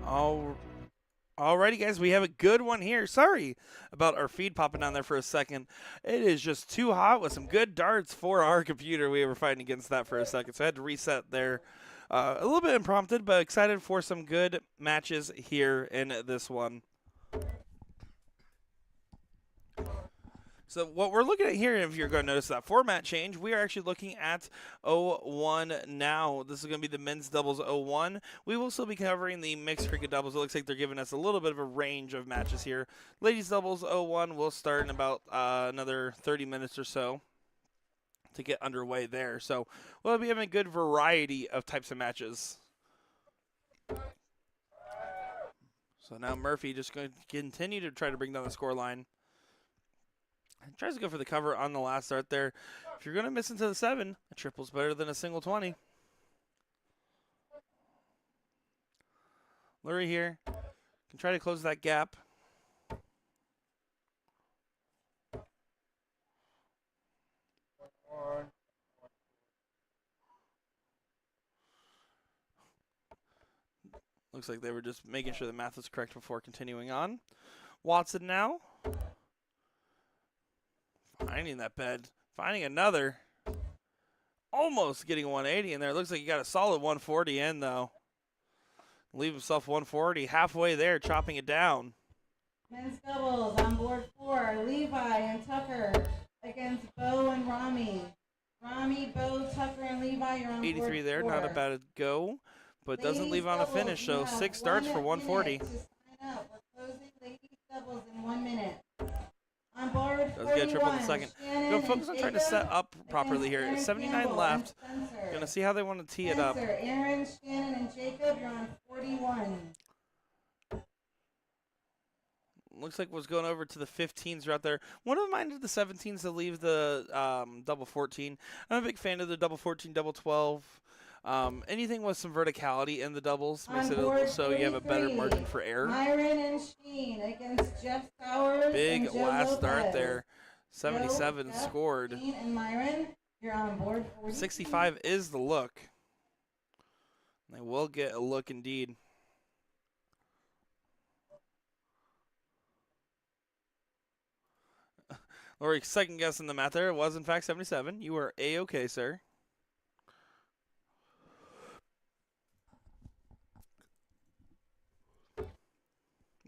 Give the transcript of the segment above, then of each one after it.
Alrighty, guys, we have a good one here. Sorry about our feed popping down there for a second. It is just too hot with some good darts for our computer. We were fighting against that for a second, so I had to reset there. A little bit impromptu, but excited for some good matches here in this one. So what we're looking at here, if you're going to notice that format change, we are actually looking at 01 now. This is going to be the men's doubles 01. We will still be covering the mixed cricket doubles. It looks like they're giving us a little bit of a range of matches here. Ladies doubles 01 will start in about another 30 minutes or so to get underway there. So we'll be having a good variety of types of matches. So now Murphy just going to continue to try to bring down the score line. Tries to go for the cover on the last start there. If you're going to miss into the 7, a triple's better than a single 20. Lurie here can try to close that gap. Looks like they were just making sure the math was correct before continuing on. Watson now. Finding that bed. Finding another. Almost getting 180 in there. Looks like he got a solid 140 in, though. Leave himself 140. Halfway there, chopping it down. Men's doubles on board 4. Levi and Tucker against Bo and Rami. Rami, Bo, Tucker, and Levi, you're on 83 board there. 4. Not a bad go, but doesn't Ladies leave on a doubles, finish, you so have 6 starts for 140. To sign up. We're closing ladies doubles in 1 minute. On board Does get a triple in the 41, second. Shannon Go focus on trying to set up properly here. Aaron 79 Campbell left. and Spencer. Gonna see how they want to tee it up. Spencer, Aaron, Shannon, and Jacob, you're on 41. Looks like what's going over to the 15s right there. One of mine did the 17s to leave the double 14. I'm a big fan of the double 14, double 12. Anything with some verticality in the doubles makes it so you have a better margin for error. Myron and Sheen against Jeff Sowers. Big and Joe last Lopez. start there. 77 Joe, scored. Sheen and Myron, you're on board 40. 65 is the look. They will get a look indeed. Lori, second guessing the math there. It was, in fact, 77. You are A-okay, sir.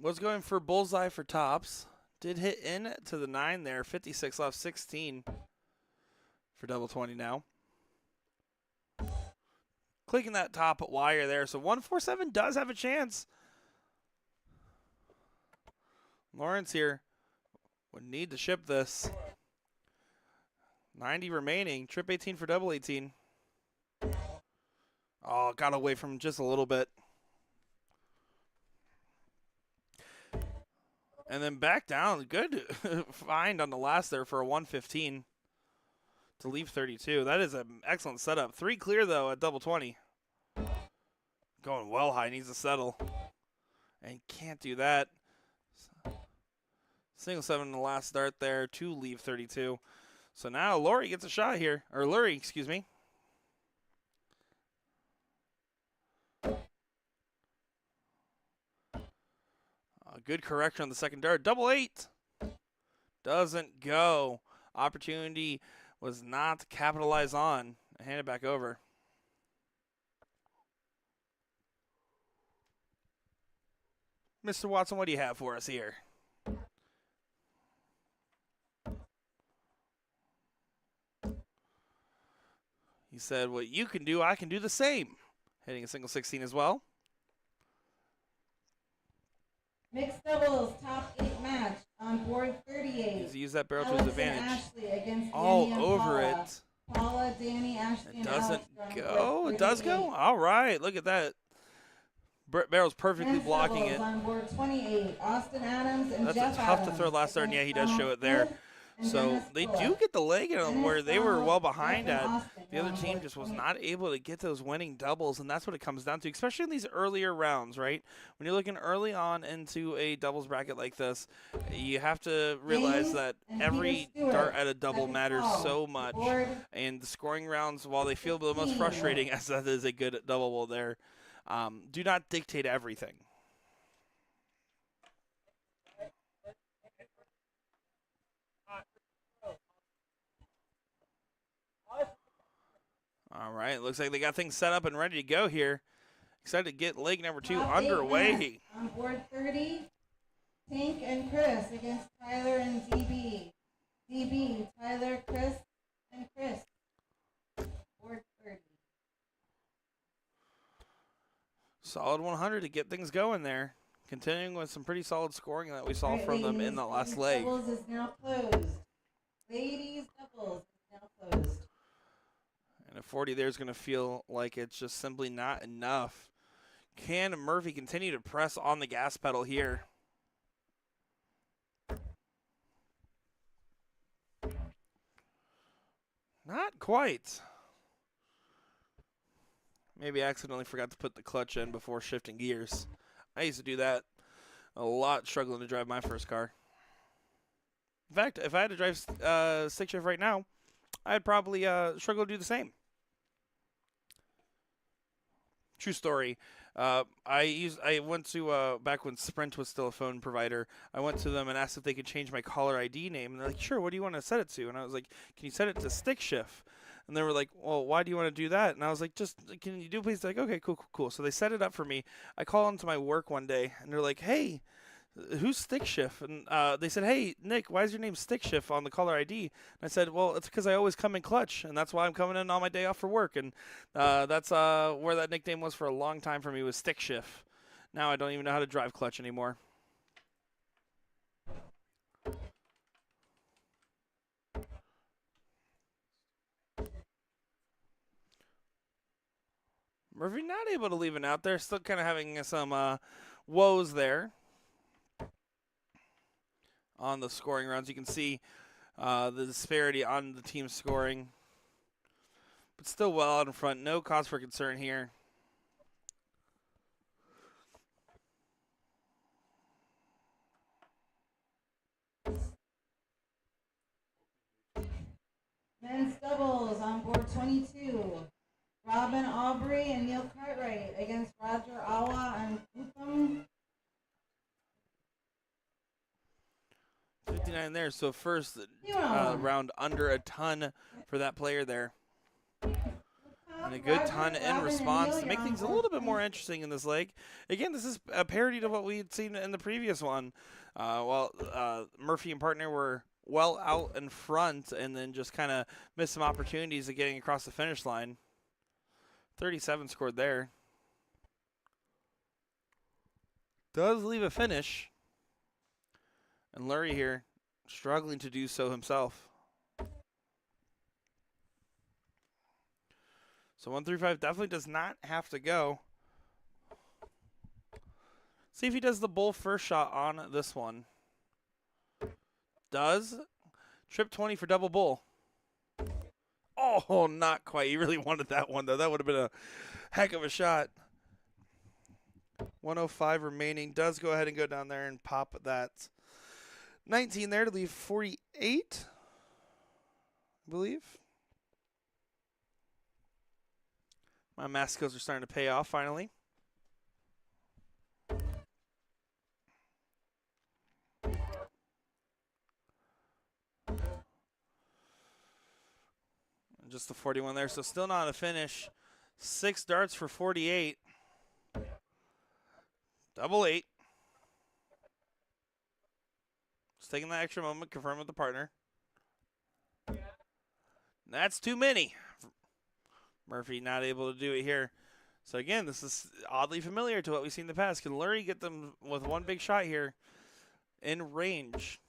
Was going for bullseye for tops. Did hit in to the 9 there. 56 left, 16 for double 20 now. Clicking that top wire there. So 147 does have a chance. Lawrence here would need to ship this. 90 remaining. Trip 18 for double 18. Oh, got away from just a little bit. And then back down. Good find on the last there for a 115 to leave 32. That is an excellent setup. 3 clear, though, at double 20. Going well high. Needs to settle. And can't do that. Single 7 in the last start there to leave 32. So now Lurie gets a shot here. Or Lurie, excuse me. A good correction on the second dart. Double 8. Doesn't go. Opportunity was not capitalized on. Hand it back over. Mr. Watson, what do you have for us here? He said, what you can do, I can do the same. Hitting a single 16 as well. Mixed doubles, top 8 match on board 38. He's used that barrel to his Alex and advantage. Ashley against All Danny and over Paula. it. Paula, Danny, Ashley, It and doesn't Alex go. It does go. All right. Look at that. Barrel's perfectly Men's blocking doubles it. on board 28. Austin Adams and That's Jeff tough to Adams throw last start, and yeah, he does against show it there. Donald and So Dennis they Bullock. do get the leg in them Dennis where they were Bullock, well behind Jeff at. and Austin The other on team board just was 28. not able to get those winning doubles, and that's what it comes down to, especially in these earlier rounds, right? When you're looking early on into a doubles bracket like this, you have to realize James that and every Peter Stewart, dart at a double second matters call. so much. Board And the scoring rounds, while they feel the most 15. frustrating, as that is a good double there, do not dictate everything. right, looks like they got things set up and ready to go here. Excited to get leg number 2 Top 8 underway. men. On board 30, Tink and Chris against Tyler and DB. DB, Tyler, Chris, and Chris. Board 30. Solid 100 to get things going there. Continuing with some pretty solid scoring that we saw Right, from them in ladies, the last men's leg. doubles is now closed. Ladies doubles is now closed. And a 40 there is going to feel like it's just simply not enough. Can Murphy continue to press on the gas pedal here? Not quite. Maybe I accidentally forgot to put the clutch in before shifting gears. I used to do that a lot, struggling to drive my first car. In fact, if I had to drive stick shift right now, I'd probably struggle to do the same. True story. I went to back when Sprint was still a phone provider. I went to them and asked if they could change my caller ID name, and they're like, "Sure. What do you want to set it to?" And I was like, "Can you set it to stick shift?" And they were like, "Well, why do you want to do that?" And I was like, "Just can you do please?" They're like, "Okay, cool." So they set it up for me. I call into my work one day, and they're like, "Hey, who's stick shift?" And they said, "Hey, Nick, why is your name stick shift on the caller ID?" And I said, "Well, it's because I always come in clutch, and that's why I'm coming in on my day off for work." And that's where that nickname was for a long time for me, was stick shift. Now I don't even know how to drive clutch anymore. Murphy not able to leave it out there. Still kind of having some woes there on the scoring rounds. You can see the disparity on the team scoring. But still well out in front. No cause for concern here. Men's doubles on board 22. Robin Aubrey and Neil Cartwright against Roger Awa and Utham. 59 there. So first round under a ton for that player there. And a good ton in response to make things a little bit more interesting in this leg. Again, this is a parody to what we had seen in the previous one. Murphy and partner were well out in front and then just kind of missed some opportunities of getting across the finish line. 37 scored there. Does leave a finish. And Lurie here struggling to do so himself. So 135 definitely does not have to go. See if he does the bull first shot on this one. Does. Trip 20 for double bull. Oh, not quite. He really wanted that one, though. That would have been a heck of a shot. 105 remaining. Does go ahead and go down there and pop that 19 there to leave 48, I believe. My math skills are starting to pay off finally. Just the 41 there, so still not a finish. 6 darts for 48. Double 8. Just taking that extra moment, confirm with the partner. That's too many. Murphy not able to do it here. So again, this is oddly familiar to what we've seen in the past. Can Lurie get them with one big shot here in range?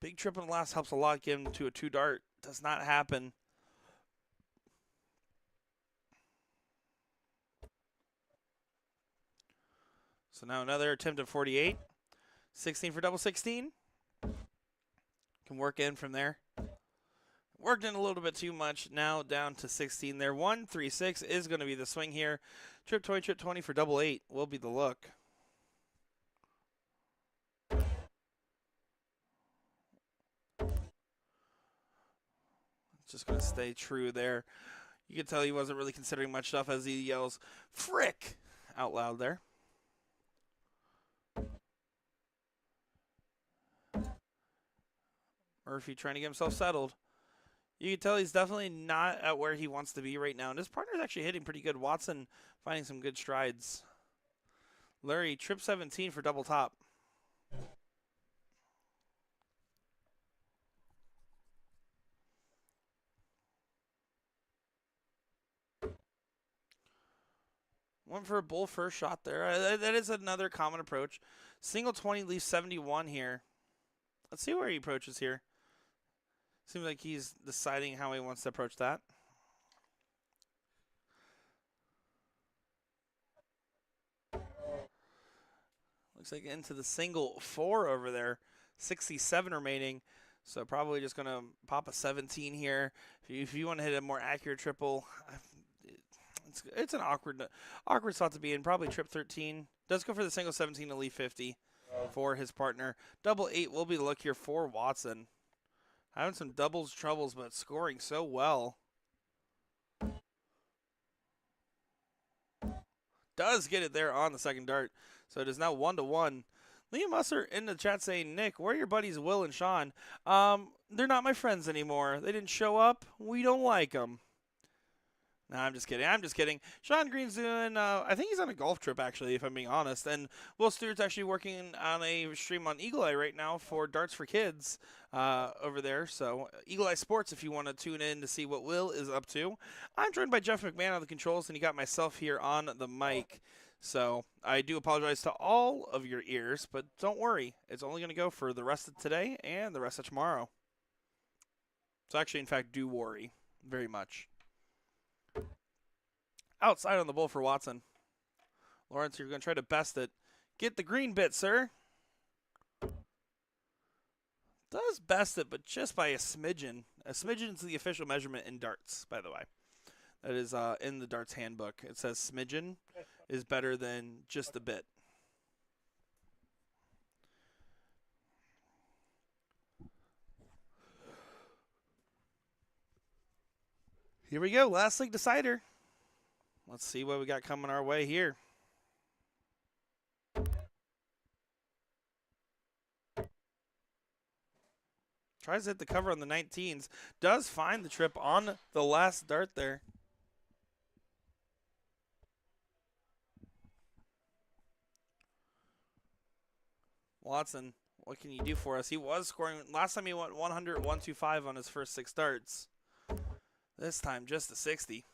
Big trip in the last helps a lot. Get him to a 2 dart. Does not happen. So now another attempt at 48. 16 for double 16. Can work in from there. Worked in a little bit too much. Now down to 16 there. 136 is going to be the swing here. Trip 20 for double 8 will be the look. Just going to stay true there. You can tell he wasn't really considering much stuff as he yells, "Frick!" out loud there. Murphy trying to get himself settled. You can tell he's definitely not at where he wants to be right now. And his partner's actually hitting pretty good. Watson finding some good strides. Larry, trip 17 for double top. Went for a bull first shot there. That is another common approach. Single 20 leaves 71 here. Let's see where he approaches here. Seems like he's deciding how he wants to approach that. Looks like into the single 4 over there. 67 remaining. So probably just going to pop a 17 here. If you want to hit a more accurate triple, it's an awkward spot to be in. Probably trip 13. Does go for the single 17 to leave 50 for his partner. Double 8 will be the look here for Watson. Having some doubles troubles, but scoring so well. Does get it there on the second dart. So it is now 1-1. Liam Musser in the chat saying, Nick, where are your buddies Will and Sean? They're not my friends anymore. They didn't show up. We don't like them. No, I'm just kidding. Sean Green's doing, I think he's on a golf trip, actually, if I'm being honest. And Will Stewart's actually working on a stream on Eagle Eye right now for Darts for Kids over there. So, Eagle Eye Sports, if you want to tune in to see what Will is up to. I'm joined by Jeff McMahon on the controls, and you got myself here on the mic. So, I do apologize to all of your ears, but don't worry. It's only going to go for the rest of today and the rest of tomorrow. So, actually, in fact, do worry very much. Outside on the bull for Watson. Lawrence, you're going to try to best it. Get the green bit, sir. Does best it, but just by a smidgen. A smidgen is the official measurement in darts, by the way. That is in the darts handbook. It says smidgen is better than just a bit. Here we go. Last league decider. Let's see what we got coming our way here. Tries to hit the cover on the 19s. Does find the trip on the last dart there. Watson, what can you do for us? He was scoring. Last time he went 100, 125 on his first 6 darts. This time just a 60.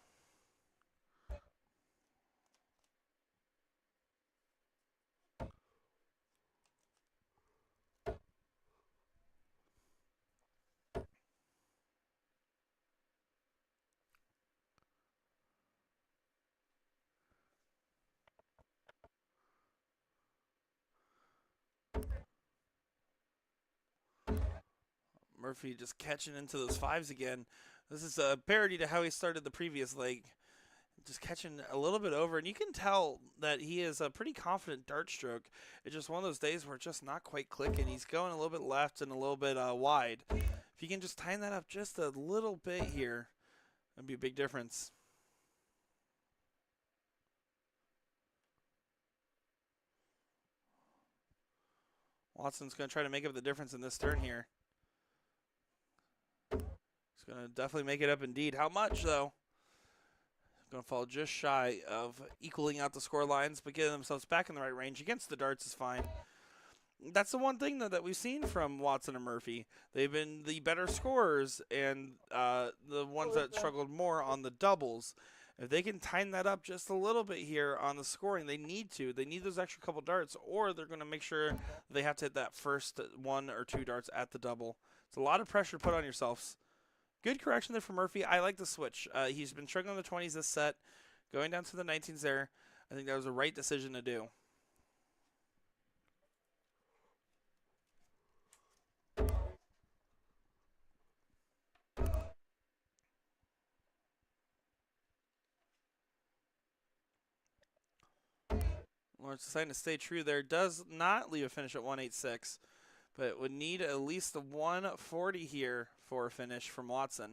Murphy just catching into those 5s again. This is a parody to how he started the previous leg. Just catching a little bit over, and you can tell that he is a pretty confident dart stroke. It's just one of those days where it's just not quite clicking. He's going a little bit left and a little bit wide. If you can just tighten that up just a little bit here, that'd be a big difference. Watson's going to try to make up the difference in this turn here. He's going to definitely make it up indeed. How much, though? Going to fall just shy of equaling out the score lines, but getting themselves back in the right range against the darts is fine. That's the one thing, though, that we've seen from Watson and Murphy. They've been the better scorers and the ones that struggled more on the doubles. If they can tighten that up just a little bit here on the scoring, they need to. They need those extra couple darts, or they're going to make sure they have to hit that first 1 or 2 darts at the double. It's a lot of pressure to put on yourselves. Good correction there for Murphy. I like the switch. He's been struggling on the 20s this set. Going down to the 19s there, I think that was the right decision to do. Lawrence deciding to stay true there. Does not leave a finish at 186, but would need at least a 140 here for a finish from Watson.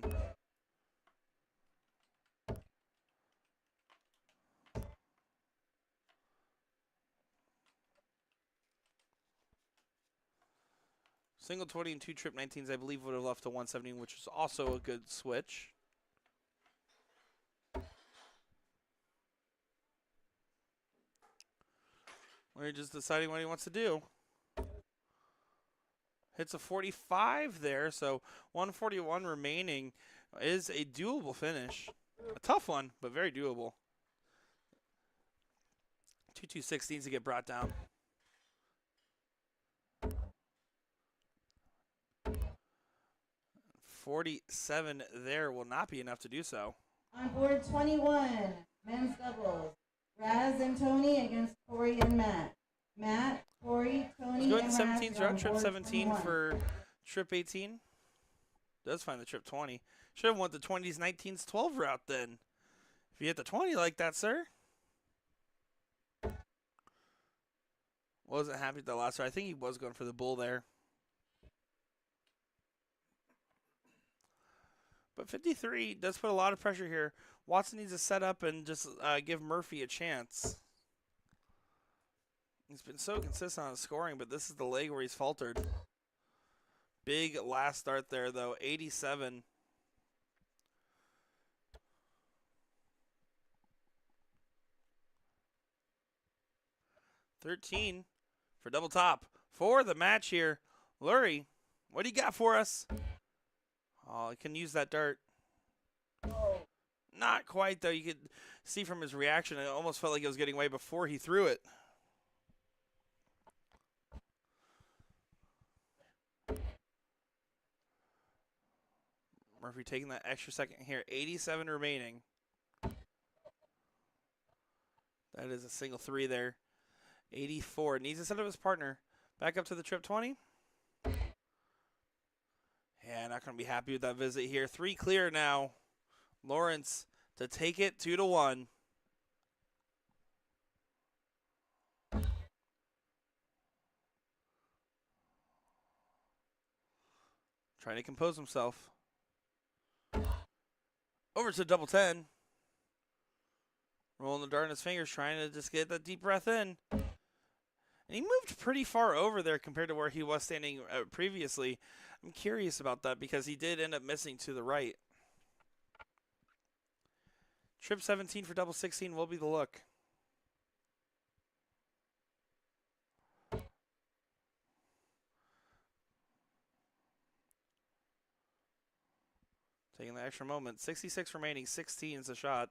Single 20 and 2 trip 19s, I believe, would have left to 170, which is also a good switch. We're just deciding what he wants to do. Hits a 45 there, so 141 remaining is a doable finish. A tough one, but very doable. 226 needs to get brought down. .47 there will not be enough to do so. On board 21, men's doubles. Raz and Tony against Corey and Matt. Matt, Corey, Tony, Let's go ahead and and Raz 17's are on route, trip board 17 21. for trip 18. Does find the trip 20. Should have went the 20s, 19s, 12 route then. If you hit the 20 like that, sir. Wasn't happy with the last round. I think he was going for the bull there. But 53 does put a lot of pressure here. Watson needs to set up and just give Murphy a chance. He's been so consistent on scoring, but this is the leg where he's faltered. Big last start there, though. 87. $13 for double top for the match here. Lurie, what do you got for us? Oh, he can use that dart. Not quite, though. You could see from his reaction, it almost felt like it was getting away before he threw it. Murphy taking that extra second here. 87 remaining. That is a single 3 there. 84. Needs to set up his partner. Back up to the trip 20. Yeah, not going to be happy with that visit here. 3 clear now. Lawrence to take it 2-1. Trying to compose himself. Over to double 10. Rolling the dart in his fingers, trying to just get that deep breath in. And he moved pretty far over there compared to where he was standing previously. I'm curious about that because he did end up missing to the right. Trip 17 for double 16 will be the look. Taking the extra moment. 66 remaining, 16 is the shot.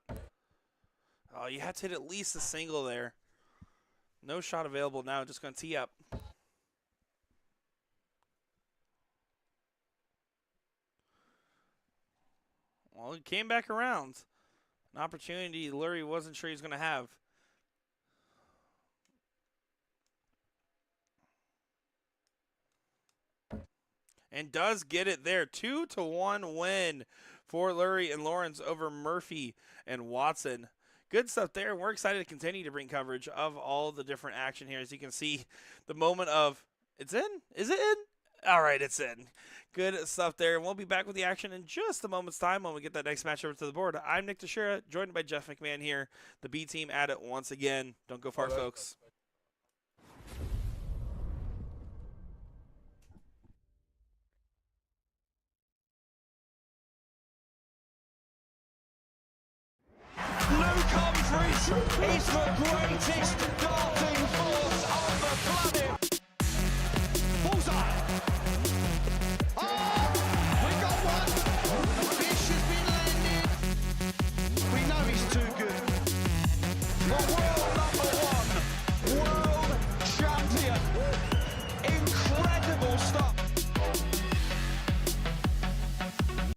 Oh, you had to hit at least a single there. No shot available now, just going to tee up. Well, he came back around. An opportunity Lurie wasn't sure he was going to have. And does get it there. 2-1 win for Lurie and Lawrence over Murphy and Watson. Good stuff there. We're excited to continue to bring coverage of all the different action here. As you can see, the moment of, it's in? Is it in? All right, it's in. Good stuff there. And we'll be back with the action in just a moment's time when we get that next match over to the board. I'm Nick Teixeira, joined by Jeff McMahon here. The B team at it once again. Don't go far, folks. Luke Humphries is the greatest darting force on the planet. Bullseye. Oh, we got one. The fish has been landed. We know he's too good. But world number 1, world champion. Incredible stuff.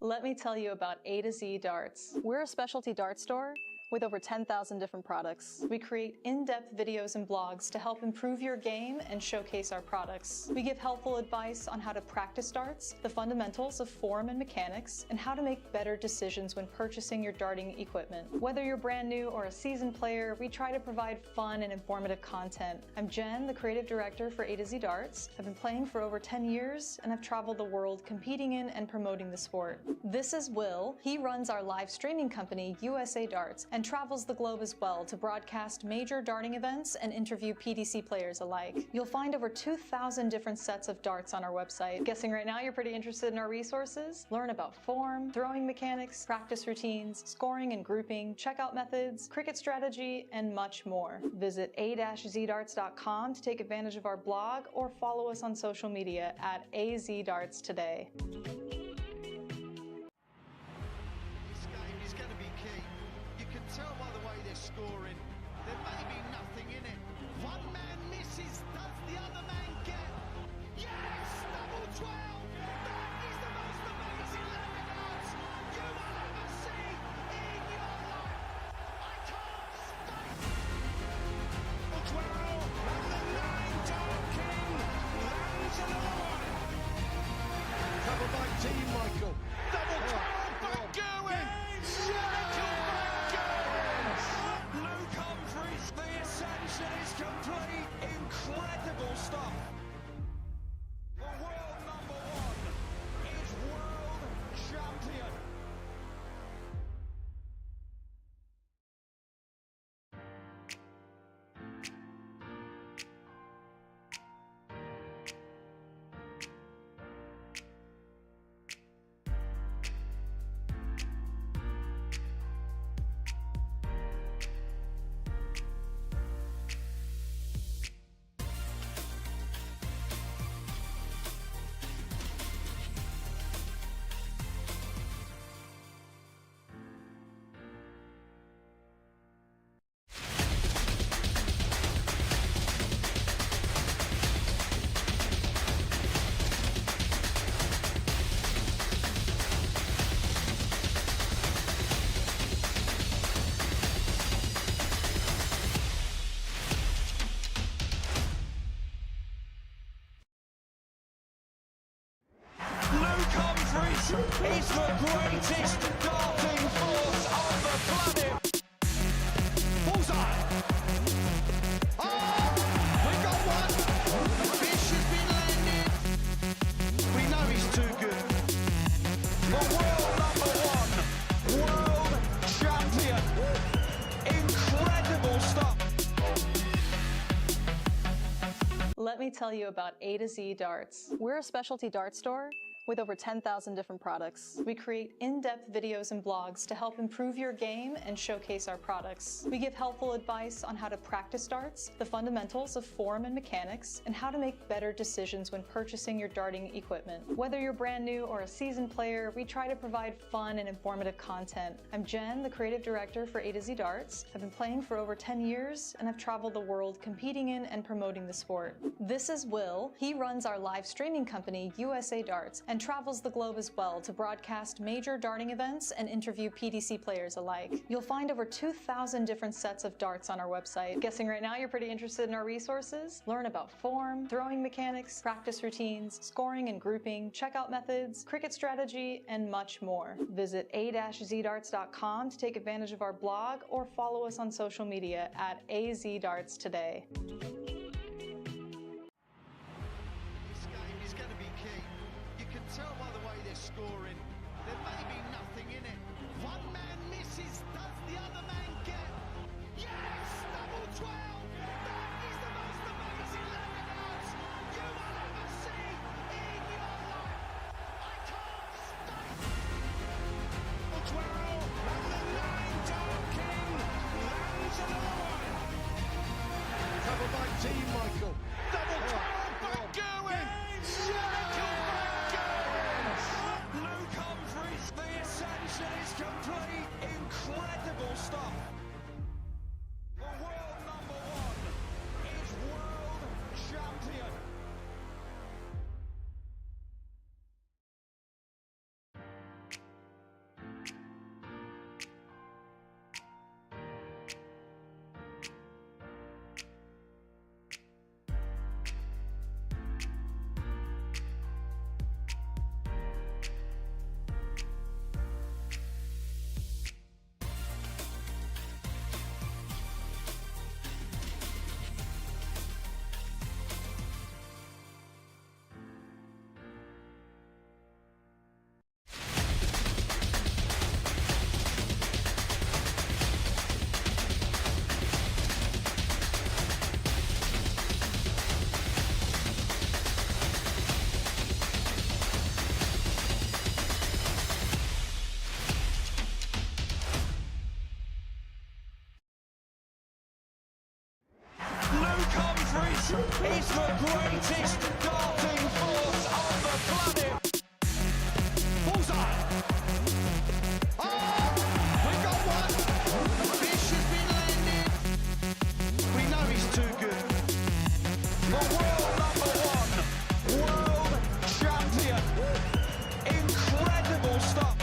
Let me tell you about A to Z Darts. We're a specialty dart store with over 10,000 different products. We create in-depth videos and blogs to help improve your game and showcase our products. We give helpful advice on how to practice darts, the fundamentals of form and mechanics, and how to make better decisions when purchasing your darting equipment. Whether you're brand new or a seasoned player, we try to provide fun and informative content. I'm Jen, the creative director for A to Z Darts. I've been playing for over 10 years, and I've traveled the world competing in and promoting the sport. This is Will. He runs our live streaming company, USA Darts, and and travels the globe as well to broadcast major darting events and interview PDC players alike. You'll find over 2,000 different sets of darts on our website. Guessing right now you're pretty interested in our resources? Learn about form, throwing mechanics, practice routines, scoring and grouping, checkout methods, cricket strategy, and much more. Visit a-zdarts.com to take advantage of our blog or follow us on social media at AZDarts today. This game is going to be key. You can tell by the way they're scoring. There may be nothing in it. One man misses. Does the other man get? Yes! Double 12! That is the most amazing records you will ever see in your life. I can't state. 12 and the 9 Dart King lands another one. Covered by Team Michael. Double 12 back going. Michael back goes. Luke Humphries. The ascension is complete. Incredible stuff. The world number one is world champion. Luke Humphries is the greatest darting force on the planet. Bullseye. Oh, we got one. The fish has been landed. We know he's too good. The world number one, world champion. Incredible stuff. Let me tell you about A to Z Darts. We're a specialty dart store with over 10,000 different products. We create in-depth videos and blogs to help improve your game and showcase our products. We give helpful advice on how to practice darts, the fundamentals of form and mechanics, and how to make better decisions when purchasing your darting equipment. Whether you're brand new or a seasoned player, we try to provide fun and informative content. I'm Jen, the creative director for A to Z Darts. I've been playing for over 10 years, and I've traveled the world competing in and promoting the sport. This is Will. He runs our live streaming company, USA Darts, and travels the globe as well to broadcast major darting events and interview PDC players alike. You'll find over 2,000 different sets of darts on our website. Guessing right now you're pretty interested in our resources? Learn about form, throwing mechanics, practice routines, scoring and grouping, checkout methods, cricket strategy, and much more. Visit a-zdarts.com to take advantage of our blog or follow us on social media at AZDarts today. This game is going to be key. You can tell by the way they're scoring. There may be nothing in it. One man misses. Does the other man get? Yes! Double 12! That is the most amazing records you will ever see in your life. I can't state. 12 and the 9 Dart King lands another one. Covered by Team Michael. Double 12 back going. Michael back goes. Luke is the greatest darting force on the planet. Bullseye. Oh, we got one. The fish has been landed. We know he's too good. The world #1, world champion. Incredible stuff.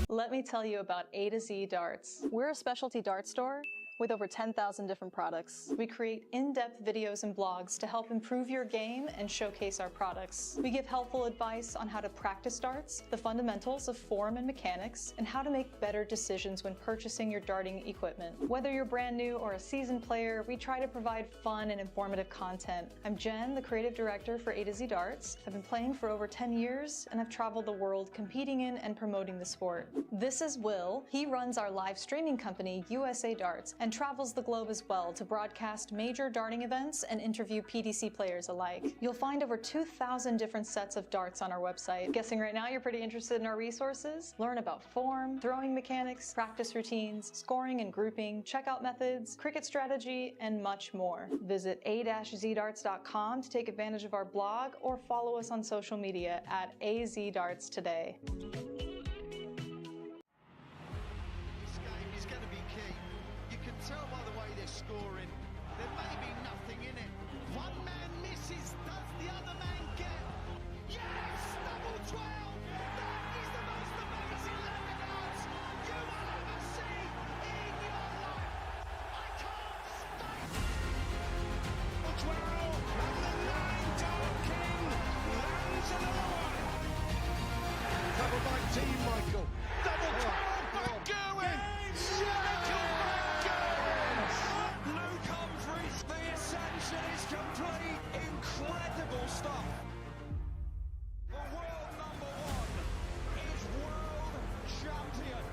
Let me tell you about A to Z Darts. We're a specialty dart store with over 10,000 different products. We create in-depth videos and blogs to help improve your game and showcase our products. We give helpful advice on how to practice darts, the fundamentals of form and mechanics, and how to make better decisions when purchasing your darting equipment. Whether you're brand new or a seasoned player, we try to provide fun and informative content. I'm Jen, the creative director for A to Z Darts. I've been playing for over 10 years, and I've traveled the world competing in and promoting the sport. This is Will. He runs our live streaming company, USA Darts, and travels the globe as well to broadcast major darting events and interview PDC players alike. You'll find over 2,000 different sets of darts on our website. Guessing right now you're pretty interested in our resources? Learn about form, throwing mechanics, practice routines, scoring and grouping, checkout methods, cricket strategy, and much more. Visit a-zdarts.com to take advantage of our blog or follow us on social media at AZDarts today. This game is going to be key. You can tell by the way they're scoring. There may be nothing in it. One man misses, does the other man get? Yes! Double 12! That is the most amazing lap of darts you will ever see in your life. I can't stop. Double 12, and the 9 Dart King lands another one. Covered by Team Michael. Double 12, back going! Luke Humphries, the ascension is complete. Incredible stuff. The world #1 is world champion.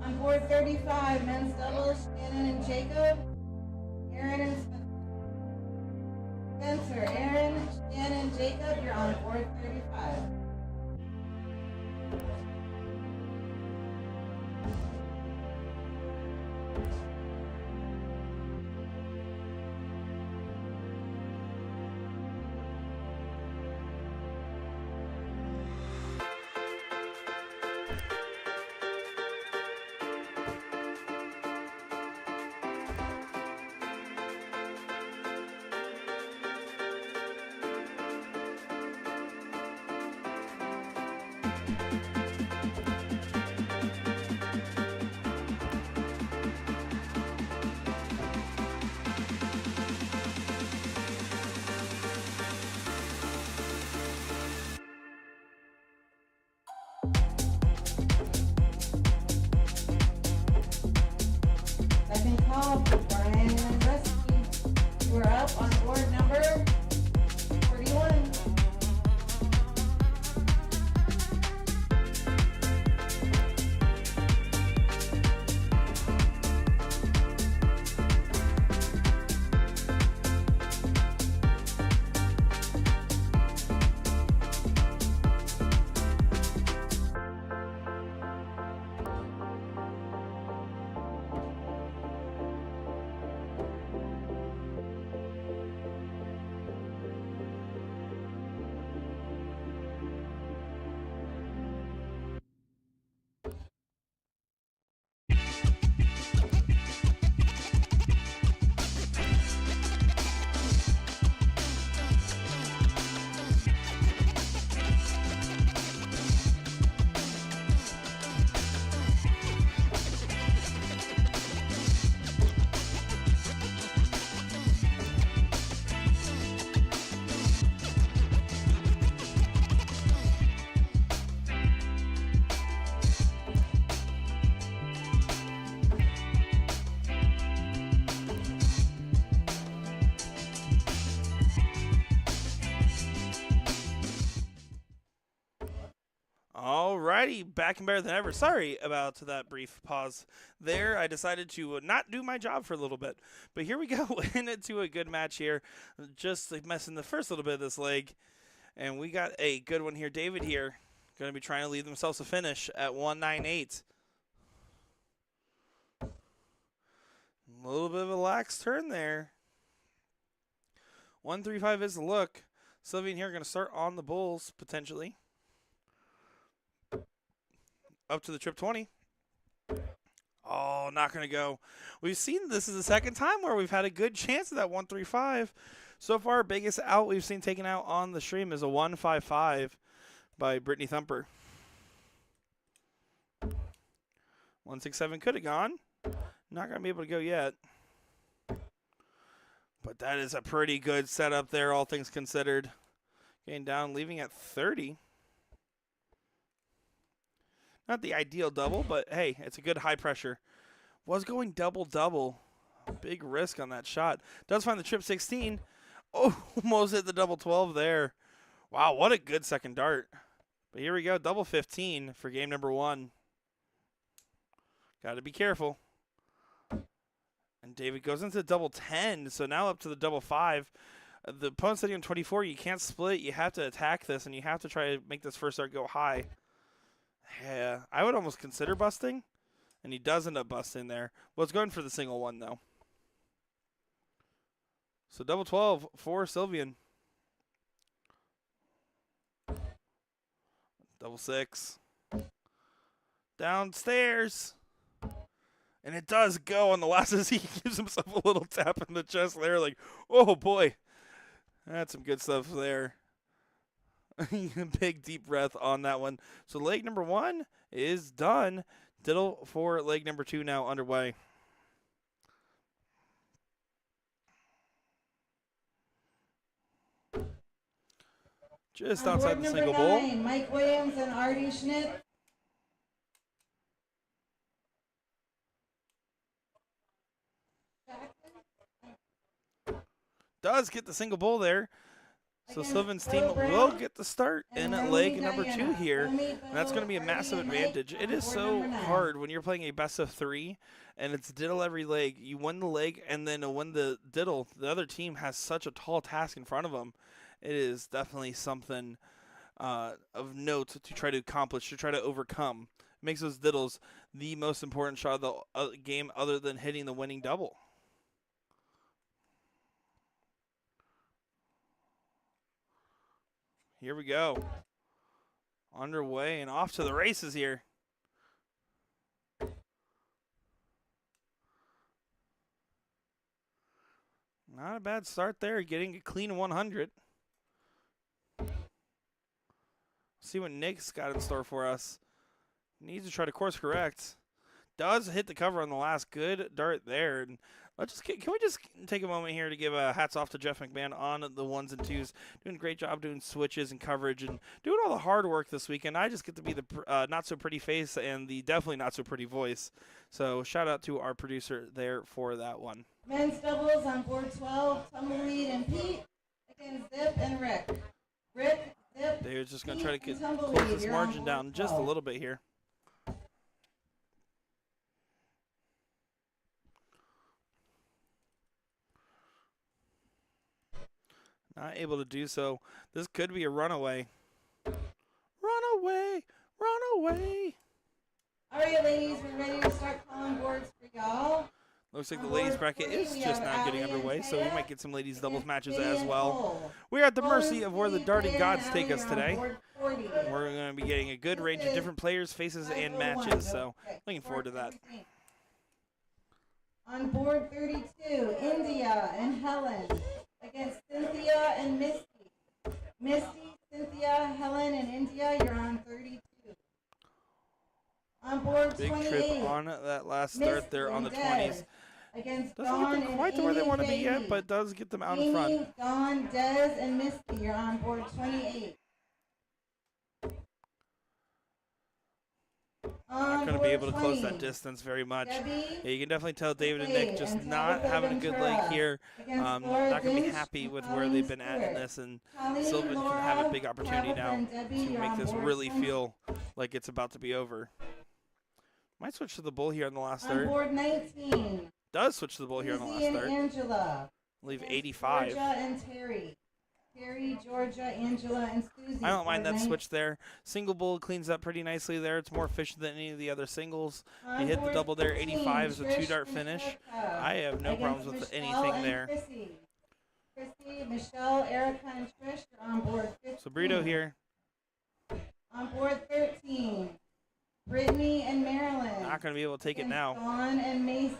On board 35, men's doubles, Shannon and Jacob, Aaron and Spencer. Aaron, Shannon, Jacob, you're on board 35. Alrighty, back and better than ever. Sorry about that brief pause there. I decided to not do my job for a little bit. But here we go, into a good match here. Just messing the first little bit of this leg. And we got a good one here. David here, going to be trying to leave themselves a finish at 198. A little bit of a lax turn there. 135 is the look. Sylvian here going to start on the bulls, potentially. Up to the trip 20. Oh, not going to go. We've seen this is the second time where we've had a good chance of that 135. So far, biggest out we've seen taken out on the stream is a 155 by Brittany Thumper. 167 could have gone. Not going to be able to go yet. But that is a pretty good setup there, all things considered. Getting down, leaving at 30. Not the ideal double, but hey, it's a good high pressure. Was going double-double. Big risk on that shot. Does find the trip 16. Oh, almost hit the double 12 there. Wow, what a good second dart. But here we go, double 15 for game number 1. Got to be careful. And David goes into double 10, so now up to the double 5. The opponent's sitting on 24. You can't split. You have to attack this, and you have to try to make this first dart go high. Yeah, I would almost consider busting, and he does end up busting there. Well, it's going for the single one, though. So double 12 for Sylvian. Double 6. Downstairs. And it does go on the last as he gives himself a little tap in the chest there, like, oh boy. That's some good stuff there. Big deep breath on that one. So leg number 1 is done. Diddle for leg number 2 now underway. Just outside the single bowl. Mike Williams and Artie Schnitt. Does get the single bowl there. So Sylvan's team will get the start in leg number 2 here. And that's going to be a massive advantage. It is so hard when you're playing a best of 3 and it's diddle every leg. You win the leg and then win the diddle. The other team has such a tall task in front of them. It is definitely something of note to try to accomplish, to try to overcome. It makes those diddles the most important shot of the game other than hitting the winning double. Here we go. Underway and off to the races here. Not a bad start there, getting a clean 100. See what Nick's got in store for us. Needs to try to course correct. Does hit the cover on the last good dart there. And can we just take a moment here to give hats off to Jeff McMahon on the 1s and 2s. Doing a great job doing switches and coverage and doing all the hard work this weekend. I just get to be the not so pretty face and the definitely not so pretty voice. So shout out to our producer there for that one. Men's doubles on board 12, Tumbleweed and Pete against Zip and Rick. Rick, Zip, They're just going to Pete, try to and close this margin down just a little bit here. Not able to do so. This could be a runaway. Runaway! Runaway! All right, ladies, we're ready to start calling boards for y'all. Looks like the ladies bracket is just now getting underway, so we might get some ladies doubles matches as well. We're at the mercy of where the darting gods take us today. We're going to be getting a good range of different players, faces, and matches, so looking forward to that. On board 32, India and Helen against Cynthia and Misty. Misty, Cynthia, Helen, and India, you're on 32. On board Big 28. trip on that last start there on the 20s. Against Doesn't Dawn get them and quite to where they Amy want to be yet, Beatty. but does get them out in front. Amy, Dawn, Des, and Misty, you're on board 28. Not going to be able to close that distance very much. Yeah, you can definitely tell David and Nick just not having a good leg here. Not going to be happy with where they've been at in this, and Sylvan can have a big opportunity now to make this really feel like it's about to be over. Might switch to the bull here in the last third. Board 19. Does switch to the bull here in the last third. Angela. Leave 85. Georgia and Terry. Terry, Georgia, Angela, and Susie. I don't mind that switch there. Single bull cleans up pretty nicely there. It's more efficient than any of the other singles. You hit the double there. 85 is a 2-dart finish. I have no problems with anything there. Chrissy, Michelle, Erica, and Trish are on board 15. So Brito here. On board 13. Brittany and Marilyn. Not going to be able to take it now. Dawn and Macy.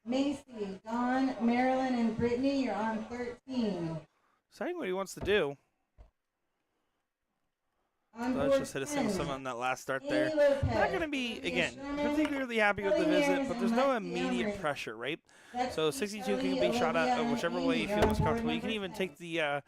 Macy, Dawn, Marilyn, and Brittany, you're on 13. Deciding what he wants to do. So let's just hit a single summon on that last start there. Not going to be, again, particularly happy with the visit, but there's no immediate pressure, right? So 62 can be shot at whichever way you feel most comfortable. You can even take the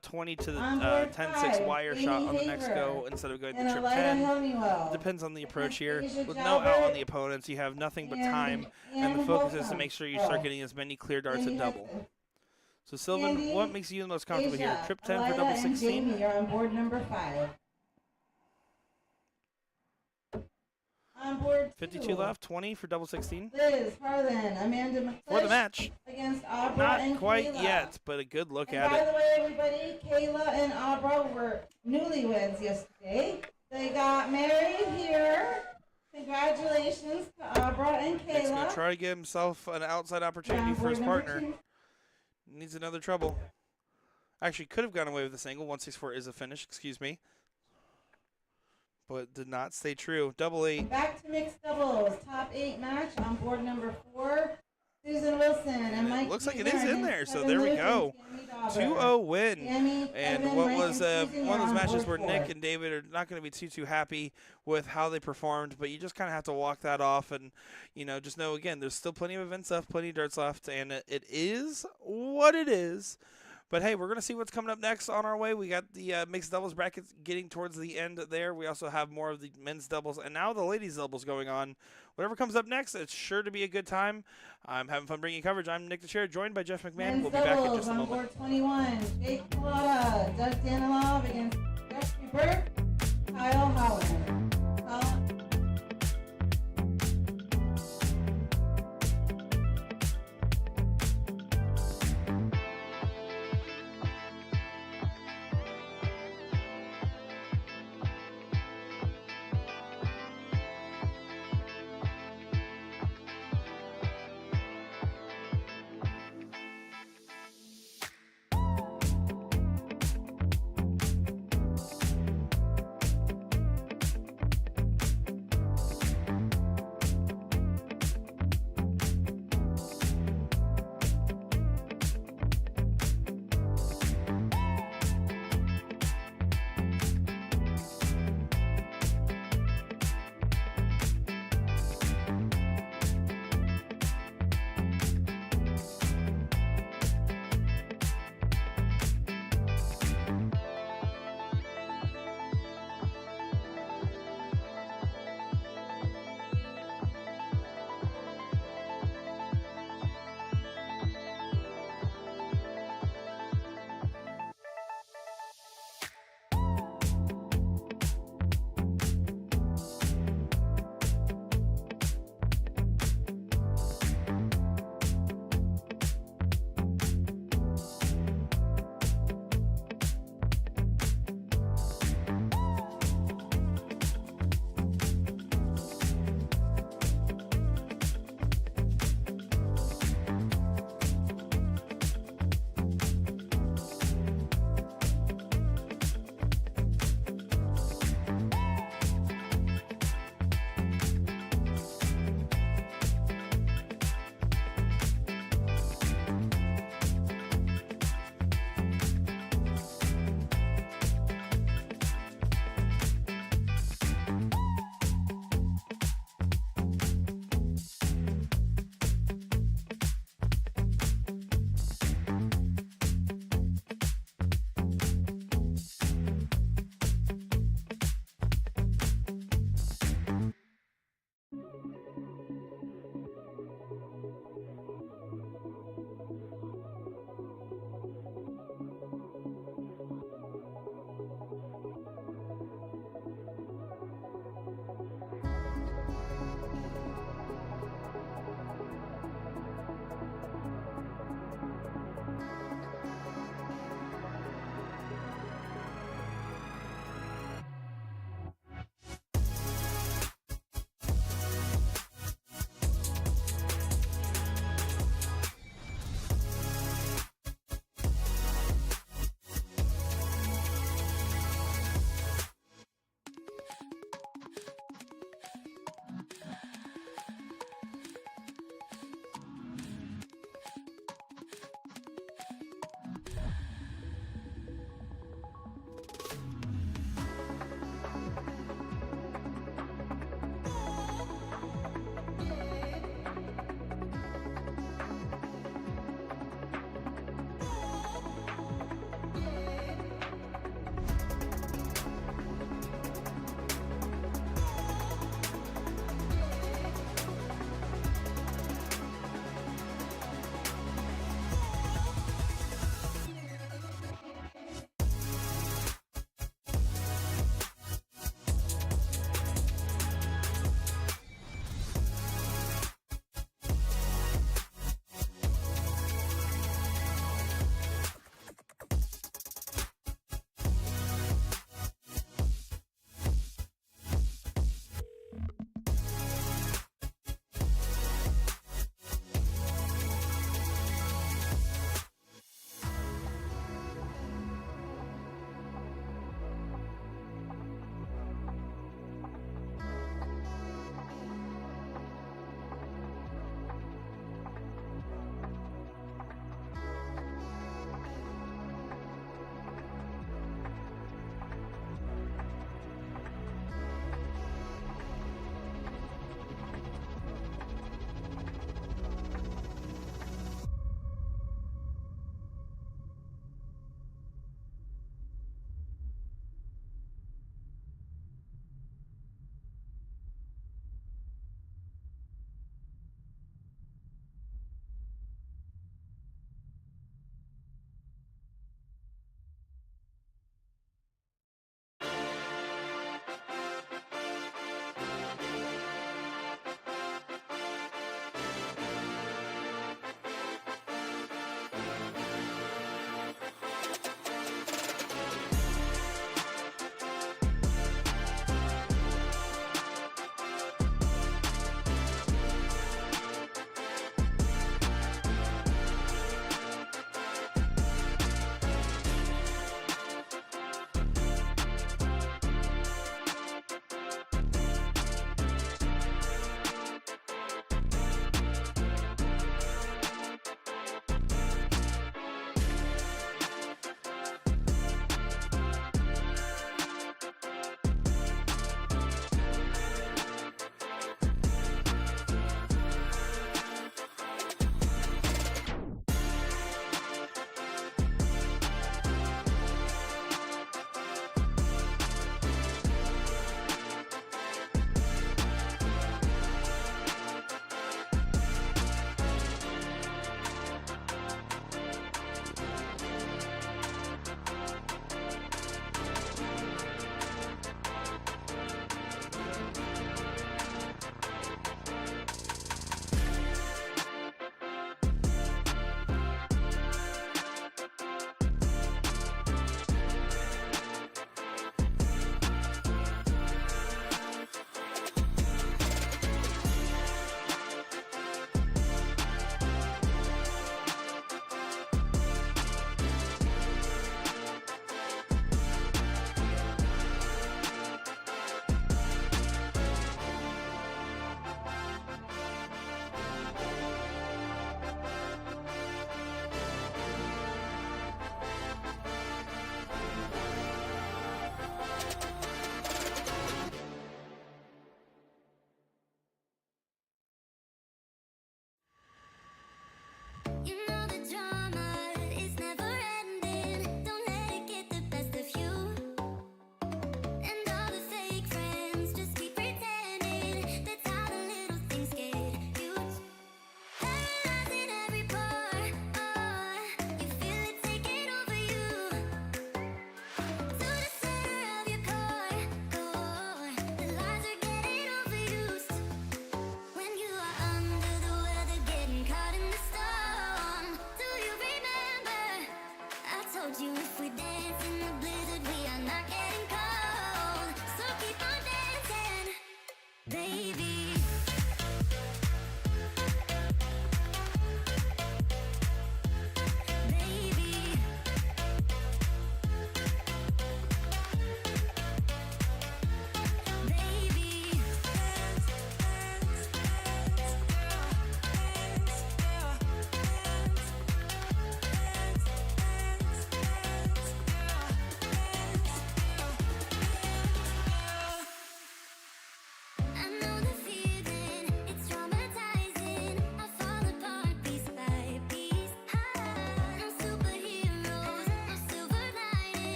20 to the 10-6 wire shot on the next go instead of going to trip 10. It depends on the approach here. With no out on the opponents, you have nothing but time, and the focus is to make sure you start getting as many clear darts at double. So Sylvan, what makes you the most comfortable here? Trip 10 for double 16? You're on board number 5. On board 52 left, 20 for double 16. Liz, Harlan, Amanda McClish For the match. Against Abra Not and quite Kayla. yet, but a good look And at by it. the way, everybody, Kayla and Abra were newlyweds yesterday. They got married here. Congratulations to Abra and Nick's going Kayla. to try to give himself an outside opportunity for his partner. Needs another trouble. Actually, could have gone away with the single. 164 is a finish, excuse me. But did not stay true. Double 8. Back to mixed doubles. Top 8 match on board number 4. Susan Wilson and Mike. Looks like it is in there, so there we go. 2-0 win. And what was one of those matches where Nick and David are not going to be too happy with how they performed, but you just kind of have to walk that off and, you know, just know, again, there's still plenty of events left, plenty of darts left, and it is what it is. But, hey, we're going to see what's coming up next on our way. We got the mixed doubles brackets getting towards the end there. We also have more of the men's doubles and now the ladies' doubles going on. Whatever comes up next, it's sure to be a good time. I'm having fun bringing you coverage. I'm Nick the Chair, joined by Jeff McMahon. We'll be back in just a moment. On board 21, Jake Pilata, Doug Danilov against Jeffrey Burke, Kyle Holland.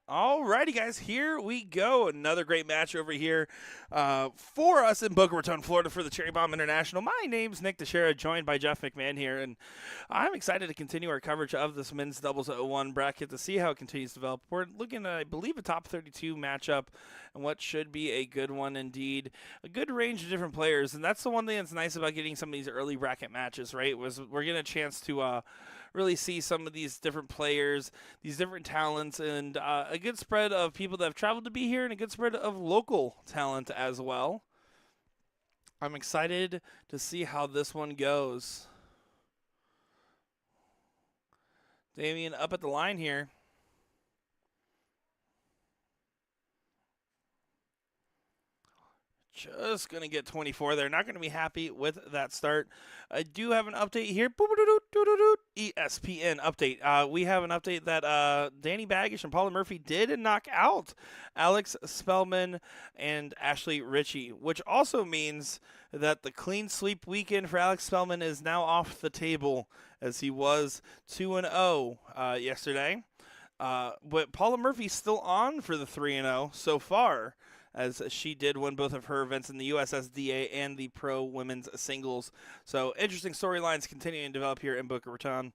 Alrighty, guys, here we go. Another great match over here for us in Boca Raton, Florida for the Cherry Bomb International. My name's Nick Teixeira, joined by Jeff McMahon here, and I'm excited to continue our coverage of this men's doubles 01 bracket to see how it continues to develop. We're looking at, I believe, a top 32 matchup and what should be a good one indeed. A good range of different players, and that's the one thing that's nice about getting some of these early bracket matches, right? Was we're getting a chance to really see some of these different players, these different talents, and a good spread of people that have traveled to be here and a good spread of local talent as well. I'm excited to see how this one goes. Damien up at the line here. Just going to get 24 there. Not going to be happy with that start. I do have an update here. ESPN update. We have an update that Danny Baggish and Paula Murphy did knock out Alex Spellman and Ashley Ritchie, which also means that the clean sweep weekend for Alex Spellman is now off the table as he was 2-0 yesterday. But Paula Murphy's still on for the 3-0 so far, as she did win both of her events in the USSDA and the Pro Women's Singles. So interesting storylines continuing to develop here in Boca Raton.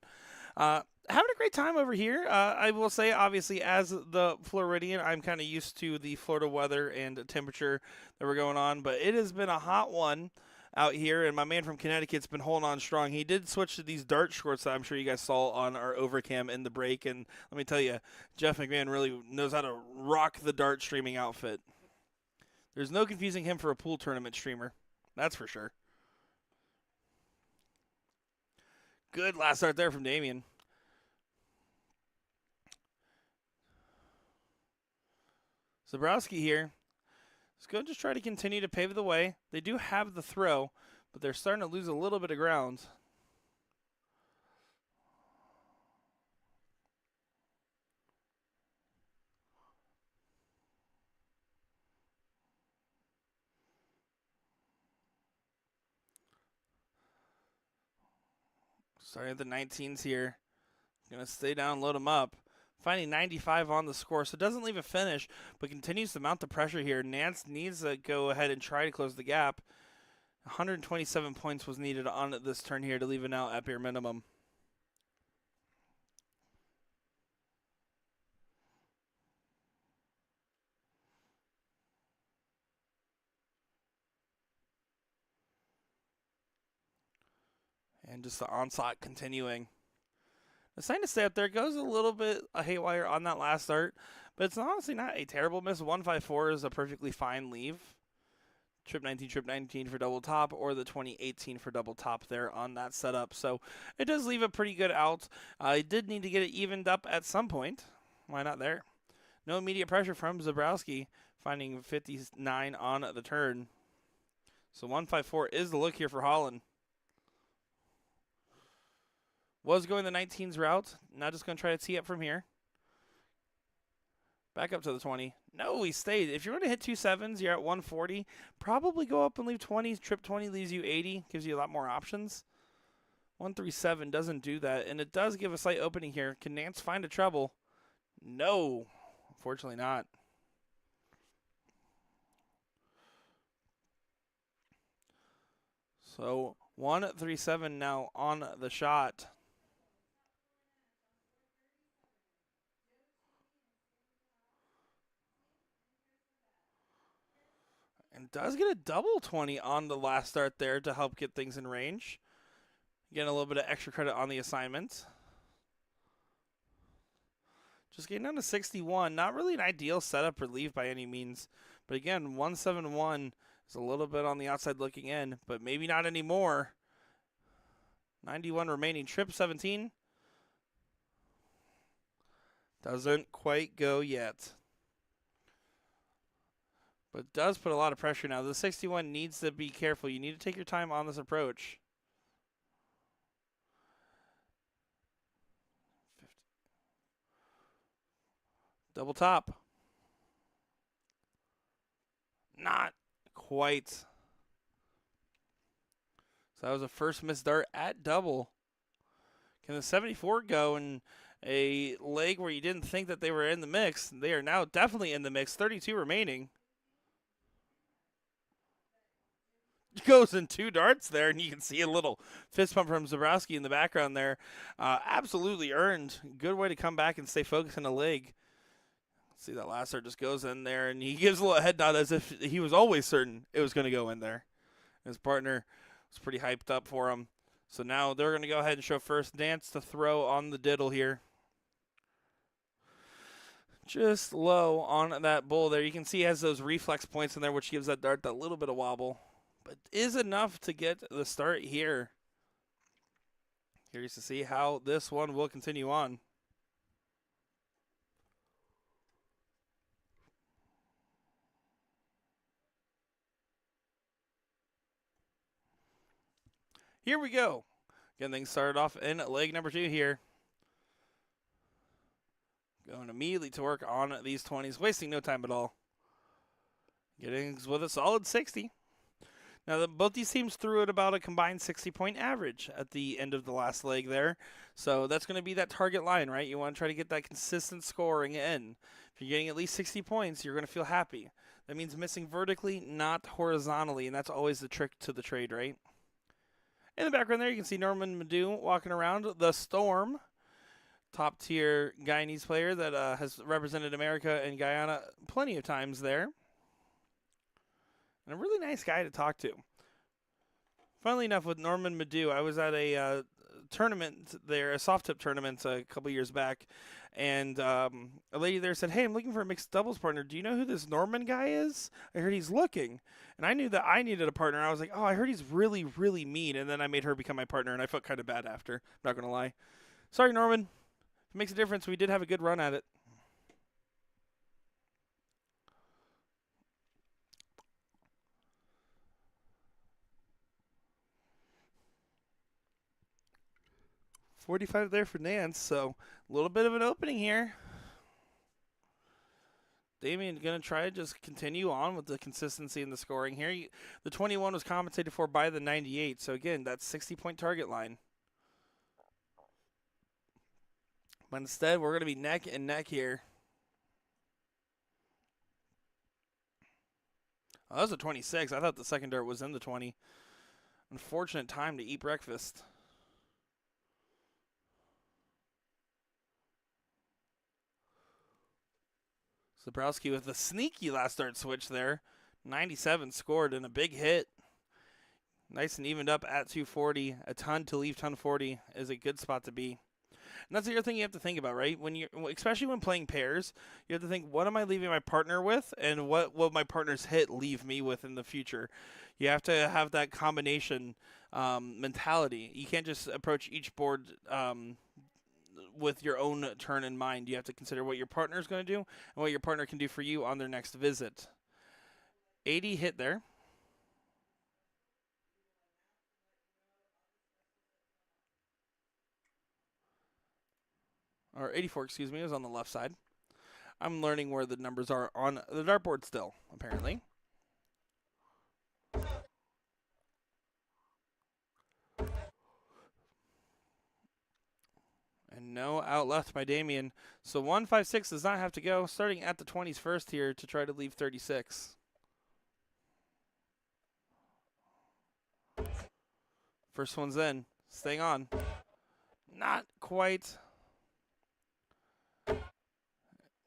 Having a great time over here. I will say, obviously, as the Floridian, I'm kind of used to the Florida weather and temperature that we're going on, but it has been a hot one out here, and my man from Connecticut's been holding on strong. He did switch to these dart shorts that I'm sure you guys saw on our overcam in the break, and let me tell you, Jeff McMahon really knows how to rock the dart streaming outfit. There's no confusing him for a pool tournament streamer. That's for sure. Good last start there from Damien. Zabrowski here. Let's go and just try to continue to pave the way. They do have the throw, but they're starting to lose a little bit of ground. Starting at the 19s here. Going to stay down, load them up. Finding 95 on the score, so it doesn't leave a finish, but continues to mount the pressure here. Nance needs to go ahead and try to close the gap. 127 points was needed on this turn here to leave it out at bare minimum. And just the onslaught continuing. Deciding to stay up there. Goes a little bit haywire on that last start, but it's honestly not a terrible miss. 154 is a perfectly fine leave. Trip 19 for double top, or the 2018 for double top there on that setup. So it does leave a pretty good out. I did need to get it evened up at some point. Why not there? No immediate pressure from Zabrowski, finding 59 on the turn. So 154 is the look here for Holland. Was going the 19s route. Now just going to try to tee up from here. Back up to the 20. No, he stayed. If you're going to hit 2 sevens, you're at 140. Probably go up and leave 20. Trip 20 leaves you 80. Gives you a lot more options. 137 doesn't do that. And it does give a slight opening here. Can Nance find a treble? No. Unfortunately not. So 137 now on the shot. And does get a double 20 on the last start there to help get things in range. Getting a little bit of extra credit on the assignment. Just getting down to 61. Not really an ideal setup or leave by any means. But again, 171 is a little bit on the outside looking in, but maybe not anymore. 91 remaining. Trip 17. Doesn't quite go yet. But it does put a lot of pressure now. The 61 needs to be careful. You need to take your time on this approach. 50. Double top. Not quite. So that was a first missed dart at double. Can the 74 go and A leg where you didn't think that they were in the mix. They are now definitely in the mix. 32 remaining. Goes in 2 darts there, and you can see a little fist pump from Zabrowski in the background there. Absolutely earned. Good way to come back and stay focused in a leg. See that last dart just goes in there, and he gives a little head nod as if he was always certain it was going to go in there. His partner was pretty hyped up for him. So now they're going to go ahead and show first dance to throw on the diddle here. Just low on that bull there. You can see he has those reflex points in there, which gives that dart that little bit of wobble. But is enough to get the start here. Curious to see how this one will continue on. Here we go. Getting things started off in leg number 2 here. Going immediately to work on these 20s, wasting no time at all. Getting with a solid 60. Now, both these teams threw at about a combined 60-point average at the end of the last leg there. So that's going to be that target line, right? You want to try to get that consistent scoring in. If you're getting at least 60 points, you're going to feel happy. That means missing vertically, not horizontally, and that's always the trick to the trade, right? In the background there, you can see Norman Madu walking around the Storm. Top-tier Guyanese player that has represented America and Guyana plenty of times there. And a really nice guy to talk to. Funnily enough, with Norman Madu, I was at a tournament there, a soft tip tournament a couple years back, and a lady there said, "Hey, I'm looking for a mixed doubles partner. Do you know who this Norman guy is? I heard he's looking." And I knew that I needed a partner. I was like, "Oh, I heard he's really, really mean." And then I made her become my partner, and I felt kind of bad after. I'm not going to lie. Sorry, Norman. If it makes a difference, we did have a good run at it. .45 there for Nance, so a little bit of an opening here. Damien going to try to just continue on with the consistency in the scoring here. The 21 was compensated for by the 98, so again, that's 60-point target line. But instead, we're going to be neck and neck here. Oh, that was a 26. I thought the second dart was in the 20. Unfortunate time to eat breakfast. Zabrowski with a sneaky last dart switch there. 97 scored and a big hit. Nice and evened up at 240. A ton to leave 1040 is a good spot to be. And that's the other thing you have to think about, right? Especially when playing pairs, you have to think, what am I leaving my partner with, and what will my partner's hit leave me with in the future? You have to have that combination mentality. You can't just approach each board with your own turn in mind. You have to consider what your partner is going to do and what your partner can do for you on their next visit. 80 hit there. Or 84, excuse me, it was on the left side. I'm learning where the numbers are on the dartboard still, apparently. And no out left by Damien. So 156 does not have to go, starting at the 20s first here to try to leave 36. First one's in. Staying on. Not quite.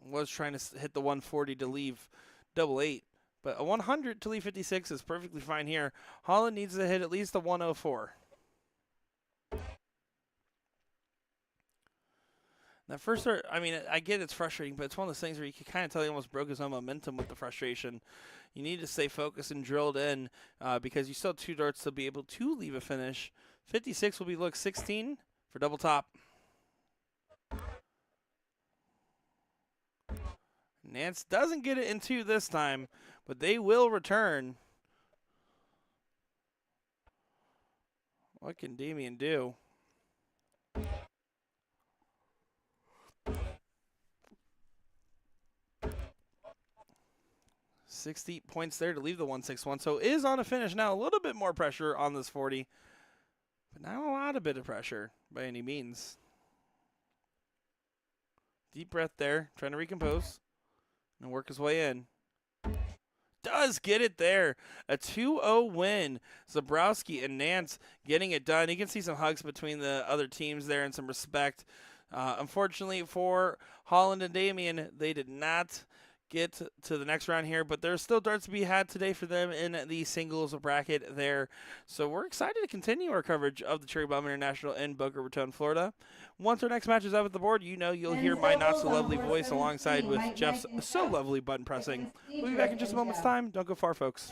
Was trying to hit the 140 to leave double 8. But a 100 to leave 56 is perfectly fine here. Holland needs to hit at least a 104. That first start, I mean, I get it's frustrating, but it's one of those things where you can kind of tell he almost broke his own momentum with the frustration. You need to stay focused and drilled in because you still have 2 darts to be able to leave a finish. 56 will be look 16 for double top. Nance doesn't get it in 2 this time, but they will return. What can Damien do? $60 points there to leave the 161. So is on a finish now. A little bit more pressure on this 40, but not a lot of bit of pressure by any means. Deep breath there, trying to recompose and work his way in. Does get it there. A 2-0 win. Zabrowski and Nance getting it done. You can see some hugs between the other teams there and some respect. Unfortunately for Holland and Damien, they did not get to the next round here, but there's still darts to be had today for them in the singles bracket there. So we're excited to continue our coverage of the Cherry Bomb International in Boca Raton, Florida. Once our next match is up at the board, you know you'll hear my not-so-lovely voice alongside with Jeff's so-lovely button pressing. We'll be back in just a moment's time. Don't go far, folks.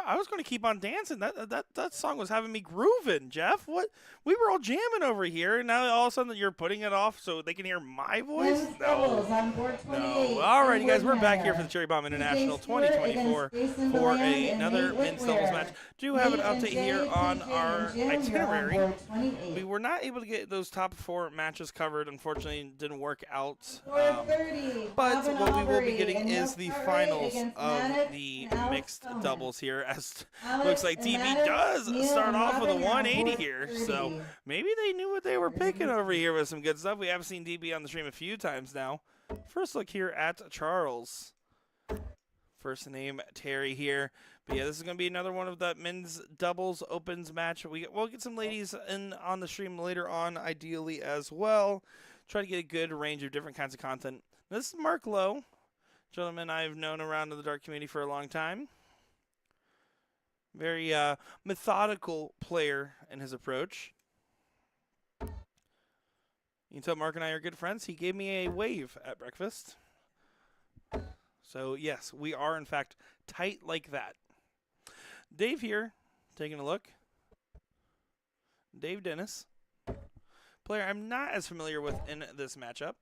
I was going to keep on dancing. That song was having me grooving, Jeff. What? We were all jamming over here, and now all of a sudden you're putting it off so they can hear my voice? Men's doubles on board 28. No. Alrighty, guys, we're back Woodmire. here for the Cherry Bomb International TJ Stewart 2024 against Jason for DeLand and another Nate men's doubles Whitware. match. Do have an Nate and update Jay, here on TJ our and Jim, you're on itinerary. board 28. We were not able to get those top 4 matches covered. Unfortunately, it didn't work out. Board 30. But Robin what we will be Aubrey getting and is Will the Cartwright finals against of Maddox the and Alex mixed Bowman. doubles here. As Alex looks like and DB Maddox, does Neil start and off with a Robin are on 180 board here. 30. So maybe they knew what they were picking over here with some good stuff. We have seen DB on the stream a few times now. First look here at Charles. First name Terry here. But yeah, this is going to be another one of the men's doubles opens match. We'll get some ladies in on the stream later on, ideally as well. Try to get a good range of different kinds of content. This is Mark Lowe, gentleman I've known around in the dart community for a long time. Very methodical player in his approach. You can tell Mark and I are good friends. He gave me a wave at breakfast. So, yes, we are, in fact, tight like that. Dave here, taking a look. Dave Dennis. Player I'm not as familiar with in this matchup.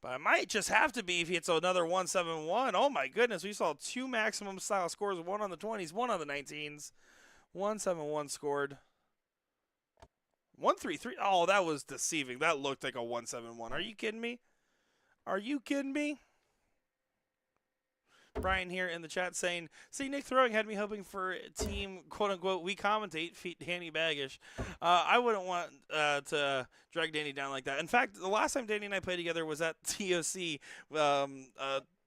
But I might just have to be if he hits another 171. Oh, my goodness. We saw 2 maximum style scores, 1 on the 20s, 1 on the 19s. 171 scored. 133. Oh, that was deceiving. That looked like a 171. Are you kidding me? Are you kidding me? Brian here in the chat saying, see, Nick Throwing had me hoping for team, quote-unquote, we commentate, feat Danny Baggish. I wouldn't want to drag Danny down like that. In fact, the last time Danny and I played together was at TOC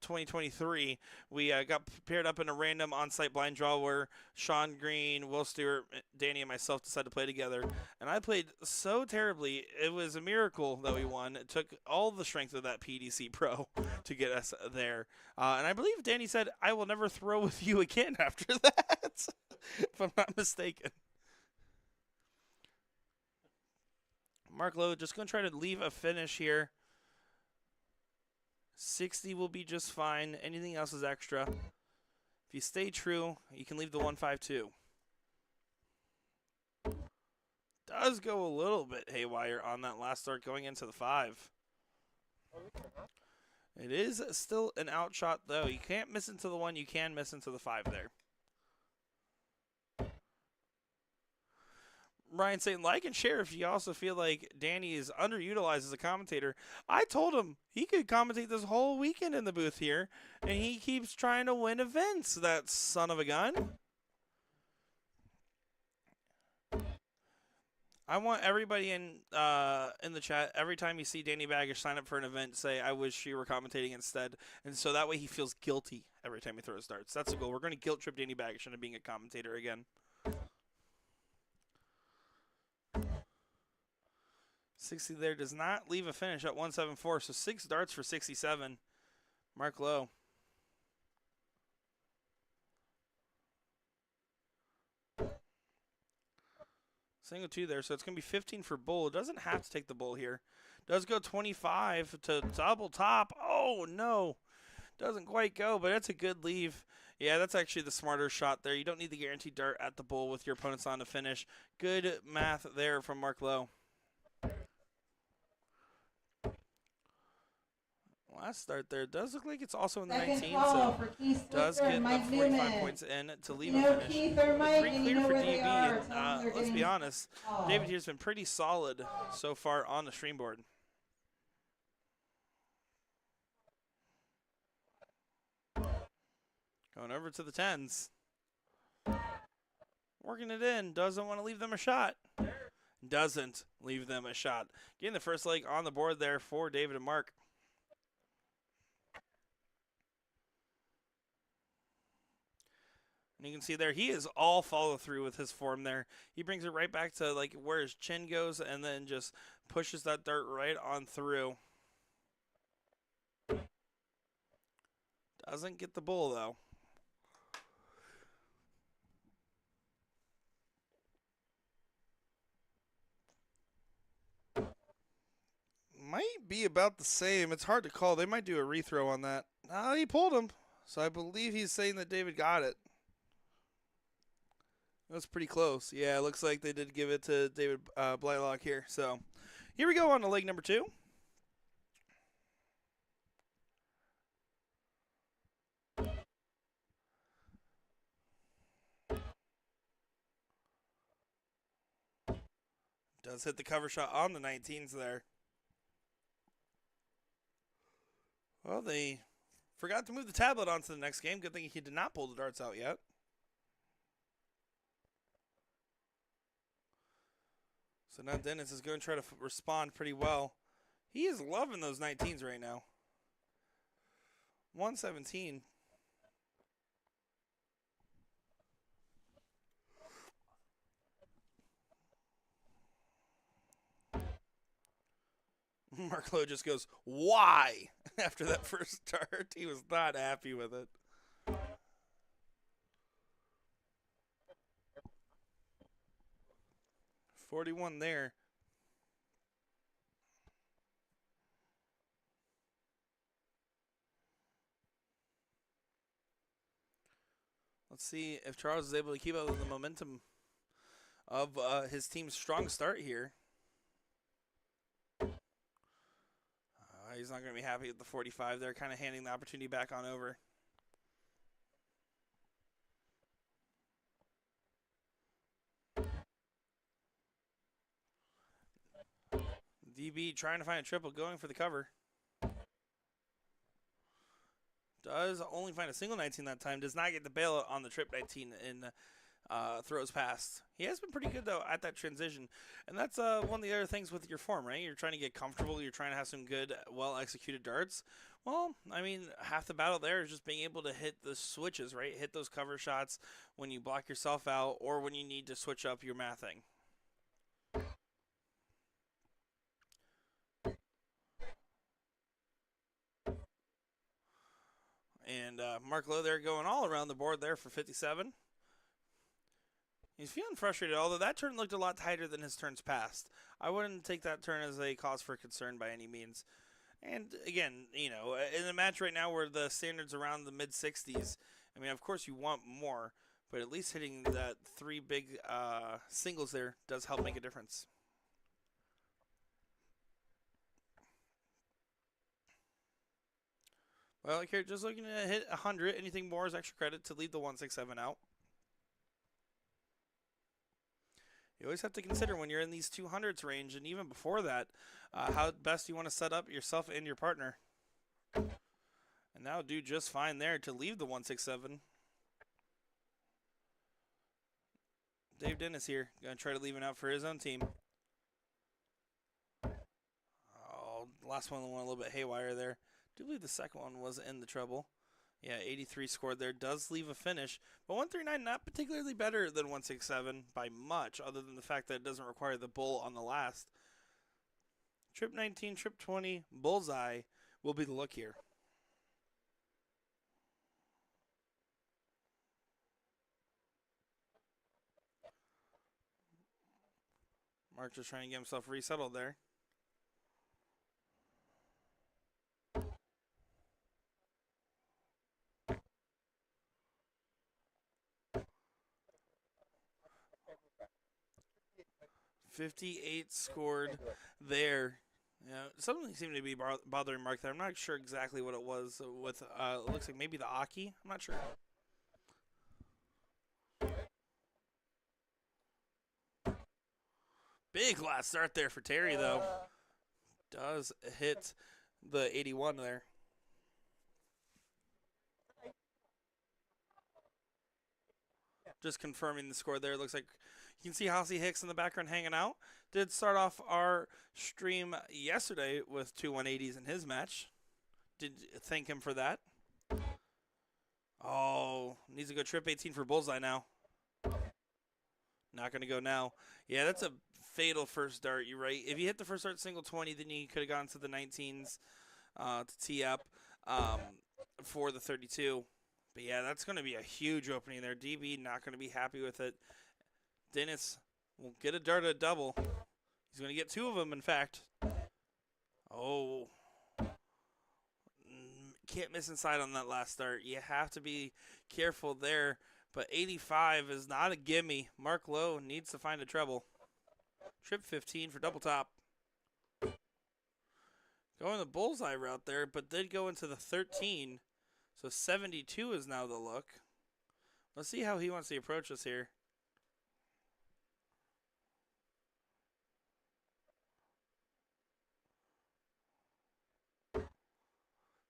2023. We got paired up in a random on-site blind draw where Sean Green, Will Stewart, Danny, and myself decided to play together. And I played so terribly, it was a miracle that we won. It took all the strength of that PDC Pro to get us there. And I believe Danny said, I will never throw with you again after that, if I'm not mistaken. Mark Lowe just going to try to leave a finish here. 60 will be just fine. Anything else is extra. If you stay true, you can leave the 152. Does go a little bit haywire on that last start going into the 5. It is still an outshot, though. You can't miss into the 1. You can miss into the 5 there. Ryan saying, like and share if you also feel like Danny is underutilized as a commentator. I told him he could commentate this whole weekend in the booth here, and he keeps trying to win events, that son of a gun. I want everybody in the chat, every time you see Danny Baggish sign up for an event, say, I wish you were commentating instead. And so that way he feels guilty every time he throws darts. That's the goal. We're going to guilt trip Danny Baggish into being a commentator again. 60 there does not leave a finish at 174, so 6 darts for 67. Mark Lowe. Single 2 there, so it's going to be 15 for bull. It doesn't have to take the bull here. Does go 25 to double top. Oh, no. Doesn't quite go, but it's a good leave. Yeah, that's actually the smarter shot there. You don't need the guaranteed dart at the bull with your opponents on to finish. Good math there from Mark Lowe. Last start there does look like it's also in the 19, so does get the 45 points in to leave a finish. Keith or Mike, Pretty and you clear know for where they are. DB, Tell them they're let's be getting honest, called. David here's been pretty solid so far on the stream board. Going over to the 10s. Working it in, doesn't want to leave them a shot. Doesn't leave them a shot. Getting the first leg on the board there for David and Mark. And you can see there, he is all follow through with his form there. He brings it right back to like where his chin goes and then just pushes that dart right on through. Doesn't get the bull though. Might be about the same. It's hard to call. They might do a rethrow on that. No, he pulled him. So I believe he's saying that David got it. That was pretty close. Yeah, it looks like they did give it to David Blylock here. So here we go on to leg number 2. Does hit the cover shot on the 19s there. Well, they forgot to move the tablet onto the next game. Good thing he did not pull the darts out yet. So now Dennis is going to try to respond pretty well. He is loving those 19s right now. 117. Mark Lowe just goes, why? After that first start, he was not happy with it. .41 there. Let's see if Charles is able to keep up with the momentum of his team's strong start here. He's not going to be happy with the 45 there, kind of handing the opportunity back on over. DB trying to find a triple, going for the cover. Does only find a single 19 that time. Does not get the bailout on the trip 19 in throws past. He has been pretty good, though, at that transition. And that's one of the other things with your form, right? You're trying to get comfortable. You're trying to have some good, well-executed darts. Well, I mean, half the battle there is just being able to hit the switches, right? Hit those cover shots when you block yourself out or when you need to switch up your mathing. And Mark Lowe there going all around the board there for 57. He's feeling frustrated, although that turn looked a lot tighter than his turns past. I wouldn't take that turn as a cause for concern by any means. And again, you know, in a match right now where the standard's around the mid-60s, I mean, of course you want more, but at least hitting that 3 big singles there does help make a difference. Well, like here, just looking to hit 100. Anything more is extra credit to leave the 167 out. You always have to consider when you're in these 200s range, and even before that, how best you want to set up yourself and your partner. And that would do just fine there to leave the 167. Dave Dennis here, going to try to leave it out for his own team. Oh, last one went a little bit haywire there. I do believe the second one was in the trouble. Yeah, 83 scored there. Does leave a finish. But 139 not particularly better than 167 by much, other than the fact that it doesn't require the bull on the last. Trip 19, trip 20, bullseye will be the look here. Mark just trying to get himself resettled there. .58 scored there. Yeah, something seemed to be bothering Mark there. I'm not sure exactly what it was with, it looks like maybe the Aki. I'm not sure. Big last start there for Terry, though. Does hit the 81 there. Just confirming the score there. Looks like you can see Hossie Hicks in the background hanging out. Did start off our stream yesterday with 2 180s in his match. Did thank him for that. Oh, needs to go trip 18 for bullseye now. Not going to go now. Yeah, that's a fatal first dart. You're right. If you hit the first dart single 20, then you could have gone to the 19s to tee up for the 32. But yeah, that's going to be a huge opening there. DB not going to be happy with it. Dennis will get a dart at double. He's going to get 2 of them, in fact. Oh. Can't miss inside on that last start. You have to be careful there But 85 is not a gimme. Mark Lowe needs to find a treble. Trip 15 for double top. Going the bullseye route there, but did go into the 13. So 72 is now the look. Let's see how he wants to approach us here.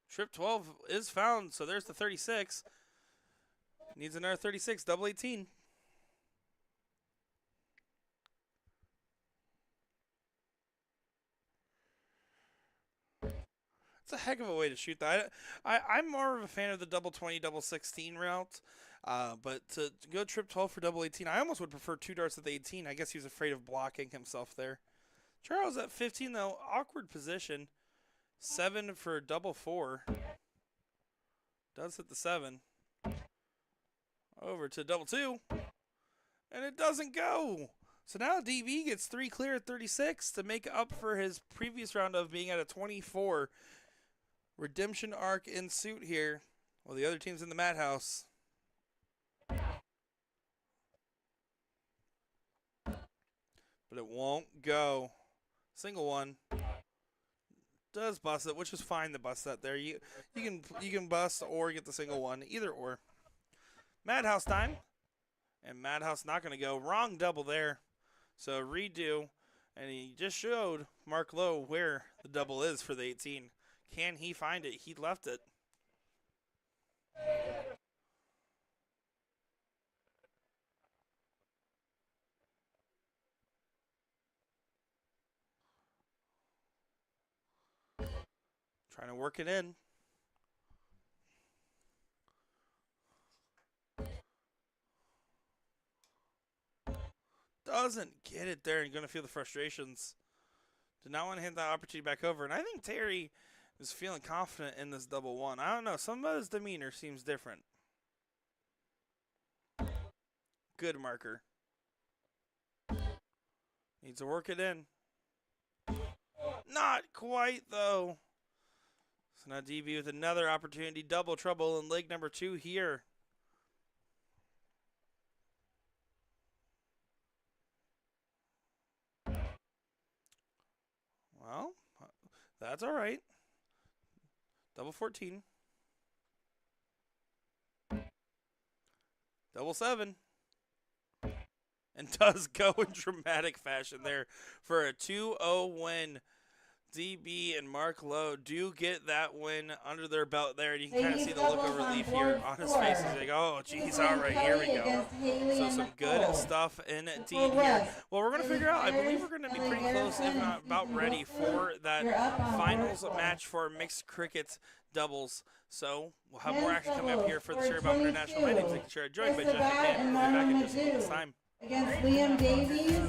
Trip 12 is found, so there's the 36. Needs another 36, double 18. It's a heck of a way to shoot that. I'm more of a fan of the double 20, double 16 route. But to go trip 12 for double 18, I almost would prefer 2 darts at the 18. I guess he was afraid of blocking himself there. Charles at 15, though. Awkward position. 7 for double 4. Does hit the 7. Over to double 2. And it doesn't go. So now DB gets 3 clear at 36 to make up for his previous round of being at a 24. Redemption arc in suit here. Well, the other team's in the madhouse. But it won't go. Single one. Does bust it, which is fine to bust that there. You can bust or get the single one. Either or. Madhouse time. And Madhouse not going to go. Wrong double there. So redo. And he just showed Mark Lowe where the double is for the 18. Can he find it? He left it. Trying to work it in. Doesn't get it there and going to feel the frustrations. Did not want to hand that opportunity back over. And I think Terry is feeling confident in this double one. I don't know. Some of his demeanor seems different. Good marker. Needs to work it in. Not quite, though. So now DB with another opportunity. Double trouble in leg number 2 here. Well, that's all right. Double 14. Double 7. And does go in dramatic fashion there for a 2-0 win. DB and Mark Lowe do get that win under their belt there. And you can kind of see the look of relief here on his face. He's like, oh, geez, all right, here we go. So some good stuff indeed here. Well, we're going to figure out, I believe we're going to be pretty close, if not about ready, for that finals match for mixed cricket doubles. So we'll have more action coming up here for the Cherry Bomb International. My name's Nick Cherry, joined by Jeff McCann. We'll be back in just a minute's time. Against Liam Davies.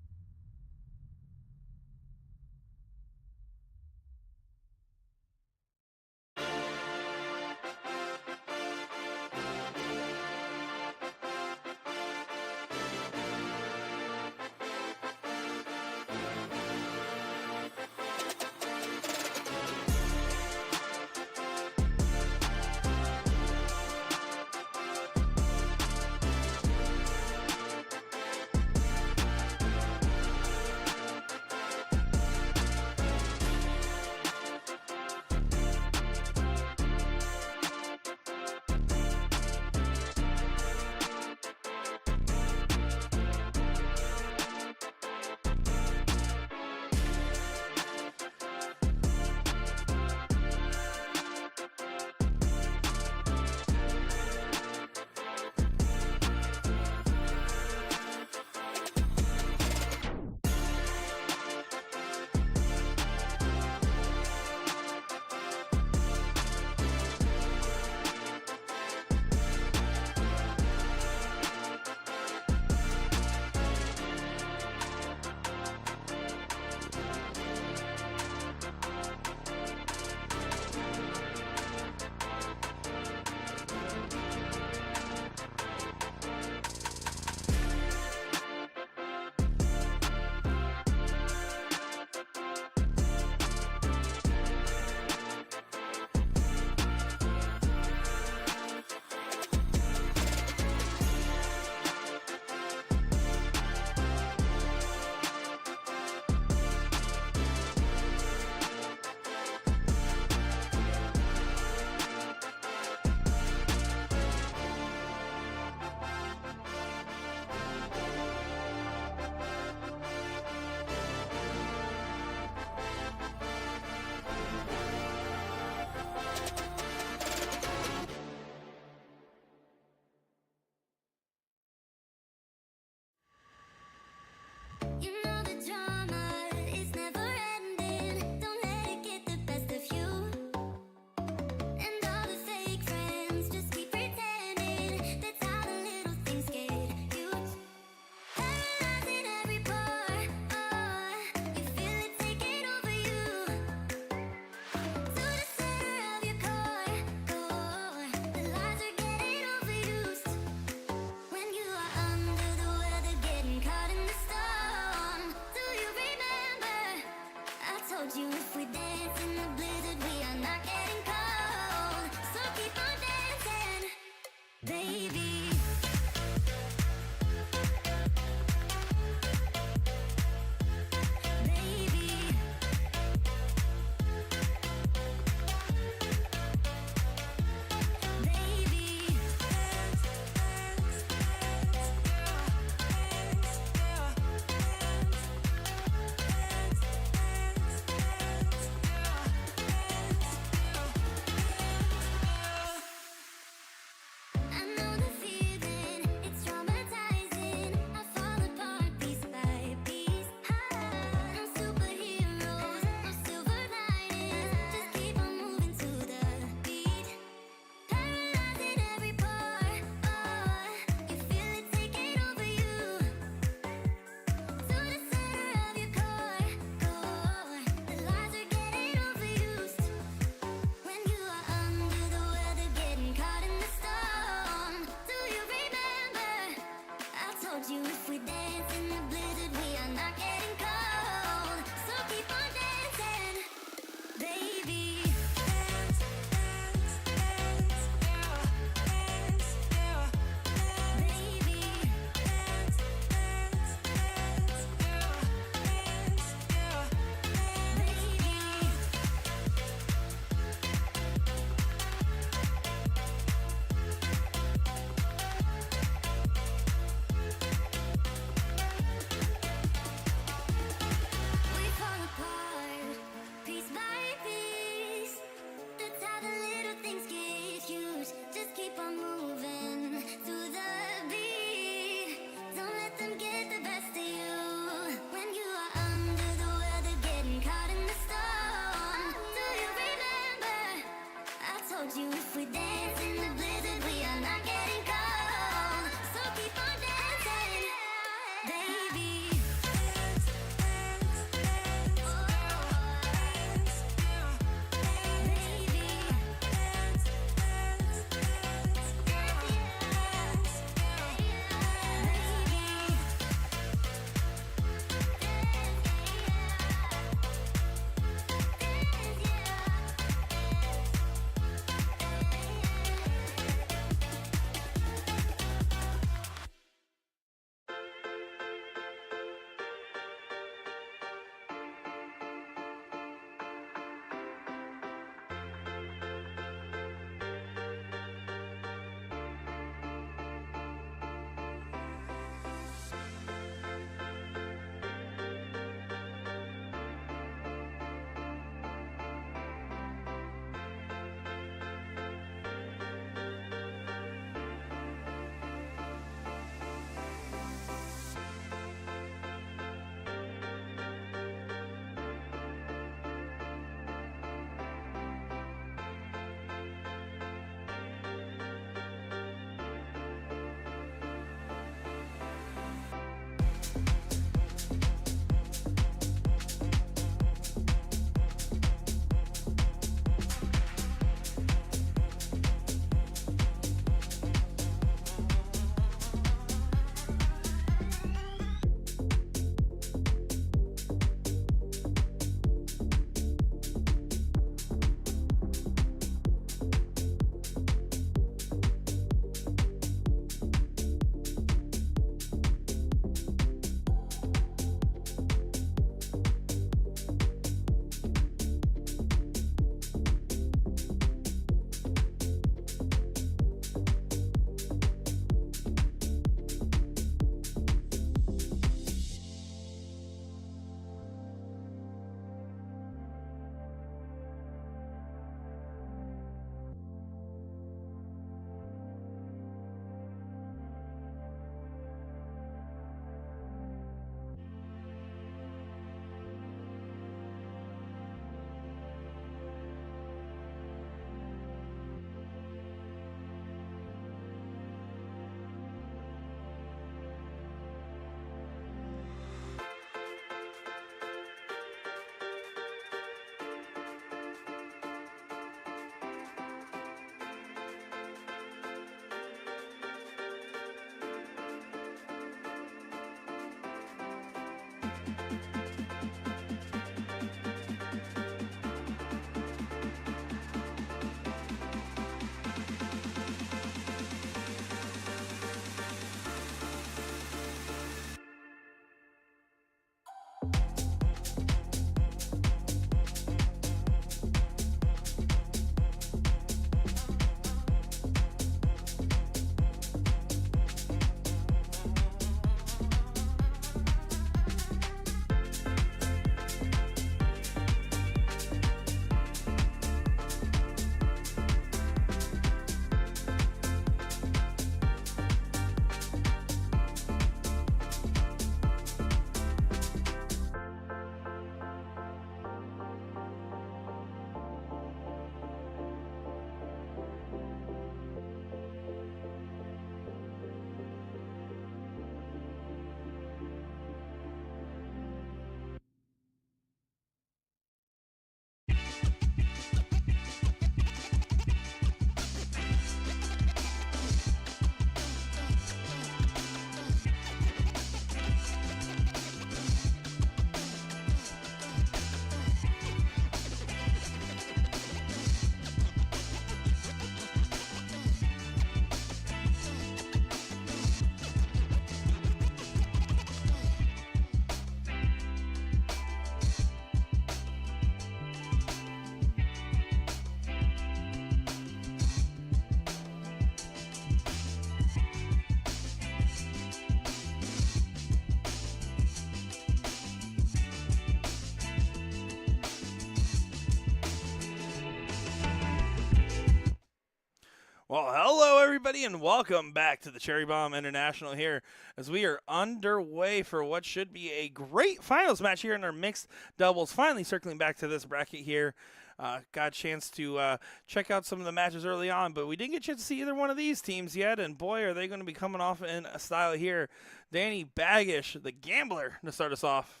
Well, hello everybody and welcome back to the Cherry Bomb International here as we are underway for what should be a great finals match here in our mixed doubles. Finally circling back to this bracket here. Got a chance to check out some of the matches early on, but we didn't get a chance to see either one of these teams yet, and boy, are they going to be coming off in a style here. Danny Baggish, the gambler, to start us off.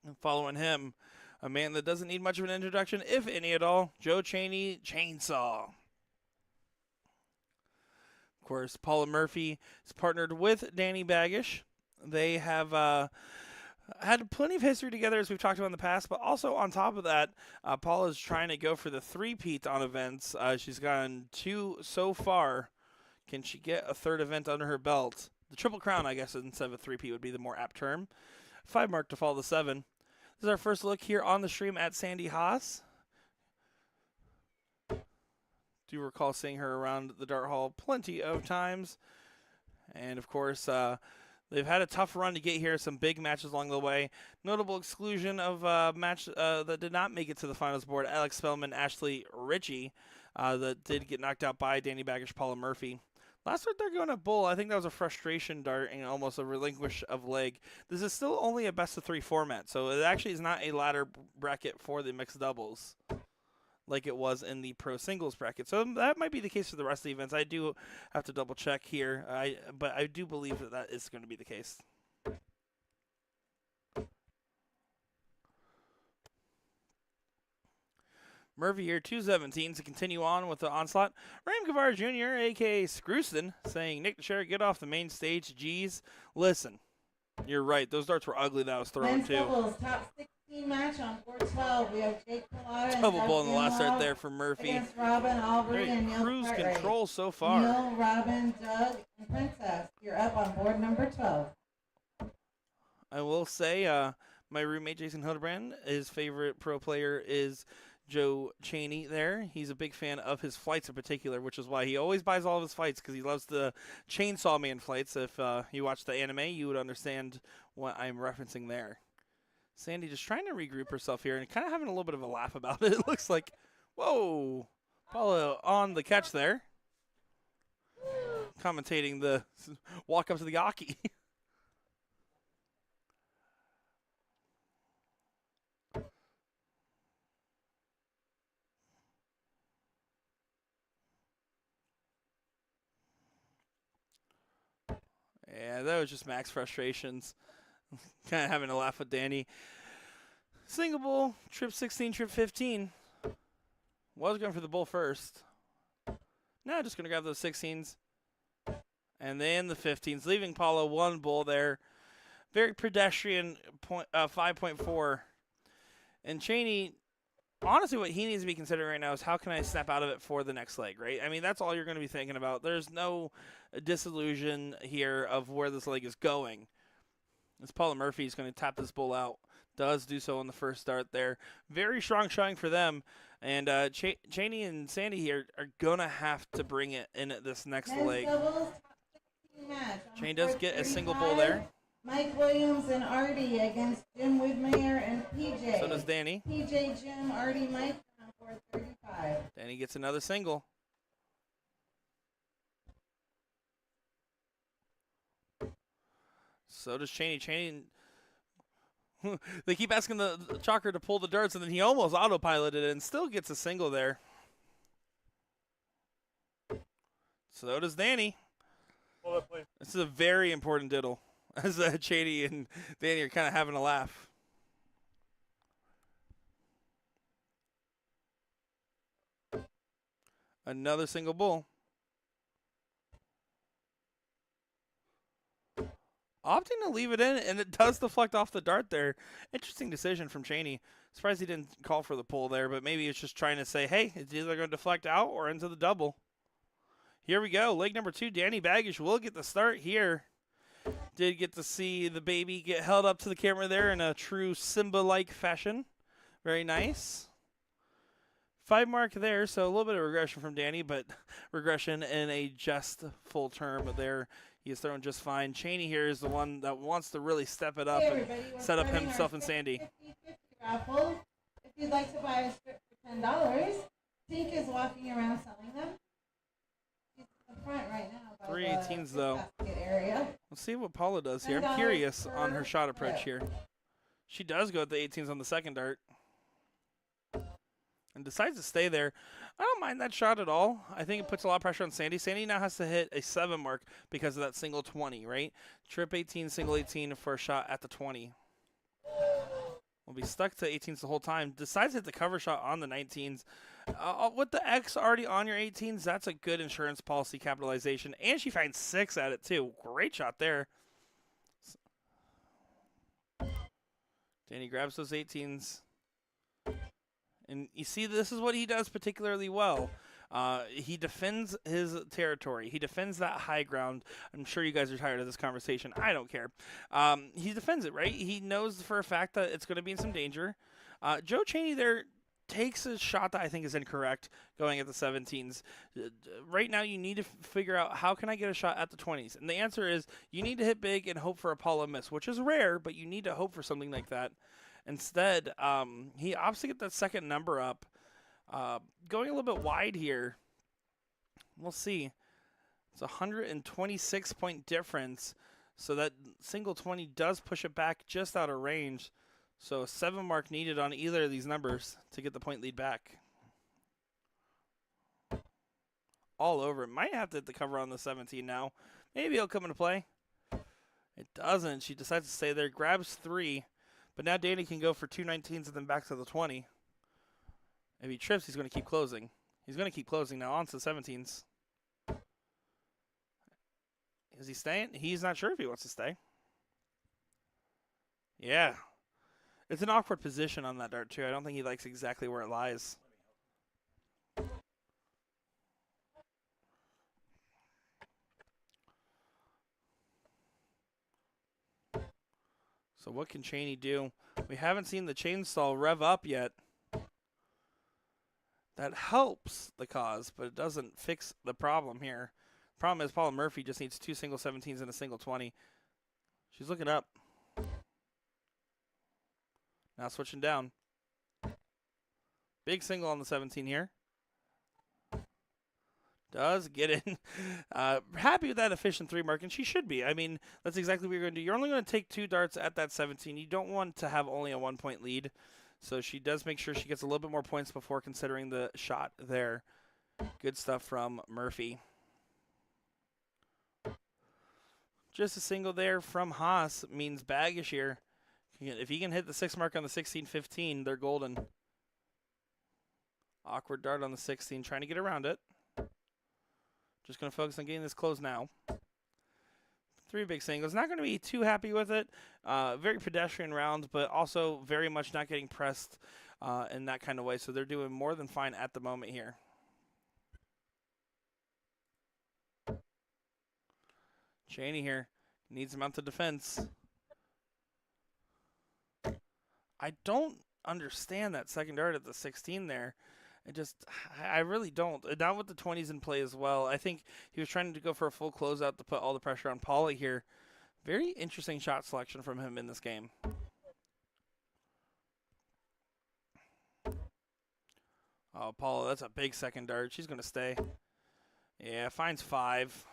And following him, a man that doesn't need much of an introduction, if any at all, Joe Cheney, Chainsaw. Of course, Paula Murphy is partnered with Danny Baggish. They have had plenty of history together, as we've talked about in the past, but also on top of that, Paula is trying to go for the three-peat on events. She's gotten 2 so far. Can she get a third event under her belt? The Triple Crown, I guess, instead of a three-peat would be the more apt term. 5 mark to follow the 7. This is our first look here on the stream at Sandy Haas. Do recall seeing her around the dart hall plenty of times. And, of course, they've had a tough run to get here, some big matches along the way. Notable exclusion of a match that did not make it to the finals board, Alex Spellman, Ashley Ritchie, that did get knocked out by Danny Baggish, Paula Murphy. Last start they're going to bull. I think that was a frustration dart and almost a relinquish of leg. This is still only a best-of-3 format, so it actually is not a ladder bracket for the mixed doubles like it was in the pro singles bracket. So that might be the case for the rest of the events. I do have to double check here, but I do believe that that is going to be the case. Murphy here, 217 to continue on with the onslaught. Ram Guevara Jr., a.k.a. Scrooston, saying, Nick DeShera, get off the main stage. Geez, listen, you're right. Those darts were ugly that I was throwing, Men's too. doubles, top 16 match on board 12. We have Jake Pilata and Double Doug ball in the last start Inhofe there for Murphy. against Robin Albury Very and Neil cruise Cartwright. control so far. Neil, Robin, Doug, and Princess. You're up on board number 12. I will say my roommate, Jason Hildebrand, his favorite pro player is Joe Cheney there. He's a big fan of his flights in particular, which is why he always buys all of his fights, because he loves the Chainsaw Man flights. If you watch the anime, you would understand what I'm referencing there. Sandy just trying to regroup herself here and kind of having a little bit of a laugh about it. It looks like, whoa, Paula on the catch there. Commentating the walk up to the Aki. Yeah, that was just max frustrations. Kind of having a laugh with Danny. Single bull, trip 16, trip 15. Was going for the bull first. Now just going to grab those 16s. And then the 15s, leaving Paula 1 bull there. Very pedestrian 5.4. And Cheney, honestly, what he needs to be considering right now is how can I snap out of it for the next leg, right? I mean, that's all you're going to be thinking about. There's no disillusion here of where this leg is going. As Paula Murphy is going to tap this bull out. Does do so on the first start there. Very strong showing for them. And Cheney and Sandy here are going to have to bring it in at this next Men's leg. doubles, top 16 match. On Cheney does board get a 35, single bull there. Mike Williams and Artie against Jim Widmeyer and PJ. So does Danny. PJ, Jim, Artie, Mike on board 35. Danny gets another single. So does Cheney. Cheney, they keep asking the chalker to pull the darts, and then he almost autopiloted it and still gets a single there. So does Danny. This is a very important diddle, as Cheney and Danny are kind of having a laugh. Another single bull. Opting to leave it in, and it does deflect off the dart there. Interesting decision from Cheney. Surprised he didn't call for the pull there, but maybe it's just trying to say, hey, it's either going to deflect out or into the double. Here we go. Leg number 2, Danny Baggish will get the start here. Did get to see the baby get held up to the camera there in a true Simba-like fashion. Very nice. 5 mark there, so a little bit of regression from Danny, but regression in a just full term there. He is throwing just fine. Cheney here is the one that wants to really step it up Hey and everybody, we're set up starting himself our and Sandy. 50-50 raffle. If you'd like to buy a strip for $10, Tink is walking around selling them. Three 18s though. basket area. Let's see what Paula does here. I'm $10 curious on per her shot approach trip. here. She does go with the 18s on the second dart. And decides to stay there. I don't mind that shot at all. I think it puts a lot of pressure on Sandy. Sandy now has to hit a 7 mark because of that single 20, right? Trip 18, single 18 for a shot at the 20. We'll be stuck to 18s the whole time. Decides to hit the cover shot on the 19s. With the X already on your 18s, that's a good insurance policy capitalization. And she finds 6 at it too. Great shot there. Danny grabs those 18s. And you see, this is what he does particularly well. He defends his territory. He defends that high ground. I'm sure you guys are tired of this conversation. I don't care. He defends it, right? He knows for a fact that it's going to be in some danger. Joe Chaney there takes a shot that I think is incorrect going at the 17s. Right now, you need to figure out how can I get a shot at the 20s? And the answer is you need to hit big and hope for a Paula miss, which is rare, but you need to hope for something like that. Instead, he opts to get that second number up. Going a little bit wide here. We'll see. It's a 126-point difference. So that single 20 does push it back just out of range. So a 7 mark needed on either of these numbers to get the point lead back. All over. It might have to hit the cover on the 17 now. Maybe it'll come into play. It doesn't. She decides to stay there. Grabs 3. But now Danny can go for 2 19s and then back to the 20. If he trips, he's going to keep closing. He's going to keep closing now on to the 17s. Is he staying? He's not sure if he wants to stay. Yeah. It's an awkward position on that dart, too. I don't think he likes exactly where it lies. So what can Chaney do? We haven't seen the chainsaw rev up yet. That helps the cause, but it doesn't fix the problem here. Problem is Paula Murphy just needs 2 single 17s and a single 20. She's looking up. Now switching down. Big single on the 17 here. Does get in. Happy with that efficient 3 mark, and she should be. I mean, that's exactly what you're going to do. You're only going to take 2 darts at that 17. You don't want to have only a 1-point lead. So she does make sure she gets a little bit more points before considering the shot there. Good stuff from Murphy. Just a single there from Haas means Baggish here. If he can hit the 6 mark on the 16-15, they're golden. Awkward dart on the 16, trying to get around it. Just going to focus on getting this close now. 3 big singles. Not going to be too happy with it. Very pedestrian round, but also very much not getting pressed in that kind of way. So they're doing more than fine at the moment here. Chaney here needs a mount of defense. I don't understand that second dart at the 16 there. I really don't. Not with the 20s in play as well. I think he was trying to go for a full closeout to put all the pressure on Paula here. Very interesting shot selection from him in this game. Oh, Paula, that's a big second dart. She's going to stay. Yeah, finds 5.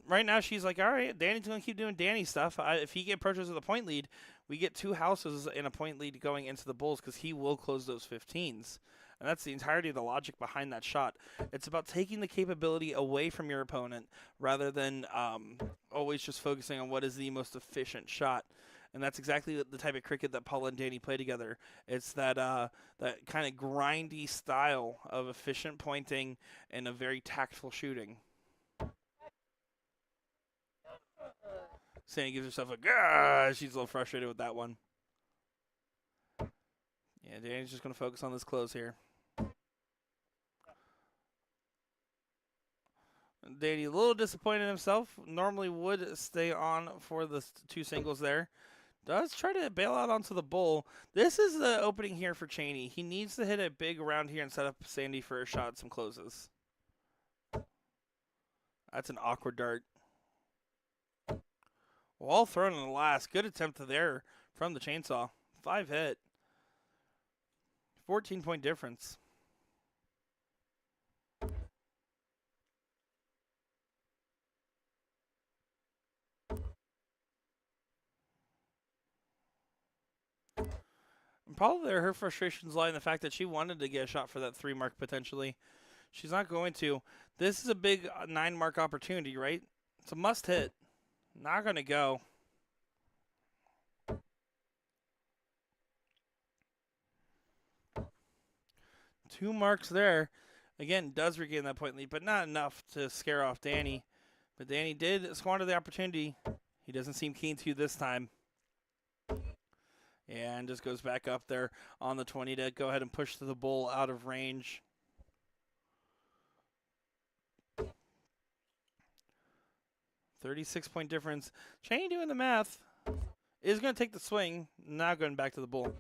Right now, she's like, all right, Danny's going to keep doing Danny stuff. If he approaches with a point lead, we get 2 houses in a point lead going into the Bulls because he will close those 15s. And that's the entirety of the logic behind that shot. It's about taking the capability away from your opponent rather than always just focusing on what is the most efficient shot. And that's exactly the type of cricket that Paula and Danny play together. It's that that kind of grindy style of efficient pointing and a very tactful shooting. Sandy gives herself a gah. She's a little frustrated with that one. Yeah, Danny's just going to focus on this close here. Danny a little disappointed in himself. Normally would stay on for the 2 singles there. Does try to bail out onto the bull. This is the opening here for Chaney. He needs to hit a big round here and set up Sandy for a shot, some closes. That's an awkward dart. Well thrown in the last. Good attempt there from the chainsaw. 5 hit. 14-point difference. Probably her frustrations lie in the fact that she wanted to get a shot for that 3 mark potentially. She's not going to. This is a big 9 mark opportunity, right? It's a must hit. Not going to go. Two marks there. Again, does regain that point lead, but not enough to scare off Danny. But Danny did squander the opportunity. He doesn't seem keen to this time. And just goes back up there on the 20 to go ahead and push the bull out of range. $36-point difference. Cheney doing the math. Is going to take the swing. Now going back to the bull.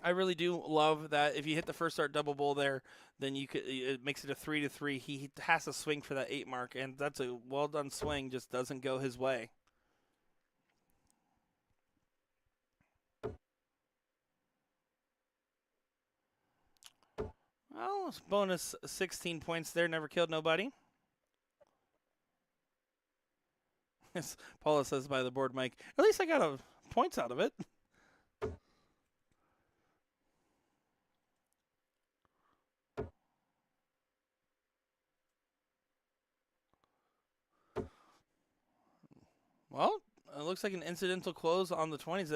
I really do love that if you hit the first start double bull there, then it makes it a 3-3. He has to swing for that 8 mark, and that's a well done swing. Just doesn't go his way. Well, bonus 16 points there. Never killed nobody. As Paula says by the board mic, at least I got points out of it. Well, it looks like an incidental close on the 20s.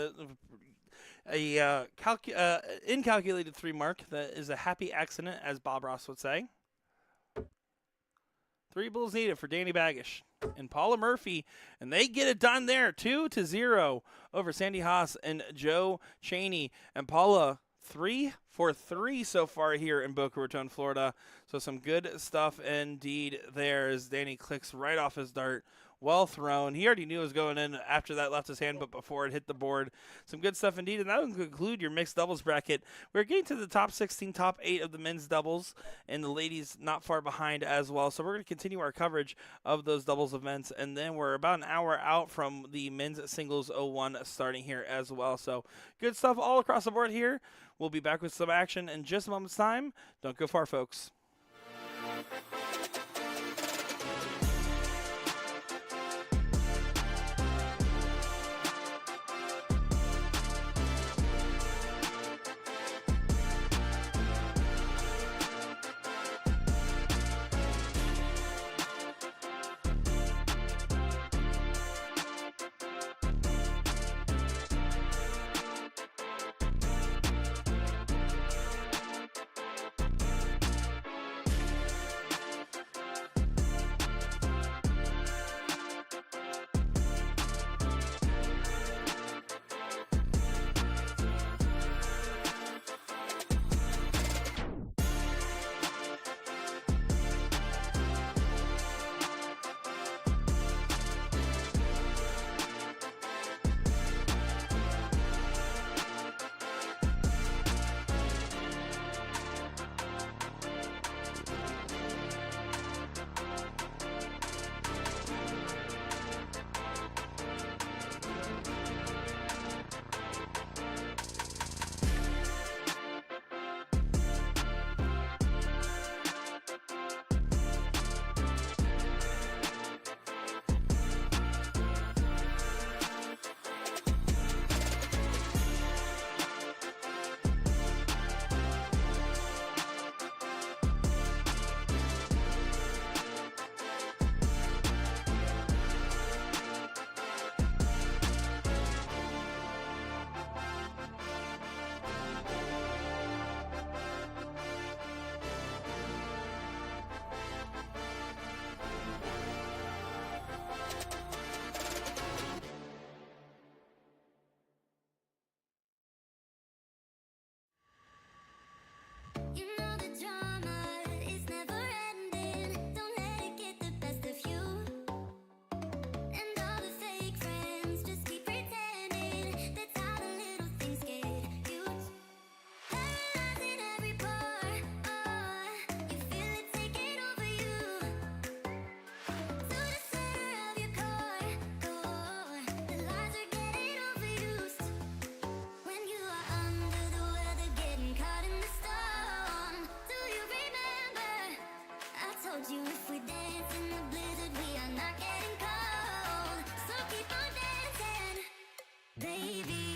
Incalculated 3 mark that is a happy accident, as Bob Ross would say. 3 bulls needed for Danny Baggish and Paula Murphy, and they get it done there, 2-0 over Sandy Haas and Joe Cheney. And Paula, 3 for 3 so far here in Boca Raton, Florida. So some good stuff indeed there as Danny clicks right off his dart. Well thrown. He already knew it was going in after that left his hand, but before it hit the board. Some good stuff indeed, and that will conclude your mixed doubles bracket. We're getting to the top 16, top 8 of the men's doubles, and the ladies not far behind as well. So we're going to continue our coverage of those doubles events, and then we're about an hour out from the men's singles 01 starting here as well. So good stuff all across the board here. We'll be back with some action in just a moment's time. Don't go far, folks. You know the drama is never ending. Don't let it get the best of you. And all the fake friends just keep pretending. That's how the little things get huge. Paralyzing every part. Oh, you feel it taking over you. To the center of your core. The lies are getting overused. When you are under the weather, getting caught in the storm. Do you remember? I told you if we dance in the blizzard, we are not getting cold. So keep on dancing, baby.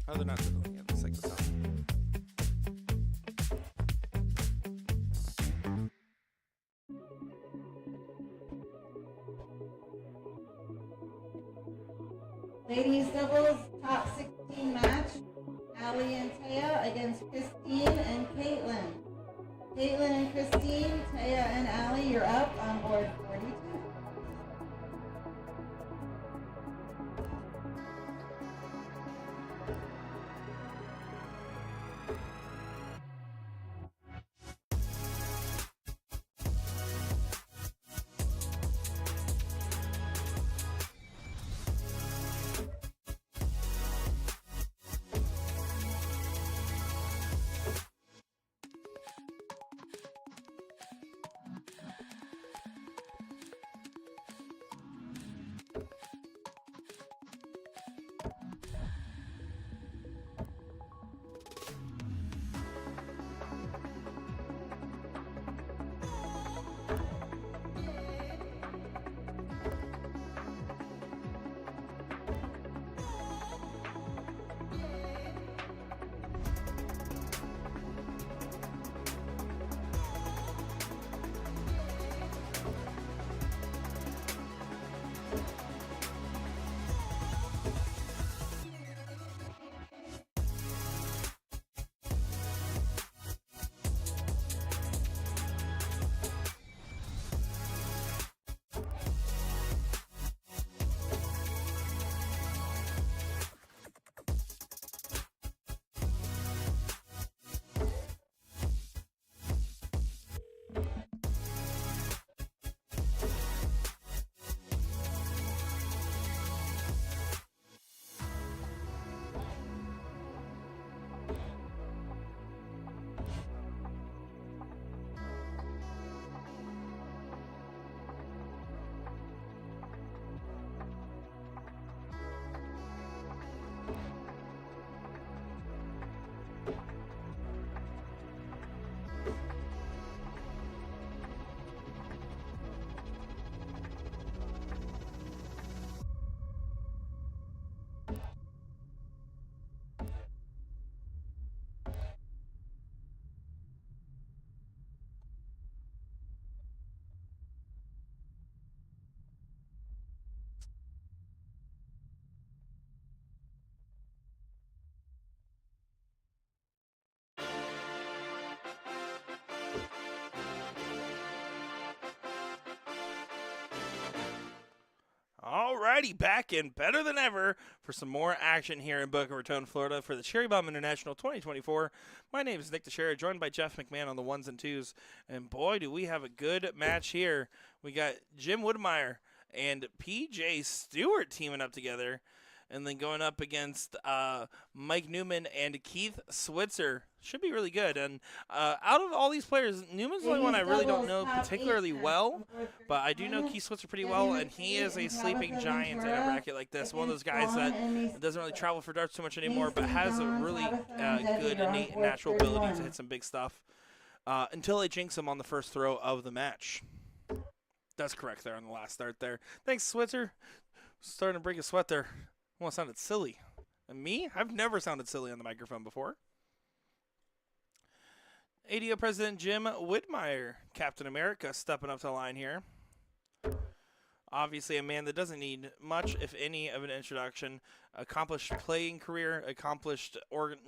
Oh, they're not doing it. It's like the sound. Ladies doubles top 16 match. Allie and Taya against Christine and Caitlin. Caitlin and Christine, Taya and Allie, you're up on board 42. Alrighty, back and better than ever for some more action here in Boca Raton, Florida for the Cherry Bomb International 2024. My name is Nick Teixeira, joined by Jeff McMahon on the ones and twos. And boy, do we have a good match here. We got Jim Woodmeyer and PJ Stewart teaming up together. And then going up against Mike Newman and Keith Switzer. Should be really good. And out of all these players, Newman's the only one I really don't know particularly well. But I do know Keith Switzer pretty well, and he is a sleeping giant in a bracket like this. One of those guys that doesn't really travel for darts too much anymore, but has a really good innate natural ability to hit some big stuff. Until they jinx him on the first throw of the match. That's correct there on the last start there. Thanks, Switzer. Starting to break a sweat there. Almost sounded silly. And me? I've never sounded silly on the microphone before. ADO President Jim Whitmire, Captain America, stepping up to the line here. Obviously a man that doesn't need much, if any, of an introduction. Accomplished playing career, accomplished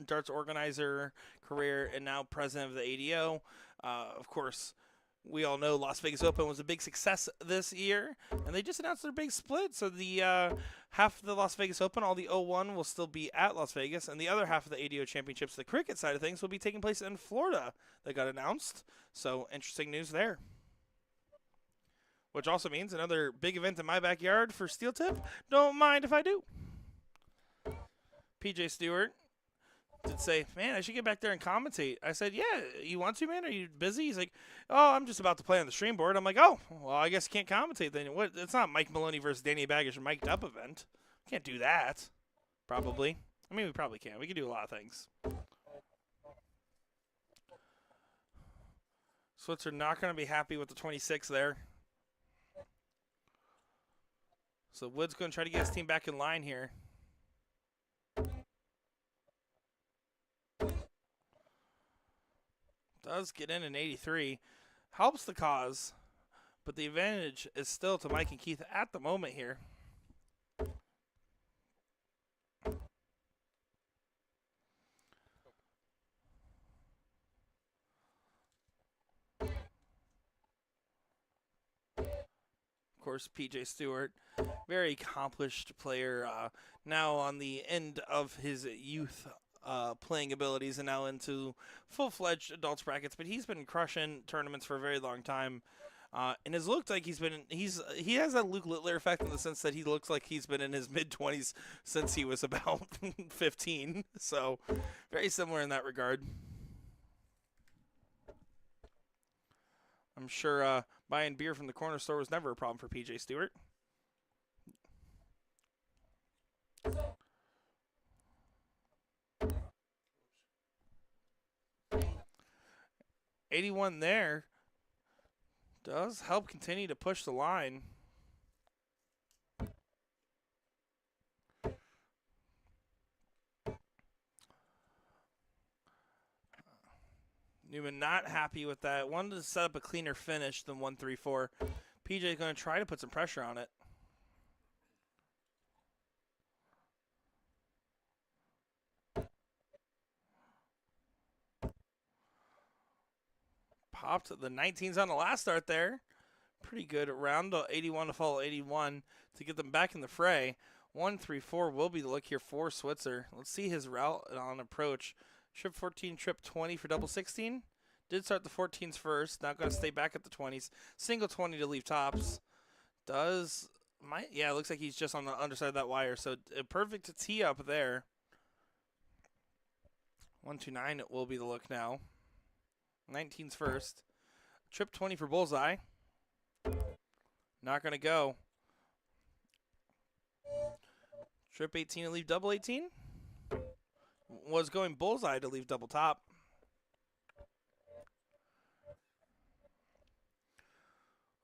darts organizer career, and now president of the ADO. Of course, we all know Las Vegas Open was a big success this year, and they just announced their big split. So the half of the Las Vegas Open, all the 01 will still be at Las Vegas, and the other half of the ADO Championships, the cricket side of things, will be taking place in Florida. That got announced. So interesting news there. Which also means another big event in my backyard for Steel Tip. Don't mind if I do. PJ Stewart did say, man, I should get back there and commentate. I said, yeah, you want to, man? Are you busy? He's like, oh, I'm just about to play on the stream board. I'm like, oh, well, I guess you can't commentate then. What? It's not Mike Maloney versus Danny Baggish mic'd up event. Can't do that. Probably. I mean, we probably can. We can do a lot of things. Switzer not going to be happy with the 26 there. So Wood's going to try to get his team back in line here. Does get in 83. Helps the cause. But the advantage is still to Mike and Keith at the moment here. Of course, PJ Stewart, very accomplished player, now on the end of his youth playing abilities and now into full-fledged adults brackets, but he's been crushing tournaments for a very long time, and has looked like he has that Luke Littler effect in the sense that he looks like he's been in his mid-20s since he was about 15, so very similar in that regard. I'm sure buying beer from the corner store was never a problem for PJ Stewart. .81 there does help continue to push the line. Newman not happy with that. Wanted to set up a cleaner finish than 1-3-4. PJ is going to try to put some pressure on it. Popped the 19s on the last start there. Pretty good round 81 to follow 81 to get them back in the fray. 1-3-4 will be the look here for Switzer. Let's see his route on approach. Trip 14, trip 20 for double 16. Did start the 14s first. Not going to stay back at the 20s. Single 20 to leave tops. Yeah, it looks like he's just on the underside of that wire. So a perfect tee up there. 1-2-9 will be the look now. 19's first. Trip 20 for bullseye. Not going to go. Trip 18 to leave double 18. Was going bullseye to leave double top.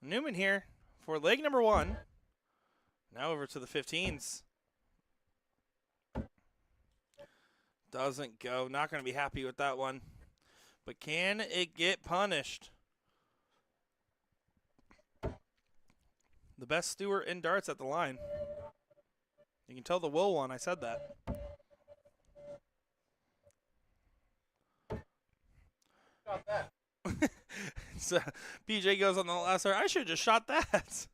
Newman here for leg number 1. Now over to the 15s. Doesn't go. Not going to be happy with that one. But can it get punished? The best Stewart in darts at the line. You can tell the Will one. I said that. Shot that. So PJ goes on the last start. I should have just shot that.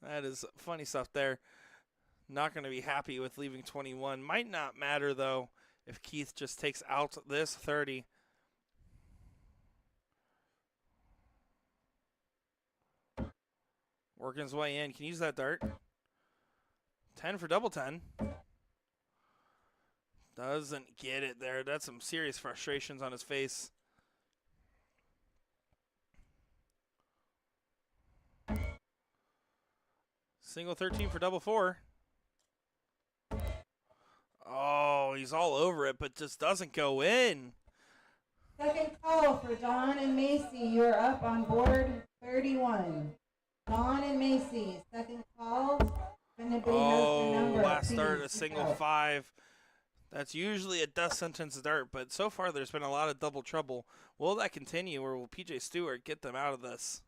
That is funny stuff there. Not going to be happy with leaving 21. Might not matter, though, if Keith just takes out this 30. Working his way in. Can use that dart. 10 for double 10. Doesn't get it there. That's some serious frustrations on his face. Single 13 for double 4. Oh, he's all over it, but just doesn't go in. Second call for Dawn and Macy. You're up on board 31. Dawn and Macy, second call. If anybody has their number, Last please start, a pick single up. 5. That's usually a death sentence dart, but so far there's been a lot of double trouble. Will that continue, or will PJ Stewart get them out of this?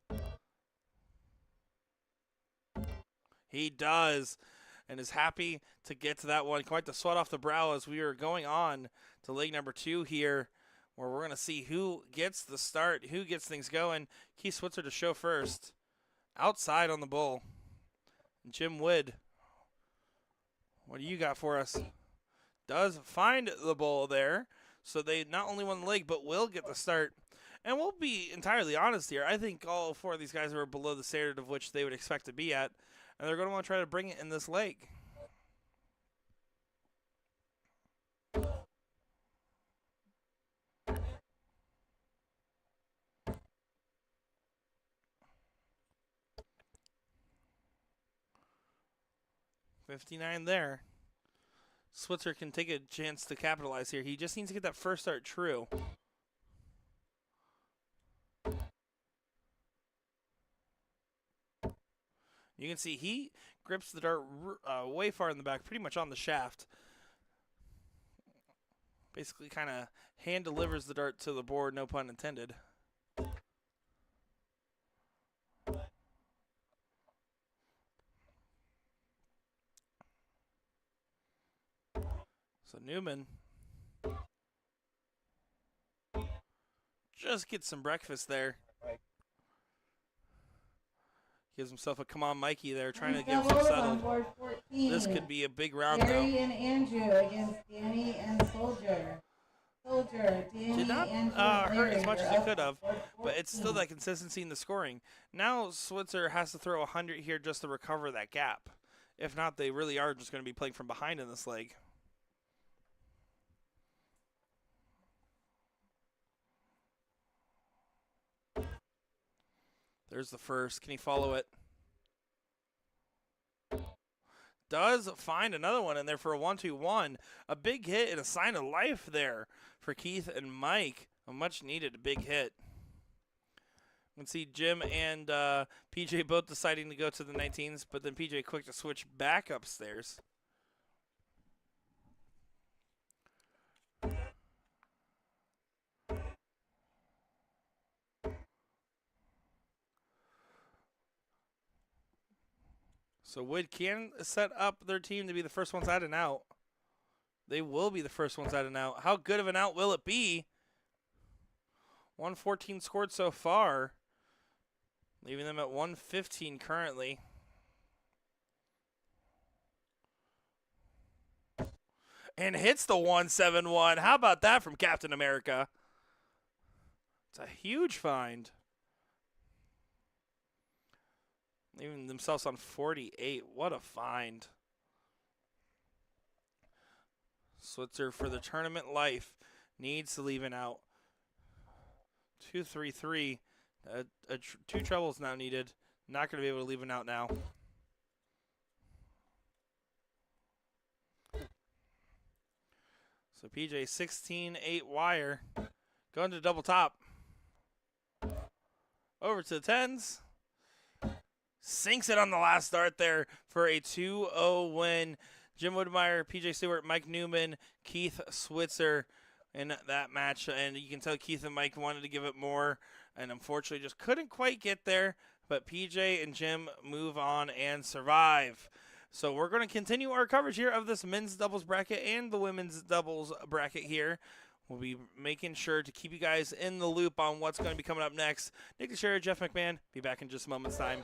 He does, and is happy to get to that one. Quite the sweat off the brow as we are going on to leg number 2 here, where we're going to see who gets the start, who gets things going. Keith Switzer to show first. Outside on the bull. Jim Wood, what do you got for us? Does find the bull there, so they not only won the leg, but will get the start. And we'll be entirely honest here. I think all 4 of these guys are below the standard of which they would expect to be at, and they're going to want to try to bring it in this leg. $59 there. Switzer can take a chance to capitalize here. He just needs to get that first start true. You can see he grips the dart way far in the back, pretty much on the shaft. Basically kind of hand delivers the dart to the board, no pun intended. So Newman just gets some breakfast there. Gives himself a come on Mikey there, trying to get himself Doubles on settled. board 14. This could be a big round Gary though. and Andrew against Danny and Soldier. Soldier, Danny, Did not Andrew, hurt Larry, as much as you're it up could on have, board but it's still 14. that consistency in the scoring. Now Switzer has to throw 100 here just to recover that gap. If not, they really are just going to be playing from behind in this leg. There's the first. Can he follow it? Does find another one in there for a 1-2-1. A big hit and a sign of life there for Keith and Mike. A much needed big hit. You can see Jim and PJ both deciding to go to the 19s, but then PJ quick to switch back upstairs. So Wood can set up their team to be the first ones out and out. They will be the first ones out and out. How good of an out will it be? 114 scored so far, leaving them at 115 currently. And hits the 171. How about that from Captain America? It's a huge find. Leaving themselves on 48. What a find. Switzer for the tournament life needs to leave it out. 2-3-3. Two trebles now needed. Not going to be able to leave it out now. So PJ 16-8 wire. Going to double top. Over to the 10s. Sinks it on the last start there for a 2-0 win. Jim Woodmeyer, PJ Stewart, Mike Newman, Keith Switzer in that match. And you can tell Keith and Mike wanted to give it more and unfortunately just couldn't quite get there. But PJ and Jim move on and survive. So we're going to continue our coverage here of this men's doubles bracket and the women's doubles bracket here. We'll be making sure to keep you guys in the loop on what's going to be coming up next. Nick DeShera, Jeff McMahon, be back in just a moment's time.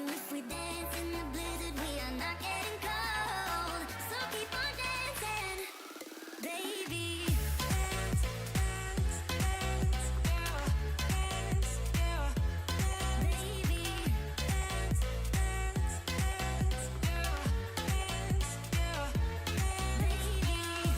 if we dance in the blizzard, we are not getting cold. So keep on dancing, baby. Dance, dance, dance, yeah, dance, yeah, baby. Dance, dance, dance, yeah, dance, yeah, baby.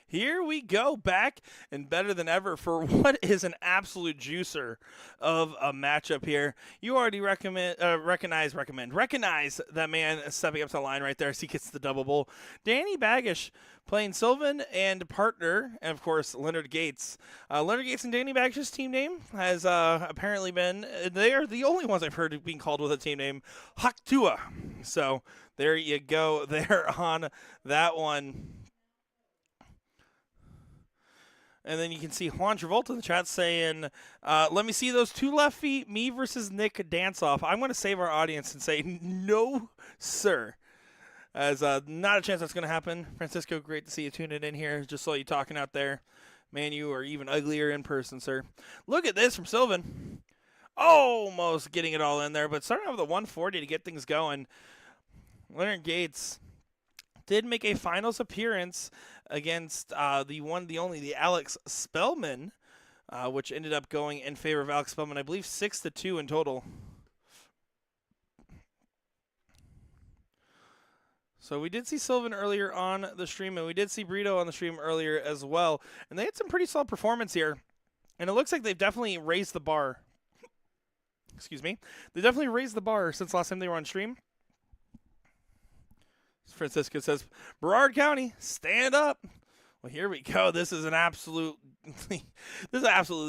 Here we go, back and better than ever for what is an absolute juicer of a matchup here. You already recognize that man stepping up to the line right there as he gets the double bull. Danny Baggish playing Sylvan and partner, and of course Leonard Gates. Leonard Gates and Danny Baggish's team name has apparently been, they are the only ones I've heard being called with a team name, Haktua. So there you go there on that one. And then you can see Juan Travolta in the chat saying, let me see those two left feet, me versus Nick dance off. I'm going to save our audience and say, no, sir. As not a chance that's going to happen. Francisco, great to see you tuning in here. Just saw you talking out there. Man, you are even uglier in person, sir. Look at this from Sylvan. Almost getting it all in there, but starting off with a 140 to get things going. Leonard Gates did make a finals appearance against the Alex Spellman, which ended up going in favor of Alex Spellman, I believe 6-2 in total. So we did see Sylvan earlier on the stream, and we did see Brito on the stream earlier as well. And they had some pretty solid performance here. And it looks like they've definitely raised the bar. Excuse me. They definitely raised the bar since last time they were on stream. Francisco says, Broward County, stand up. Well, here we go. This is an absolutely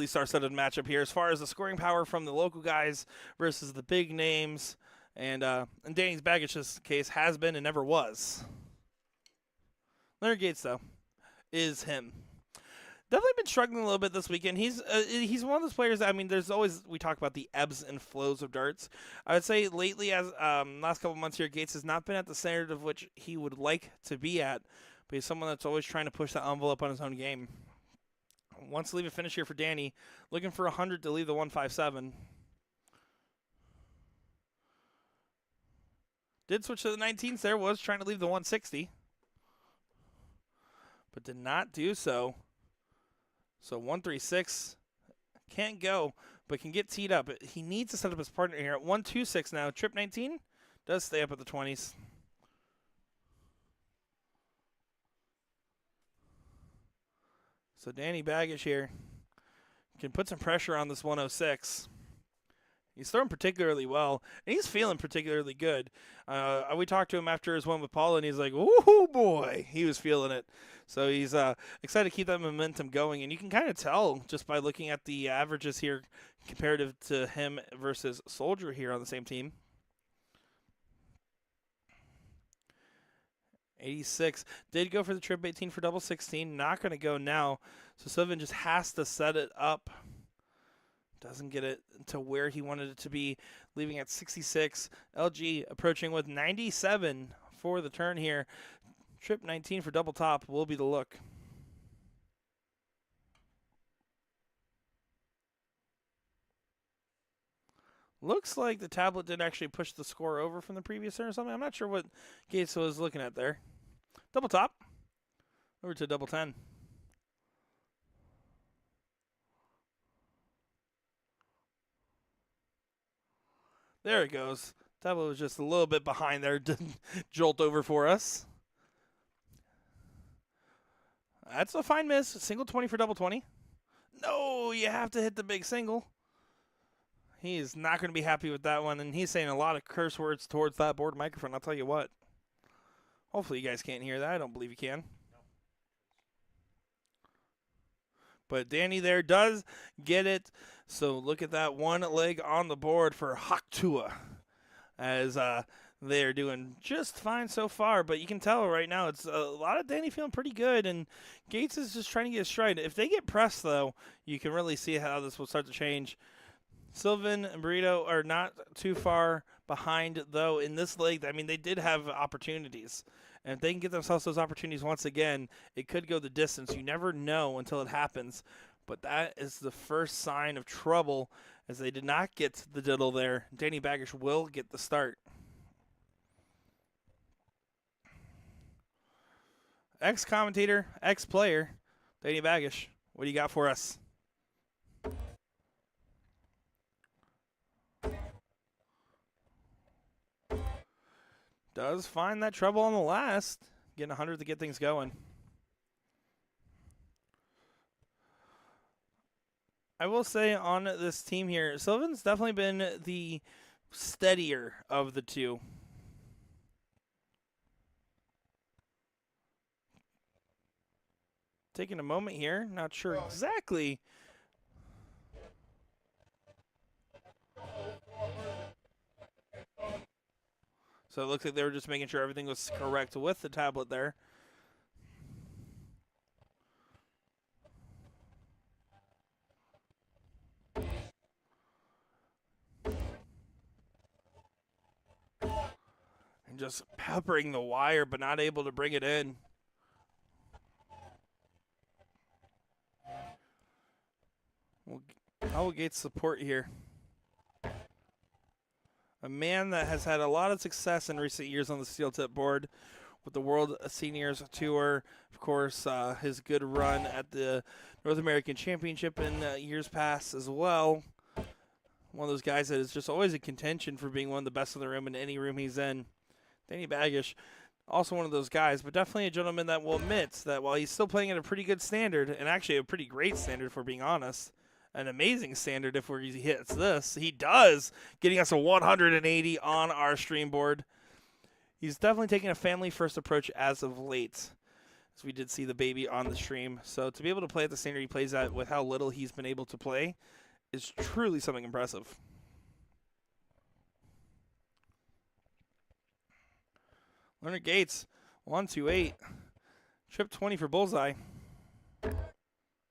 star-studded matchup here as far as the scoring power from the local guys versus the big names. And in Danny's Baggage's case, has been and never was. Leonard Gates, though, is him. Definitely been struggling a little bit this weekend. He's one of those players that, I mean, there's always, we talk about the ebbs and flows of darts. I would say lately, as last couple months here, Gates has not been at the standard of which he would like to be at, but he's someone that's always trying to push the envelope on his own game. Wants to leave a finish here for Danny, looking for 100 to leave the 157. Did switch to the 19s there, was trying to leave the 160, but did not do so. So 136 can't go, but can get teed up. He needs to set up his partner here at 126 now. Trip 19 does stay up at the 20s. So Danny Baggish here can put some pressure on this 106. He's throwing particularly well, and he's feeling particularly good. We talked to him after his one with Paula, and he's like, "Ooh, boy," he was feeling it. So he's excited to keep that momentum going, and you can kind of tell just by looking at the averages here comparative to him versus Soldier here on the same team. 86 did go for the trip 18 for double 16. Not going to go now, so Sylvan just has to set it up. Doesn't get it to where he wanted it to be, leaving at 66. LG approaching with 97 for the turn here. Trip 19 for double top will be the look. Looks like the tablet did actually push the score over from the previous turn or something. I'm not sure what Gates was looking at there. Double top. Over to double 10. There it goes. Tablet was just a little bit behind there. Didn't jolt over for us. That's a fine miss. Single 20 for double 20. No, you have to hit the big single. He is not going to be happy with that one, and he's saying a lot of curse words towards that board microphone. I'll tell you what. Hopefully you guys can't hear that. I don't believe you can. But Danny there does get it. So look at that one leg on the board for Haktua, as they're doing just fine so far. But you can tell right now it's a lot of Danny feeling pretty good, and Gates is just trying to get stride. If they get pressed, though, you can really see how this will start to change. Sylvan and Burrito are not too far behind, though, in this leg. I mean, they did have opportunities. And if they can get themselves those opportunities once again, it could go the distance. You never know until it happens. But that is the first sign of trouble, as they did not get the diddle there. Danny Baggish will get the start. Ex-commentator, ex-player, Danny Baggish, what do you got for us? Does find that trouble on the last. Getting 100 to get things going. I will say on this team here, Sylvan's definitely been the steadier of the two. Taking a moment here, not sure exactly. So it looks like they were just making sure everything was correct with the tablet there. And just peppering the wire, but not able to bring it in. How will Gates support here? A man that has had a lot of success in recent years on the steel tip board with the World Seniors Tour. Of course, his good run at the North American Championship in years past as well. One of those guys that is just always in contention for being one of the best in the room in any room he's in. Danny Baggish, also one of those guys, but definitely a gentleman that will admit that while he's still playing at a pretty good standard, and actually a pretty great standard if we're being honest, an amazing standard if he hits this. He does, getting us a 180 on our stream board. He's definitely taking a family-first approach as of late, as we did see the baby on the stream. So to be able to play at the standard he plays at with how little he's been able to play is truly something impressive. Leonard Gates, 128. Trip 20 for bullseye.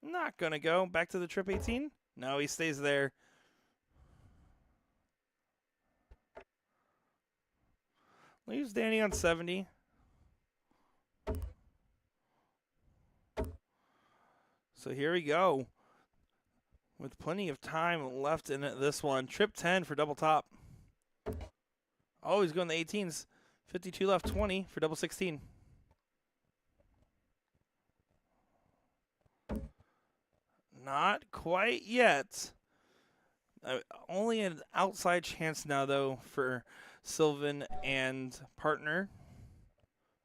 Not going to go. Back to the trip 18? No, he stays there. Leaves Danny on 70. So here we go. With plenty of time left in this one. Trip 10 for double top. Oh, he's going the 18s. 52 left, 20 for double 16. Not quite yet. Only an outside chance now, though, for Sylvan and partner.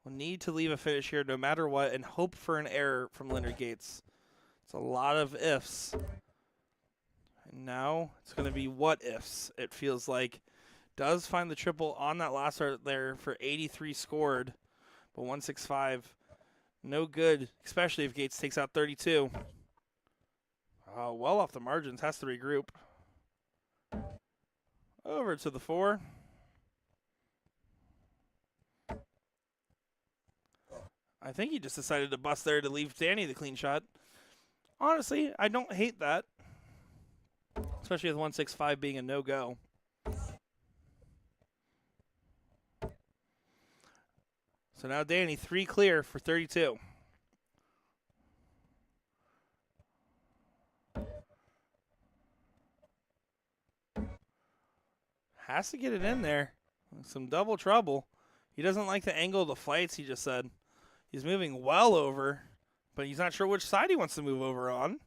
We'll need to leave a finish here no matter what and hope for an error from Leonard Gates. It's a lot of ifs. And now it's going to be what ifs, it feels like. Does find the triple on that last start there for 83 scored, but 165, no good, especially if Gates takes out 32. Well off the margins, has to regroup. Over to the 4. I think he just decided to bust there to leave Danny the clean shot. Honestly, I don't hate that, especially with 165 being a no-go. So now Danny, 3 clear for 32. Has to get it in there. Some double trouble. He doesn't like the angle of the flights, he just said. He's moving well over, but he's not sure which side he wants to move over on.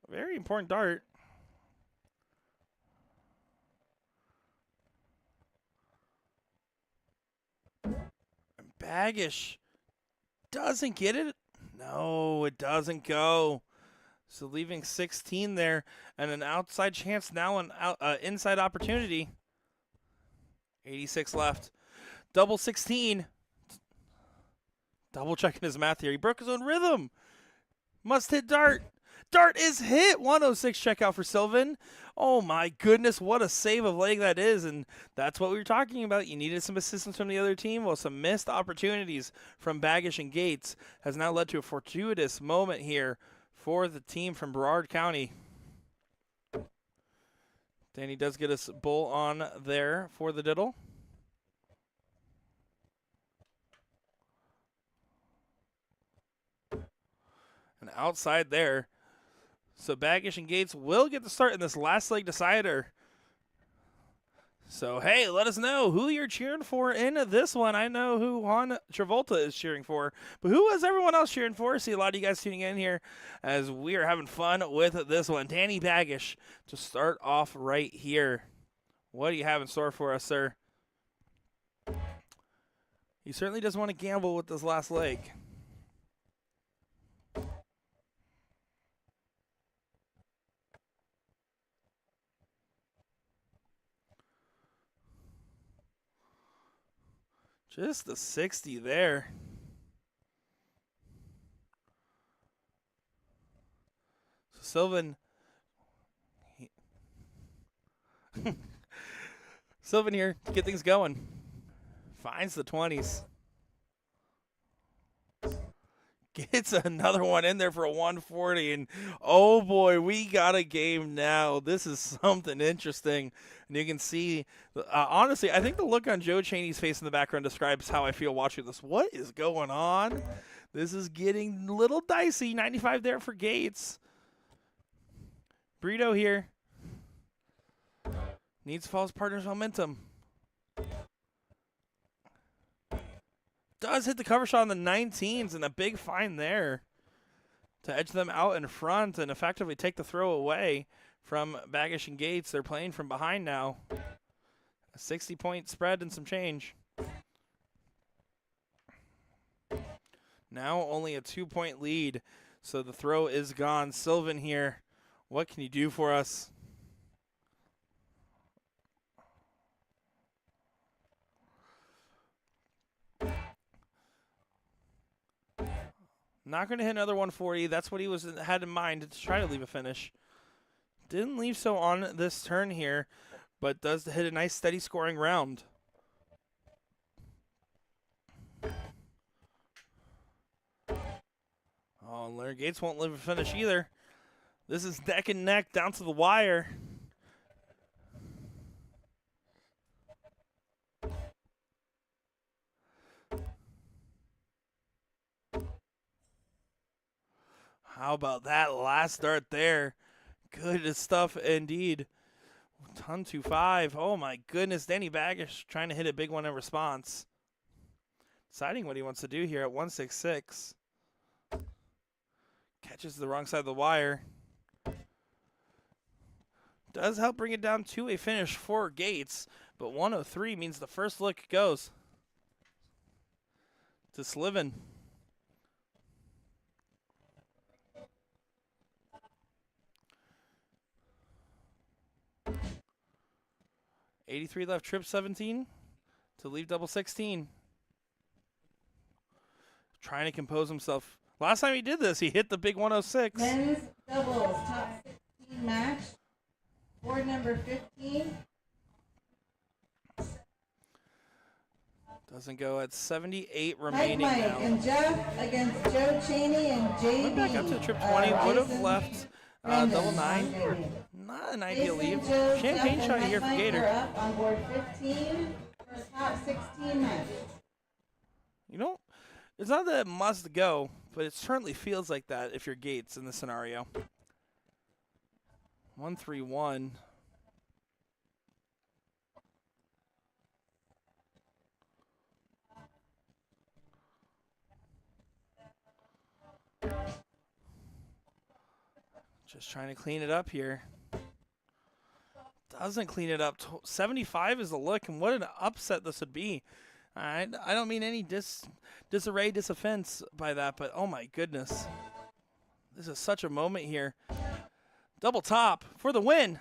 Very important dart. Baggish doesn't get it. No, it doesn't go. So leaving 16 there and an outside chance now, an inside opportunity. 86 left. Double 16. Double checking his math here. He broke his own rhythm. Must hit dart. Dart is hit. 106 checkout for Sylvan. Oh my goodness, what a save of leg that is. And that's what we were talking about. You needed some assistance from the other team. Well, some missed opportunities from Baggish and Gates has now led to a fortuitous moment here for the team from Broward County. Danny does get us bull on there for the diddle. And outside there. So Baggish and Gates will get the start in this last leg decider. So, hey, let us know who you're cheering for in this one. I know who Juan Travolta is cheering for, but who is everyone else cheering for? See a lot of you guys tuning in here as we are having fun with this one. Danny Baggish to start off right here. What do you have in store for us, sir? He certainly doesn't want to gamble with this last leg. Just the 60 there. So Sylvan. Sylvan here to get things going. Finds the 20s. Gets another one in there for a 140. And oh boy, we got a game now. This is something interesting. And you can see, honestly, I think the look on Joe Cheney's face in the background describes how I feel watching this. What is going on? This is getting a little dicey. 95 there for Gates. Brito here. Needs false partner's momentum. Does hit the cover shot on the 19s and a big find there to edge them out in front and effectively take the throw away from Baggish and Gates. They're playing from behind now. A 60-point spread and some change. Now only a 2-point lead, so the throw is gone. Sylvan here, what can you do for us? Not going to hit another 140. That's what he had in mind to try to leave a finish. Didn't leave so on this turn here, but does hit a nice steady scoring round. Oh, Larry Gates won't leave a finish either. This is neck and neck down to the wire. How about that last dart there? Good stuff indeed. 125. Oh my goodness. Danny Baggish trying to hit a big one in response. Deciding what he wants to do here at 166. Catches the wrong side of the wire. Does help bring it down to a finish for Gates, but 103 means the first look goes to Sliven. 83 left, trip 17 to leave double 16. Trying to compose himself. Last time he did this, he hit the big 106. Men's doubles, top 16 match. Board number 15. Doesn't go at 78 remaining Mike now. and Jeff against Joe Cheney and JB. Went back up to trip 20. Would have Jason left Brandon double on 9. JB. Not an ideal Jason, leave. Joe, Champagne Jeff, shot and here for Mike Gator. are up on board 15 for top 16 match. You know, it's not that it must go, but it certainly feels like that if you're Gates in this scenario. 131. Just trying to clean it up here. Doesn't clean it up. 75 is the look, and what an upset this would be. I don't mean any disarray, disoffense by that, but oh my goodness. This is such a moment here. Double top for the win.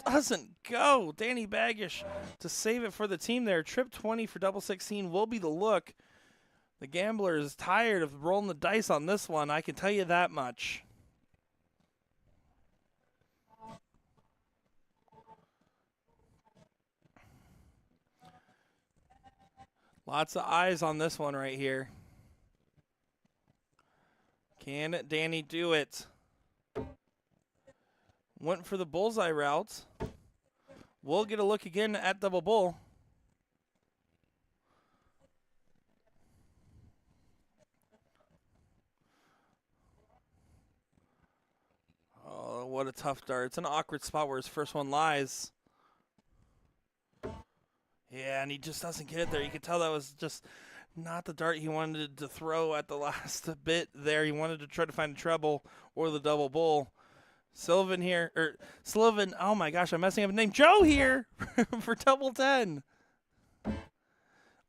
Doesn't go. Danny Baggish to save it for the team there. Trip 20 for double 16 will be the look. The gambler is tired of rolling the dice on this one. I can tell you that much. Lots of eyes on this one right here. Can Danny do it? Went for the bullseye route. We'll get a look again at double bull. Oh, what a tough dart. It's an awkward spot where his first one lies. Yeah, and he just doesn't get it there. You can tell that was just not the dart he wanted to throw at the last bit there. He wanted to try to find a treble or the double bull. Sylvan here, Sylvan, oh my gosh, I'm messing up his name. Joe here for double 10.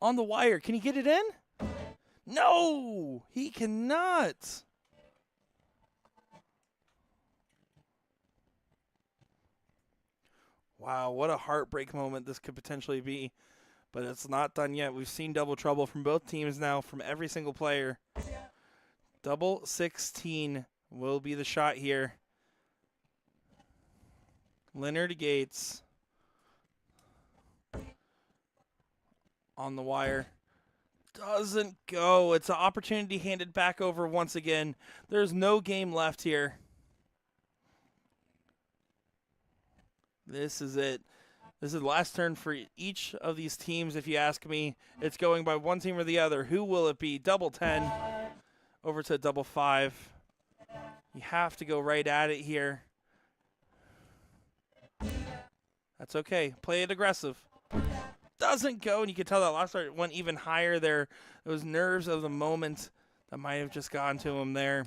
On the wire. Can he get it in? No, he cannot. Wow, what a heartbreak moment this could potentially be. but it's not done yet. We've seen double trouble from both teams now, from every single player. Double 16 will be the shot here. Leonard Gates on the wire. Doesn't go. It's an opportunity handed back over once again. There's no game left here. This is it. This is the last turn for each of these teams, if you ask me. It's going by one team or the other. Who will it be? Double 10 over to double 5. You have to go right at it here. That's okay. Play it aggressive. Doesn't go, and you can tell that last start went even higher there. Those nerves of the moment that might have just gotten to him there.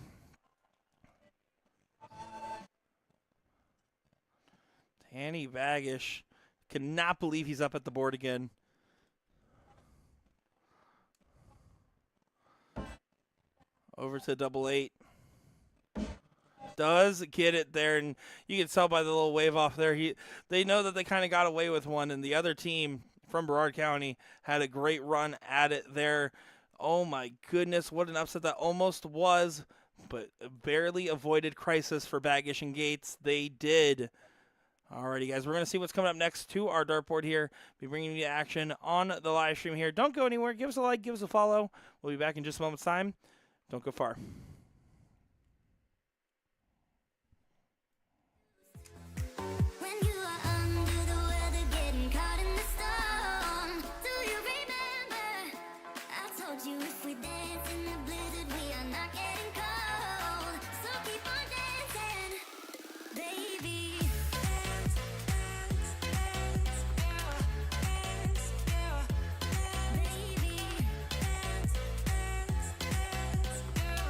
Danny Baggish cannot believe he's up at the board again. Over to double 8. Does get it there, and you can tell by the little wave off there. They know that they kind of got away with one, and the other team from Broward County had a great run at it there. Oh my goodness, what an upset that almost was, but barely avoided crisis for Baggish and Gates. They did. Alrighty, guys, we're going to see what's coming up next to our dartboard here. Be bringing you action on the live stream here. Don't go anywhere. Give us a like. Give us a follow. We'll be back in just a moment's time. Don't go far. When you are under the weather, getting caught in the storm. Do you remember? I told you if we dance in the blizzard, we are not getting cold. So keep on dancing, baby. Dance, dance, dance, yeah, dance, yeah, baby. Dance, dance, dance, yeah.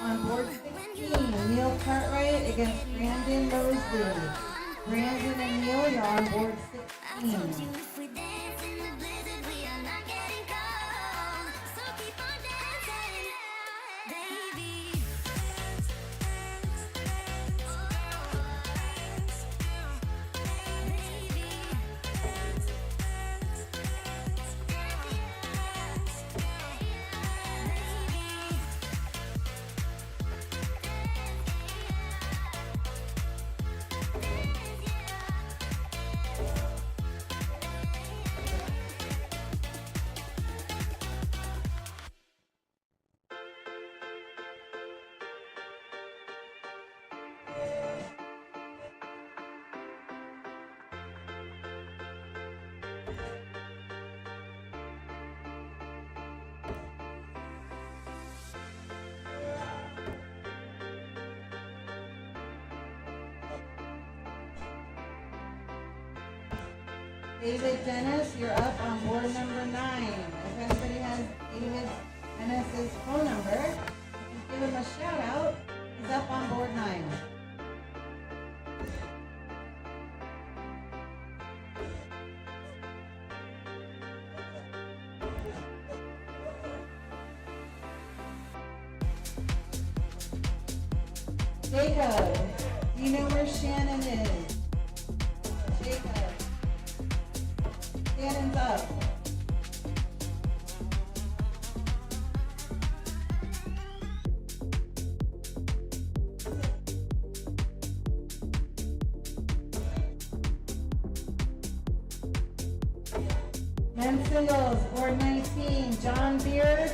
On board 16, Neil Cartwright against Brandon Mosley. Brandon and Neil, you're on board 16. If we dance in the blizzard, we are not getting cold. So keep on dancing, baby. David Dennis, you're up on board number 9. If anybody has David Dennis's phone number, you can give him a shout out. He's up on board 9. Jacob, do you know where Shannon is? Jacob. Shannon's up. Men's singles, board 19, John Beard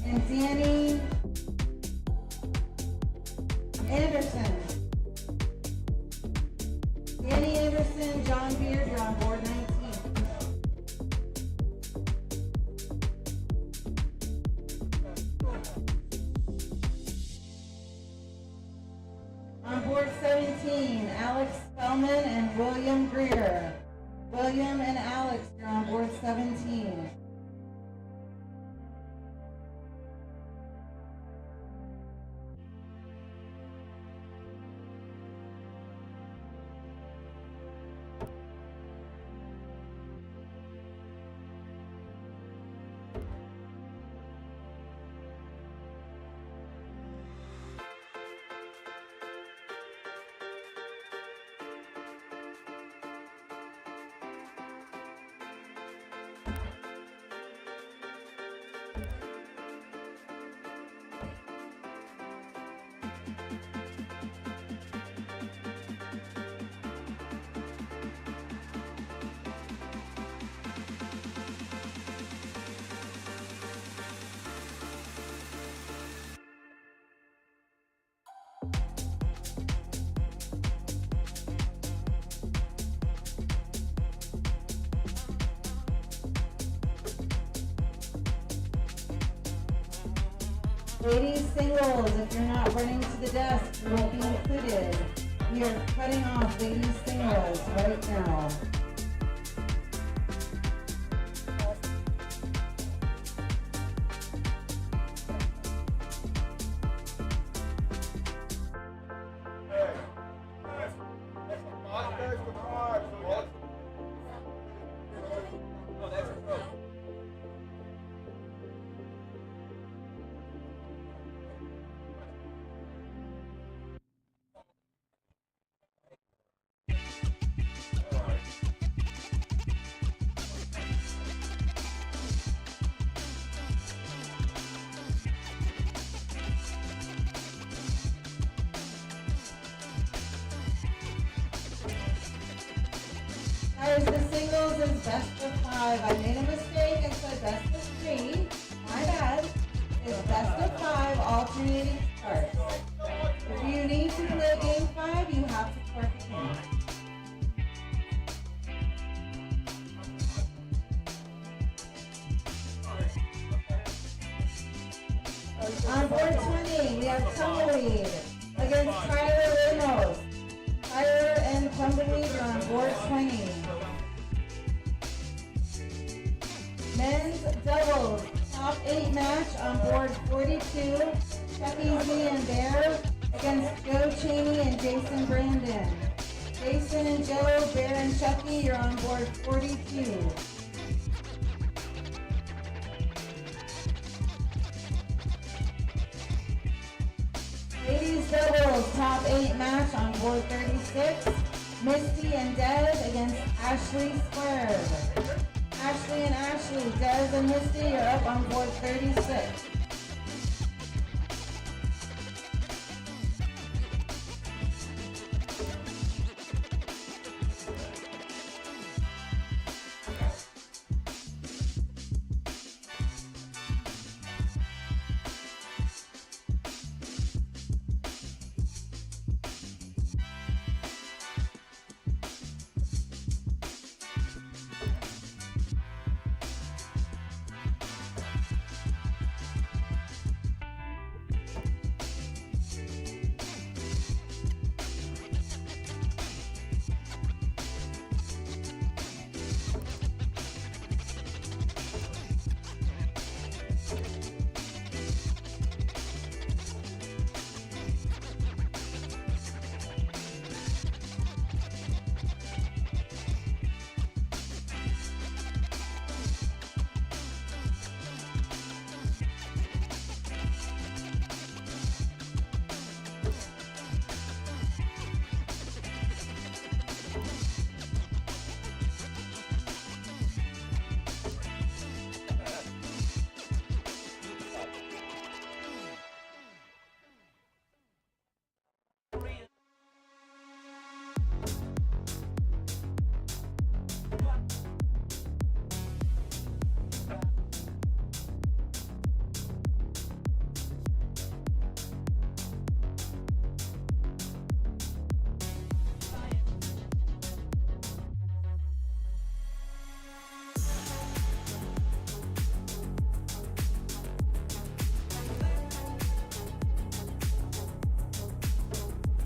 and Danny Anderson. Danny Anderson, John Beard, you're on board 19. On board 17, Alex Spellman and William Greer. William and Alex, you're on board 17. Ladies singles, if you're not running to the desk, you won't be included. We are cutting off ladies singles right now. Guys, the singles is best of 5. I made a mistake and said best of 3. My bad. It's best of 5, alternating starts. If you need to play game 5, you have to start the game. On board 20, we have Tumbleweed against Tyler Ramos. Tyler and Tumbleweed are on board 20. Men's doubles, top 8 match on board 42. Chucky Z and Bear against Joe Cheney and Jason Brandon. Jason and Joe, Bear and Chucky, you're on board 42. Ladies doubles, top 8 match on board 36. Misty and Dez against Ashley Squared. Ashley and Ashley, Dez and Misty, you're up on board 36.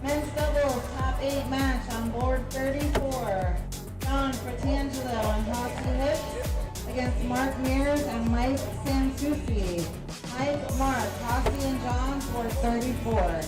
Men's doubles, top 8 match on board 34. John Fratangelo and Hossy Hicks against Mark Mears and Mike Sansucci. Mike, Mark, Hossy and John for 34.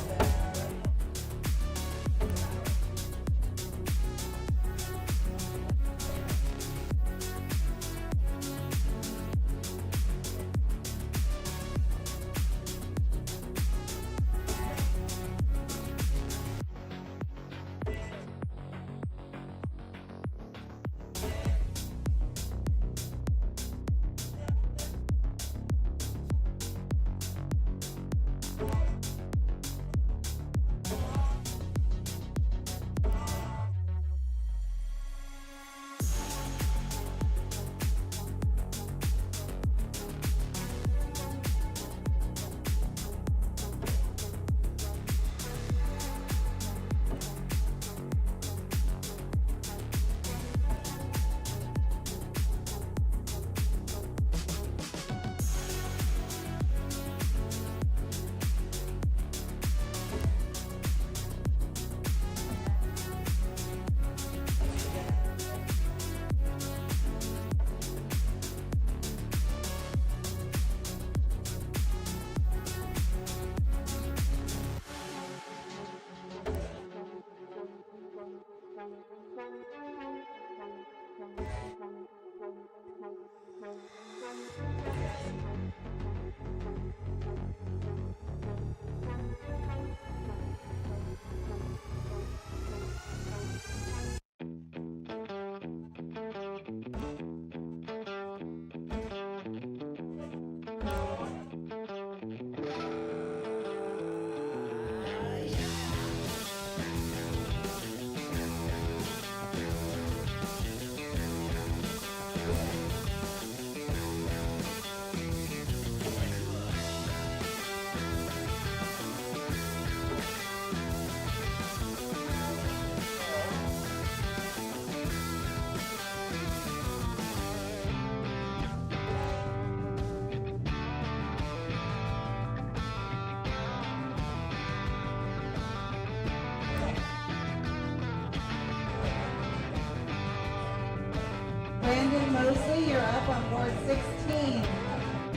Brandon Mosley, you're up on board 16.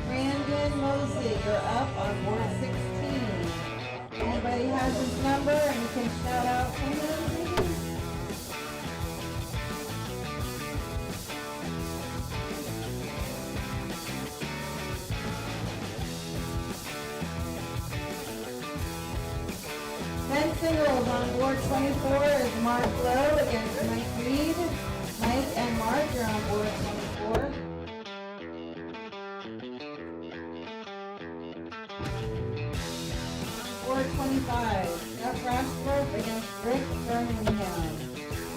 Brandon Mosley, you're up on board 16. singles on board 24 is Mark Lowe against Mike Reed. Mike and Mark, you're on board 24. Board 25, Jeff Rashford against Rick Birmingham.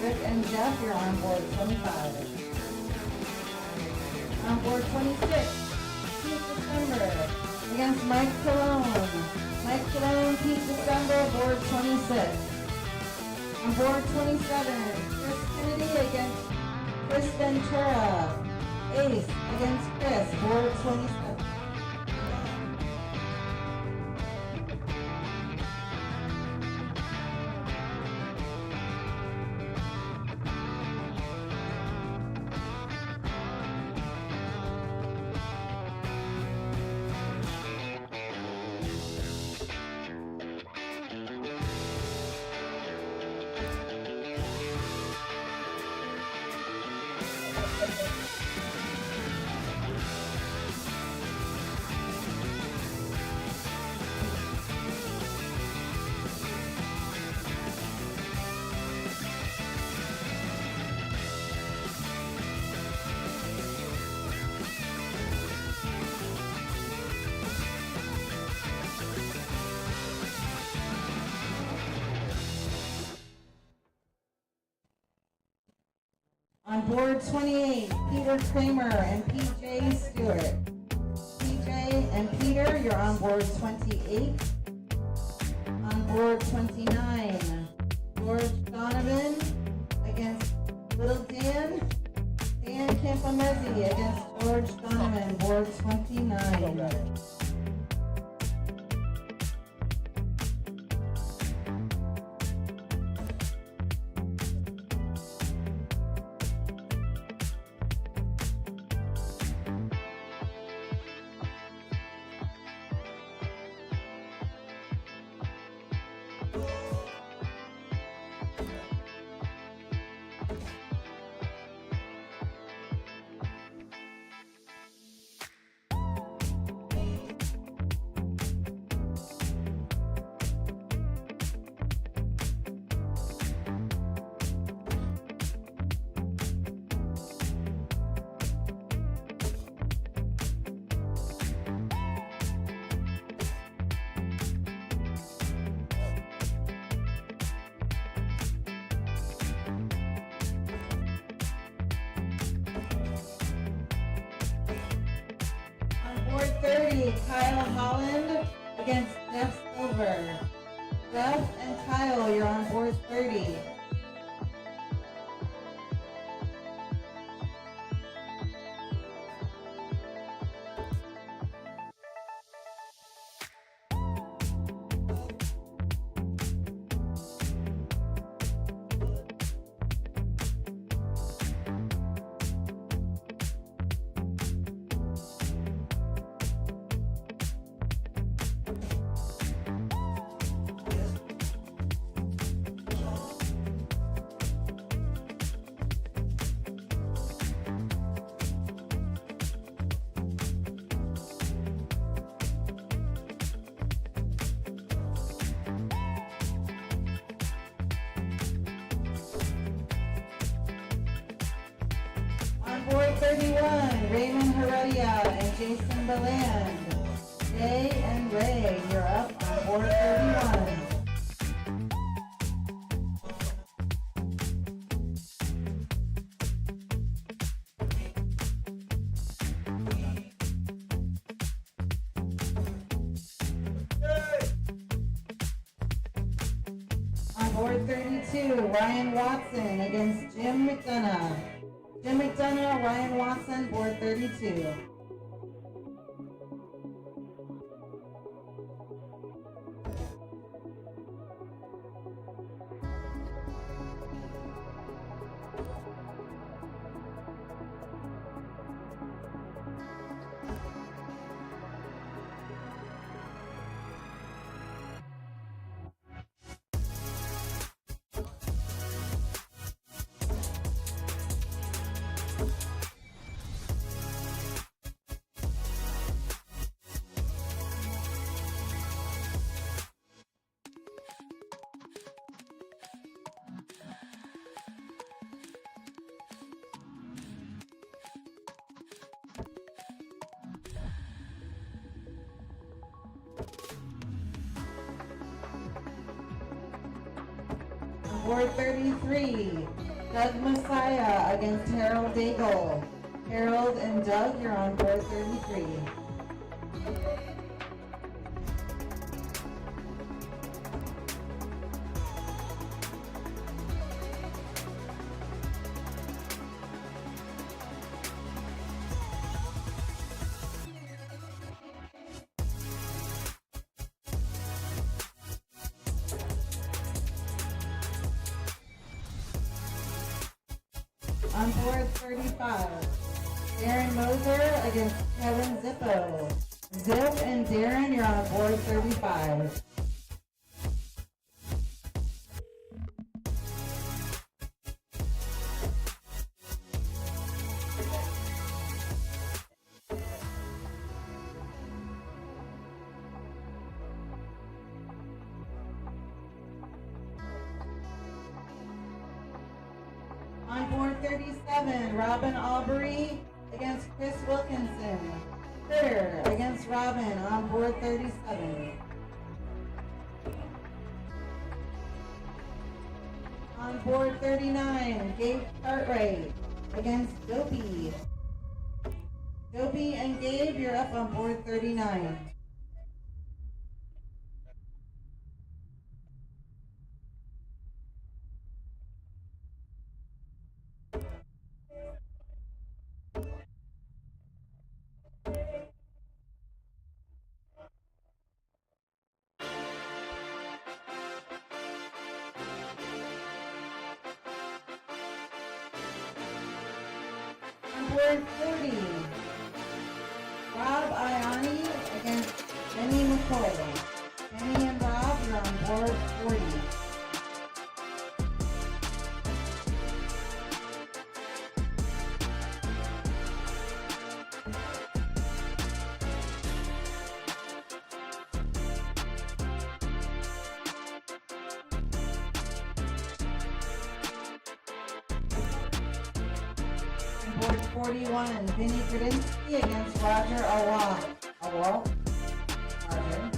Rick and Jeff, you're on board 25. On board 26, Pete December against Mike Cologne. Mike Cologne, Pete December, board 26. On board 27, Chris Kennedy against Chris Ventura. Ace against Chris, board 27. On board 28, Peter Kramer and PJ Stewart. PJ and Peter, you're on board 28. On board 29, George Donovan against Little Dan. Dan Campamezzi against George Donovan, board 29. Board 30, Kyle Holland against Jeff Silver. Jeff and Kyle, you're on board 30. Board 31, Raymond Heredia and Jason Beland. Jay and Ray, you're up on board 31. On board 32, Ryan Watson against Jim McDonough. Jim McDonough, Ryan Watson, board 32. board 33, Doug Messiah against Harold Daigle. Harold and Doug, you're on board 33. On board 35, Darren Moser against Kevin Zippo. Zip and Darren, you're on board 35. On board 37, Robin Albury against Chris Wilkinson. Critter against Robin on board 37. On board 39, Gabe Cartwright against Dopey. Dopey and Gabe, you're up on board 39. On board 40, Rob Ioni against Benny McCoy. Benny and Rob, you're on board 40. Board 41, Vinny Gradinsky against Roger Awal. Roger.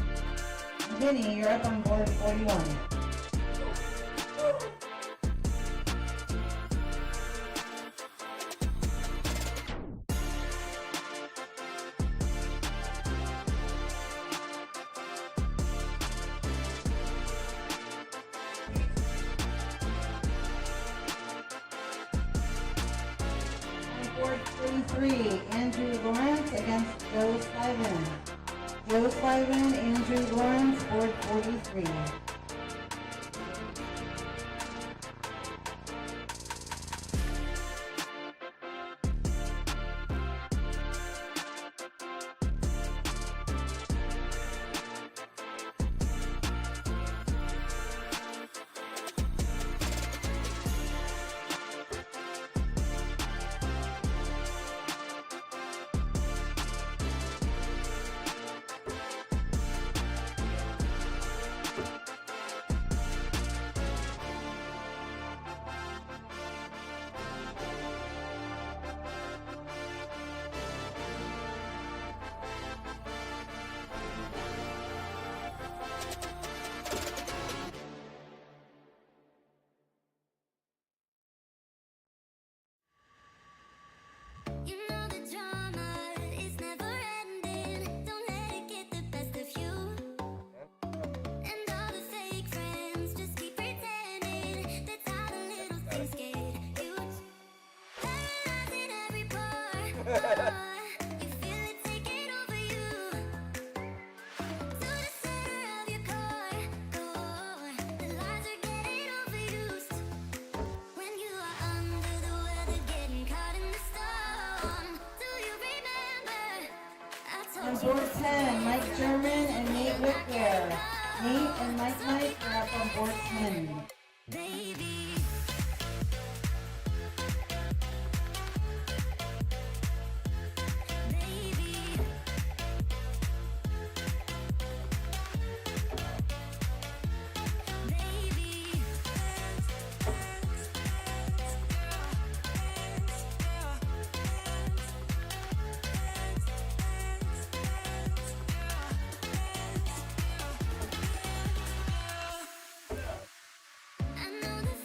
Vinny, you're up on board 41. Board 33, Andrew Lawrence against Joe Slyvan. Joe Slyvan, Andrew Lawrence, board 43. You know the drama is never ending. Don't let it get the best of you. And all the fake friends just keep pretending. That's how the little things get you. Paralyzing every part. You feel it taking over you. To the center of your core. The lies are getting overused. When you are under the weather, getting caught in the storm. Do you remember? I On told you. board 10, Mike German and Nate Whitcare. Nate and Mike are up on board 10. Baby. Baby. Baby. I know the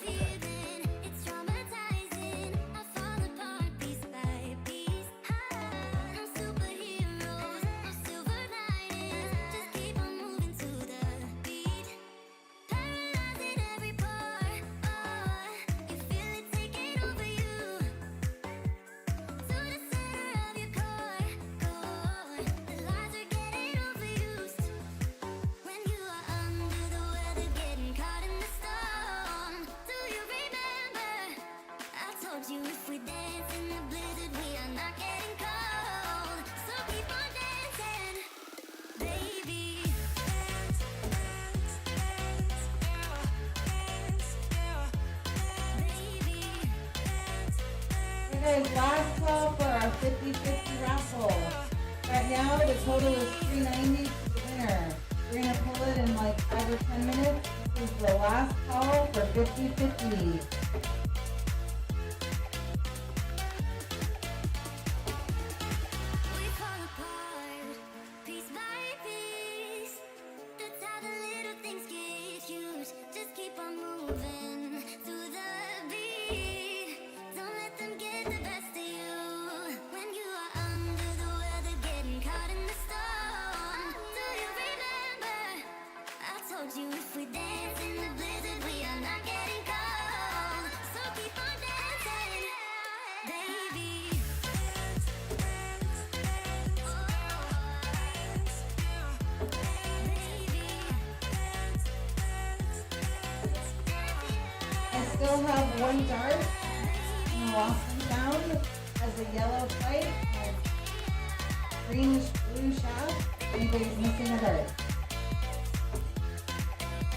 guys, last call for our 50-50 raffle. Right now, the total is $390 for the winner. We're gonna pull it in like 5 or 10 minutes. This is the last call for 50-50. We fall apart, piece by piece. That's how the little things get huge. Just keep on moving through the beat. Don't let them get the best of you. When you are under the weather, getting caught in the storm. Do you remember? I told you if we dance in the blizzard, we are not getting cold. So keep on dancing, baby. I still have one dart in the lost and found as a yellow plate and greenish blue shaft. Anybody's missing a dart.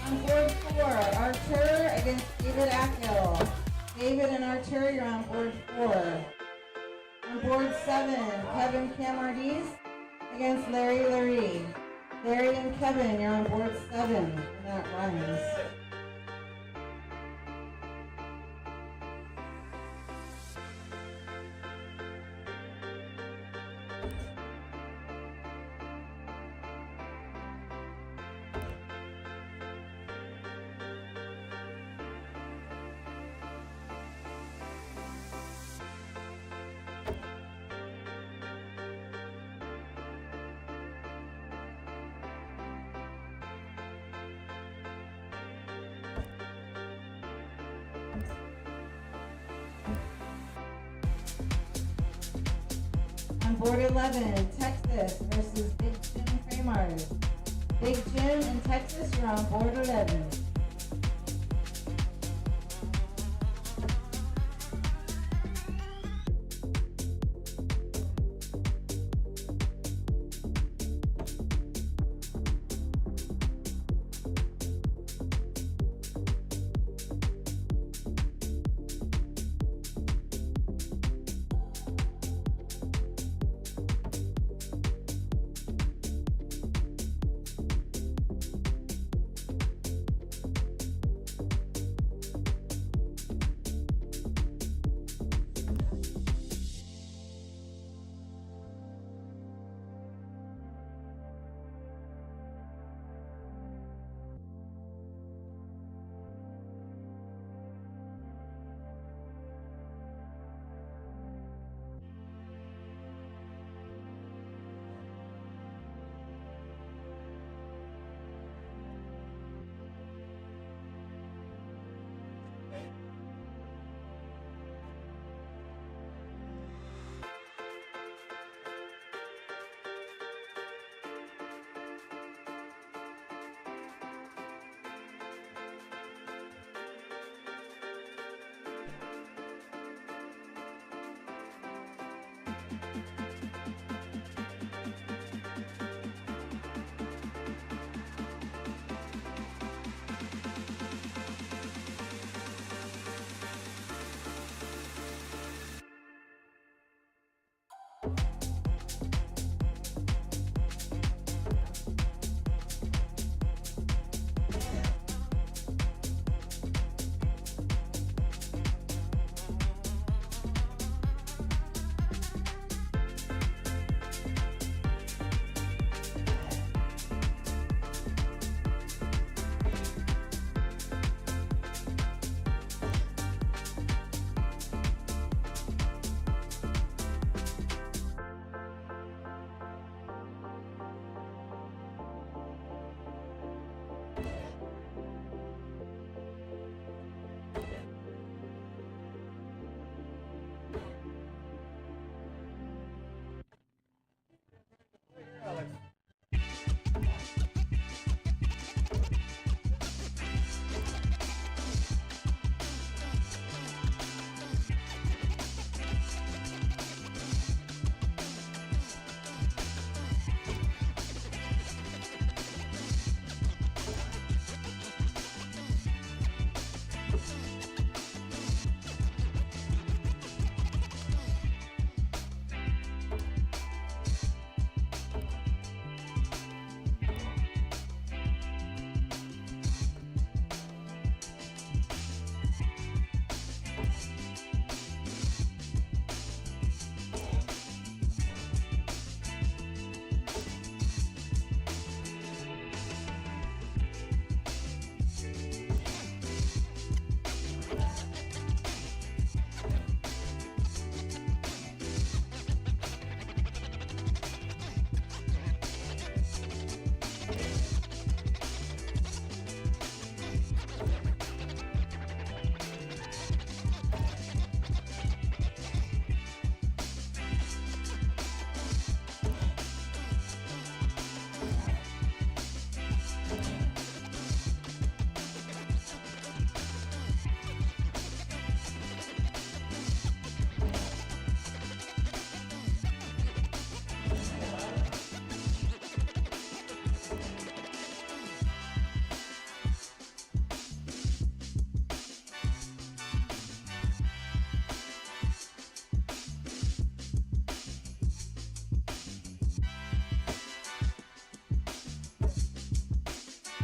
On board 4, Archer against David Ackhill. David and Archer, you're on board 4. On board 7, Kevin Camardis against Larry Larry. Larry and Kevin, you're on board 7. And that rhymes. On board 11, Texas versus Big Jim Kramars. Big Jim in Texas, you're on board 11.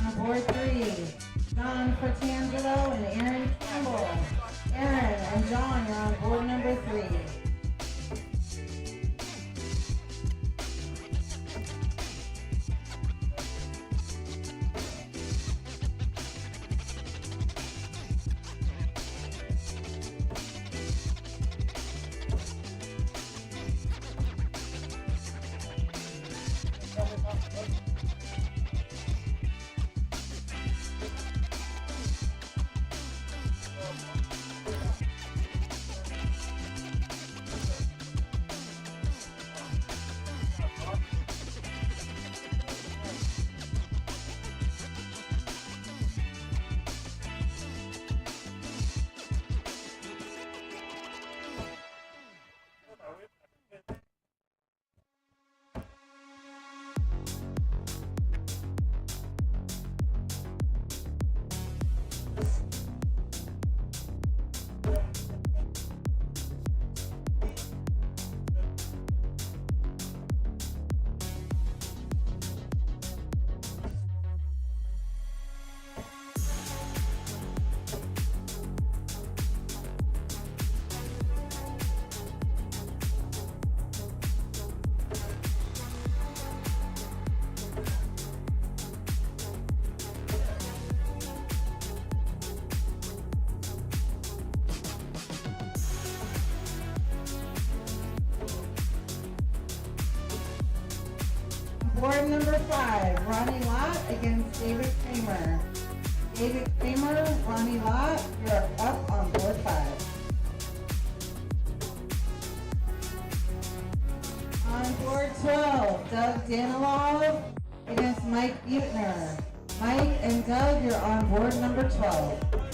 On board 3, John Fratangelo and Aaron Campbell. Aaron and John, you're on board number 3. Board number 5, Ronnie Lott against David Kramer. David Kramer, Ronnie Lott, you're up on board 5. On board 12, Doug Danilov against Mike Butner. Mike and Doug, you're on board number 12.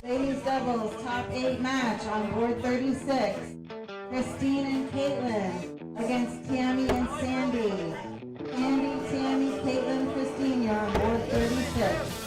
Ladies doubles, top 8 match on board 36. Christine and Caitlin against Tammy and Sandy. Sandy, Tammy, Caitlin, Christine, you're on board 36.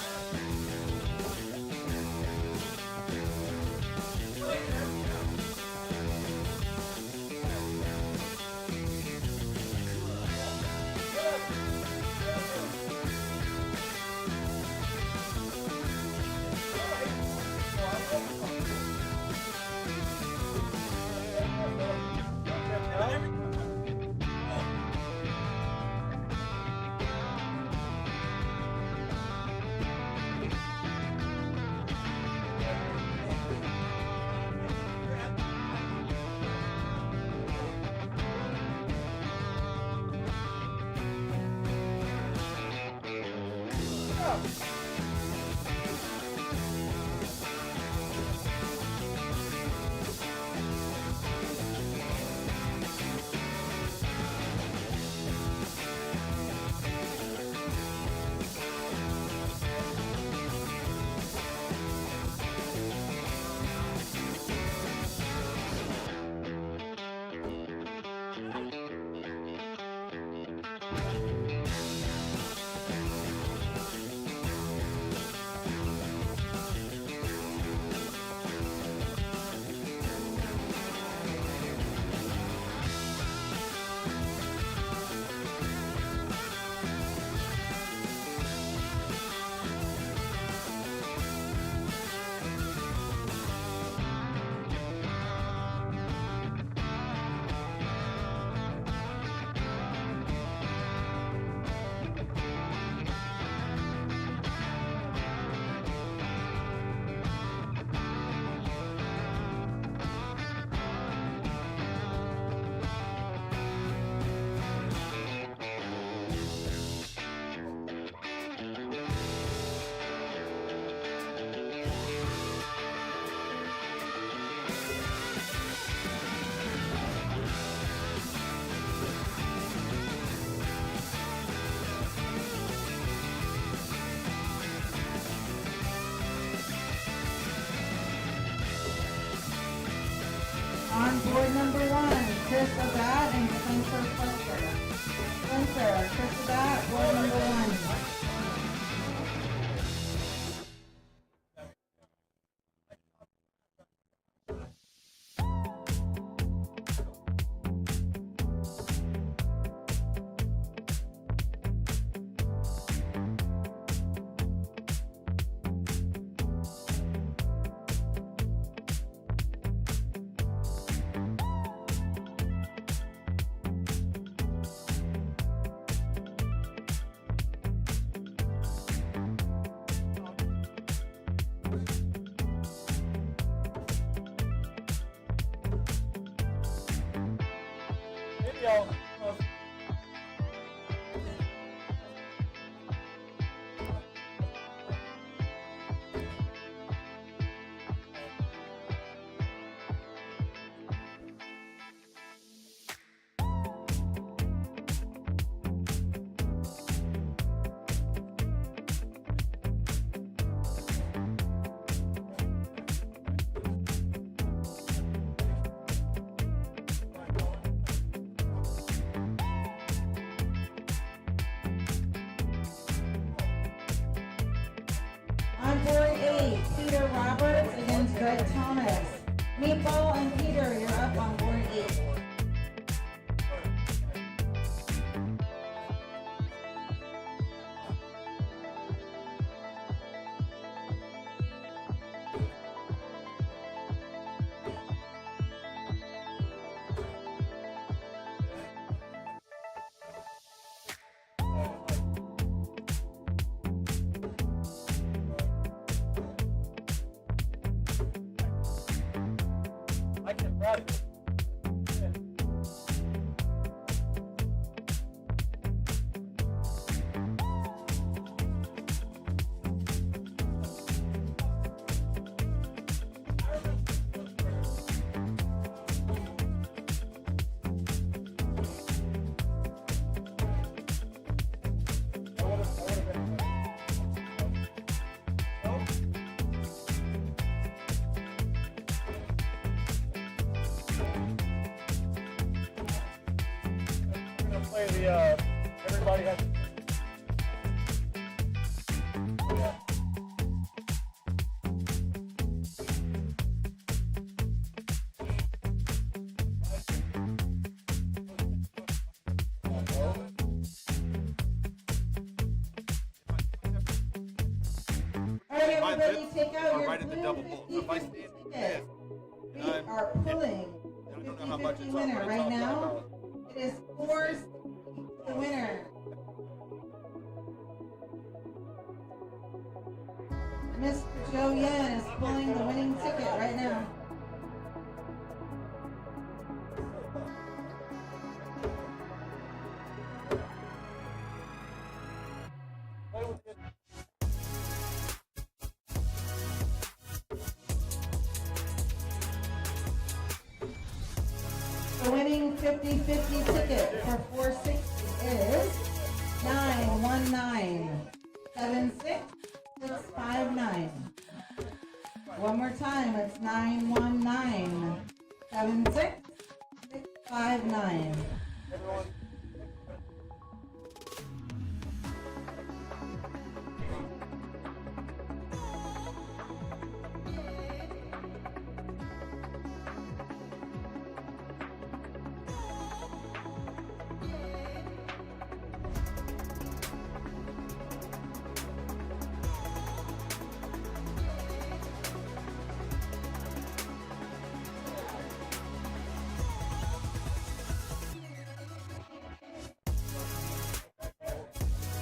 number 1, Chris Abat and Spencer Foster. Spencer, Chris Abat, board number 1. On board 8, Peter Roberts against Greg Thomas. Meatball and Peter, you're up on board 8. Everybody has. Alright, everybody, take out your right at the blue double bull. So if I 50-50 stand ticket. We I'm- are pulling I don't know how much 50-50 it's winner up, but right it's now. up It is 4 the winner. Mr. Joe Yen is pulling the winning ticket right now. The winning 50-50 ticket for 460 is 919-76659. One more time, it's 919-76659.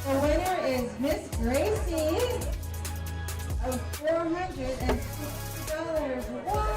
The winner is Miss Gracie of $460. What?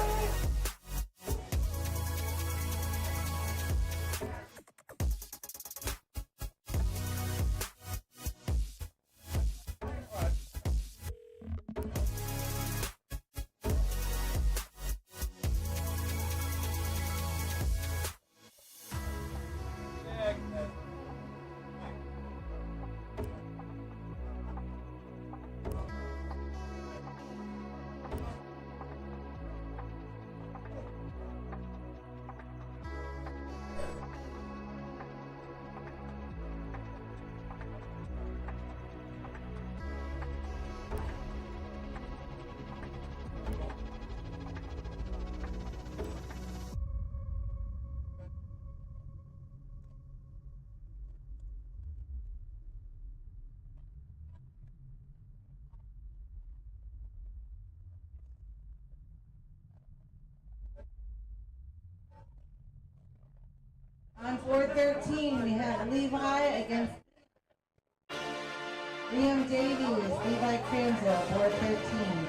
board 13, we have Levi against Liam Davies, Levi Cransville, board 13.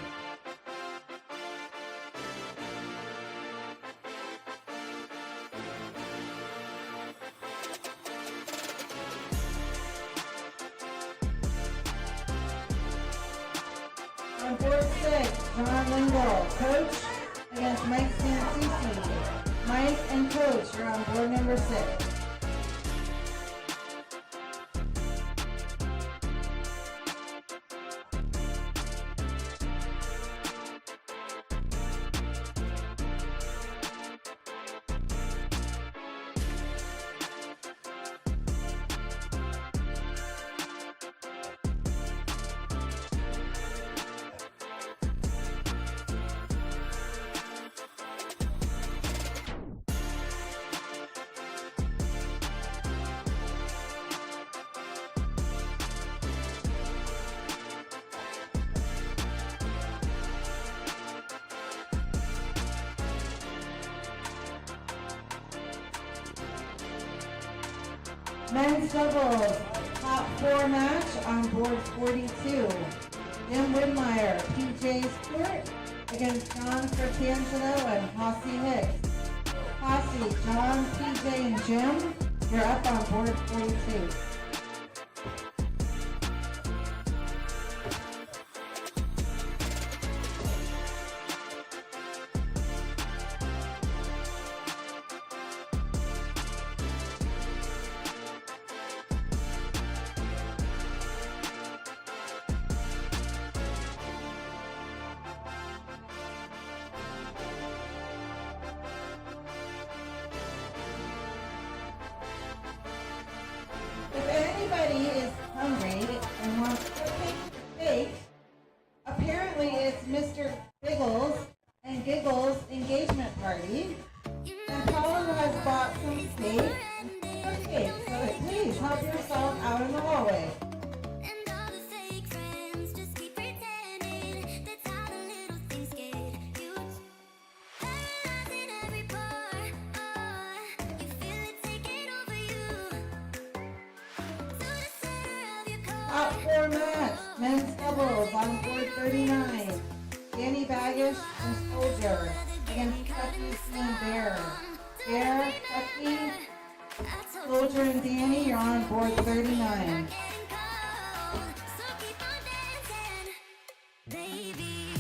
On board 6, John Lingle, coach against Mike Sansisi. Mike and coach are on board number 6. Men's doubles, top 4 match on board 42. Jim Widmeyer, PJ Stewart against John Fratangelo and Hossy Hicks. Hossy, John, PJ, and Jim, you're up on board 42. If anybody is hungry and wants cupcake bake, apparently it's Mr. Biggles and Giggles engagement party. And Paula has bought some steak and cupcakes, so please help yourself out in the hallway. And all the fake friends just keep pretending. That's how the little things get huge. Paralyzing every pore. Oh, you feel it taking over you. To the center of your core. Top 4 match, men's doubles on board 39. Danny Baggish and Soldier against Tucky's team Bear. Bear, Tucky, Soldier, and Danny, you're on board 39. So keep on dancing, baby. Baby.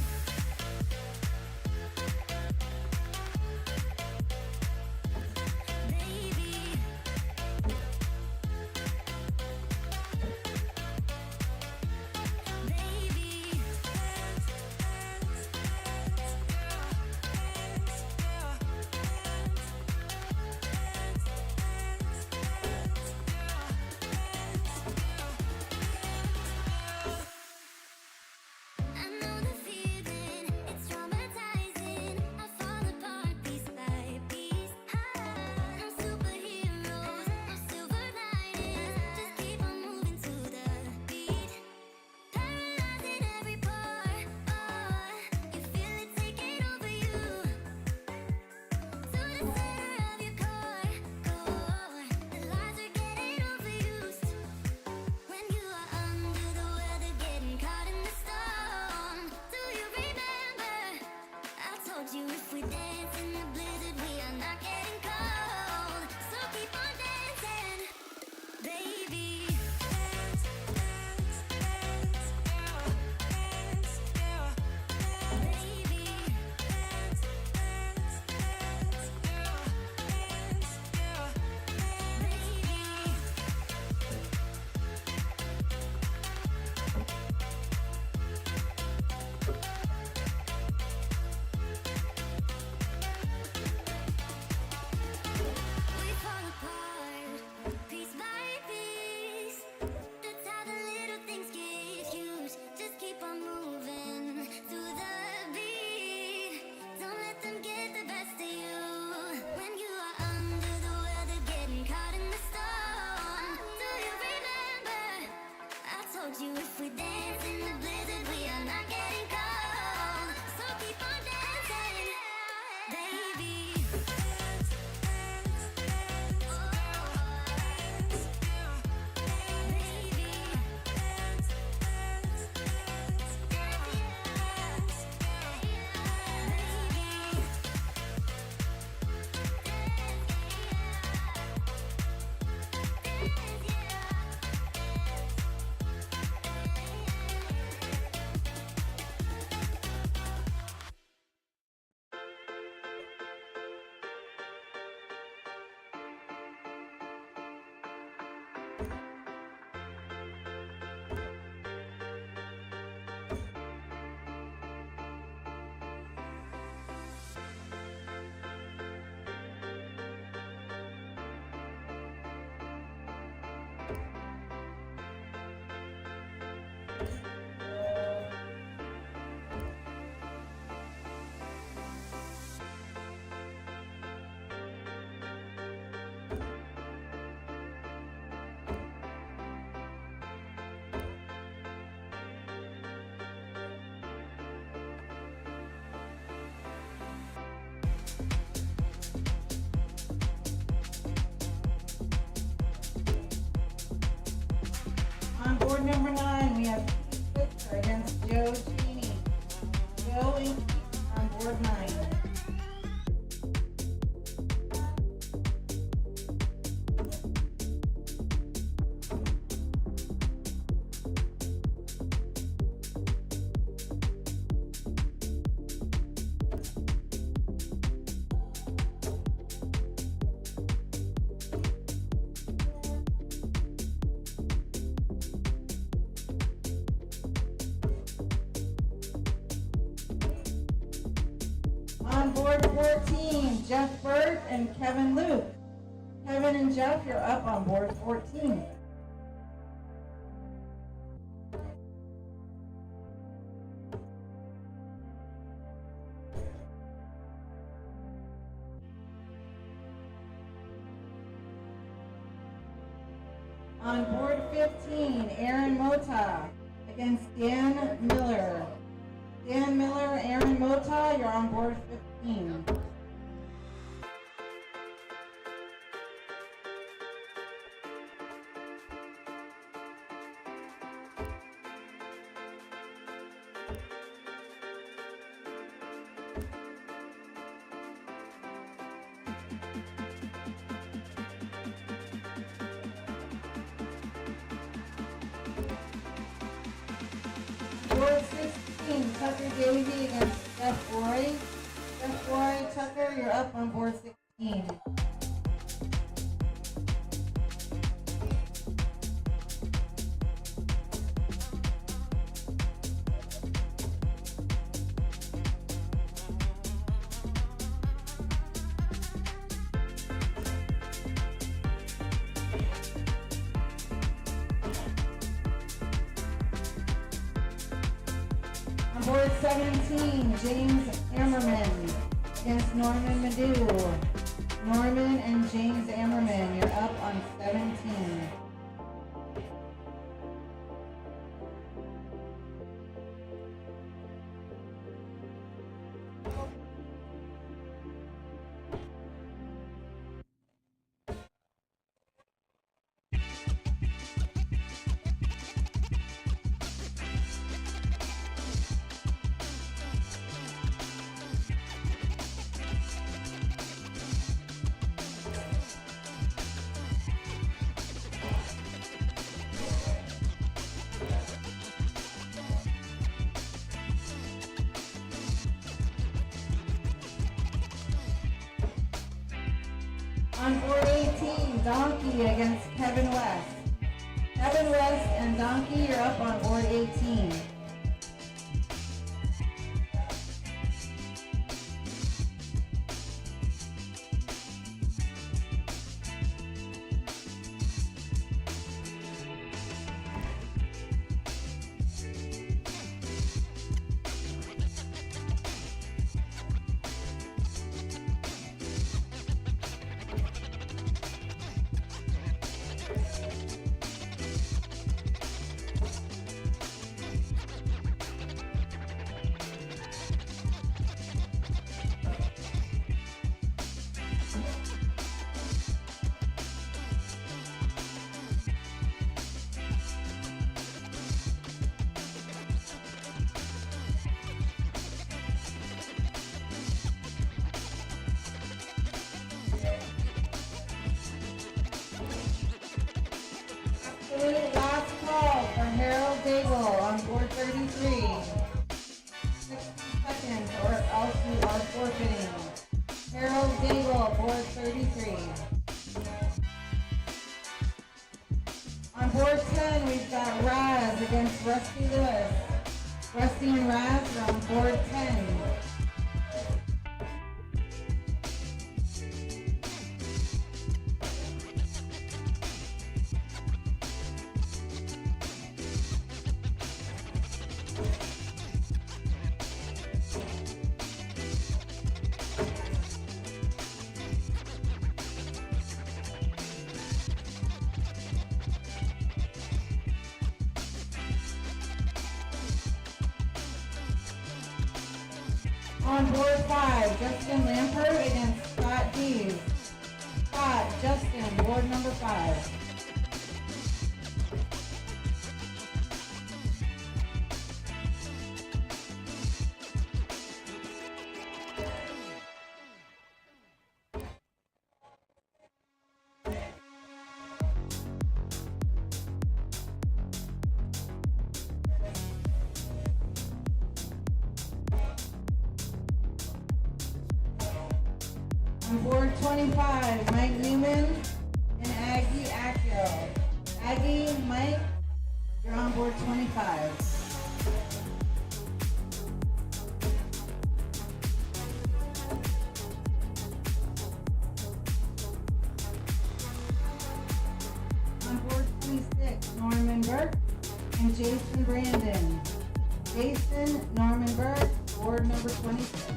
Baby. On board number 9, we have Keith Pitzer against Joe Cheney. Joe and Keith on board 9. On board 14, Jeff Burt and Kevin Luke. Kevin and Jeff, you're up on board 14. On board 15, Aaron Mota against Dan Miller. Dan Miller, Aaron Mota, you're on board 15. Board 16, Tucker Davey against Jeff Roy. Jeff Roy, Tucker, you're up on board 16. On board 17, James Ammerman against Norman Madu. Norman and James Ammerman, you're up on 17. On board 18, Donkey against Kevin West. Kevin West and Donkey, you're up on board 18. Last call for Harold Daigle on board 33. 60 seconds or else you are forfeiting. Harold Daigle, board 33. On board 10, we've got Raz against Rusty Lewis. Rusty and Raz are on board 10. On board 5, Justin Lampert against Scott Dees. Scott, Justin, board number 5. On board 25, Mike Newman and Aggie Accio. Aggie, Mike, you're on board 25. On board 26, Norman Burke and Jason Brandon. Jason, Norman Burke, board number 26.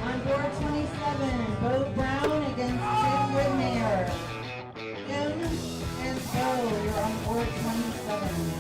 On board 27, Bo Brown against Tim Whitmere. Tim and Bo, you're on board 27.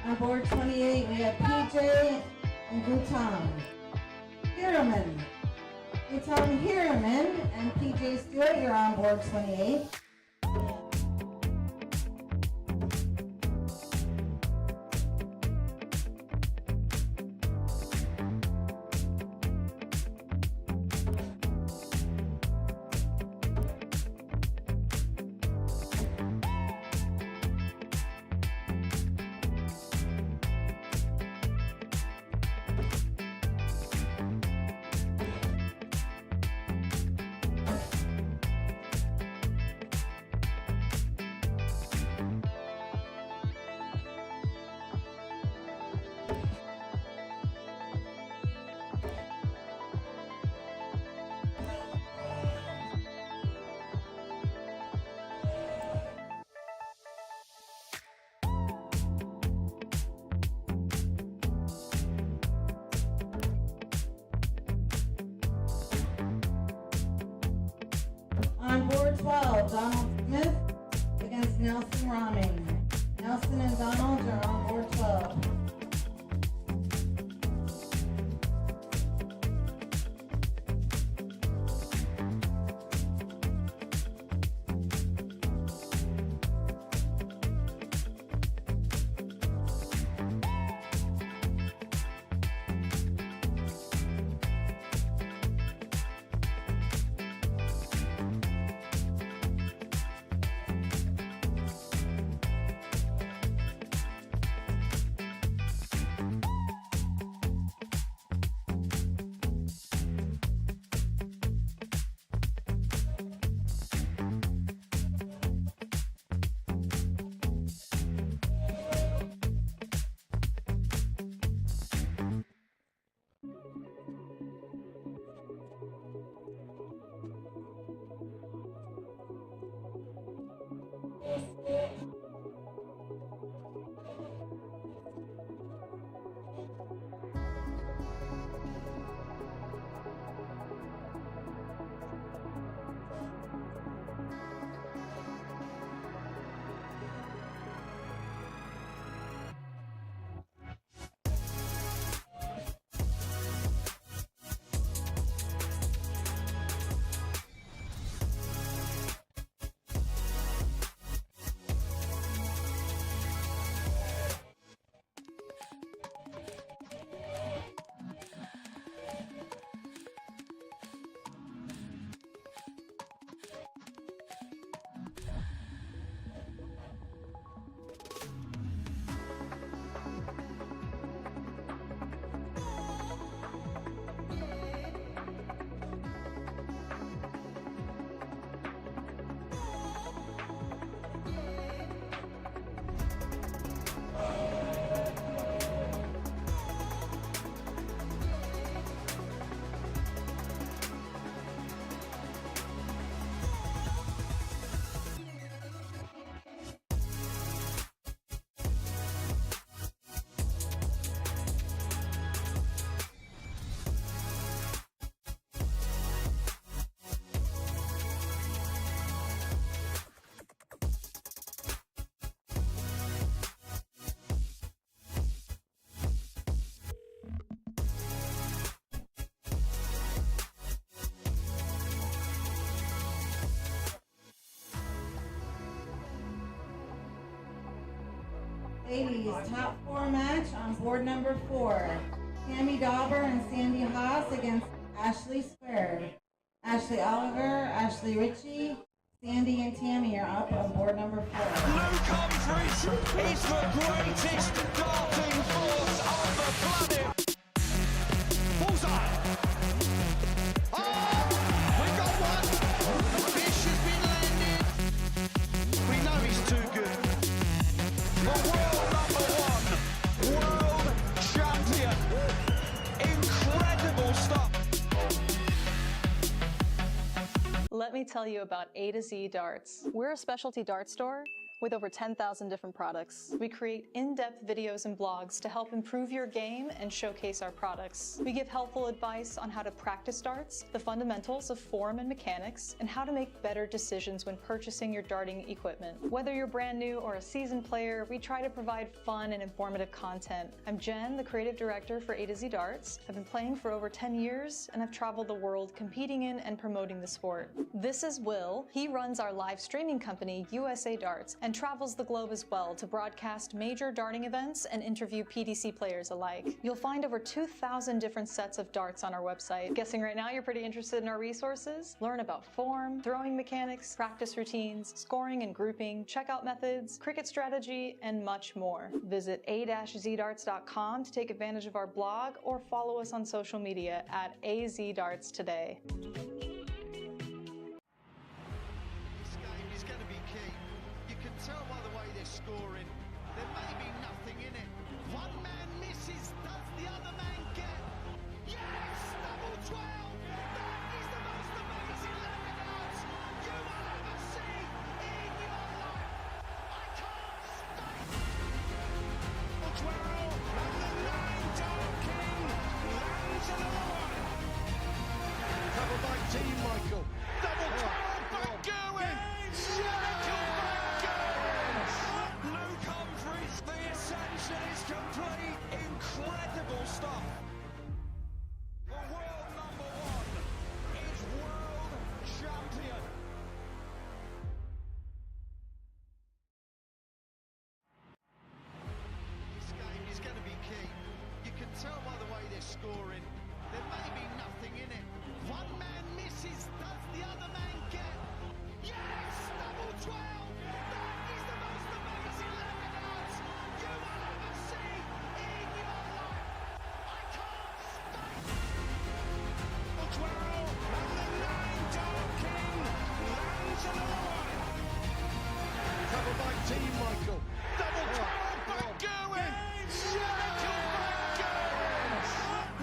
On board 28, we have PJ and Gutam. Hiraman. Gutam Hiraman and PJ Stewart, you're on board 28. On board 12, Donald Smith against Nelson Rahming. Nelson and Donald are on board 12. Ladies, top 4 match on board number 4. Tammy Dauber and Sandy Haas against Ashley Squared. Ashley Oliver, Ashley Ritchie, Sandy and Tammy are up on board number 4. Luke Humphries is the greatest darting force on the planet. Bullseye. Oh, we got one. The fish has been landed. We know he's too good. The world number 1, world champion. Incredible stuff. Let me tell you about A to Z Darts. We're a specialty dart store with over 10,000 different products. We create in-depth videos and blogs to help improve your game and showcase our products. We give helpful advice on how to practice darts, the fundamentals of form and mechanics, and how to make better decisions when purchasing your darting equipment. Whether you're brand new or a seasoned player, we try to provide fun and informative content. I'm Jen, the creative director for A to Z Darts. I've been playing for over 10 years, and I've traveled the world competing in and promoting the sport. This is Will. He runs our live streaming company, USA Darts, and travels the globe as well to broadcast major darting events and interview PDC players alike. You'll find over 2,000 different sets of darts on our website. Guessing right now you're pretty interested in our resources? Learn about form, throwing mechanics, practice routines, scoring and grouping, checkout methods, cricket strategy, and much more. Visit a-zdarts.com to take advantage of our blog or follow us on social media at AZDarts today. Tell by the way they're scoring, there may be nothing in it. One man misses, does the other man get? Yes! Double 12! That is the most amazing leg of darts you will ever see in your life! I can't stay! 12, and the 9 Dart King lands another one! Covered by Team Michael. Double 12, back going! Is complete, incredible stuff. The world number one is world champion. This game is going to be key. You can tell by the way they're scoring, there may be nothing in it. One man misses, does the other man get? Yes! Double 12! That is the most amazing leg of darts you will ever see in your life! I can't stay! 12, and the 9 Dart King lands another one! Covered by Team Michael. Double 12, back going! Michael back going!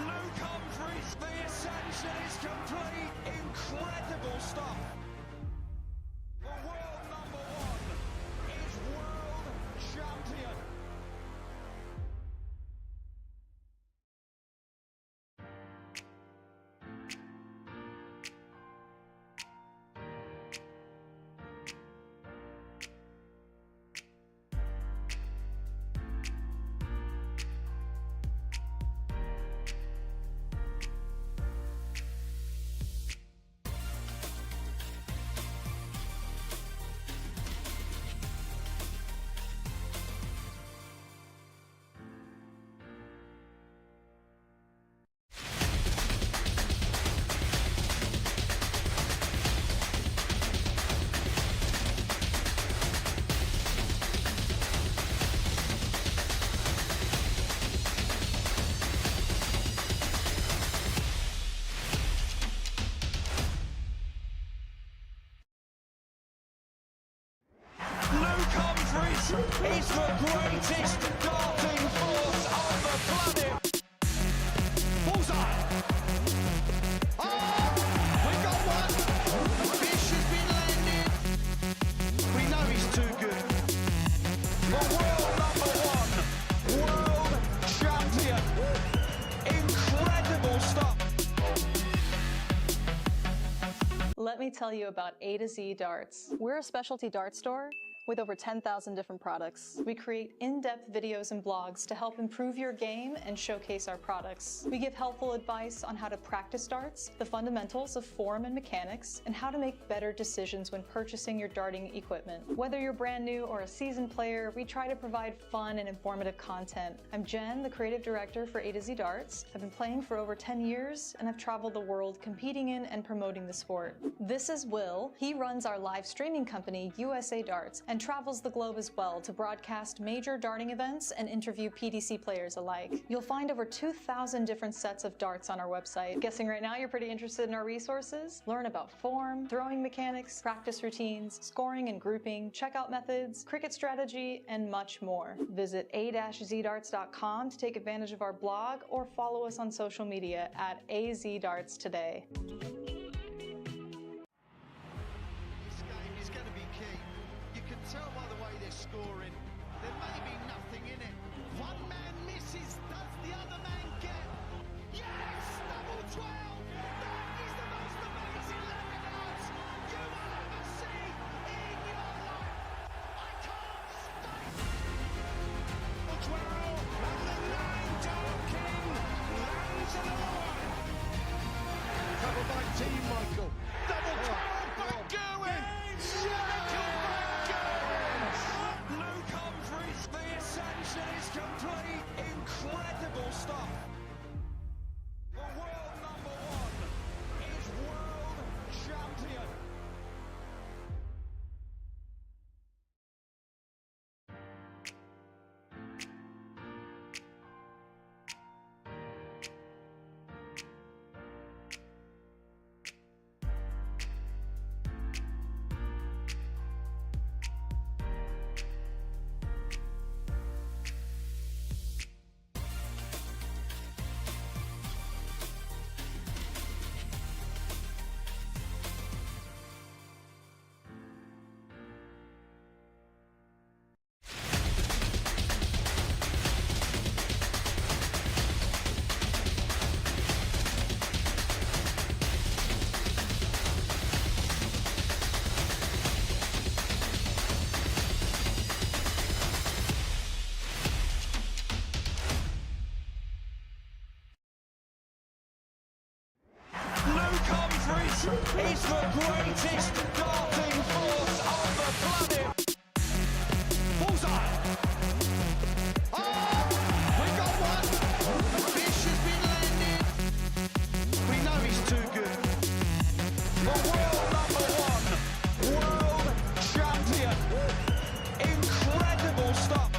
Luke Humphries, the ascension is complete, incredible stuff. The world number one is world champion. Luke Humphries is the greatest darting force on the planet. Bullseye! Oh! We got one! The fish has been landed. We know he's too good. The world number one, world champion. Incredible stuff. Let me tell you about A to Z Darts. We're a specialty dart store with over 10,000 different products. We create in-depth videos and blogs to help improve your game and showcase our products. We give helpful advice on how to practice darts, the fundamentals of form and mechanics, and how to make better decisions when purchasing your darting equipment. Whether you're brand new or a seasoned player, we try to provide fun and informative content. I'm Jen, the creative director for A to Z Darts. I've been playing for over 10 years, and I've traveled the world competing in and promoting the sport. This is Will. He runs our live streaming company, USA Darts, and travels the globe as well to broadcast major darting events and interview PDC players alike. You'll find over 2,000 different sets of darts on our website. Guessing right now you're pretty interested in our resources? Learn about form, throwing mechanics, practice routines, scoring and grouping, checkout methods, cricket strategy, and much more. Visit a-zdarts.com to take advantage of our blog or follow us on social media at AZDarts today. Tell by the way they're scoring, there may be nothing in it. One man misses, does the other man get? Yes! Double 12! That is the most amazing lap in darts you will ever see in your life! I can't stay! 12, and the 9 Dart King lands another one! Covered by Team Michael. Double 12, back going! Michael back going! Luke Humphries, the ascension is complete. Incredible stuff. The world number one is world champion. Luke Humphries is the greatest darting force on the planet. Bullseye. Oh, we got one. The fish has been landed. We know he's too good. The world number one, world champion. Incredible stuff.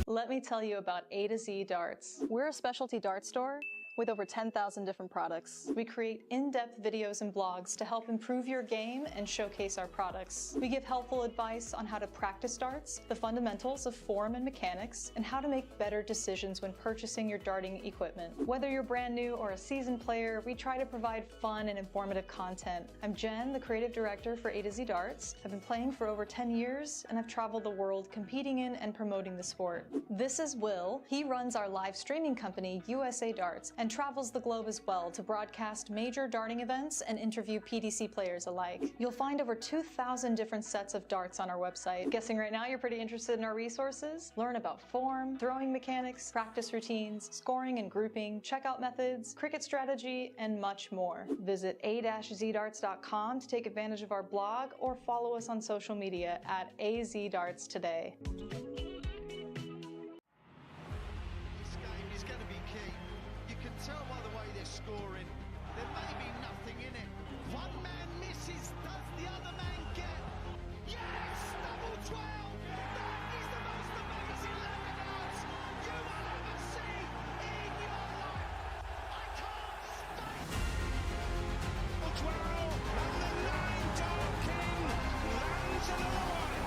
Let me tell you about A to Z Darts. We're a specialty dart store with over 10,000 different products. We create in-depth videos and blogs to help improve your game and showcase our products. We give helpful advice on how to practice darts, the fundamentals of form and mechanics, and how to make better decisions when purchasing your darting equipment. Whether you're brand new or a seasoned player, we try to provide fun and informative content. I'm Jen, the creative director for A to Z Darts. I've been playing for over 10 years, and I've traveled the world competing in and promoting the sport. This is Will. He runs our live streaming company, USA Darts, and travels the globe as well to broadcast major darting events and interview PDC players alike. You'll find over 2,000 different sets of darts on our website. Guessing right now you're pretty interested in our resources? Learn about form, throwing mechanics, practice routines, scoring and grouping, checkout methods, cricket strategy, and much more. Visit a-zdarts.com to take advantage of our blog or follow us on social media at AZDarts today. This game is going to be key. You can tell by the way they're scoring, there may be nothing in it. One man misses, does the other man get? Yes! Double 12! That is the most amazing lap in darts you will ever see in your life! I can't stay! Double 12, and the 9 Dart King lands another one!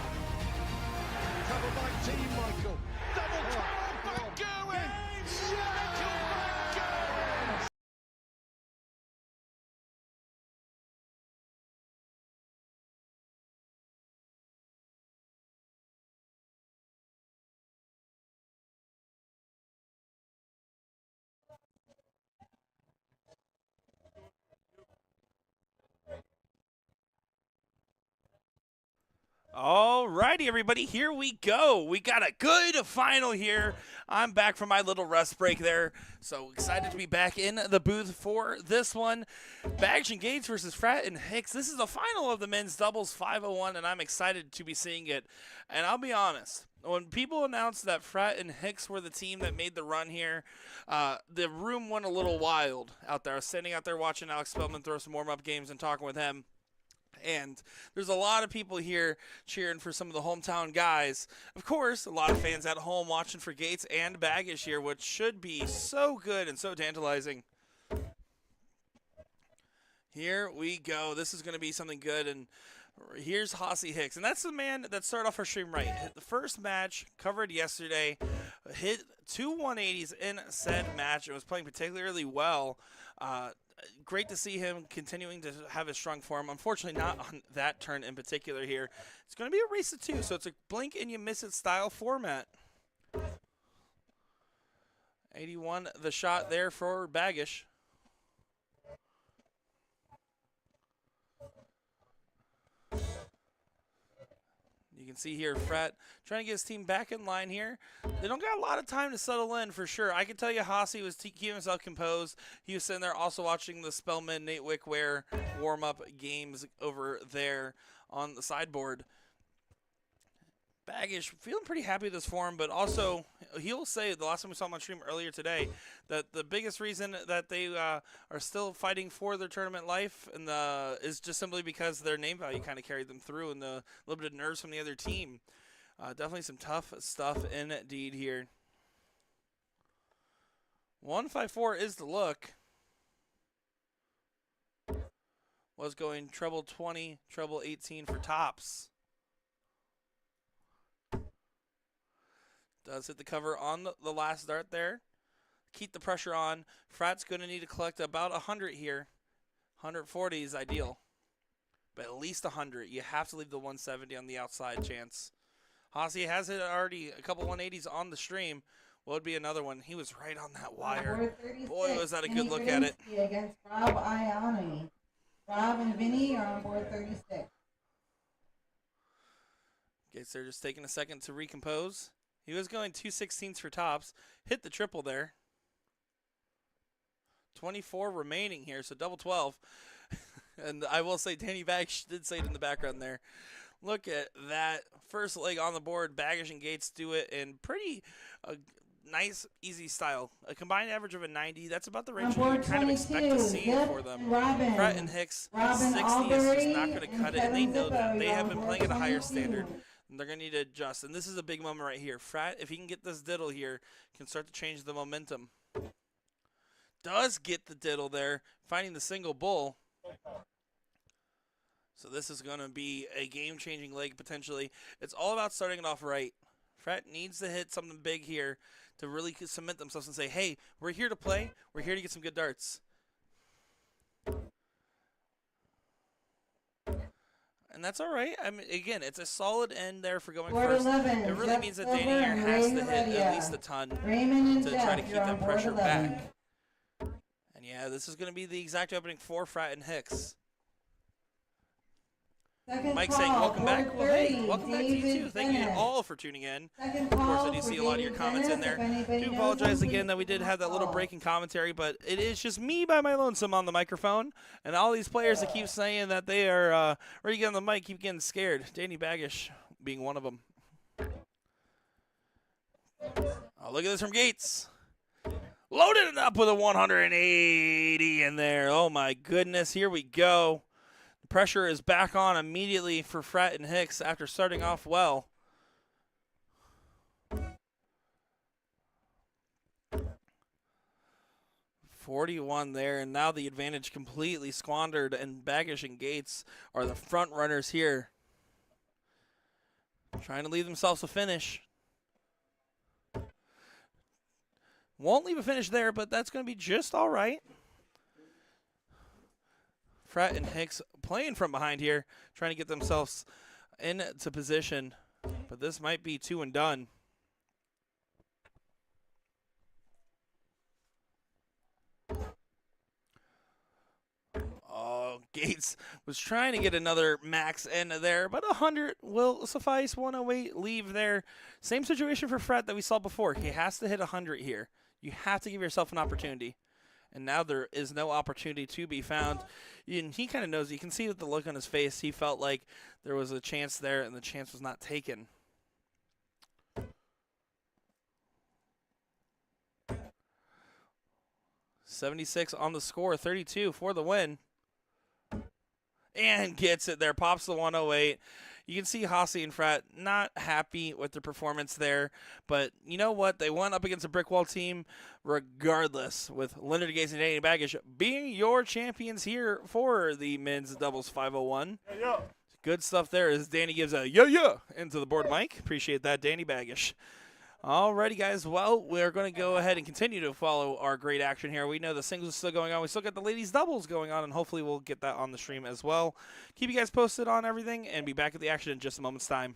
Covered by Team Michael. Double 12, back going! Michael back going! Alrighty, everybody, here we go. We got a good final here. I'm back from my little rest break there, so excited to be back in the booth for this one. Baggage and Gates versus Fratt and Hicks. This is the final of the men's doubles 501, and I'm excited to be seeing it. And I'll be honest, when people announced that Fratt and Hicks were the team that made the run here, the room went a little wild out there. I was standing out there watching Alex Spellman throw some warm-up games and talking with him. And there's a lot of people here cheering for some of the hometown guys. Of course, a lot of fans at home watching for Gates and Baggage here, which should be so good and so tantalizing. Here we go. This is going to be something good. And here's Hossy Hicks. And that's the man that started off our stream right. Hit the first match, covered yesterday, hit 2 180s in said match. It was playing particularly well. great to see him continuing to have his strong form. Unfortunately, not on that turn in particular here. It's going to be a race of 2, so it's a blink and you miss it style format. 81 the shot there for Baggish. You can see here Frat trying to get his team back in line here. They don't got a lot of time to settle in for sure. I can tell you Hossie was keeping himself composed. He was sitting there also watching the Spellman Nate Wickware warm-up games over there on the sideboard. Baggish feeling pretty happy with this form, but also he'll say the last time we saw him on stream earlier today that the biggest reason that they are still fighting for their tournament life and is just simply because their name value kind of carried them through and the little bit of nerves from the other team. Definitely some tough stuff indeed here. 154 is the look. Was going treble 20, treble 18 for tops. Does hit the cover on the last dart there. Keep the pressure on. Frat's going to need to collect about 100 here. 140 is ideal. But at least 100. You have to leave the 170 on the outside chance. Hossie has hit already a couple 180s on the stream. What would be another one? He was right on that wire. Boy, was that a good look at it. Against Rob Ioni. Rob and Vinny are on board 36. Gates there just taking a second to recompose. He was going 2/16 for tops. Hit the triple there. 24 remaining here, so double 12. And I will say Danny Baggish did say it in the background there. Look at that first leg on the board. Baggish and Gates do it in pretty nice, easy style. A combined average of a 90. That's about the range you kind of expect to see for them. Frat and Hicks, 60 is just not going to cut it, and they know that. They have been playing at a higher standard. And they're going to need to adjust. And this is a big moment right here. Frat, if he can get this diddle here, can start to change the momentum. Does get the diddle there, finding the single bull. So this is going to be a game-changing leg potentially. It's all about starting it off right. Frat needs to hit something big here to really cement themselves and say, hey, we're here to play. We're here to get some good darts. And that's all right. I mean, again, it's a solid end there for going first. 11, it really means that Danny here has to hit at least a ton to try to keep that pressure back. And yeah, this is going to be the exact opening for Frat and Hicks. Mike saying, welcome back. Well, hey, welcome back to you too. Thank you all for tuning in. Of course, I do see a lot of your comments in there. I do apologize again that we did have that little break in commentary, but it is just me by my lonesome on the microphone. And all these players that keep saying that they are ready to get on the mic keep getting scared. Danny Baggish being one of them. Oh, look at this from Gates. Loaded it up with a 180 in there. Oh, my goodness. Here we go. Pressure is back on immediately for Frat and Hicks after starting off well. .41 there, and now the advantage completely squandered, and Baggish and Gates are the front runners here. Trying to leave themselves a finish. Won't leave a finish there, but that's going to be just all right. Frat and Hicks playing from behind here, trying to get themselves into position, but this might be two and done. Oh, Gates was trying to get another max end there, but 100 will suffice. 108 leave there. Same situation for Frat that we saw before. He has to hit 100 here. You have to give yourself an opportunity. And now there is no opportunity to be found. And he kind of knows. You can see with the look on his face, he felt like there was a chance there, and the chance was not taken. .76 on the score, 32 for the win. And gets it there, pops the 108. You can see Hossie and Frat not happy with their performance there. But you know what? They went up against a brick wall team regardless, with Leonard Gates and Danny Baggish being your champions here for the men's doubles 501. Yeah. Good stuff there as Danny gives a yeah into the board mic. Appreciate that, Danny Baggish. Alrighty, guys. Well, we're going to go ahead and continue to follow our great action here. We know the singles is still going on. We still got the ladies doubles going on, and hopefully we'll get that on the stream as well. Keep you guys posted on everything, and be back at the action in just a moment's time.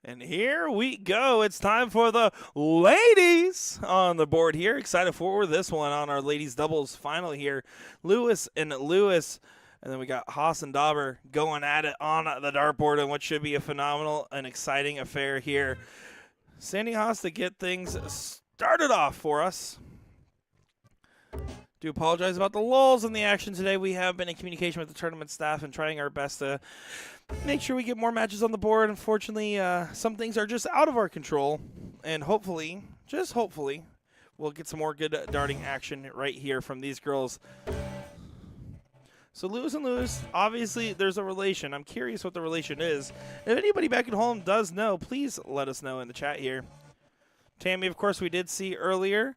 And here we go. It's time for the ladies on the board here. Excited for this one on our ladies doubles final here. Lewis and Lewis. And then we got Haas and Dauber going at it on the dartboard in what should be a phenomenal and exciting affair here. Sandy Haas to get things started off for us. Do apologize about the lulls in the action today. We have been in communication with the tournament staff and trying our best to make sure we get more matches on the board. Unfortunately, some things are just out of our control. And hopefully, just hopefully, we'll get some more good darting action right here from these girls. So Lewis and Lewis, obviously there's a relation. I'm curious what the relation is. If anybody back at home does know, please let us know in the chat here. Tammy, of course, we did see earlier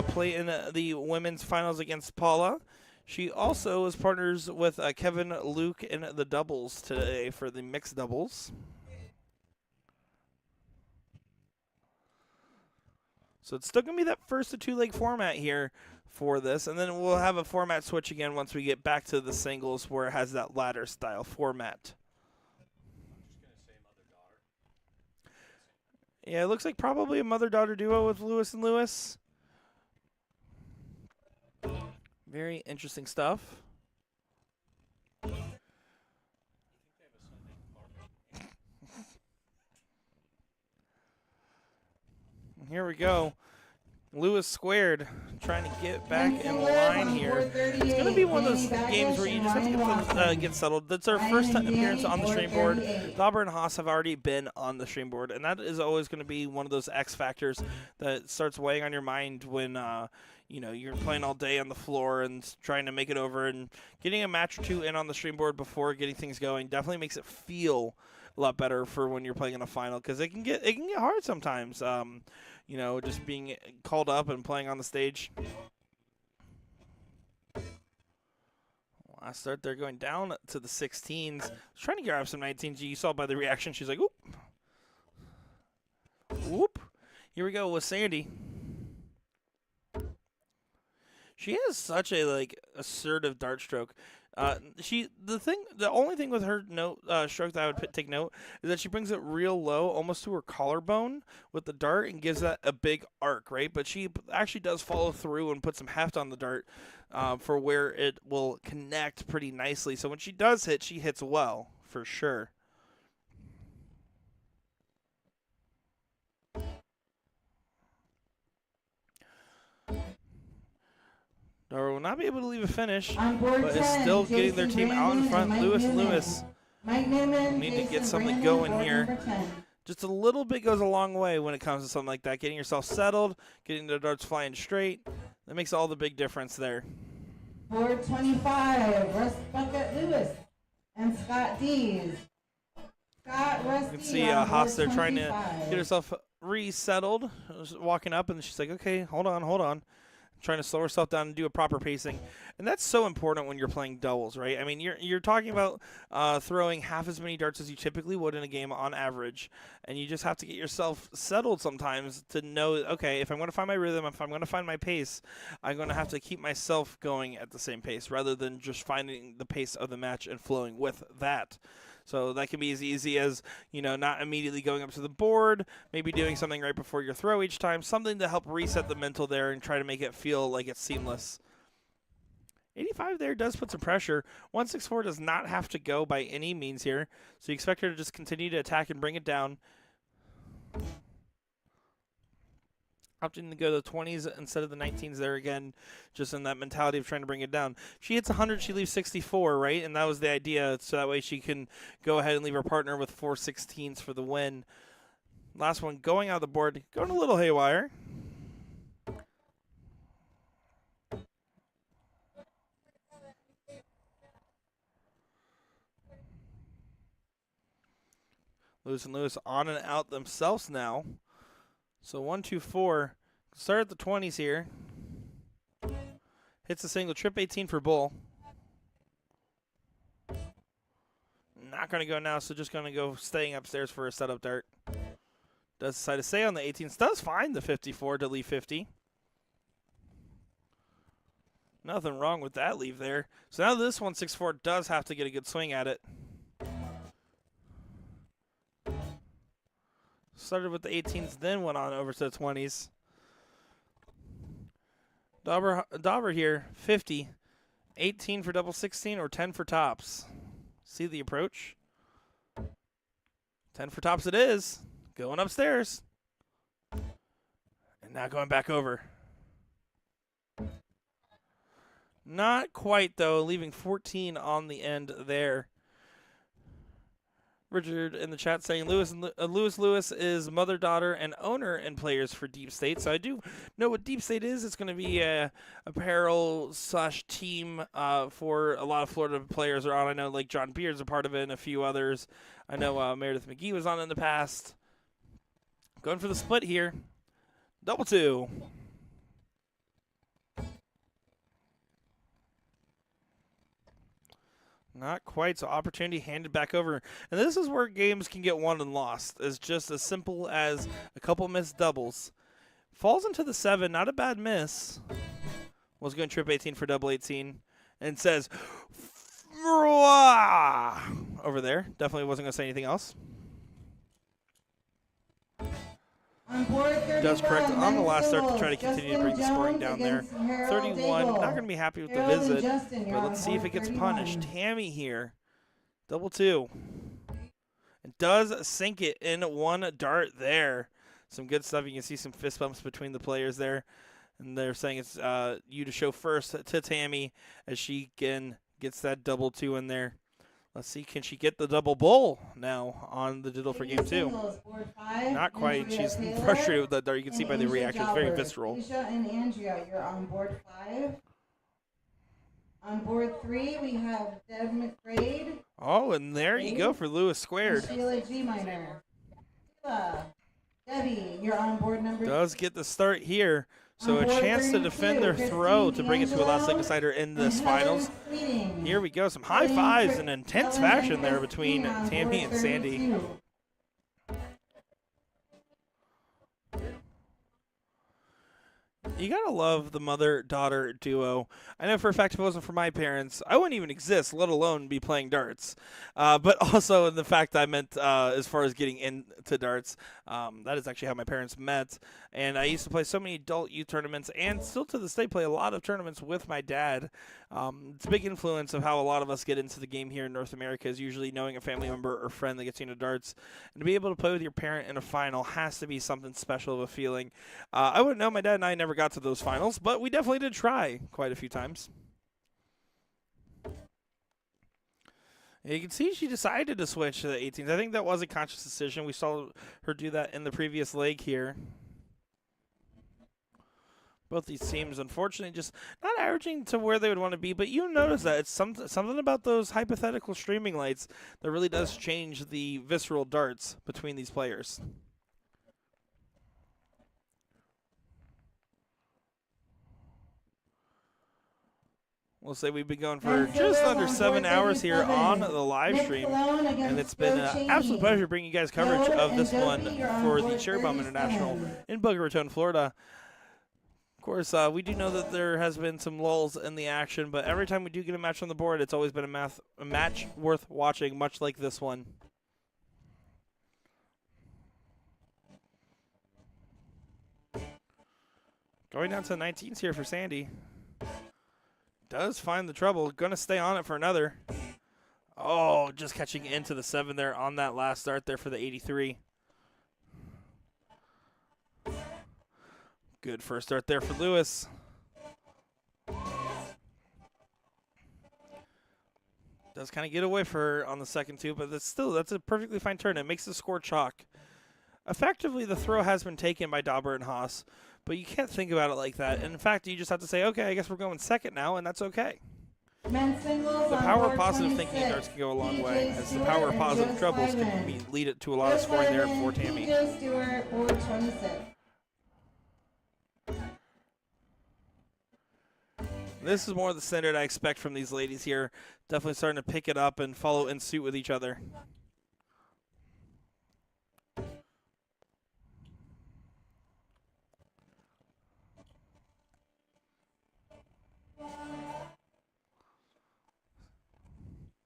play in the women's finals against Paula. She also is partners with Kevin Luke in the doubles today for the mixed doubles. So it's still going to be that first to two-leg format here for this, and then we'll have a format switch again once we get back to the singles where it has that ladder style format. Yeah, it looks like probably a mother-daughter duo with Lewis and Lewis. Very interesting stuff. Here we go. Lewis squared, trying to get back in line here. It's going to be one of those games where you just have to get settled. That's our first appearance on the stream board. Dauber and Haas have already been on the stream board, and that is always going to be one of those X factors that starts weighing on your mind when you know, you're playing all day on the floor and trying to make it over, and getting a match or two in on the stream board before getting things going definitely makes it feel a lot better for when you're playing in a final, because it can get hard sometimes. You know, just being called up and playing on the stage. Last start, they're going down to the 16s. I was trying to grab some 19s. You saw by the reaction, she's like, oop. Whoop. Here we go with Sandy. She has such a, like, assertive dart stroke. The only thing with her stroke that I would take note is that she brings it real low, almost to her collarbone with the dart, and gives that a big arc, right? But she actually does follow through and put some heft on the dart for where it will connect pretty nicely. So when she does hit, she hits well for sure. Or will not be able to leave a finish, but is still getting their team out in front. Lewis and Lewis need to get something going here. Just a little bit goes a long way when it comes to something like that. Getting yourself settled, getting the darts flying straight, that makes all the big difference there. Board 25, Russ Bucket Lewis and Scott Dees. Scott, Russ You can Dees see on Haas board there trying to 25. get herself resettled, walking up, and she's like, okay, hold on. Trying to slow herself down and do a proper pacing. And that's so important when you're playing doubles, right? I mean, you're talking about throwing half as many darts as you typically would in a game on average, and you just have to get yourself settled sometimes to know, okay, if I'm going to find my rhythm, if I'm going to find my pace, I'm going to have to keep myself going at the same pace rather than just finding the pace of the match and flowing with that. So that can be as easy as, not immediately going up to the board, maybe doing something right before your throw each time, something to help reset the mental there and try to make it feel like it's seamless. 85 there does put some pressure. 164 does not have to go by any means here, so you expect her to just continue to attack and bring it down. Opting to go to the 20s instead of the 19s there again, just in that mentality of trying to bring it down. She hits 100, she leaves 64, right? And that was the idea, so that way she can go ahead and leave her partner with 4/16s for the win. Last one, going out of the board, going a little haywire. Lewis and Lewis on and out themselves now. So 1, 2, 4. Start at the 20s here. Hits a single, trip 18 for Bull. Not going to go now, so just going to go staying upstairs for a setup dart. Does decide to stay on the 18s. Does find the 54 to leave 50. Nothing wrong with that leave there. So now this 164 does have to get a good swing at it. Started with the 18s, then went on over to the 20s. Dauber here, 50. 18 for double 16 or 10 for tops. See the approach? 10 for tops it is. Going upstairs. And now going back over. Not quite, though, leaving 14 on the end there. Richard in the chat saying Lewis is mother, daughter, and owner and players for Deep State. So I do know what Deep State is. It's going to be a apparel / team for a lot of Florida players are on. I know like John Beard's a part of it and a few others. I know Meredith McGee was on in the past. Going for the split here. Double 2. Not quite, so opportunity handed back over. And this is where games can get won and lost. It's just as simple as a couple missed doubles. Falls into the 7, not a bad miss. Was going to trip 18 for double 18. And says, over there. Definitely wasn't going to say anything else. Does correct on the last start to try to continue to bring the scoring down there. 31, not going to be happy with the visit, but let's see if it gets punished. Tammy here, double 2. And does sink it in one dart there. Some good stuff. You can see some fist bumps between the players there. And they're saying it's you to show first to Tammy as she gets that double 2 in there. Let's see, can she get the double bull now on the diddle for game 2? Not quite. She's frustrated with that dart. You can see by the reaction. It's very visceral. Alicia and Andrea, you're on board 5. On board 3, we have Deb McBride. Oh, and there you go for Lewis squared. Sheila G. Minor. Sheila, Debbie, you're on board number 2. Does get the start here. So a chance to defend their throw to bring it to a last leg decider in this finals. Here we go. Some high fives in intense fashion there between Tammy and Sandy. You gotta love the mother-daughter duo. I know for a fact if it wasn't for my parents, I wouldn't even exist, let alone be playing darts. But also in the fact I meant as far as getting into darts, that is actually how my parents met. And I used to play so many adult youth tournaments and still to this day play a lot of tournaments with my dad. It's a big influence of how a lot of us get into the game here in North America is usually knowing a family member or friend that gets you into darts. And to be able to play with your parent in a final has to be something special of a feeling. I wouldn't know, my dad and I never got to those finals, but we definitely did try quite a few times. You can see she decided to switch to the 18s. I think that was a conscious decision. We saw her do that in the previous leg here. Both these teams, unfortunately, just not averaging to where they would want to be, but you notice that it's something about those hypothetical streaming lights that really does change the visceral darts between these players. We'll say we've been going for just under 7 hours here on the live stream, and it's been an absolute pleasure bringing you guys coverage of this one for the Cherry Bomb International in Boca Raton, Florida. Of course, we do know that there has been some lulls in the action, but every time we do get a match on the board, it's always been a match worth watching, much like this one. Going down to the 19s here for Sandy. Does find the trouble. Going to stay on it for another. Oh, just catching into the 7 there on that last start there for the 83. Good first start there for Lewis. Does kind of get away for her on the second two, but that's a perfectly fine turn. It makes the score chalk. Effectively, the throw has been taken by Dauber and Haas, but you can't think about it like that. And in fact, you just have to say, okay, I guess we're going second now, and that's okay. The power of positive thinking in darts can go a long way, as the power of positive troubles can lead it to a lot of scoring there for Tammy. This is more of the standard I expect from these ladies here. Definitely starting to pick it up and follow in suit with each other.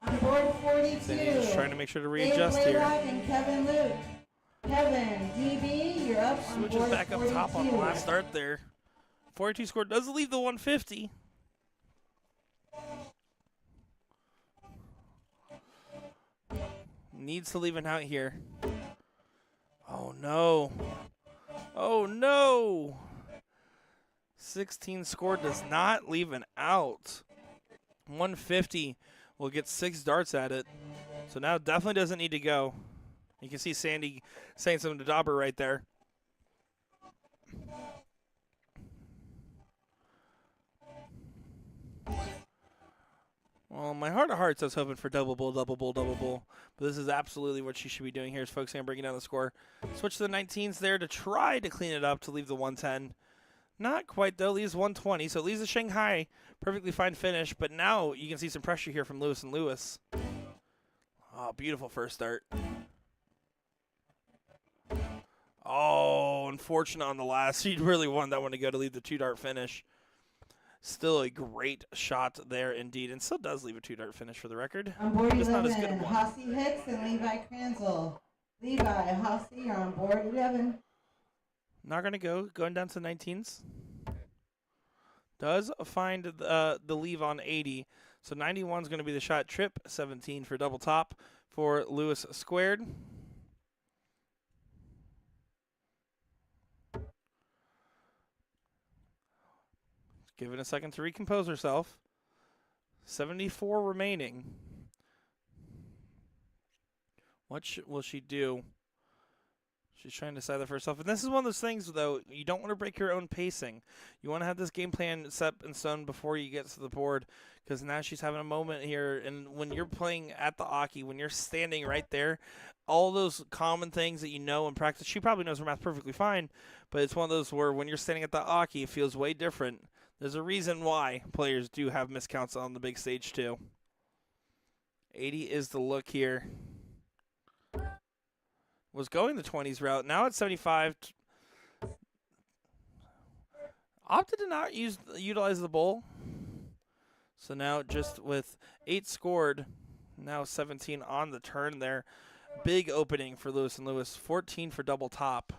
On board 42. Sandy's just trying to make sure to readjust here. And Kevin Luke. Kevin, DB, you're up on Switches board back up 42. top on the last start there. 42 score does leave the 150. Needs to leave an out here. Oh no. Oh no. 16 score does not leave an out. 150 will get 6 darts at it. So now definitely doesn't need to go. You can see Sandy saying something to Dauber right there. Well, my heart of hearts, I was hoping for double bull, double bull, double bull. But this is absolutely what she should be doing here, is focusing on bringing down the score. Switch to the 19s there to try to clean it up to leave the 110. Not quite, though. Leaves 120, so it leaves the Shanghai. Perfectly fine finish, but now you can see some pressure here from Lewis and Lewis. Oh, beautiful first start. Oh, unfortunate on the last. She really wanted that one to go to leave the 2-dart finish. Still a great shot there indeed, and still does leave a 2-dart finish for the record. On board Just not as 11, good a one. Hossie Hicks and Levi Kranzel. Levi, Hossie, you're on board 11. Not going to go. Going down to the 19s. Does find the leave on 80. So 91 is going to be the shot. Trip 17 for double top for Lewis squared. Give it a second to recompose herself. 74 remaining. What will she do? She's trying to decide that for herself. And this is one of those things, though, you don't want to break your own pacing. You want to have this game plan set in stone before you get to the board, because now she's having a moment here. And when you're playing at the Aki, when you're standing right there, all those common things that you know in practice, she probably knows her math perfectly fine, but it's one of those where when you're standing at the Aki, it feels way different. There's a reason why players do have miscounts on the big stage, too. 80 is the look here. Was going the 20s route. Now it's 75. Opted to not utilize the bowl. So now just with 8 scored, now 17 on the turn there. Big opening for Lewis and Lewis. 14 for double top.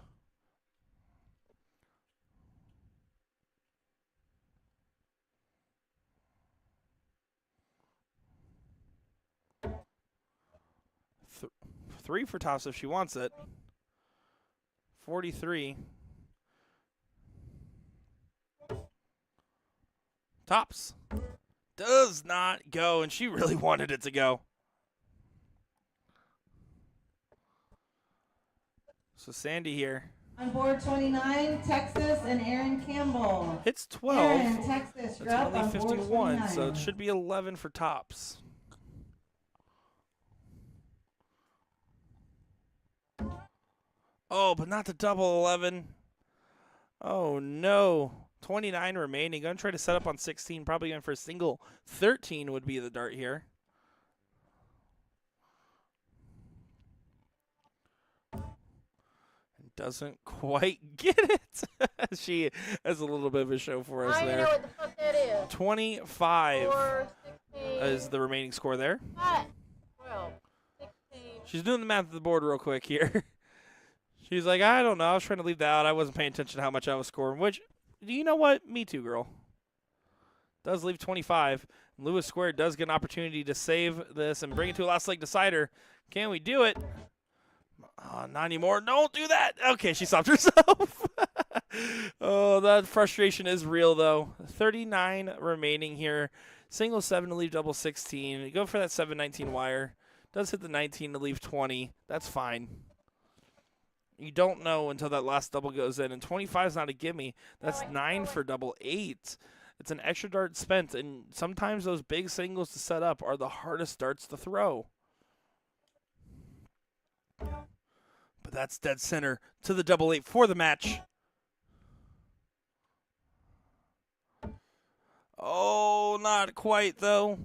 Three for tops if she wants it. 43. Tops. Does not go, and she really wanted it to go. So Sandy here. On board 29, Texas and Aaron Campbell. Hits 12. Aaron, Texas, you're That's up only on board 51, 29. so it should be 11 for tops. Oh, but not the double 11. Oh, no. 29 remaining. Going to try to set up on 16. Probably going for a single. 13 would be the dart here. Doesn't quite get it. She has a little bit of a show for us there. I know what the fuck that is. 25 4, 16, is the remaining score there. 5, 12, 16. She's doing the math of the board real quick here. She's like, I don't know. I was trying to leave that out. I wasn't paying attention to how much I was scoring. Which, do you know what? Me too, girl. Does leave 25. Lewis Squared does get an opportunity to save this and bring it to a last leg decider. Can we do it? Not anymore. Don't do that. Okay, she stopped herself. Oh, that frustration is real, though. 39 remaining here. Single 7 to leave double 16. Go for that 7-19 wire. Does hit the 19 to leave 20. That's fine. You don't know until that last double goes in. And 25 is not a gimme. That's 9 for double 8. It's an extra dart spent. And sometimes those big singles to set up are the hardest darts to throw. But that's dead center to the double 8 for the match. Oh, not quite, though.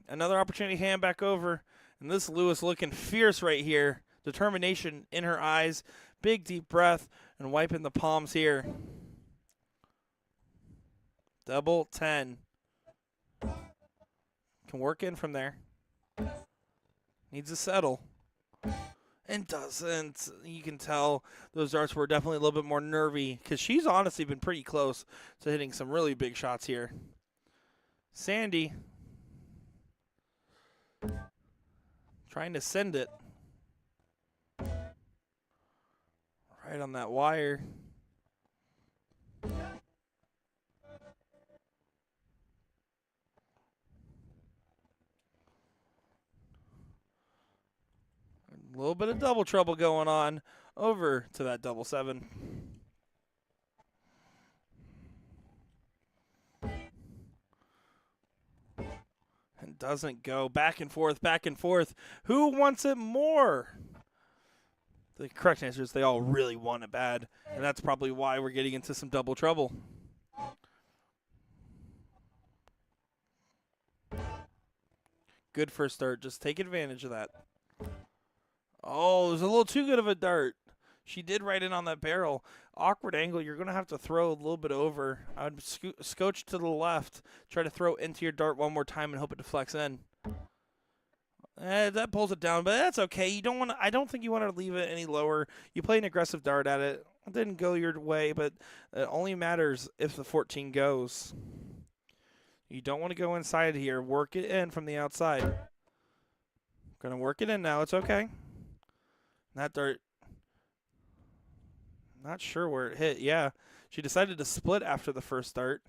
Another opportunity hand back over. And this Lewis looking fierce right here. Determination in her eyes. Big deep breath and wiping the palms here. Double 10. Can work in from there. Needs to settle. And doesn't. You can tell those darts were definitely a little bit more nervy because she's honestly been pretty close to hitting some really big shots here. Sandy trying to send it right on that wire. A little bit of double trouble going on over to that double 7. And doesn't go. Back and forth, back and forth. Who wants it more? The correct answer is they all really want it bad. And that's probably why we're getting into some double trouble. Good first start. Just take advantage of that. Oh, it was a little too good of a dart. She did right in on that barrel. Awkward angle. You're going to have to throw a little bit over. I would scooch to the left. Try to throw into your dart one more time and hope it deflects in. That pulls it down, but that's okay. You don't want. I don't think you want to leave it any lower. You play an aggressive dart at it. It didn't go your way, but it only matters if the 14 goes. You don't want to go inside here. Work it in from the outside. Going to work it in now. It's okay. That dart, not sure where it hit. Yeah, she decided to split after the first dart.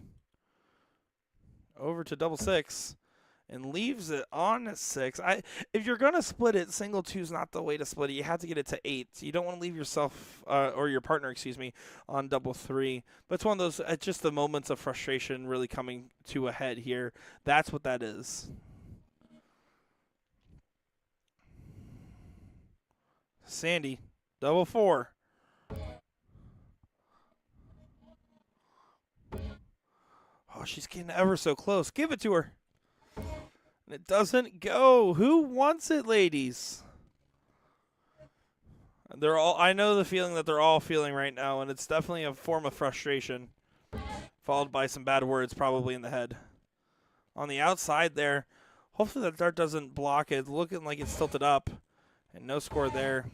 Over to double 6 and leaves it on 6. If you're going to split it, single 2 is not the way to split it. You have to get it to 8. You don't want to leave yourself, or your partner, excuse me, on double 3. But it's one of those, just the moments of frustration really coming to a head here. That's what that is. Sandy, double 4. Oh, she's getting ever so close. Give it to her. And it doesn't go. Who wants it, ladies? They're all. I know the feeling that they're all feeling right now, and it's definitely a form of frustration. followed by some bad words probably in the head. On the outside there, hopefully that dart doesn't block it. It's looking like it's tilted up, and no score there.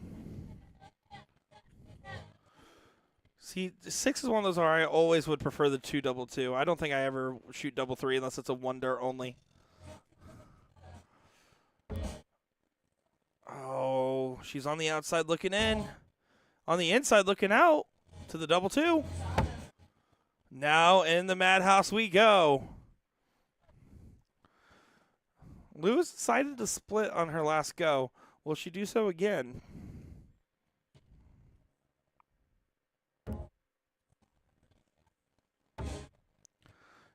See, 6 is one of those where I always would prefer the 2-2-2. I don't think I ever shoot 3-3 unless it's a 1 dart only. Oh, she's on the outside looking in. On the inside looking out to the 2-2. Now in the madhouse we go. Lewis decided to split on her last go. Will she do so again?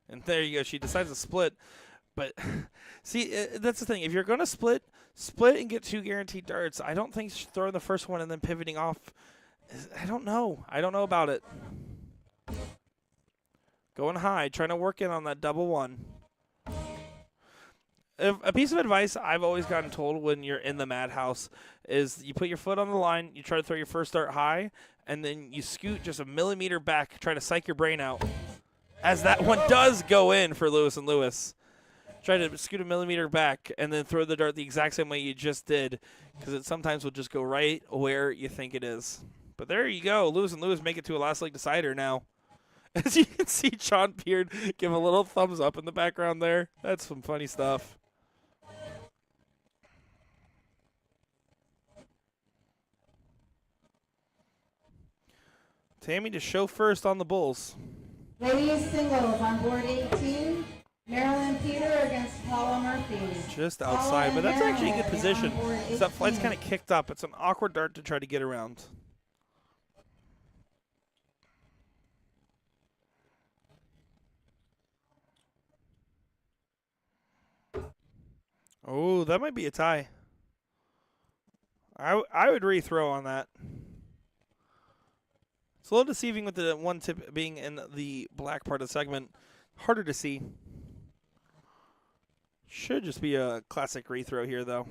And there you go. She decides to split. But, see, that's the thing. If you're going to split and get 2 guaranteed darts. I don't think throwing the first one and then pivoting off. I don't know. I don't know about it. Going high, trying to work in on that 1-1. A piece of advice I've always gotten told when you're in the madhouse is you put your foot on the line, you try to throw your first dart high, and then you scoot just a millimeter back, try to psych your brain out. As that one does go in for Lewis and Lewis. Try to scoot a millimeter back and then throw the dart the exact same way you just did, because it sometimes will just go right where you think it is. But there you go. Lewis and Lewis make it to a last leg decider now. As you can see, John Beard give a little thumbs up in the background there. That's some funny stuff. Tammy to show first on the Bulls. Ladies singles on board 18. Marilyn Peter against Paula Murphy. Just outside, but that's actually a good position. So that flight's kind of kicked up. It's an awkward dart to try to get around. Oh, that might be a tie. I would rethrow on that. It's a little deceiving with the one tip being in the black part of the segment. Harder to see. Should just be a classic rethrow here, though.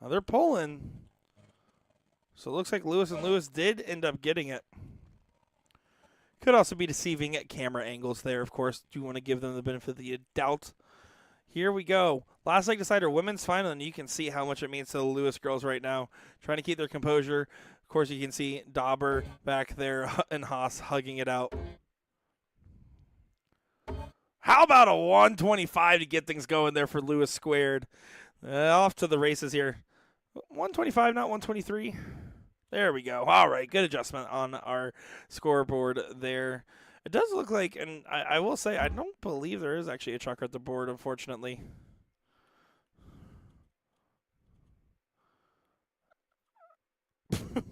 Now they're pulling. So it looks like Lewis and Lewis did end up getting it. Could also be deceiving at camera angles there, of course. Do you want to give them the benefit of the doubt? Here we go. Last leg decider, women's final, and you can see how much it means to the Lewis girls right now. Trying to keep their composure. Of course, you can see Dauber back there and Haas hugging it out. How about a 125 to get things going there for Lewis squared? Off to the races here. 125, not 123. There we go. All right, good adjustment on our scoreboard there. It does look like, and I will say, I don't believe there is actually a chalk at the board, unfortunately.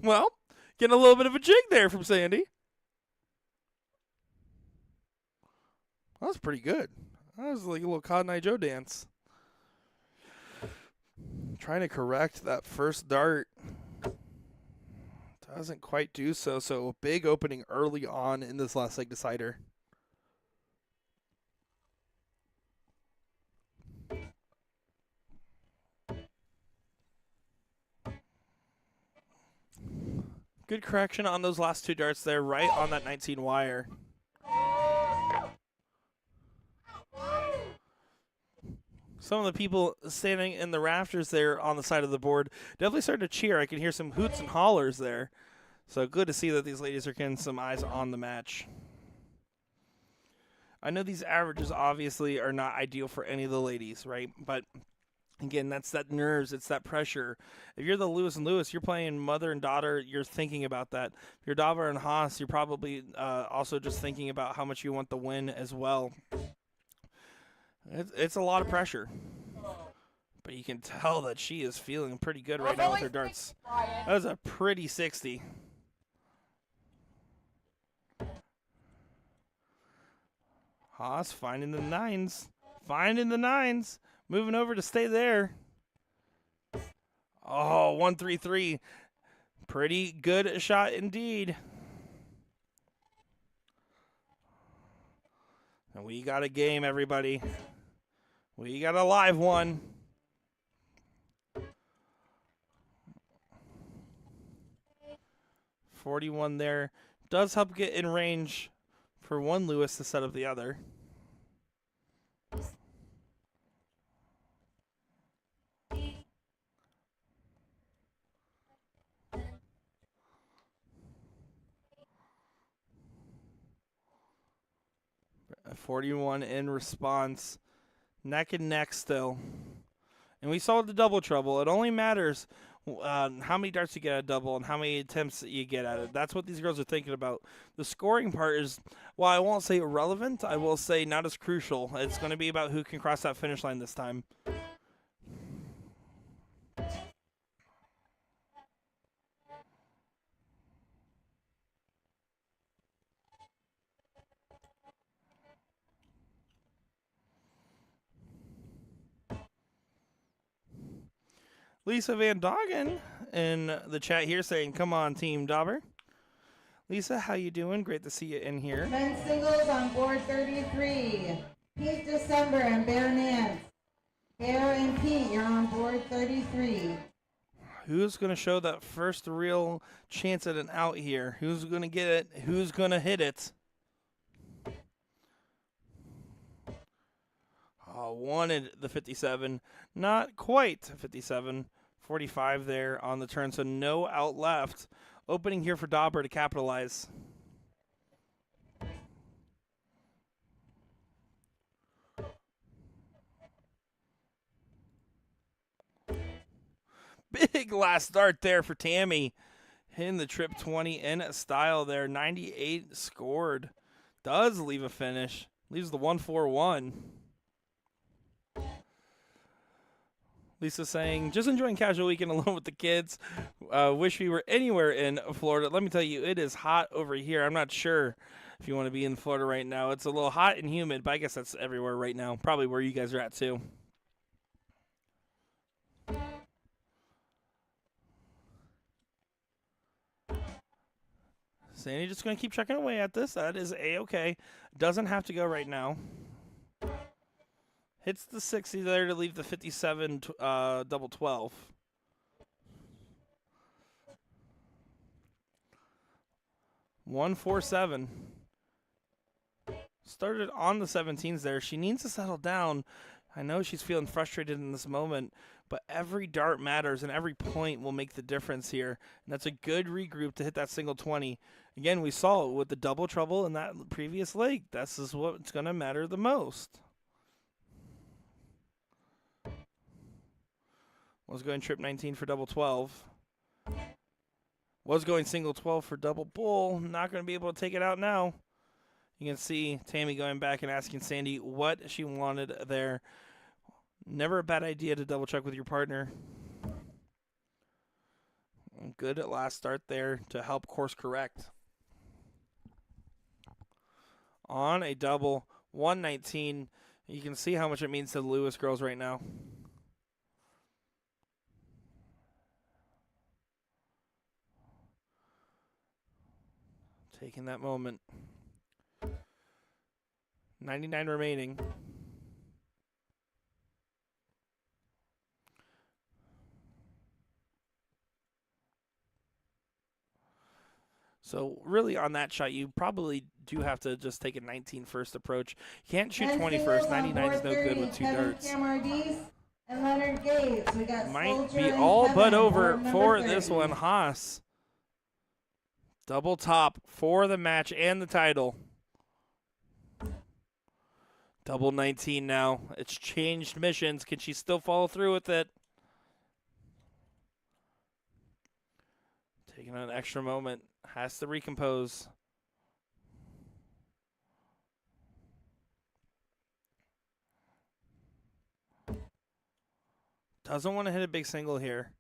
Well, getting a little bit of a jig there from Sandy. That was pretty good. That was like a little Cotton Eye Joe dance. Trying to correct that first dart. Doesn't quite do so. So a big opening early on in this last leg decider. Good correction on those last 2 darts there, right on that 19 wire. Some of the people standing in the rafters there on the side of the board definitely started to cheer. I can hear some hoots and hollers there. So good to see that these ladies are getting some eyes on the match. I know these averages obviously are not ideal for any of the ladies, right? But again, that's that nerves, it's that pressure. If you're the Lewis and Lewis, you're playing mother and daughter, you're thinking about that. If you're Dauber and Haas, you're probably also just thinking about how much you want the win as well. It's a lot of pressure. But you can tell that she is feeling pretty good right now with her darts. That was a pretty 60. Haas finding the nines. Finding the nines. Moving over to stay there. Oh, 133. Pretty good shot indeed. And we got a game, everybody. We got a live one. .41 there. does help get in range for one Lewis to set up the other. A 41 in response. Neck and neck still. And we saw the double trouble. It only matters how many darts you get at a double and how many attempts you get at it. That's what these girls are thinking about. The scoring part is, well, I won't say irrelevant. I will say not as crucial. It's going to be about who can cross that finish line this time. Lisa Van Doggen in the chat here saying, come on, Team Dauber. Lisa, how you doing? Great to see you in here. Men's singles on board 33. Pete December and Bear Nance. Bear and Pete, you're on board 33. Who's going to show that first real chance at an out here? Who's going to get it? Who's going to hit it? Wanted the 57. Not quite 57. 45 there on the turn, so no out left. Opening here for Dauber to capitalize. Big last start there for Tammy. Hitting the trip 20 in style there. 98 scored. Does leave a finish. Leaves the 141. Lisa saying, just enjoying casual weekend alone with the kids. Wish we were anywhere in Florida. Let me tell you, it is hot over here. I'm not sure if you want to be in Florida right now. It's a little hot and humid, but I guess that's everywhere right now. Probably where you guys are at too. Sandy just going to keep checking away at this. That is A-okay. Doesn't have to go right now. Hits the 60 there to leave the 57 double 12. $147. Started on the 17s there. She needs to settle down. I know she's feeling frustrated in this moment, but every dart matters and every point will make the difference here. And that's a good regroup to hit that single 20. Again, we saw it with the double trouble in that previous leg. This is what's going to matter the most. Was going trip 19 for double 12. Was going single 12 for double bull. Not going to be able to take it out now. You can see Tammy going back and asking Sandy what she wanted there. Never a bad idea to double check with your partner. Good at last start there to help course correct. On a double 119. You can see how much it means to the Lewis girls right now. Taking that moment. 99 remaining. So really on that shot, you probably do have to just take a 19 first approach. You can't shoot 20 first. 99 is no good with two darts. And Leonard Gates. We got Might Soldier be and all Kevin, but over board number for 30. this one. Haas. Double top for the match and the title. Double 19 now. It's changed missions. Can she still follow through with it? Taking an extra moment. Has to recompose. Doesn't want to hit a big single here.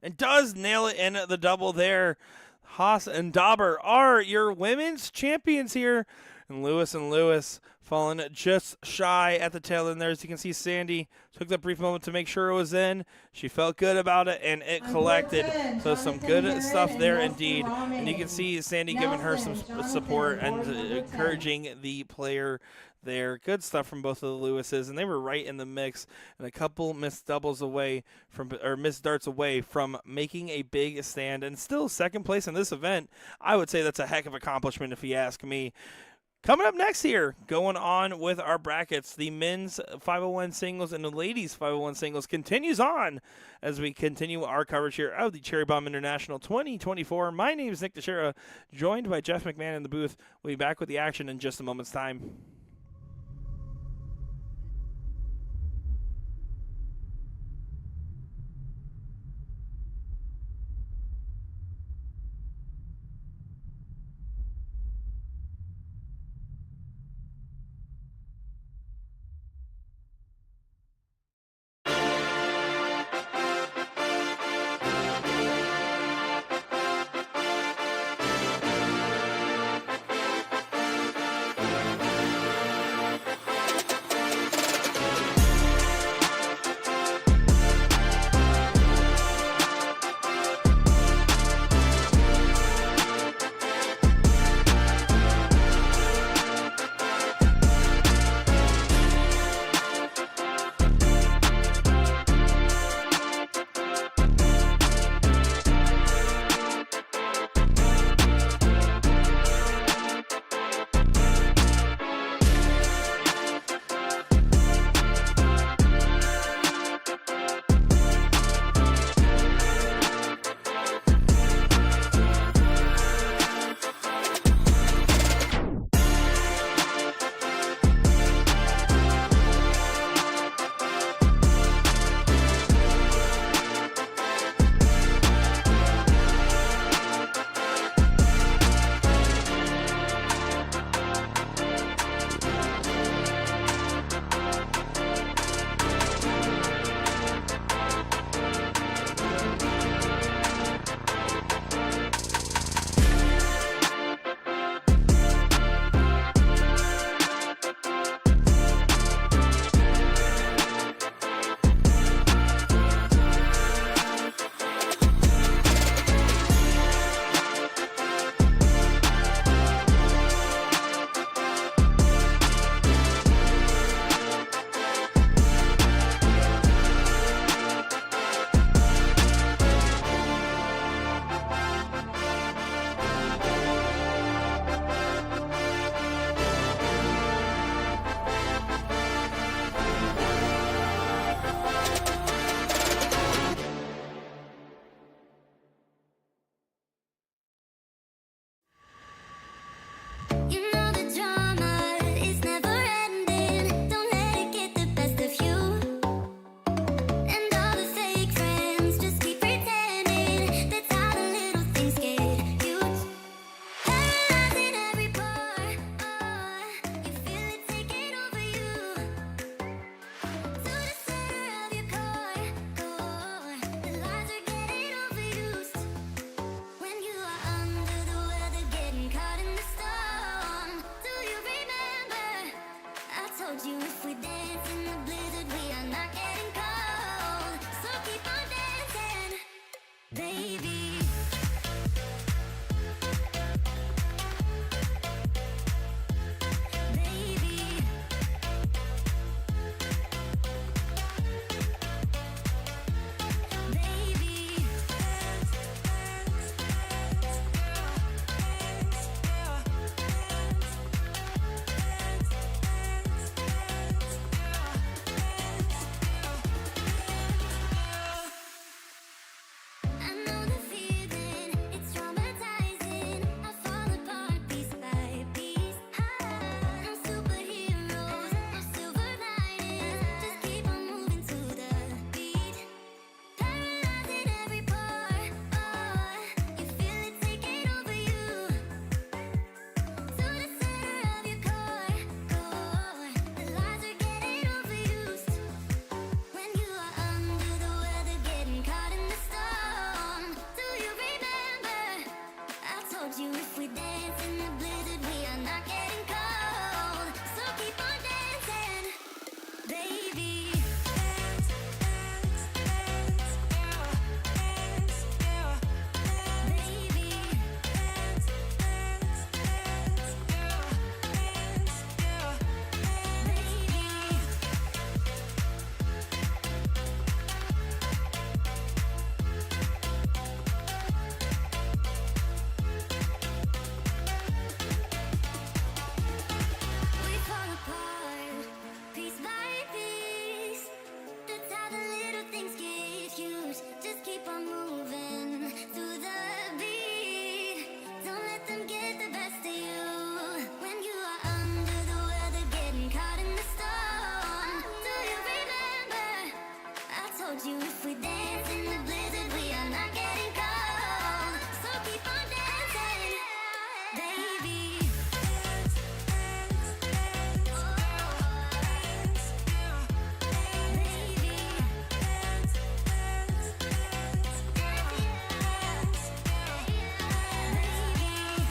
And does nail it in the double there. Haas and Dauber are your women's champions here. And Lewis falling just shy at the tail end there. As you can see, Sandy took that brief moment to make sure it was in. She felt good about it, and it collected. So some good stuff there indeed. And you can see Sandy giving her some support and encouraging the player there. Good stuff from both of the Lewises, and they were right in the mix and a couple missed darts away from making a big stand and still second place in this event. I would say that's a heck of an accomplishment if you ask me. Coming up next here, going on with our brackets, the men's 501 singles and the ladies 501 singles continues on as we continue our coverage here of the Cherry Bomb International 2024. My name is Nick Teixeira, joined by Jeff McMahon in the booth. We'll be back with the action in just a moment's time. told you if we dance in the blizzard, we are not getting cold. So keep on dancing, baby. Dance, dance, dance. Oh, dance, baby. Dance, dance, dance. Dance, baby.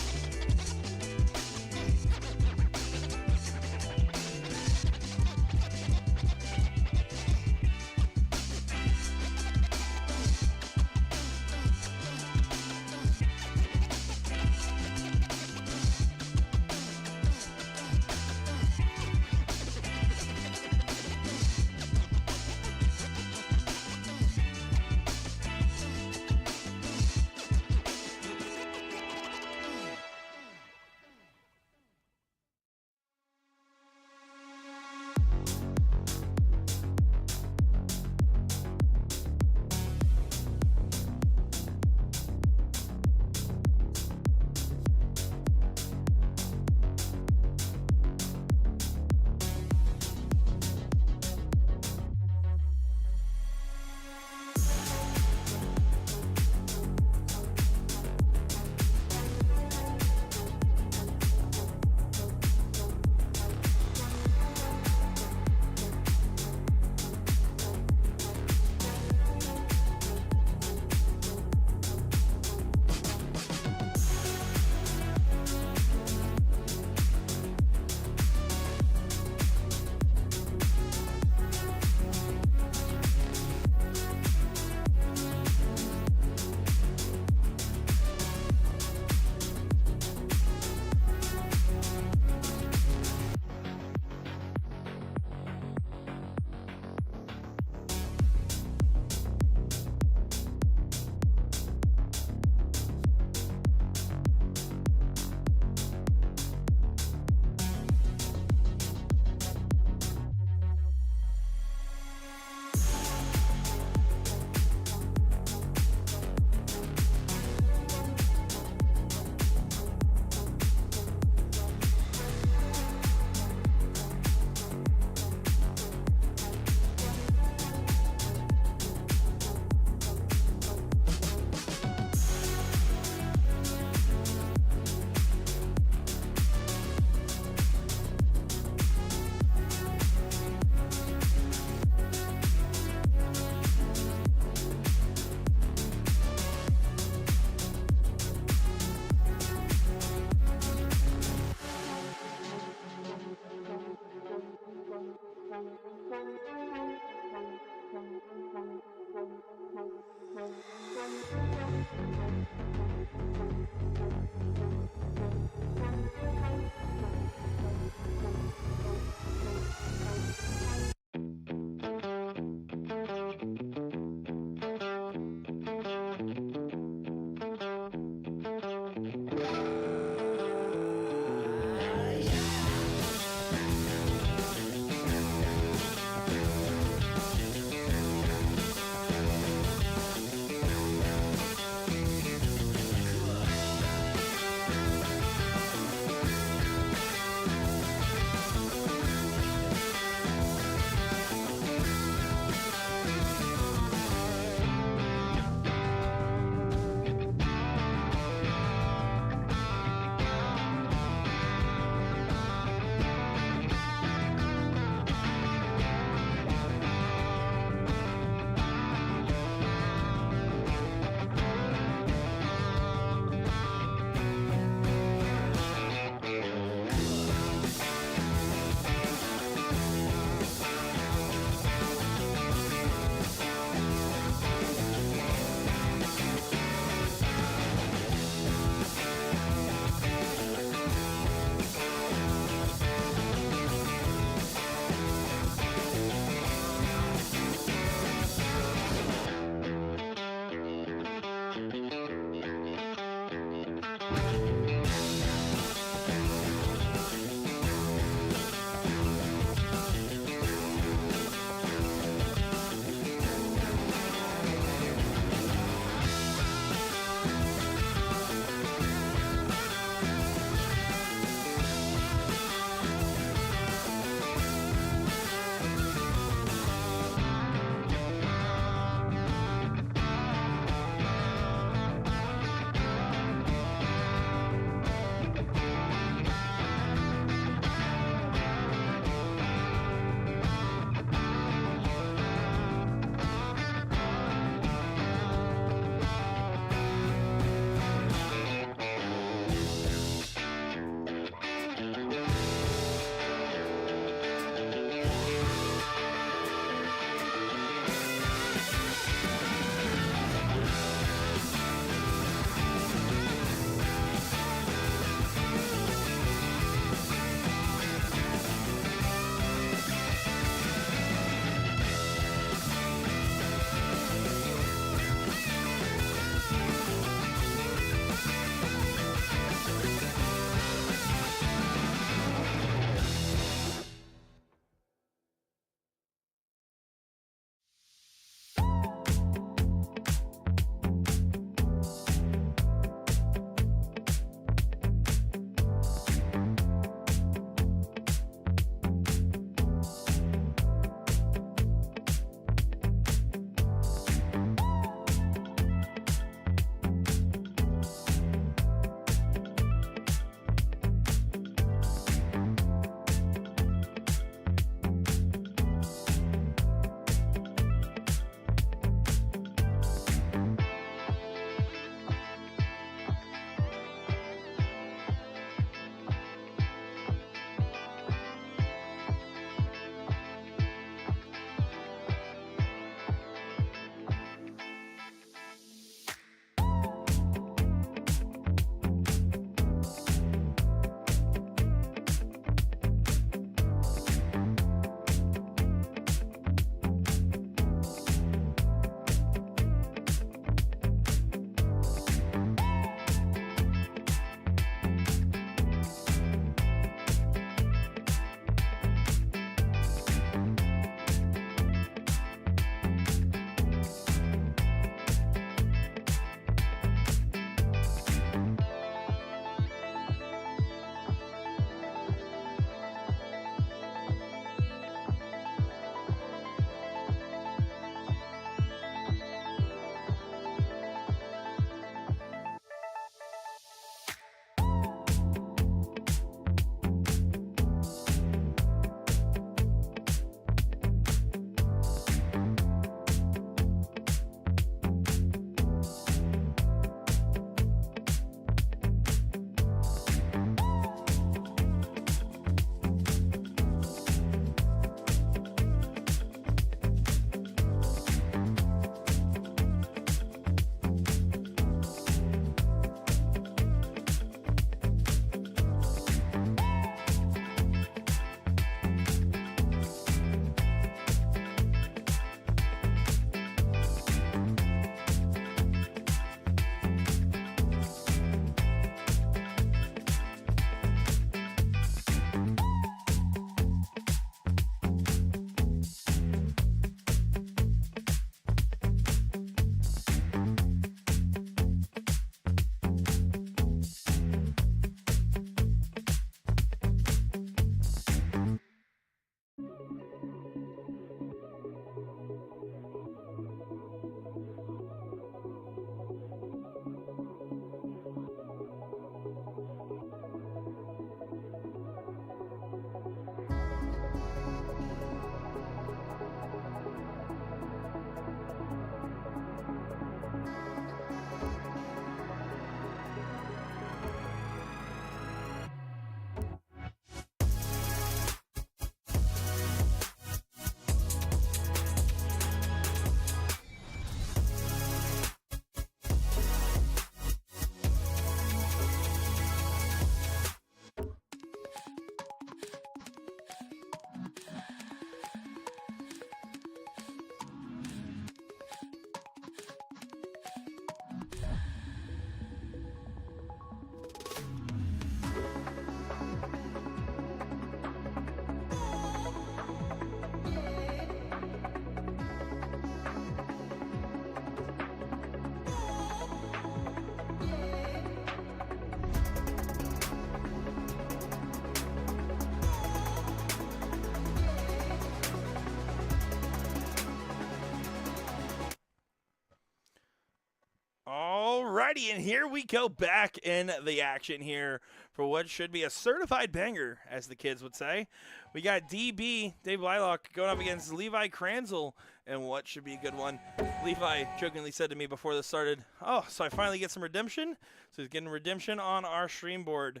Alrighty, and here we go back in the action here for what should be a certified banger, as the kids would say. We got DB, Dave Blylock, going up against Levi Kranzel, and what should be a good one. Levi jokingly said to me before this started, oh, so I finally get some redemption? So he's getting redemption on our stream board.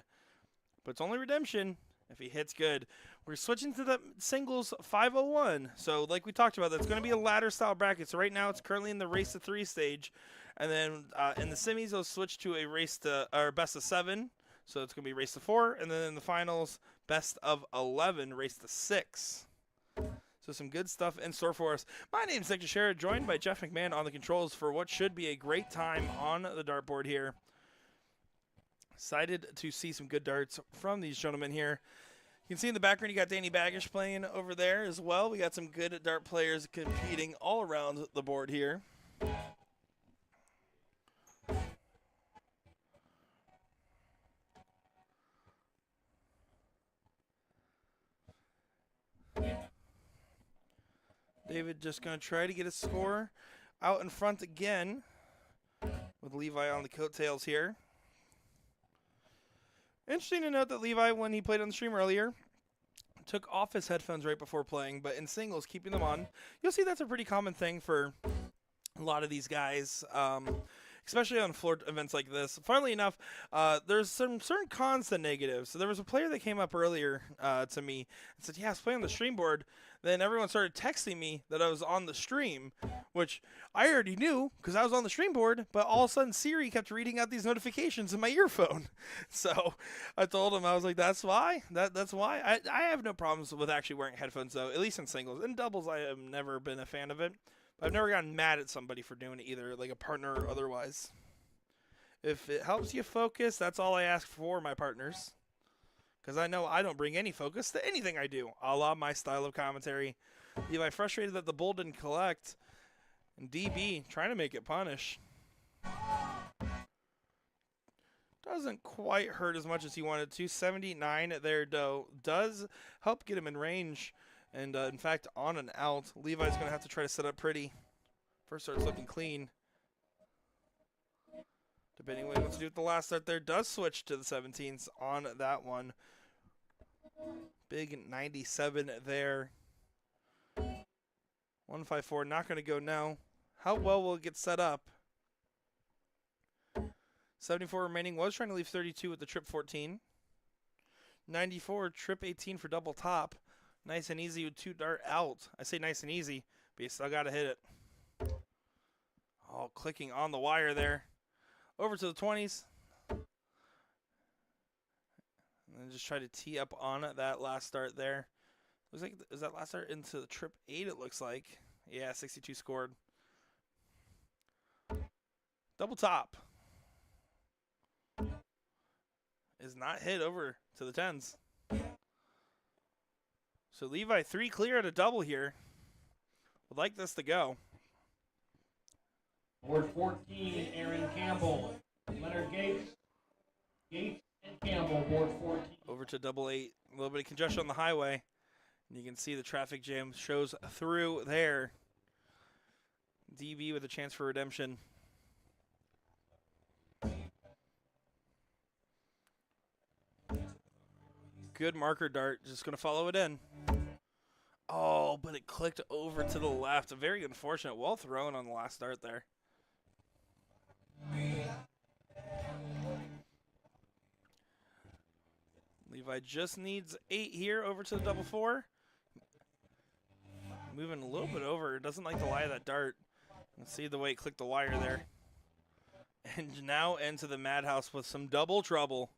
But it's only redemption if he hits good. We're switching to the singles 501. So like we talked about, that's going to be a ladder style bracket. So right now it's currently in the race to 3 stage. And then in the semis, it'll switch to a race to, or best of 7. So it's going to be race to 4. And then in the finals, best of 11, race to 6. So some good stuff in store for us. My name's Nick Teixeira, joined by Jeff McMahon on the controls for what should be a great time on the dartboard here. Excited to see some good darts from these gentlemen here. You can see in the background you got Danny Baggish playing over there as well. We got some good dart players competing all around the board here. David just going to try to get a score out in front again with Levi on the coattails here. Interesting to note that Levi, when he played on the stream earlier, took off his headphones right before playing, but in singles, keeping them on. You'll see that's a pretty common thing for a lot of these guys, especially on floor events like this. Funnily enough, there's some certain cons to negatives. So there was a player that came up earlier to me and said, yeah, I was playing on the stream board. Then everyone started texting me that I was on the stream, which I already knew because I was on the stream board, but all of a sudden Siri kept reading out these notifications in my earphone. So I told him, I was like, that's why. That's why. I have no problems with actually wearing headphones, though, at least in singles. In doubles, I have never been a fan of it. But I've never gotten mad at somebody for doing it either, like a partner or otherwise. If it helps you focus, that's all I ask for my partners. Because I know I don't bring any focus to anything I do, a la my style of commentary. Levi frustrated that the bull didn't collect. And DB trying to make it punish. Doesn't quite hurt as much as he wanted to. 79 there, though, does help get him in range. And, in fact, on and out, Levi's going to have to try to set up pretty. First start's looking clean. Debating what he wants to do with the last start there. Does switch to the 17s on that one. Big 97 there. 154, not going to go now. How well will it get set up? 74 remaining. Was trying to leave 32 with the trip 14. 94, trip 18 for double top. Nice and easy with 2 dart out. I say nice and easy, but you still got to hit it. Oh, clicking on the wire there. Over to the 20s. And then just try to tee up on that last start there. Looks like, is that last start into the trip 8, it looks like. Yeah, 62 scored. Double top. Is not hit over to the 10s. So Levi 3 clear at a double here. Would like this to go. Board 14, Aaron Campbell. Leonard Gates. Gates and Campbell, board 14. Over to double 8. A little bit of congestion on the highway. And you can see the traffic jam shows through there. DB with a chance for redemption. Good marker dart. Just going to follow it in. Oh, but it clicked over to the left. Very unfortunate. Well thrown on the last start there. Levi just needs 8 here over to the double 4. Moving a little bit over. Doesn't like the lie of that dart. Let's see the way it clicked the wire there. And now into the madhouse with some double trouble.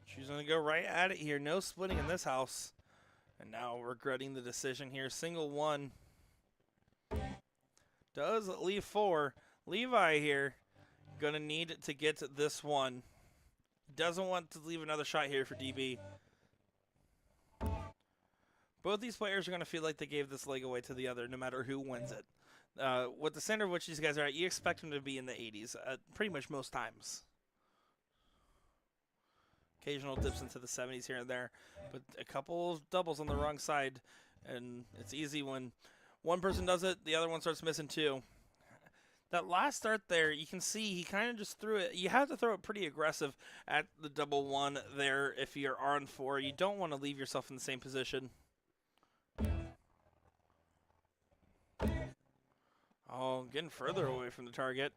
She's going to go right at it here. No splitting in this house. And now regretting the decision here. Single 1. Does leave 4. Levi here going to need to get this one. Doesn't want to leave another shot here for DB. Both these players are going to feel like they gave this leg away to the other no matter who wins it. With the center of which these guys are at, you expect them to be in the 80s pretty much most times. Occasional dips into the 70s here and there, but a couple of doubles on the wrong side, and it's easy when One person does it, the other one starts missing too. That last start there, you can see he kind of just threw it. You have to throw it pretty aggressive at the double one there if you're on 4. You don't want to leave yourself in the same position. Oh, getting further away from the target.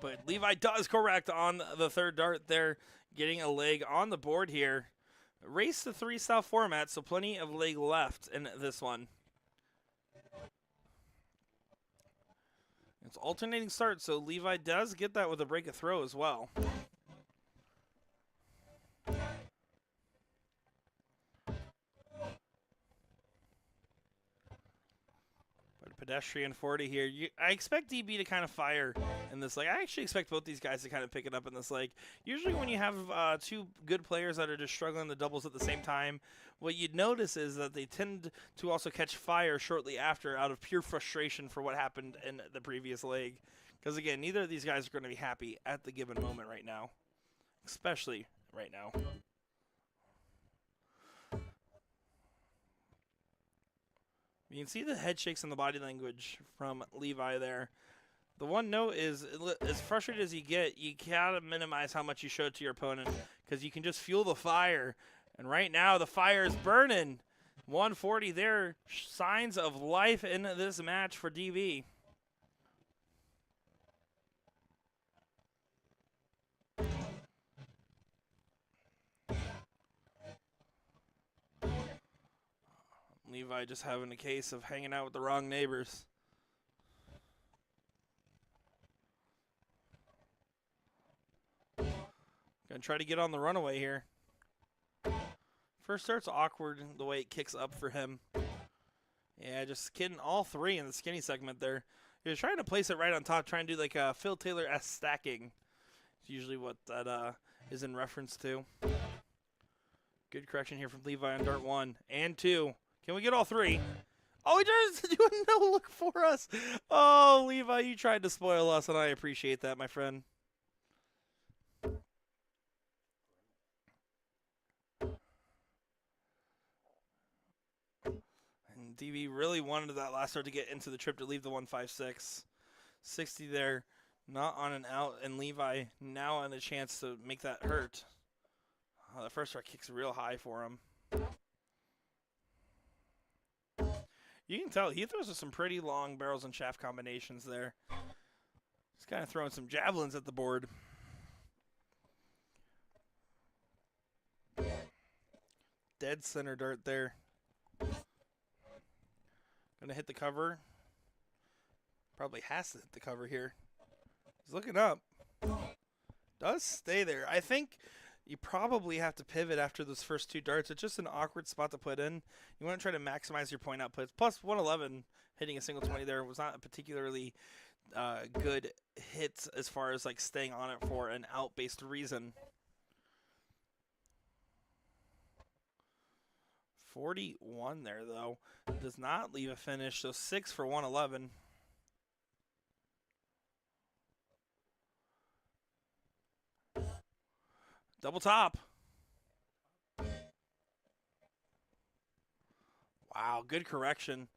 But Levi does correct on the third dart there, getting a leg on the board here. Race to 3 style format, so plenty of leg left in this one. It's alternating start, so Levi does get that with a break of throw as well. But pedestrian 40 here. I expect DB to kind of fire in this leg. I actually expect both these guys to kind of pick it up in this leg. Usually when you have 2 good players that are just struggling the doubles at the same time, what you'd notice is that they tend to also catch fire shortly after out of pure frustration for what happened in the previous leg. Because, again, neither of these guys are going to be happy at the given moment right now. Especially right now. You can see the head shakes in the body language from Levi there. The one note is, as frustrated as you get, you gotta minimize how much you show it to your opponent because you can just fuel the fire. And right now, the fire is burning. 140 there. Signs of life in this match for DB. Levi just having a case of hanging out with the wrong neighbors. Gonna try to get on the runaway here. First start's awkward the way it kicks up for him. Yeah, just getting all 3 in the skinny segment there. He was trying to place it right on top, trying to do like a Phil Taylor-esque stacking. It's usually what that is in reference to. Good correction here from Levi on dart 1 and 2. Can we get all 3? Oh, he tries to do a no look for us. Oh, Levi, you tried to spoil us, and I appreciate that, my friend. And DB really wanted that last start to get into the trip to leave the 156. 60 there, not on an out, and Levi now on a chance to make that hurt. Oh, the first start kicks real high for him. You can tell he throws some pretty long barrels and shaft combinations there. He's kind of throwing some javelins at the board. Dead center dart there. Gonna hit the cover. Probably has to hit the cover here. He's looking up. Does stay there. I think you probably have to pivot after those first 2 darts. It's just an awkward spot to put in. You want to try to maximize your point outputs. Plus 111 hitting a single 20 there was not a particularly good hit as far as like staying on it for an out-based reason. 41 there though. Does not leave a finish. So 6 for 111. Double top. Wow, good correction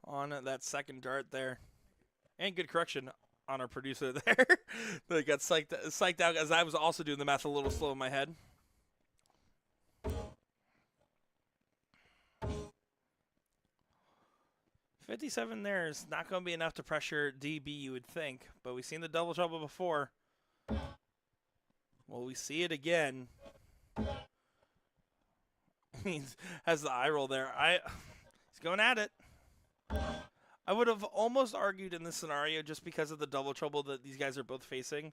on that second dart there. And good correction on our producer there. That got psyched out as I was also doing the math a little slow in my head. $57 there is not going to be enough to pressure DB, you would think. But we've seen the double trouble before. Well, we see it again. He has the eye roll there. He's going at it. I would have almost argued in this scenario, just because of the double trouble that these guys are both facing,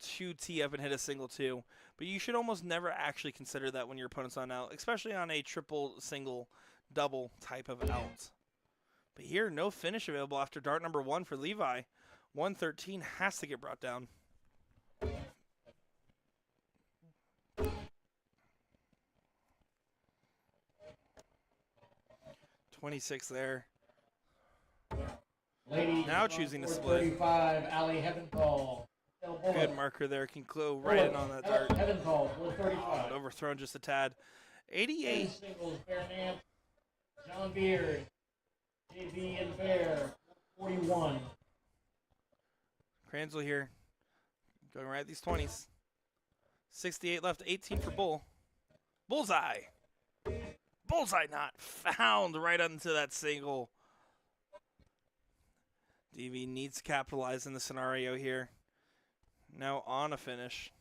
to tee up and hit a single 2. But you should almost never actually consider that when your opponent's on out, especially on a triple, single, double type of out. But here, no finish available after dart number 1 for Levi. 113 has to get brought down. 26 there. Ladies, Now choosing to split. 35, Ali Heaventhal. Good marker there. Can go right in on that dart. Heaventhal, Oh, 35. overthrown just a tad. 88. Singles, Bear Nance, John Beard. JV and Bear, 41. Kranzel here. Going right at these 20s. 68 left, 18 for Bull. Bullseye. Bullseye not found right onto that single. DV needs to capitalize in the scenario here. Now on a finish.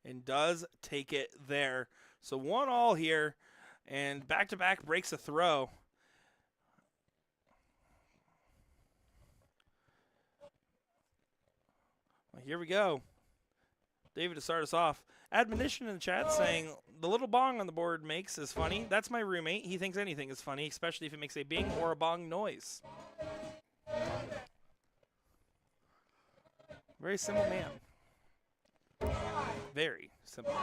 And does take it there. So 1-all here. And back-to-back breaks a throw. Well, here we go. David to start us off. Admonition in the chat saying, the little bong on the board makes is funny. That's my roommate. He thinks anything is funny, especially if it makes a bing or a bong noise. Very simple man. Very simple.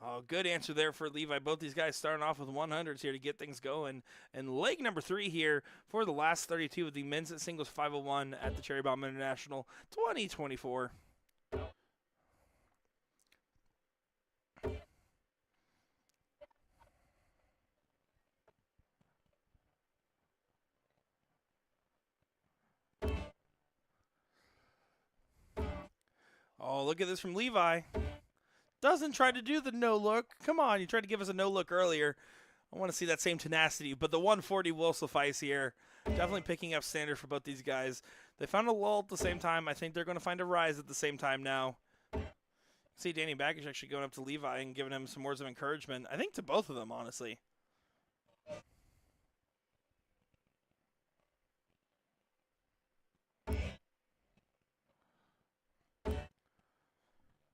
Oh, good answer there for Levi. Both these guys starting off with 100s here to get things going. And leg number 3 here for the last 32 of the men's singles 501 at the Cherry Bomb International 2024. Oh, look at this from Levi. Doesn't try to do the no look. Come on, you tried to give us a no look earlier. I want to see that same tenacity, but the 140 will suffice here. Definitely picking up standard for both these guys. They found a lull at the same time. I think they're going to find a rise at the same time now. See Danny Baggage actually going up to Levi and giving him some words of encouragement. I think to both of them, honestly.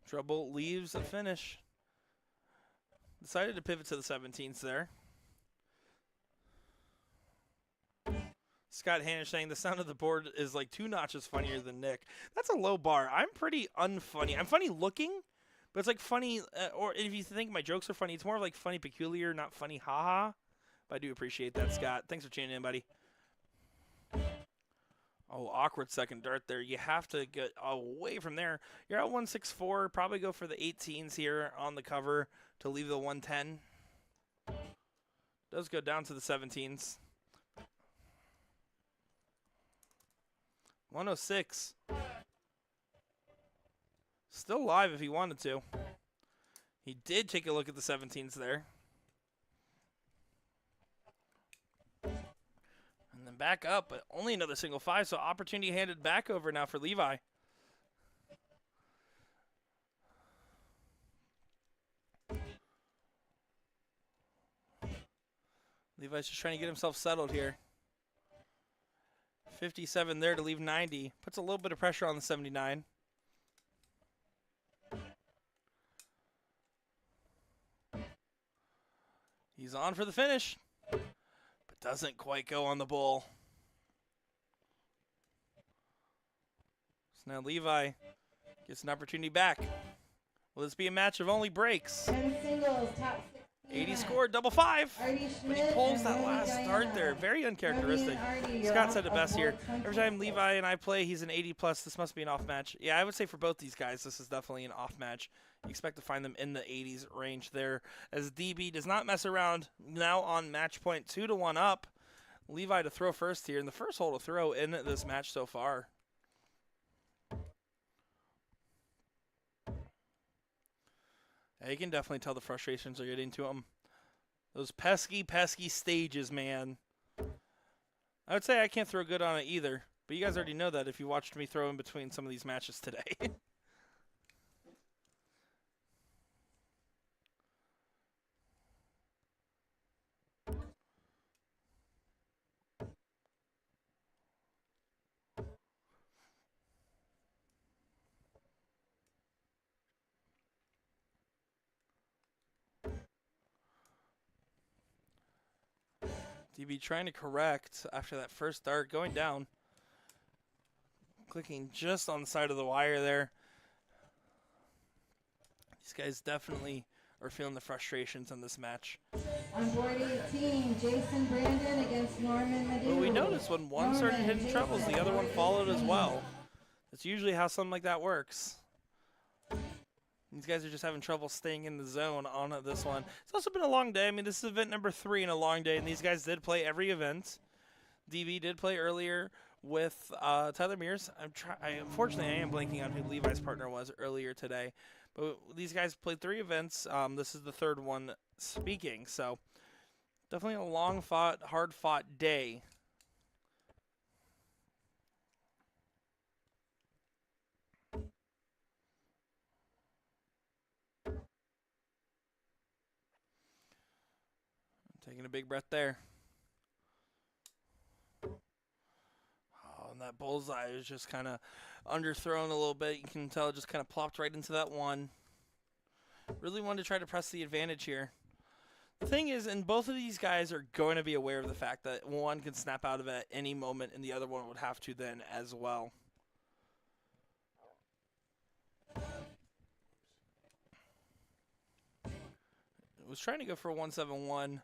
Trouble leaves a finish. Decided to pivot to the 17s there. Scott Hanish saying the sound of the board is like 2 notches funnier than Nick. That's a low bar. I'm pretty unfunny. I'm funny looking, but it's like funny, or if you think my jokes are funny, it's more like funny peculiar, not funny haha. But I do appreciate that, Scott. Thanks for tuning in, buddy. Oh, awkward second dart there. You have to get away from there. You're at 164. Probably go for the 18s here on the cover to leave the 110. Does go down to the 17s. 106. Still live if he wanted to. He did take a look at the 17s there. And then back up, but only another single 5, so opportunity handed back over now for Levi. Levi's just trying to get himself settled here. 57 there to leave 90. Puts a little bit of pressure on the 79. He's on for the finish. Doesn't quite go on the bull. So now Levi gets an opportunity back. Will this be a match of only breaks? And singles, top 16 80 match. score, double 5. Artie But he Schmidt pulls and that Remy last start Diana. there. Very uncharacteristic. Remy and Artie, you're Scott off said it of best here. board Every time 21. Levi and I play, he's an 80 plus. This must be an off match. Yeah, I would say for both these guys, this is definitely an off match. You expect to find them in the 80s range there. As DB does not mess around. Now on match point, 2-1 up. Levi to throw first here, and the first hole to throw in this match so far. Yeah, you can definitely tell the frustrations are getting to him. Those pesky, pesky stages, man. I would say I can't throw good on it either, but you guys already know that if you watched me throw in between some of these matches today. DB trying to correct after that first dart, going down. Clicking just on the side of the wire there. These guys definitely are feeling the frustrations in this match. On board 18, Jason Brandon against Norman Madu. But we noticed when one started Norman, hitting troubles, the Jason, other one followed as well. Brandon. That's usually how something like that works. These guys are just having trouble staying in the zone on this one. It's also been a long day. I mean, this is event number 3 in a long day, and these guys did play every event. DB did play earlier with Tyler Mears. Unfortunately, I am blanking on who Levi's partner was earlier today. But these guys played 3 events. This is the 3rd one speaking. So definitely a long-fought, hard-fought day. Taking a big breath there. Oh, and that bullseye is just kind of underthrown a little bit. You can tell it just kind of plopped right into that one. Really wanted to try to press the advantage here. The thing is, and both of these guys are going to be aware of the fact that one can snap out of it at any moment, and the other one would have to then as well. Was trying to go for a 171.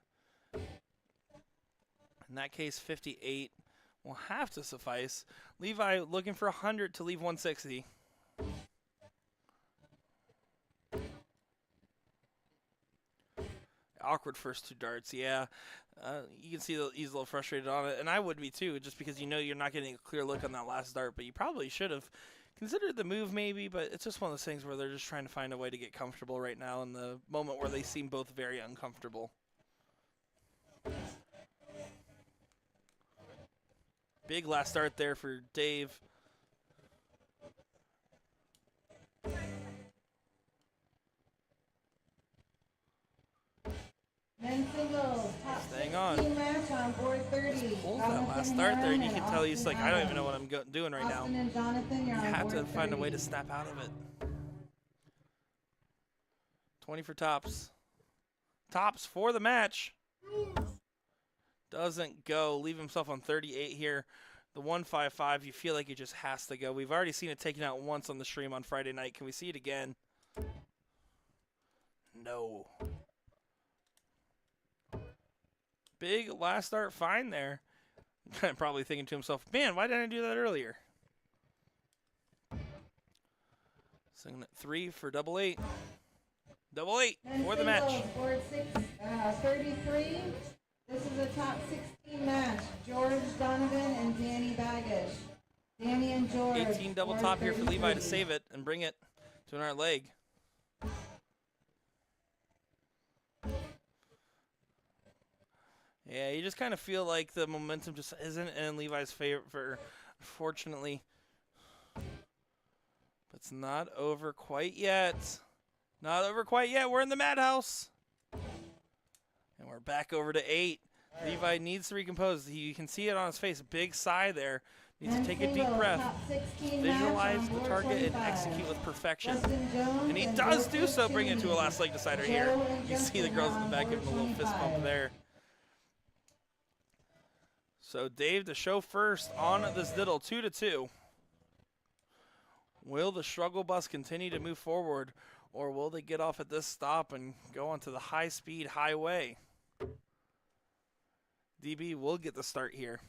In that case, 58 will have to suffice. Levi looking for 100 to leave 160. Awkward first 2 darts, yeah. You can see that he's a little frustrated on it, and I would be too, just because you know you're not getting a clear look on that last dart, but you probably should have considered the move maybe, but it's just one of those things where they're just trying to find a way to get comfortable right now in the moment where they seem both very uncomfortable. Big last start there for Dave. Men's singles, top Staying 16 on. match on board 30. Pulls that last start there, and you can tell he's like, I don't even know what I'm doing right now. Austin and Jonathan, you're You on have board to find a 30. way to snap out of it. 20 for tops. Tops for the match. Doesn't go. Leave himself on 38 here. The 155, you feel like it just has to go. We've already seen it taken out once on the stream on Friday night. Can we see it again? No. Big last start fine there. Probably thinking to himself, man, why didn't I do that earlier? Singing at 3 for double 8. Double 8 Men's for the match. singles, board 33. This is a top 16 match. George Donovan and Danny Baggish. Danny and George. 18 double board top here for Levi to 33. save it and bring it to an art leg. Yeah, you just kind of feel like the momentum just isn't in Levi's favor, unfortunately. But it's not over quite yet. Not over quite yet. We're in the madhouse. And we're back over to 8. Levi needs to recompose. You can see it on his face. Big sigh there. Needs to Men's take a deep singles, breath. top 16 match Visualize on the board target and 25. execute with perfection. Justin Jones And he and does board do so, bring it to a 15. last leg decider here. Joe and You see the Justin girls are in the on back board giving a little fist bump 25. there. So Dave to show first on this diddle, 2-2. Will the struggle bus continue to move forward, or will they get off at this stop and go onto the high-speed highway? DB will get the start here.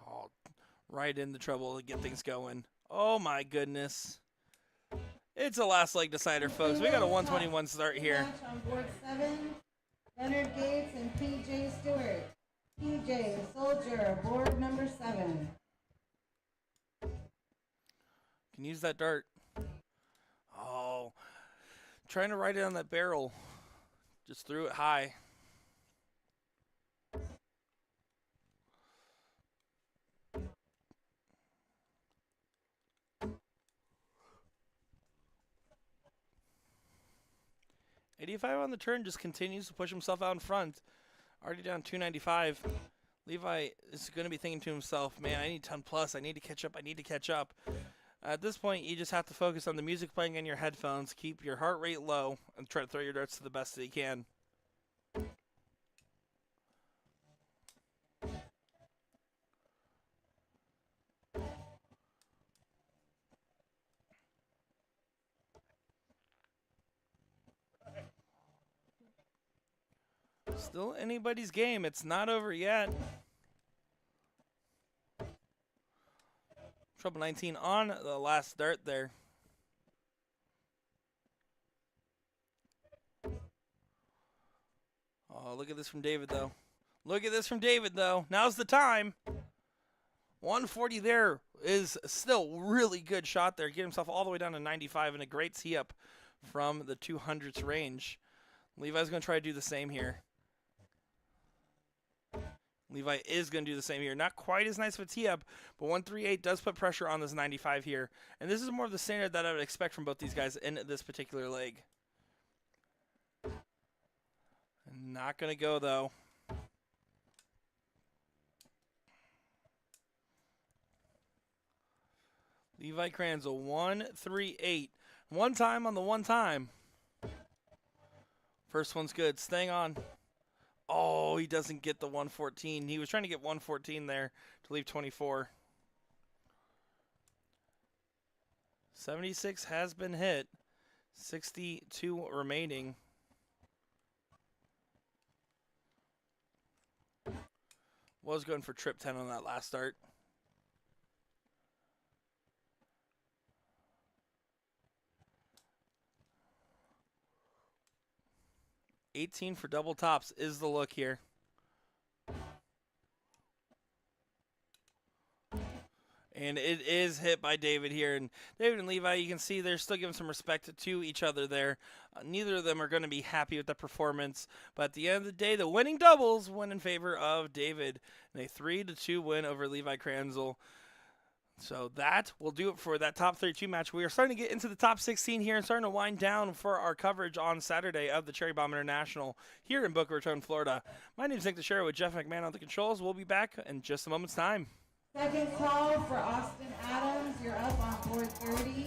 Oh, right into trouble to get things going. Oh my goodness. It's a last leg decider, folks. We got a 121 start here. Match on board 7. Leonard Gates and PJ Stewart. PJ, the soldier, board number 7. Can use that dart. Oh, trying to ride it on that barrel. Just threw it high. $85 on the turn, just continues to push himself out in front. Already down 295. Levi is going to be thinking to himself, man, I need 10 plus. I need to catch up. I need to catch up. At this point, you just have to focus on the music playing in your headphones, keep your heart rate low, and try to throw your darts to the best that you can. Still anybody's game. It's not over yet. Trouble 19 on the last dart there. Oh, look at this from David, though. Look at this from David, though. Now's the time. 140 there is still really good shot there. Get himself all the way down to 95 and a great tee up from the 200s range. Levi's going to try to do the same here. Levi is going to do the same here. Not quite as nice of a tee up, but 138 does put pressure on this 95 here. And this is more of the standard that I would expect from both these guys in this particular leg. Not going to go, though. Levi Kranzel, 138. One time on the one time. First one's good. Staying on. Oh, he doesn't get the 114. He was trying to get 114 there to leave 24. 76 has been hit. 62 remaining. Was going for trip 10 on that last start. $18 for double tops is the look here. And it is hit by David here. And David and Levi, you can see they're still giving some respect to each other there. Neither of them are going to be happy with the performance. But at the end of the day, the winning doubles win in favor of David. And a 3-2 win over Levi Kranzel. So that will do it for that top 32 match. We are starting to get into the top 16 here and starting to wind down for our coverage on Saturday of the Cherry Bomb International here in Boca Raton, Florida. My name is Nick Teixeira with Jeff McMahon on the controls. We'll be back in just a moment's time. Second call for Austin Adams. You're up on board 30.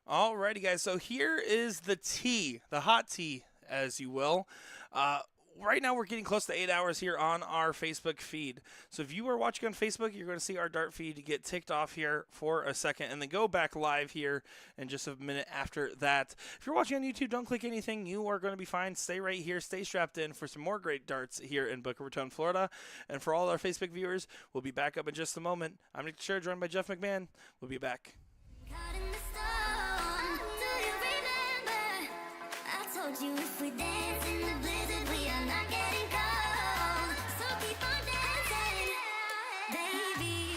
Alrighty, guys. So here is the tea, the hot tea, as you will. Right now, we're getting close to 8 hours here on our Facebook feed. So if you are watching on Facebook, you're going to see our dart feed get ticked off here for a second and then go back live here in just a minute after that. If you're watching on YouTube, don't click anything. You are going to be fine. Stay right here. Stay strapped in for some more great darts here in Boca Raton, Florida. And for all our Facebook viewers, we'll be back up in just a moment. I'm Nick Scher, joined by Jeff McMahon. We'll be back. Caught in the storm. Do you remember? I told you if we dance in the blizzard, we are not getting cold. So keep on dancing, baby.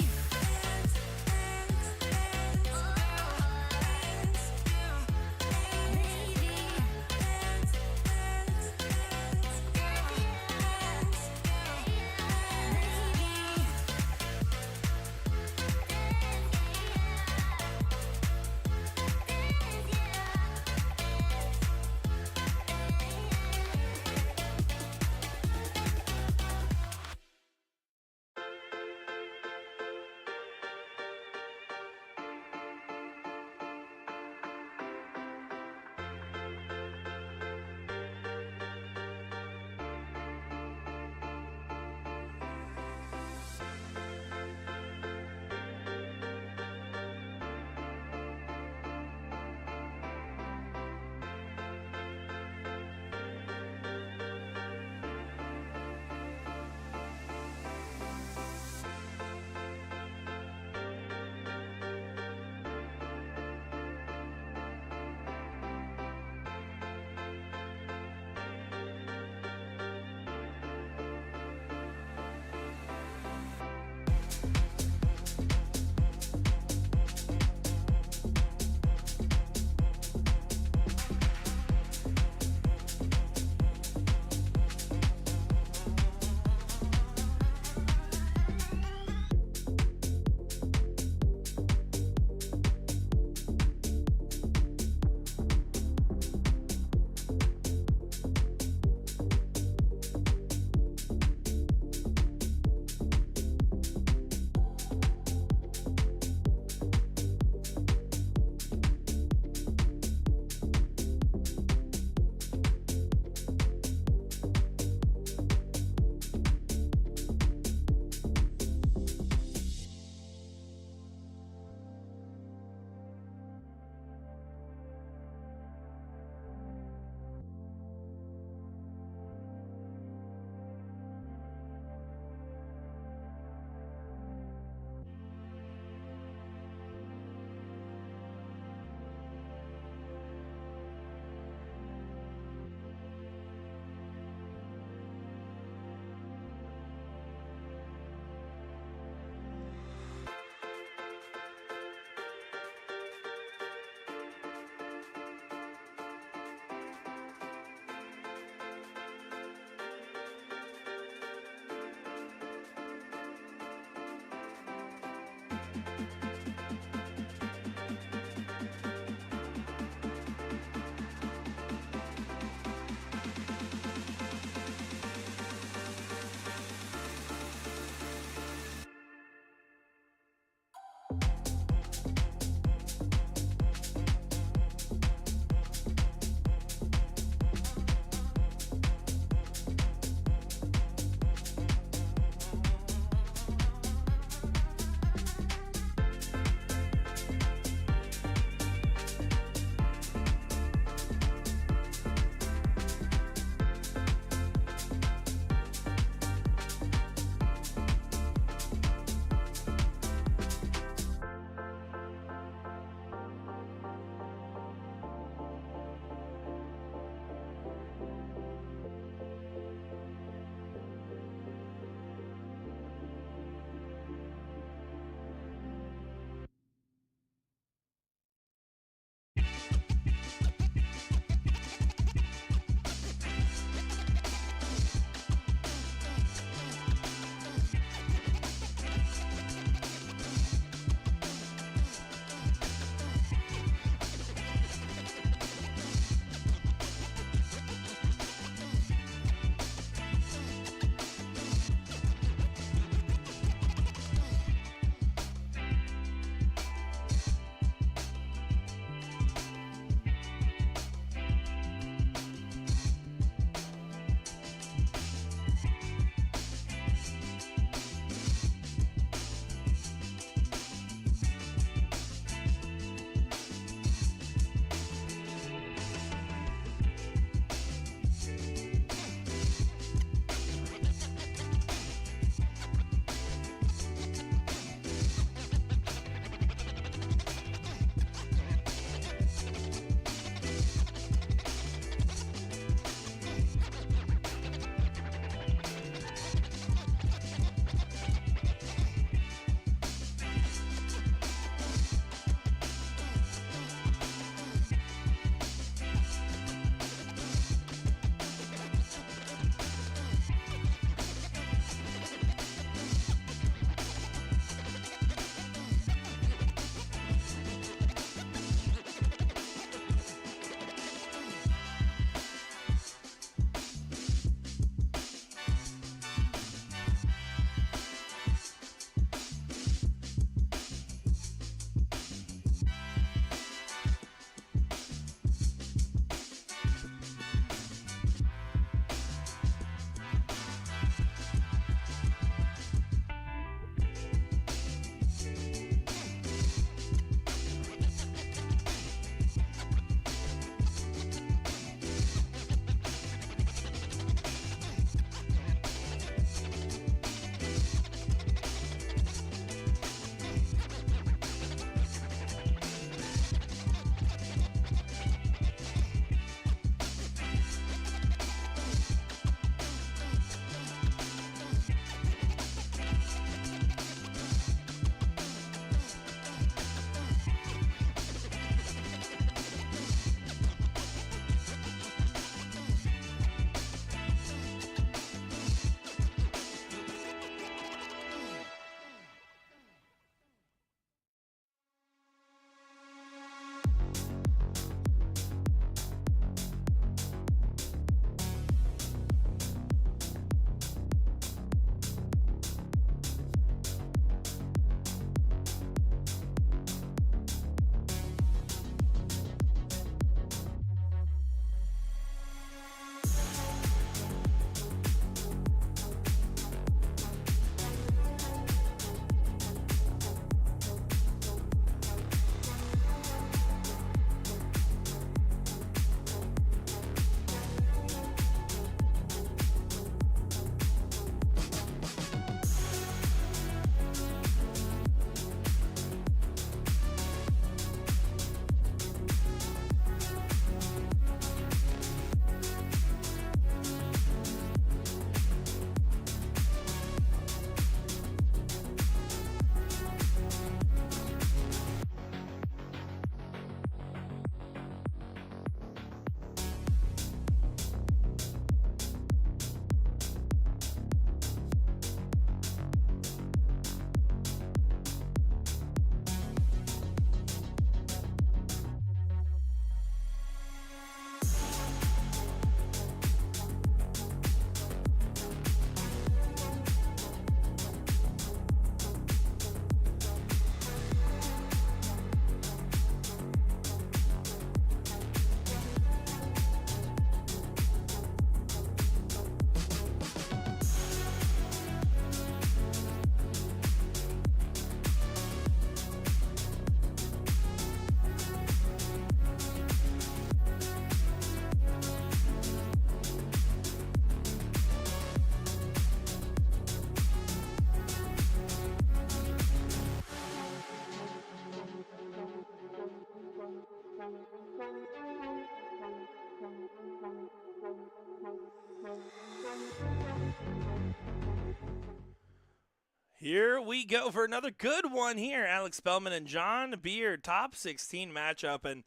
Here we go for another good one here. Alex Spellman and John Beard, top 16 matchup. And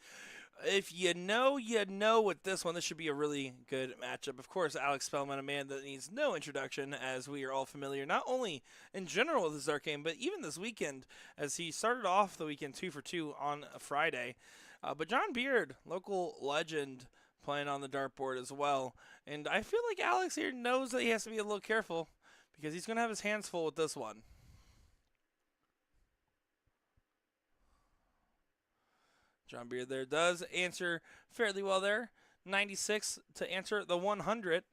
if you know with this one, this should be a really good matchup. Of course, Alex Spellman, a man that needs no introduction, as we are all familiar, not only in general with his dart game, but even this weekend, as he started off the weekend 2 for 2 on a Friday. But John Beard, local legend, playing on the dartboard as well. And I feel like Alex here knows that he has to be a little careful, because he's going to have his hands full with this one. John Beard there does answer fairly well there. 96 to answer the 100.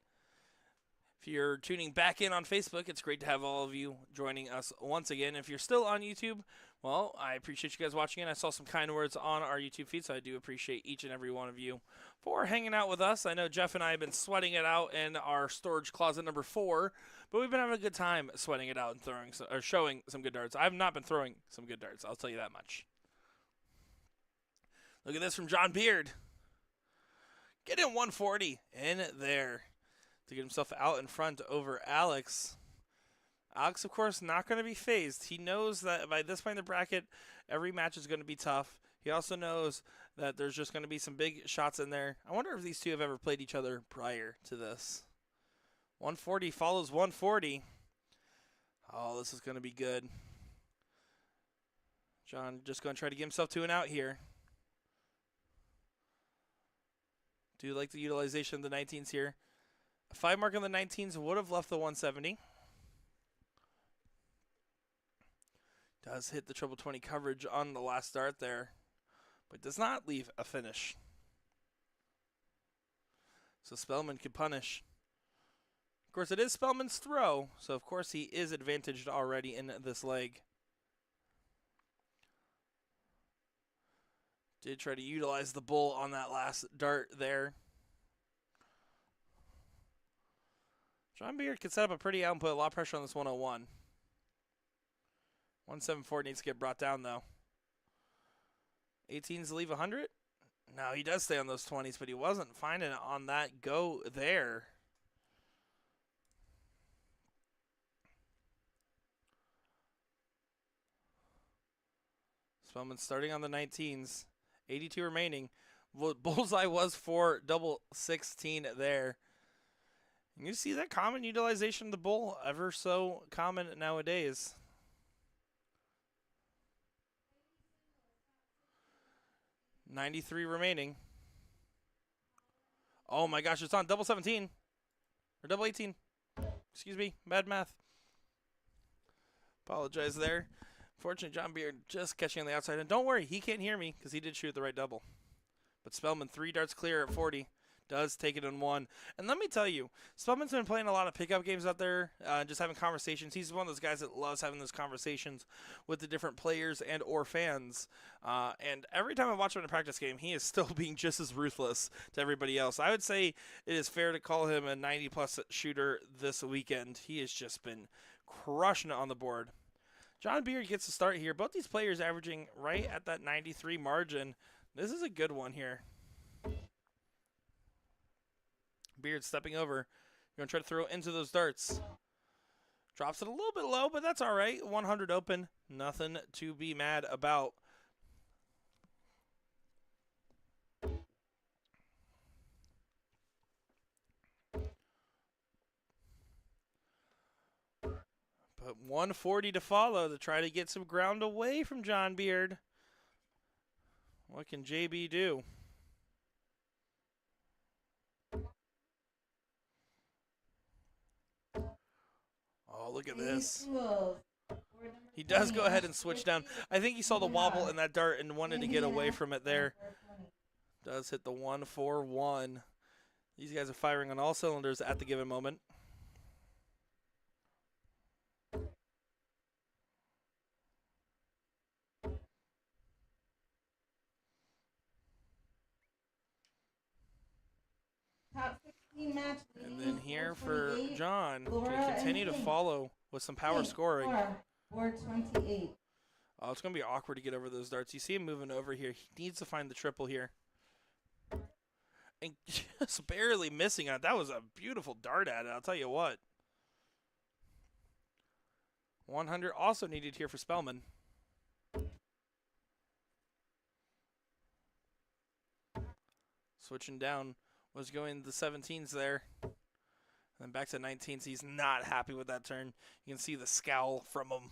If you're tuning back in on Facebook, it's great to have all of you joining us once again. If you're still on YouTube, well, I appreciate you guys watching in. I saw some kind words on our YouTube feed, so I do appreciate each and every one of you for hanging out with us. I know Jeff and I have been sweating it out in our storage closet number 4, but we've been having a good time sweating it out and showing some good darts. I have not been throwing some good darts, I'll tell you that much. Look at this from John Beard. Getting 140 in there to get himself out in front over Alex. Alex, of course, not going to be phased. He knows that by this point in the bracket, every match is going to be tough. He also knows that there's just going to be some big shots in there. I wonder if these two have ever played each other prior to this. 140 follows 140. Oh, this is going to be good. John just going to try to get himself to an out here. Do you like the utilization of the 19s here? A 5 mark on the 19s would have left the 170. Does hit the triple 20 coverage on the last dart there, but does not leave a finish. So Spellman can punish. Of course, it is Spellman's throw, so of course he is advantaged already in this leg. Did try to utilize the bull on that last dart there. John Beard could set up a pretty out and put a lot of pressure on this 101. 174 needs to get brought down, though. 18s leave 100? No, he does stay on those 20s, but he wasn't finding it on that go there. Spellman starting on the 19s. 82 remaining. Bullseye was for double 16 there. You see that common utilization of the bull, ever so common nowadays. $93 remaining. Oh my gosh, it's on double 17. Or double 18. Excuse me, bad math. Apologize there. Fortunately, John Beard just catching on the outside. And don't worry, he can't hear me because he did shoot the right double. But Spellman, 3 darts clear at 40. Does take it in 1. And let me tell you, Spellman's been playing a lot of pickup games out there, just having conversations. He's one of those guys that loves having those conversations with the different players and or fans. And every time I watch him in a practice game, he is still being just as ruthless to everybody else. I would say it is fair to call him a 90-plus shooter this weekend. He has just been crushing it on the board. John Beard gets to start here. Both these players averaging right at that 93 margin. This is a good one here. Beard stepping over. You're going to try to throw into those darts. Drops it a little bit low, but that's all right. 100 open. Nothing to be mad about. But 140 to follow to try to get some ground away from John Beard. What can JB do? Oh, look at this. He does go ahead and switch down. I think he saw the wobble in that dart and wanted to get away from it there. Does hit the 141. These guys are firing on all cylinders at the given moment. Top 16 match. And then here for John, can continue to follow with some power scoring. 428. Oh, it's going to be awkward to get over those darts. You see him moving over here. He needs to find the triple here. And just barely missing on it. That was a beautiful dart at it, I'll tell you what. 100 also needed here for Spellman. Switching down was going the 17s there. And then back to 19s. He's not happy with that turn. You can see the scowl from him.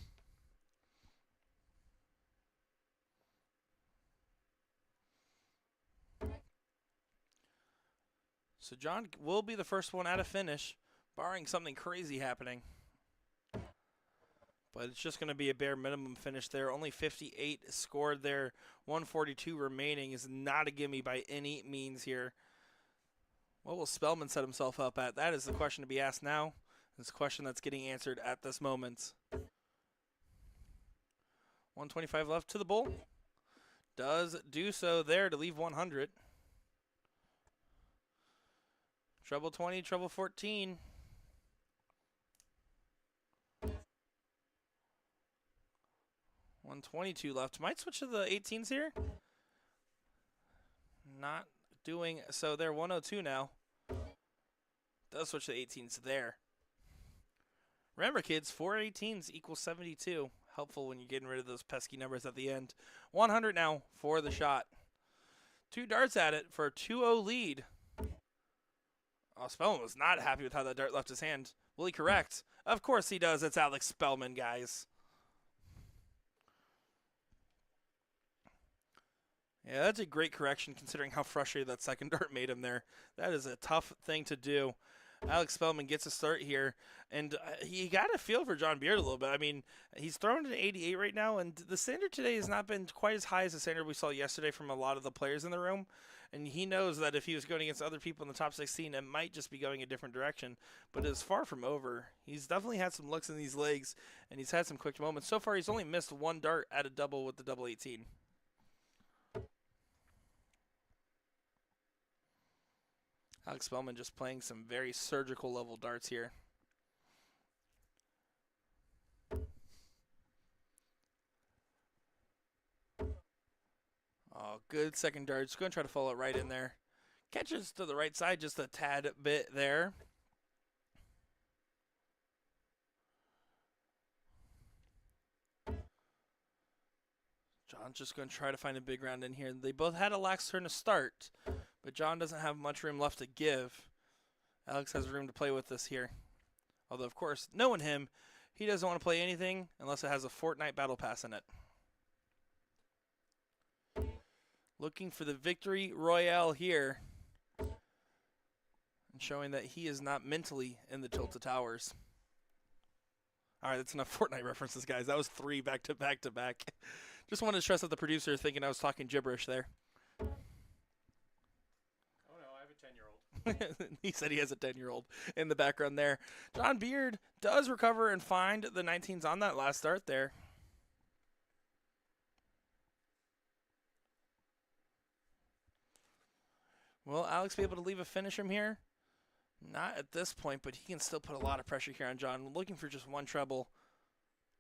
So John will be the first one out of finish, barring something crazy happening. But it's just going to be a bare minimum finish there. Only 58 scored there. 142 remaining is not a gimme by any means here. What will Spellman set himself up at? That is the question to be asked now. It's a question that's getting answered at this moment. 125 left to the bull. Does do so there to leave 100. Treble 20, treble 14. $122 left. Might switch to the 18s here. Not doing so there. 102 now. Does switch to the 18s there. Remember, kids, 4 18s equals 72. Helpful when you're getting rid of those pesky numbers at the end. 100 now for the shot. 2 darts at it for a 2-0 lead. Oh, Spellman was not happy with how that dart left his hand. Will he correct? Of course he does. It's Alex Spellman, guys. Yeah, that's a great correction considering how frustrated that second dart made him there. That is a tough thing to do. Alex Spellman gets a start here, and he got a feel for John Beard a little bit. I mean, he's throwing an 88 right now, and the standard today has not been quite as high as the standard we saw yesterday from a lot of the players in the room. And he knows that if he was going against other people in the top 16, it might just be going a different direction. But it's far from over. He's definitely had some looks in these legs, and he's had some quick moments. So far, he's only missed 1 dart at a double with the double 18. Alex Spellman just playing some very surgical level darts here. Oh, good second dart. Just going to try to follow it right in there. Catches to the right side just a tad bit there. John's just going to try to find a big round in here. They both had a lax turn to start, but John doesn't have much room left to give. Alex has room to play with this here. Although, of course, knowing him, he doesn't want to play anything unless it has a Fortnite Battle Pass in it. Looking for the victory royale here. And showing that he is not mentally in the Tilted Towers. All right, that's enough Fortnite references, guys. That was 3 back to back to back. Just wanted to stress out the producer thinking I was talking gibberish there. Oh no, I have a 10-year-old. He said he has a 10-year-old in the background there. John Beard does recover and find the 19s on that last start there. Will Alex be able to leave a finish from here? Not at this point, but he can still put a lot of pressure here on John. Looking for just 1 treble.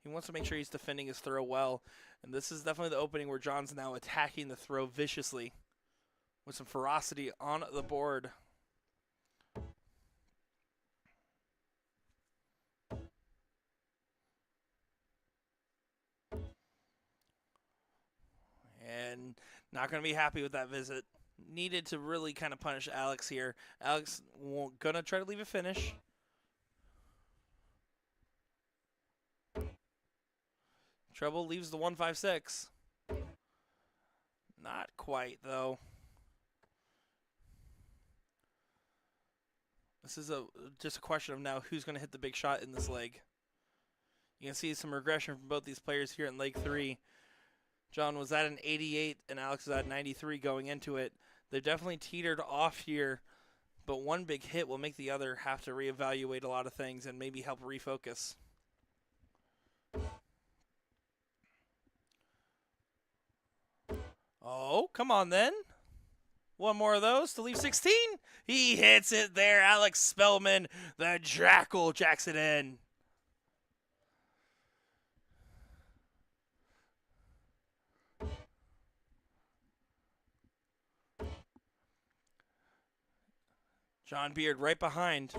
He wants to make sure he's defending his throw well. And this is definitely the opening where John's now attacking the throw viciously with some ferocity on the board. And not going to be happy with that visit. Needed to really kind of punish Alex here. Alex going to try to leave a finish. Treble leaves the 156. Not quite, though. This is just a question of now who's going to hit the big shot in this leg. You can see some regression from both these players here in leg 3. John was at an 88 and Alex was at 93 going into it. They've definitely teetered off here, but one big hit will make the other have to reevaluate a lot of things and maybe help refocus. Oh, come on then. 1 more of those to leave 16. He hits it there. Alex Spellman, the Jackal, jacks it in. John Beard right behind.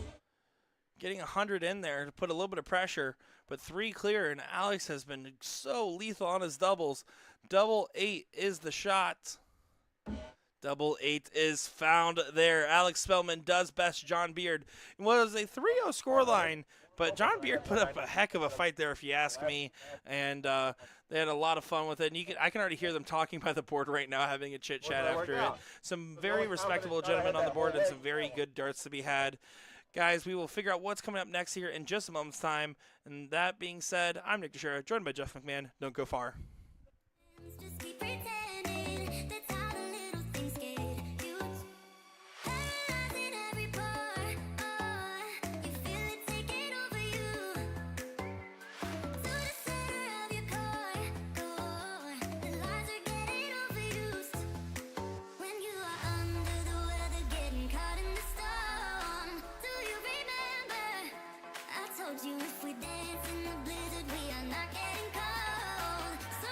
getting 100 in there to put a little bit of pressure, but 3 clear, and Alex has been so lethal on his doubles. Double 8 is the shot. Double 8 is found there. Alex Spellman does best John Beard. It was a 3-0 scoreline, but John Beard put up a heck of a fight there, if you ask me, and they had a lot of fun with it. And I can already hear them talking by the board right now, having a chit-chat after it. Some very respectable gentlemen on the board and some very good darts to be had. Guys, we will figure out what's coming up next here in just a moment's time. And that being said, I'm Nick Teixeira, joined by Jeff McMahon. Don't go far. Just keep pretending. That's how the little things get you. Paralyzed in every pore. Oh, you feel it taking over you. To the center of your core. The lies are getting overused. When you are under the weather, getting caught in the storm. Do you remember? I told you if we dance in the blizzard, we are not getting cold. So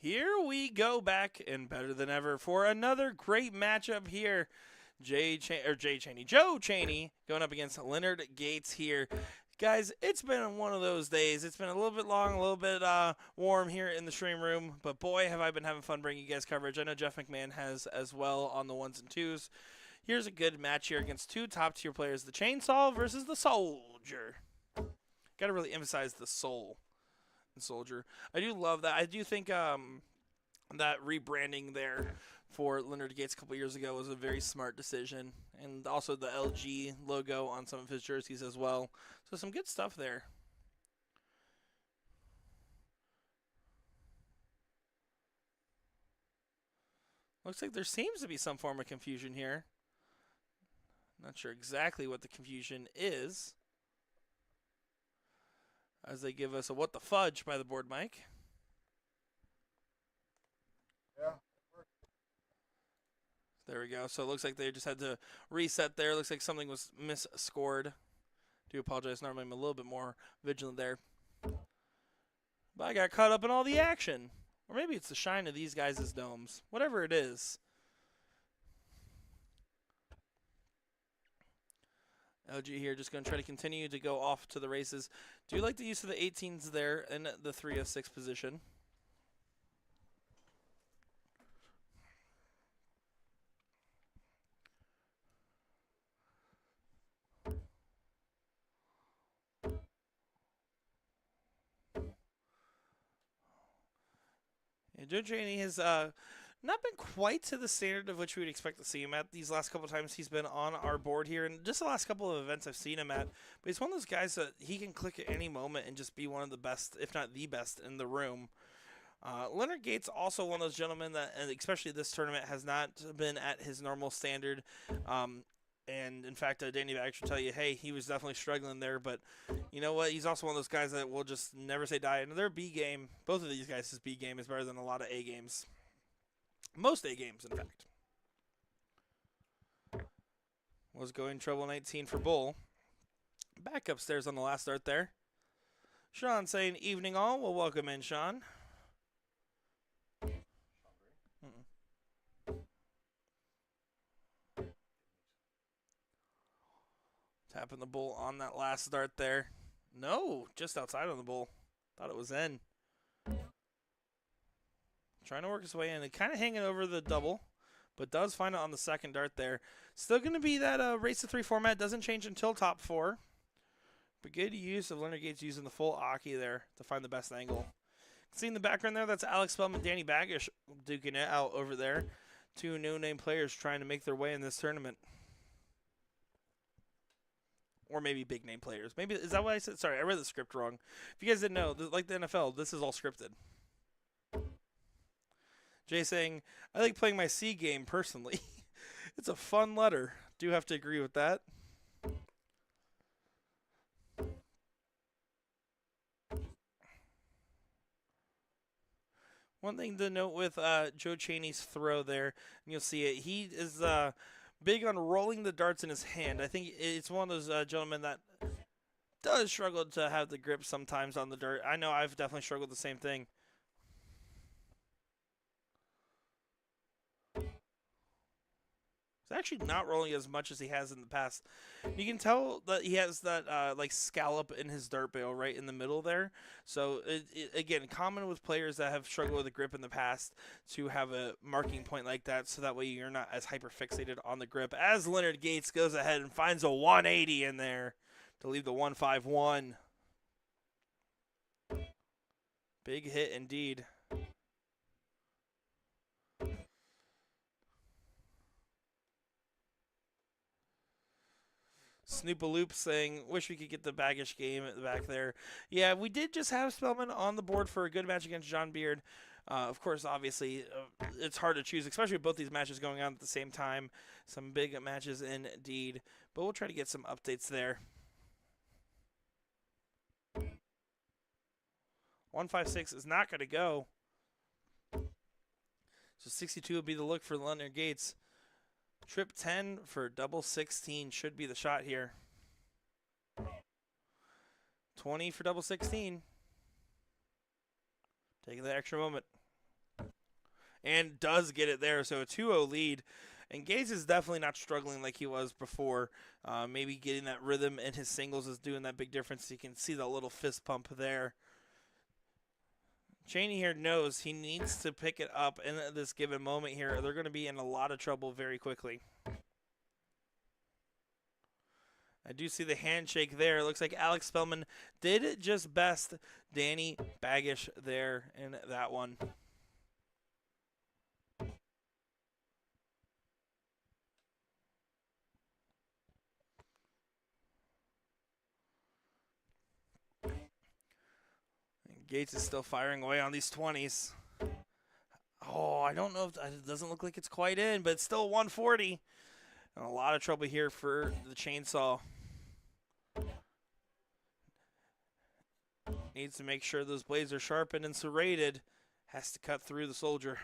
Here we go back and better than ever for another great matchup here. Joe Cheney going up against Leonard Gates here. Guys, it's been one of those days. It's been a little bit long, a little bit warm here in the stream room, but boy, have I been having fun bringing you guys coverage. I know Jeff McMahon has as well on the 1s and 2s. Here's a good match here against two top-tier players, the Chainsaw versus the Soldier. Got to really emphasize the soul and Soldier. I do love that. I do think that rebranding there for Leonard Gates a couple years ago was a very smart decision. And also the LG logo on some of his jerseys as well. So some good stuff there. Looks like there seems to be some form of confusion here. Not sure exactly what the confusion is. As they give us a what the fudge by the board mic. There we go. So it looks like they just had to reset there. Looks like something was misscored. Do apologize. Normally I'm a little bit more vigilant there. But I got caught up in all the action. Or maybe it's the shine of these guys' domes. Whatever it is. LG here just going to try to continue to go off to the races. Do you like the use of the 18s there in the 306 position? Joe Cheney has not been quite to the standard of which we would expect to see him at these last couple of times he's been on our board here. And just the last couple of events I've seen him at. But he's one of those guys that he can click at any moment and just be one of the best, if not the best, in the room. Leonard Gates, also one of those gentlemen that, and especially this tournament, has not been at his normal standard. And in fact, Danny Bag should tell you, hey, he was definitely struggling there. But you know what? He's also one of those guys that will just never say die. And their B game, both of these guys' B game is better than a lot of A games. Most A games, in fact. Was going treble 19 for Bull. Back upstairs on the last start there. Sean saying evening all. Well, welcome in, Sean. Tapping the bull on that last start there. No, just outside on the bull. Thought it was in. Trying to work his way in. And kind of hanging over the double, but does find it on the second dart there. Still going to be that race to 3 format. Doesn't change until top 4. But good use of Leonard Gates using the full Aki there to find the best angle. See in the background there, that's Alex Spellman, Danny Baggish duking it out over there. Two no-name players trying to make their way in this tournament. Or maybe big name players. Maybe, is that what I said? Sorry, I read the script wrong. If you guys didn't know, like the NFL, this is all scripted. Jay saying, I like playing my C game personally. It's a fun letter. Do have to agree with that. One thing to note with Joe Cheney's throw there, and you'll see it, he is big on rolling the darts in his hand. I think it's one of those gentlemen that does struggle to have the grip sometimes on the dirt. I know I've definitely struggled with the same thing. He's actually not rolling as much as he has in the past. You can tell that he has that like scallop in his dart barrel right in the middle there. So again, common with players that have struggled with the grip in the past to have a marking point like that, so that way you're not as hyper fixated on the grip. As Leonard Gates goes ahead and finds a 180 in there to leave the 151. Big hit indeed. Snoopaloop saying, wish we could get the Baggish game at the back there. Yeah, we did just have Spellman on the board for a good match against John Beard. Of course, obviously, it's hard to choose, especially with both these matches going on at the same time. Some big matches indeed. But we'll try to get some updates there. 156 is not going to go. So 62 will be the look for Leonard Gates. Trip 10 for double 16 should be the shot here. 20 for double 16. Taking the extra moment. and does get it there. So a 2-0 lead. And Gates is definitely not struggling like he was before. Maybe getting that rhythm in his singles is doing that big difference. You can see that little fist pump there. Cheney here knows he needs to pick it up in this given moment here. They're going to be in a lot of trouble very quickly. I do see the handshake there. It looks like Alex Spellman did just best Danny Baggish there in that one. Gates is still firing away on these 20s. Oh, I don't know if it doesn't look like it's quite in, but it's still 140. And a lot of trouble here for the chainsaw. Needs to make sure those blades are sharpened and serrated. Has to cut through the soldier.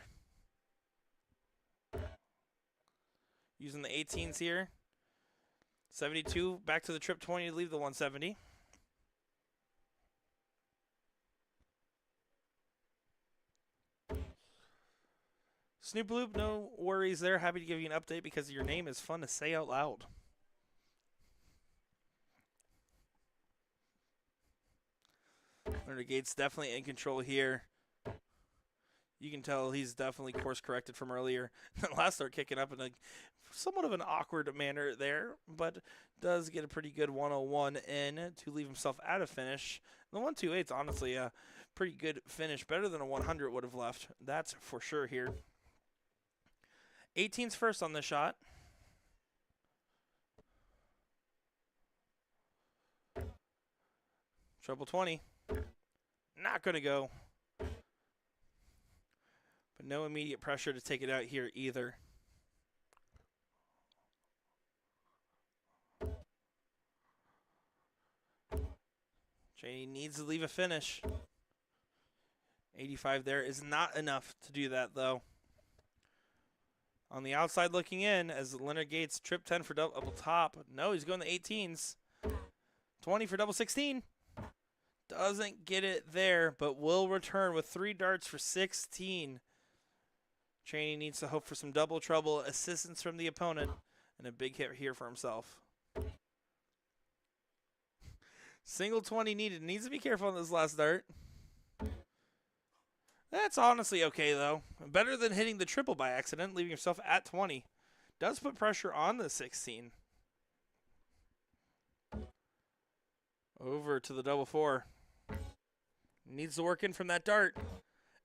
Using the 18s here. 72 back to the trip 20 to leave the 170. Snoop Loop, no worries there. Happy to give you an update because your name is fun to say out loud. Leonard Gates definitely in control here. You can tell he's definitely course corrected from earlier. The last start kicking up in a somewhat of an awkward manner there, but does get a pretty good 101 in to leave himself at a finish. The 128 is honestly a pretty good finish, better than a 100 would have left. That's for sure here. 18's first on this shot. Treble 20. Not going to go. But no immediate pressure to take it out here either. Cheney needs to leave a finish. 85 there is not enough to do that, though. On the outside looking in, as Leonard Gates trip 10 for double top. No, he's going to 18s. 20 for double 16. Doesn't get it there, but will return with 3 darts for 16. Cheney needs to hope for some double trouble, assistance from the opponent, and a big hit here for himself. Single 20 needed. Needs to be careful on this last dart. That's honestly okay, though. Better than hitting the triple by accident, leaving yourself at 20. Does put pressure on the 16. Over to the double 4. Needs to work in from that dart.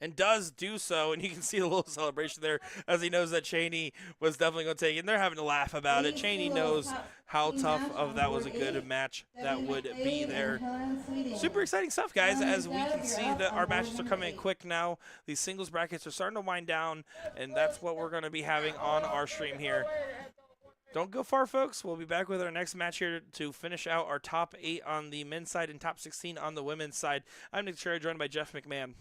And does do so, and you can see a little celebration there as he knows that Cheney was definitely going to take it. And they're having to laugh about it. Cheney knows how tough of that was a good match that would be there. Super exciting stuff, guys, as we can see that our matches are coming in quick now. These singles brackets are starting to wind down, and that's what we're going to be having on our stream here. Don't go far, folks. We'll be back with our next match here to finish out our top 8 on the men's side and top 16 on the women's side. I'm Nick Cherry, joined by Jeff McMahon.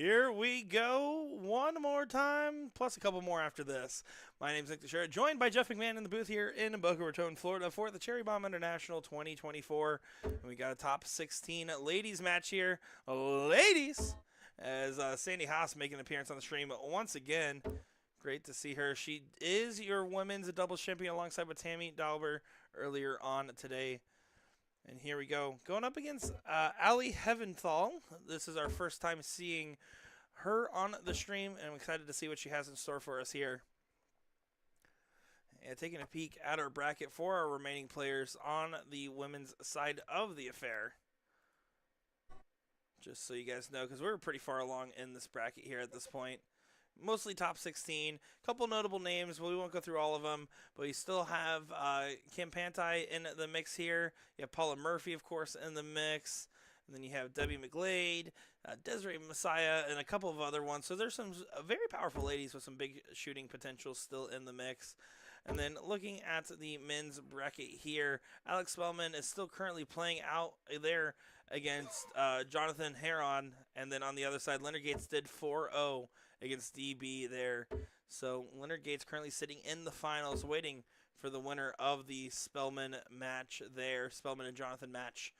Here we go one more time, plus a couple more after this. My name's Nick Teixeira, joined by Jeff McMahon in the booth here in Boca Raton, Florida for the Cherry Bomb International 2024. And we got a top 16 ladies match here. Ladies, as Sandy Haas making an appearance on the stream once again. Great to see her. She is your women's doubles champion alongside with Tammy Dauber earlier on today. And here we go. Going up against Ali Heaventhal. This is our first time seeing her on the stream, and I'm excited to see what she has in store for us here. And taking a peek at our bracket for our remaining players on the women's side of the affair. Just so you guys know, because we're pretty far along in this bracket here at this point. Mostly top 16. Couple notable names. Well, we won't go through all of them, but you still have Kim Pantai in the mix here. You have Paula Murphy, of course, in the mix. And then you have Debbie McGlade, Desiree Messiah, and a couple of other ones. So there's some very powerful ladies with some big shooting potential still in the mix. And then looking at the men's bracket here, Alex Spellman is still currently playing out there against Jonathan Heron. And then on the other side, Leonard Gates did 4-0 against DB there. So Leonard Gates currently sitting in the finals waiting for the winner of the Spellman match there, Spellman and Jonathan match.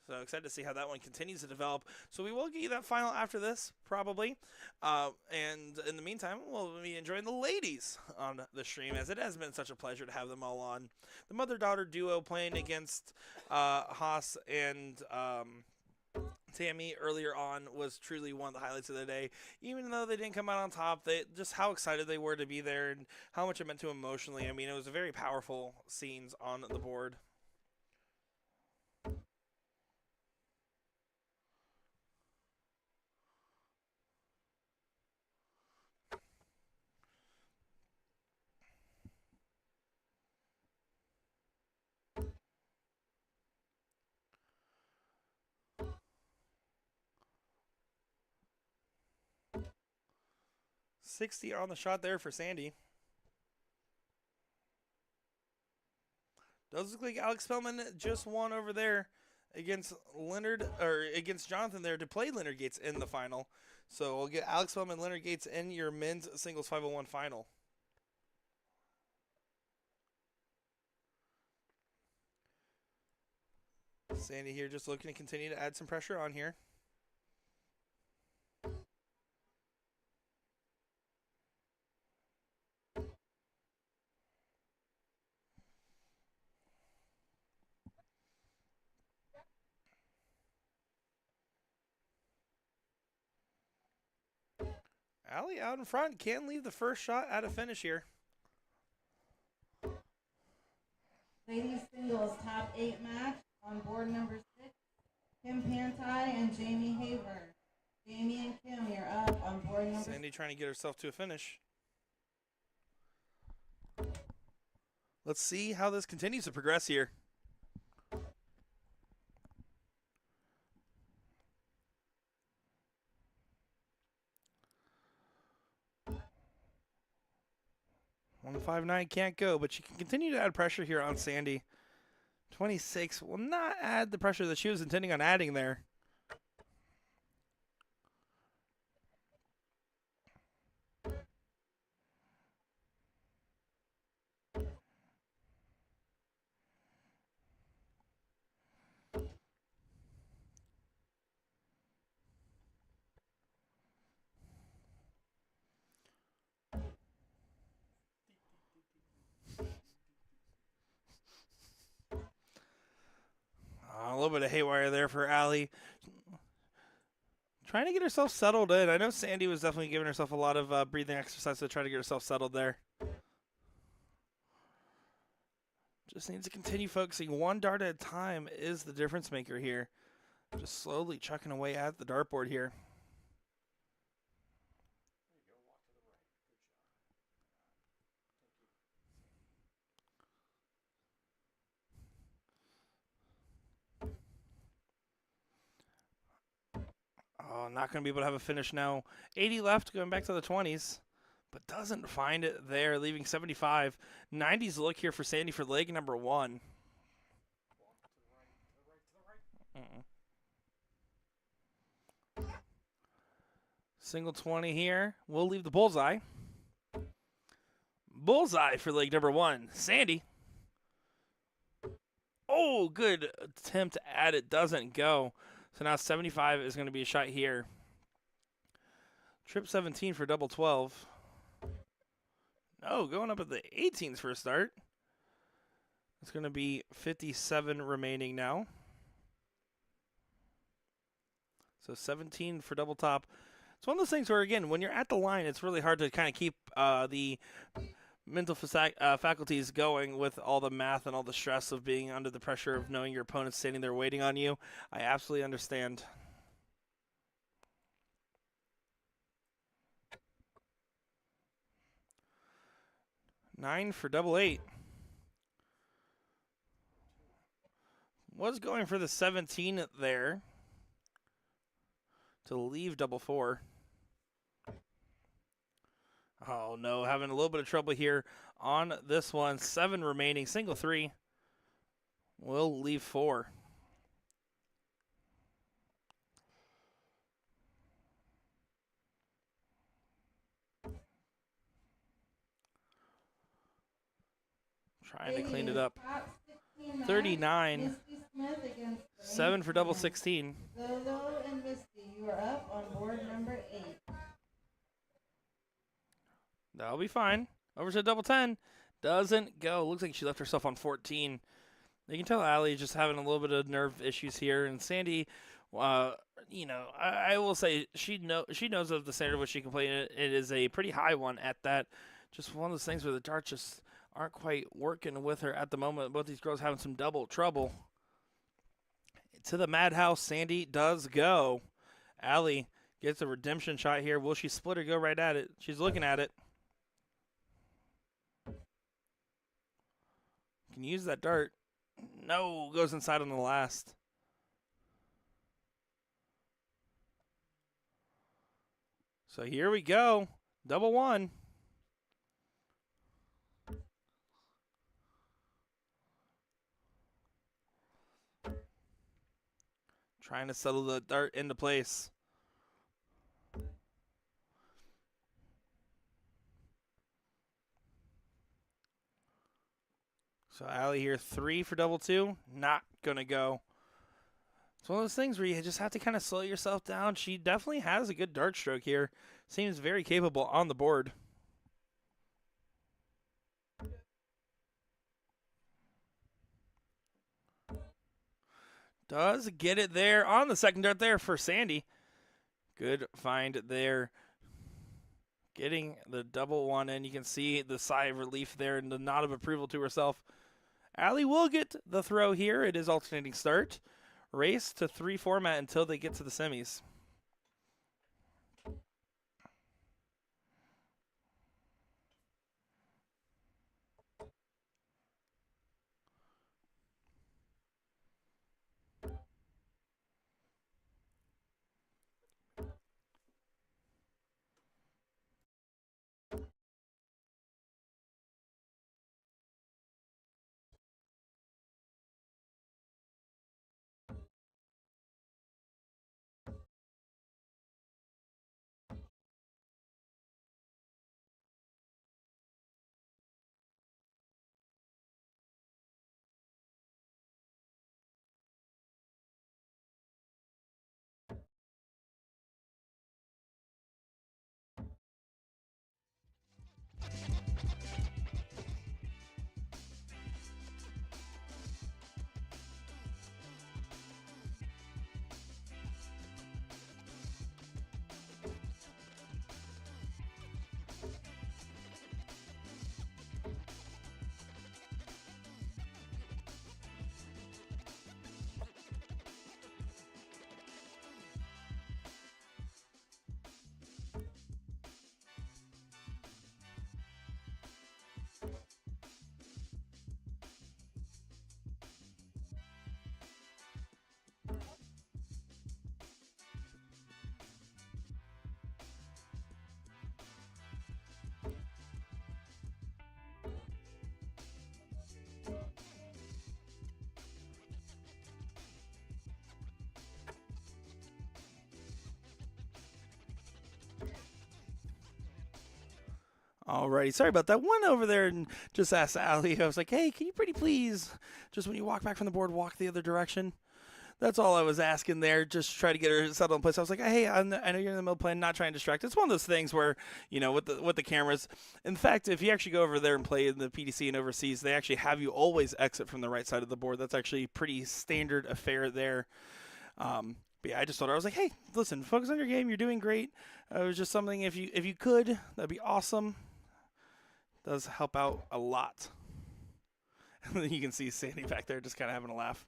So excited to see how that one continues to develop. So we will get you that final after this, probably. And in the meantime, we'll be enjoying the ladies on the stream, as it has been such a pleasure to have them all on. The mother-daughter duo playing against Haas and Tammy earlier on was truly one of the highlights of the day. Even though they didn't come out on top, just how excited they were to be there and how much it meant to them emotionally. I mean, it was a very powerful scenes on the board. $60 on the shot there for Sandy. Does look like Alex Spellman just won over there against against Jonathan there to play Leonard Gates in the final. So we'll get Alex Spellman and Leonard Gates in your men's singles 501 final. Sandy here just looking to continue to add some pressure on here. Ali out in front, can leave the first shot at a finish here. Ladies singles top 8 match on board number 6. Kim Pantai and Jamie Haver. Jamie and Kim, you're up on board number 6. Sandy trying to get herself to a finish. Let's see how this continues to progress here. $159 can't go, but she can continue to add pressure here on Sandy. 26 will not add the pressure that she was intending on adding there. A little bit of haywire there for Ali. Trying to get herself settled in. I know Sandy was definitely giving herself a lot of breathing exercise to try to get herself settled there. Just needs to continue focusing. One dart at a time is the difference maker here. Just slowly chucking away at the dartboard here. Oh, not going to be able to have a finish now. 80 left, going back to the 20s, but doesn't find it there, leaving 75. 90s look here for Sandy for leg number 1. Single 20 here. We'll leave the bullseye. Bullseye for leg number 1. Sandy. Oh, good attempt at it. Doesn't go. So now 75 is going to be a shot here. Trip 17 for double 12. No, going up at the 18s for a start. It's going to be 57 remaining now. So 17 for double top. It's one of those things where, again, when you're at the line, it's really hard to kind of keep the mental faculties going with all the math and all the stress of being under the pressure of knowing your opponent's standing there waiting on you. I absolutely understand. Nine for double 8. Was going for the 17 there to leave double 4. Oh no, having a little bit of trouble here on this one. 7 remaining, single 3. We'll leave 4. Trying to clean it up. 39. 7 for double 16. Lolo and Misty, you are up on board number 8. That'll be fine. Over to double 10. Doesn't go. Looks like she left herself on 14. You can tell Allie is just having a little bit of nerve issues here. And Sandy, I will say she knows of the standard which she can play. It is a pretty high one at that. Just one of those things where the darts just aren't quite working with her at the moment. Both these girls having some double trouble. To the madhouse, Sandy does go. Allie gets a redemption shot here. Will she split or go right at it? She's looking at it. Can use that dart. No, goes inside on the last. So here we go. Double 1. Trying to settle the dart into place. So Allie here, 3 for double 2. Not going to go. It's one of those things where you just have to kind of slow yourself down. She definitely has a good dart stroke here. Seems very capable on the board. Does get it there on the second dart there for Sandy. Good find there. Getting the double 1 in. You can see the sigh of relief there and the nod of approval to herself. Allie will get the throw here. It is alternating start. Race to 3 format until they get to the semis. Alrighty, sorry about that. One over there and just asked Allie. I was like, hey, can you pretty please, just when you walk back from the board, walk the other direction? That's all I was asking there, just to try to get her settled in place. I was like, hey, I know you're in the middle playing, not trying to distract. It's one of those things where, with the cameras. In fact, if you actually go over there and play in the PDC and overseas, they actually have you always exit from the right side of the board. That's actually pretty standard affair there. But yeah, I just told her, I was like, hey, listen, focus on your game. You're doing great. It was just something, if you could, that'd be awesome. Does help out a lot. You can see Sandy back there just kind of having a laugh.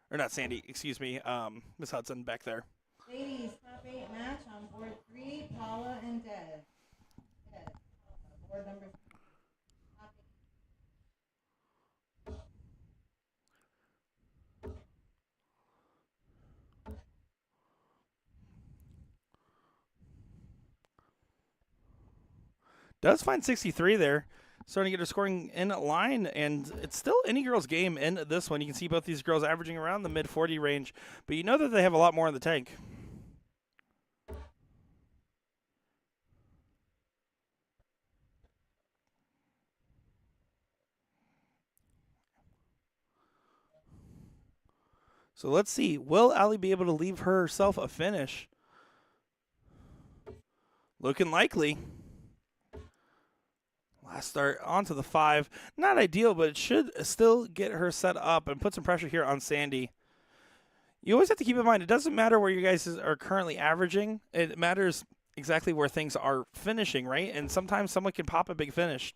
Or not Sandy, excuse me, Miss Hudson back there. Ladies top 8 match on board 3, Paula and Dev. Board number 3. Top 8. Does find 63 there. Starting to get her scoring in line, and it's still any girl's game in this one. You can see both these girls averaging around the mid-40 range, but you know that they have a lot more in the tank. So let's see. Will Allie be able to leave herself a finish? Looking likely. Last start onto the 5. Not ideal, but it should still get her set up and put some pressure here on Sandy. You always have to keep in mind, it doesn't matter where you guys are currently averaging. It matters exactly where things are finishing, right? And sometimes someone can pop a big finish.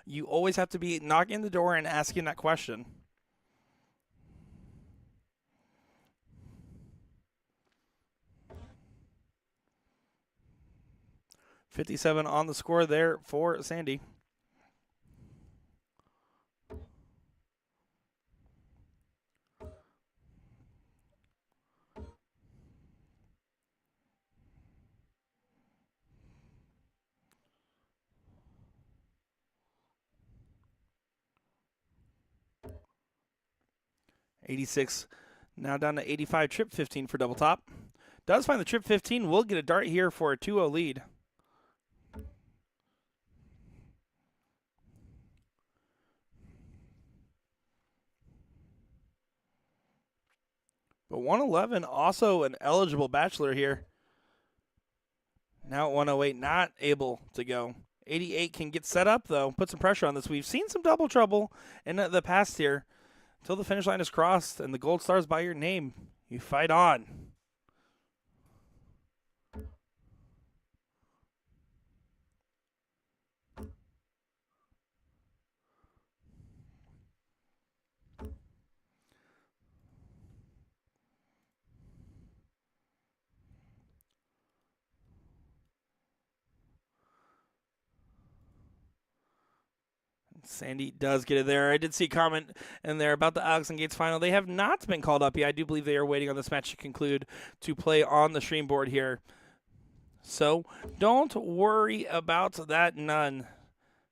You always have to be knocking the door and asking that question. .57 on the score there for Sandy. .86 now down to 85. Trip 15 for double top. Does find the trip 15. Will get a dart here for a 2-0 lead. But 111, also an eligible bachelor here. Now at 108, not able to go. 88 can get set up, though. Put some pressure on this. We've seen some double trouble in the past here. Until the finish line is crossed and the gold star's by your name, you fight on. Sandy does get it there. I did see a comment in there about the Alex and Gates final. They have not been called up yet. I do believe they are waiting on this match to conclude to play on the stream board here. So don't worry about that. None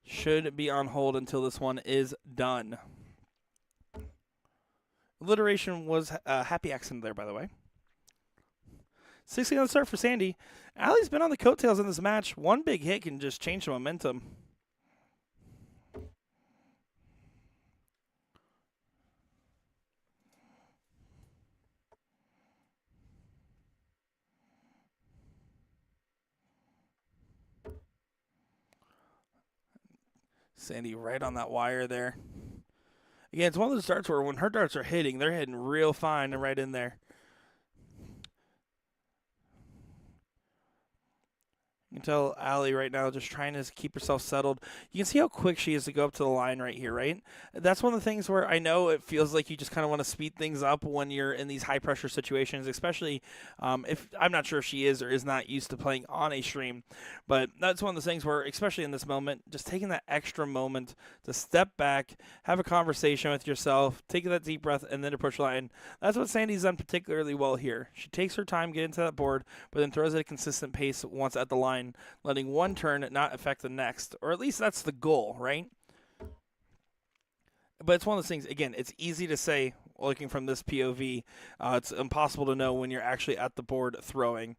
should be on hold until this one is done. Alliteration was a happy accident there, by the way. 60 on the start for Sandy. Allie's been on the coattails in this match. One big hit can just change the momentum. Sandy right on that wire there. Again, it's one of those darts where when her darts are hitting, they're hitting real fine and right in there. You can tell Allie right now just trying to keep herself settled. You can see how quick she is to go up to the line right here, right? That's one of the things where I know it feels like you just kind of want to speed things up when you're in these high-pressure situations, especially if I'm not sure if she is or is not used to playing on a stream. But that's one of those things where, especially in this moment, just taking that extra moment to step back, have a conversation with yourself, take that deep breath, and then approach the line. That's what Sandy's done particularly well here. She takes her time, get into that board, but then throws at a consistent pace once at the line, letting one turn not affect the next, or at least that's the goal, right? But it's one of those things, again, it's easy to say, looking from this POV, it's impossible to know when you're actually at the board throwing.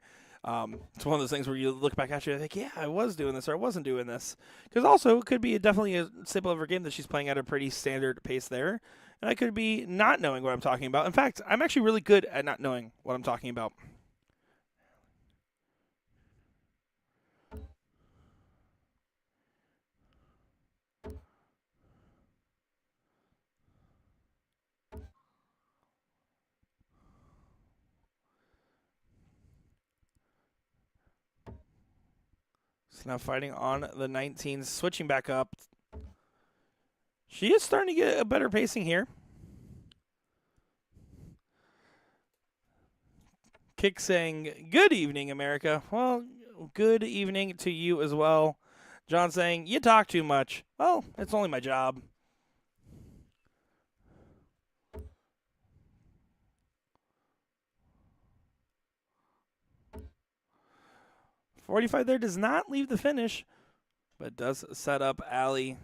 It's one of those things where you look back at you and think, yeah, I was doing this or I wasn't doing this. Because also it could be definitely a staple of her game that she's playing at a pretty standard pace there. And I could be not knowing what I'm talking about. In fact, I'm actually really good at not knowing what I'm talking about. So now fighting on the 19, switching back up. She is starting to get a better pacing here. Kick saying, good evening, America. Well, good evening to you as well. John saying, you talk too much. Well, it's only my job. .45 there does not leave the finish, but does set up Allie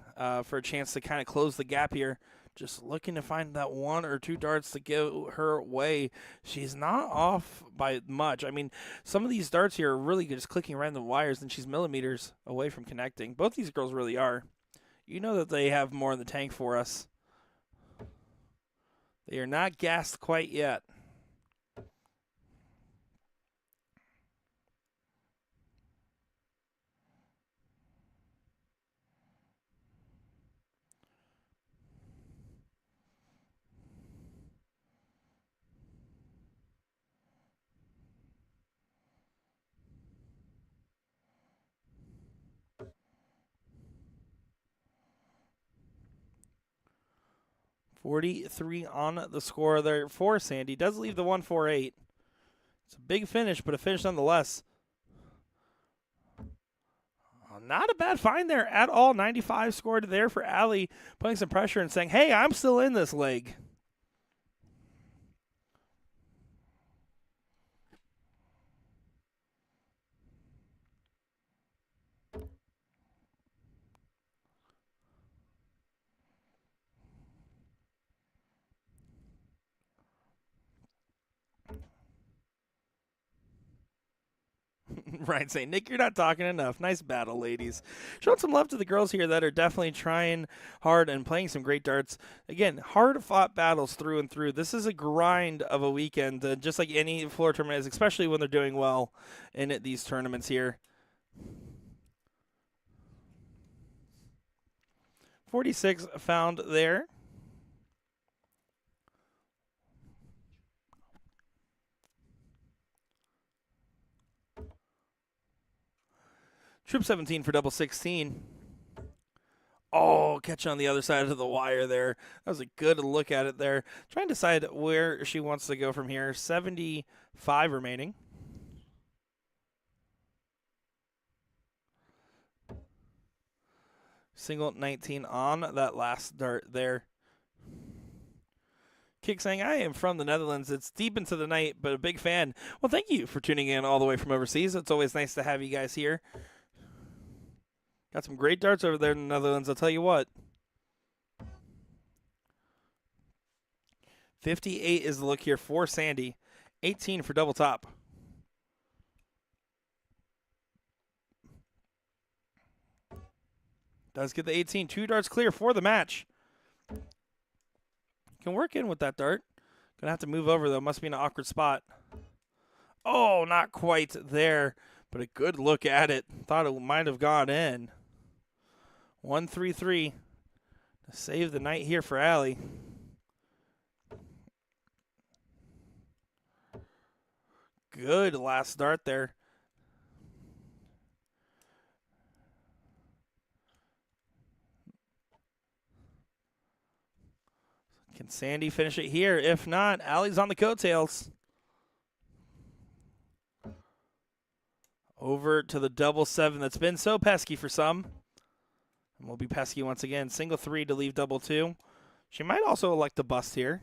for a chance to kind of close the gap here. Just looking to find that 1 or 2 darts to give her way. She's not off by much. I mean, some of these darts here are really just clicking right in the wires, and she's millimeters away from connecting. Both these girls really are. You know that they have more in the tank for us. They are not gassed quite yet. .43 on the score there for Sandy. Does leave the 148. It's a big finish, but a finish nonetheless. Not a bad find there at all. 95 scored there for Allie, putting some pressure and saying, hey, I'm still in this leg. Right, saying, Nick, you're not talking enough. Nice battle, ladies. Showing some love to the girls here that are definitely trying hard and playing some great darts. Again, hard-fought battles through and through. This is a grind of a weekend, just like any floor tournament is, especially when they're doing well in these tournaments here. 46 found there. Troop 17 for double 16. Oh, catch on the other side of the wire there. That was a good look at it there. Trying to decide where she wants to go from here. 75 remaining. Single 19 on that last dart there. Kick saying, I am from the Netherlands. It's deep into the night, but a big fan. Well, thank you for tuning in all the way from overseas. It's always nice to have you guys here. Got some great darts over there in the Netherlands, I'll tell you what. 58 is the look here for Sandy. 18 for double top. Does get the 18. 2 darts clear for the match. Can work in with that dart. Gonna have to move over, though. Must be in an awkward spot. Oh, not quite there, but a good look at it. Thought it might have gone in. 1-3-3 to save the night here for Allie. Good last dart there. Can Sandy finish it here? If not, Allie's on the coattails. Over to the double 7 that's been so pesky for some. And will be pesky once again. Single 3 to leave double 2. She might also elect to bust here.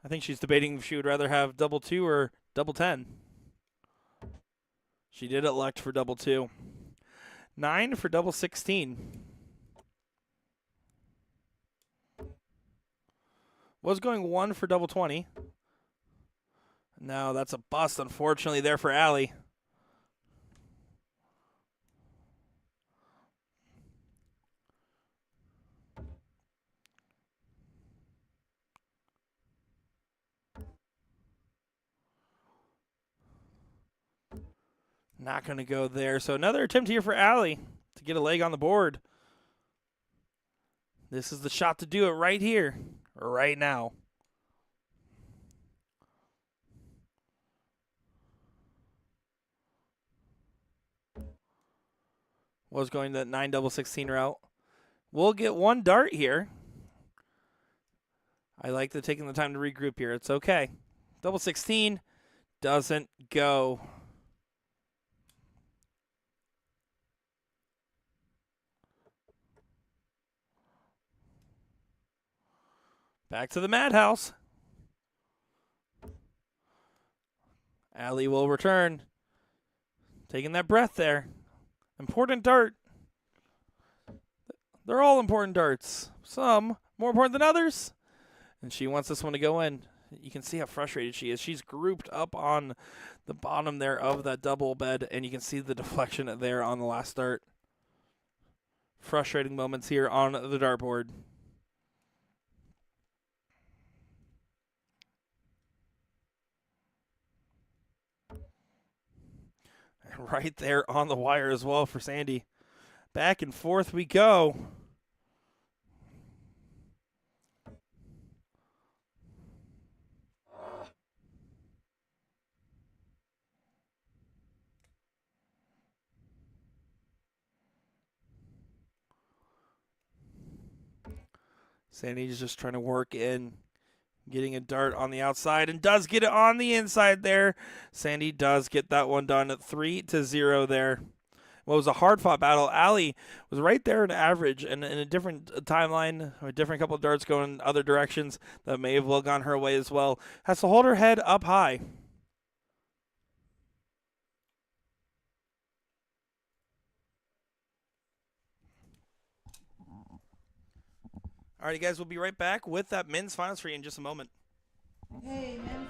I think she's debating if she would rather have double 2 or double 10. She did elect for double 2. 9 for double 16. Was going 1 for double 20. No, that's a bust, unfortunately, there for Allie. Not going to go there. So another attempt here for Allie to get a leg on the board. This is the shot to do it right here, right now. Was going that 9 double 16 route. We'll get one dart here. I like the taking the time to regroup here. It's okay. Double 16 doesn't go. Back to the madhouse. Allie will return. Taking that breath there. Important dart. They're all important darts. Some more important than others. And she wants this one to go in. You can see how frustrated she is. She's grouped up on the bottom there of that double bed, and you can see the deflection there on the last dart. Frustrating moments here on the dartboard. Right there on the wire as well for Sandy. Back and forth we go. Sandy's just trying to work in. Getting a dart on the outside and does get it on the inside there. Sandy does get that one done at 3-0 there. Well, it was a hard-fought battle. Allie was right there in average and in a different timeline, a different couple of darts going other directions that may have well gone her way as well. Has to hold her head up high. All right, guys, we'll be right back with that men's finals for you in just a moment. Okay, men's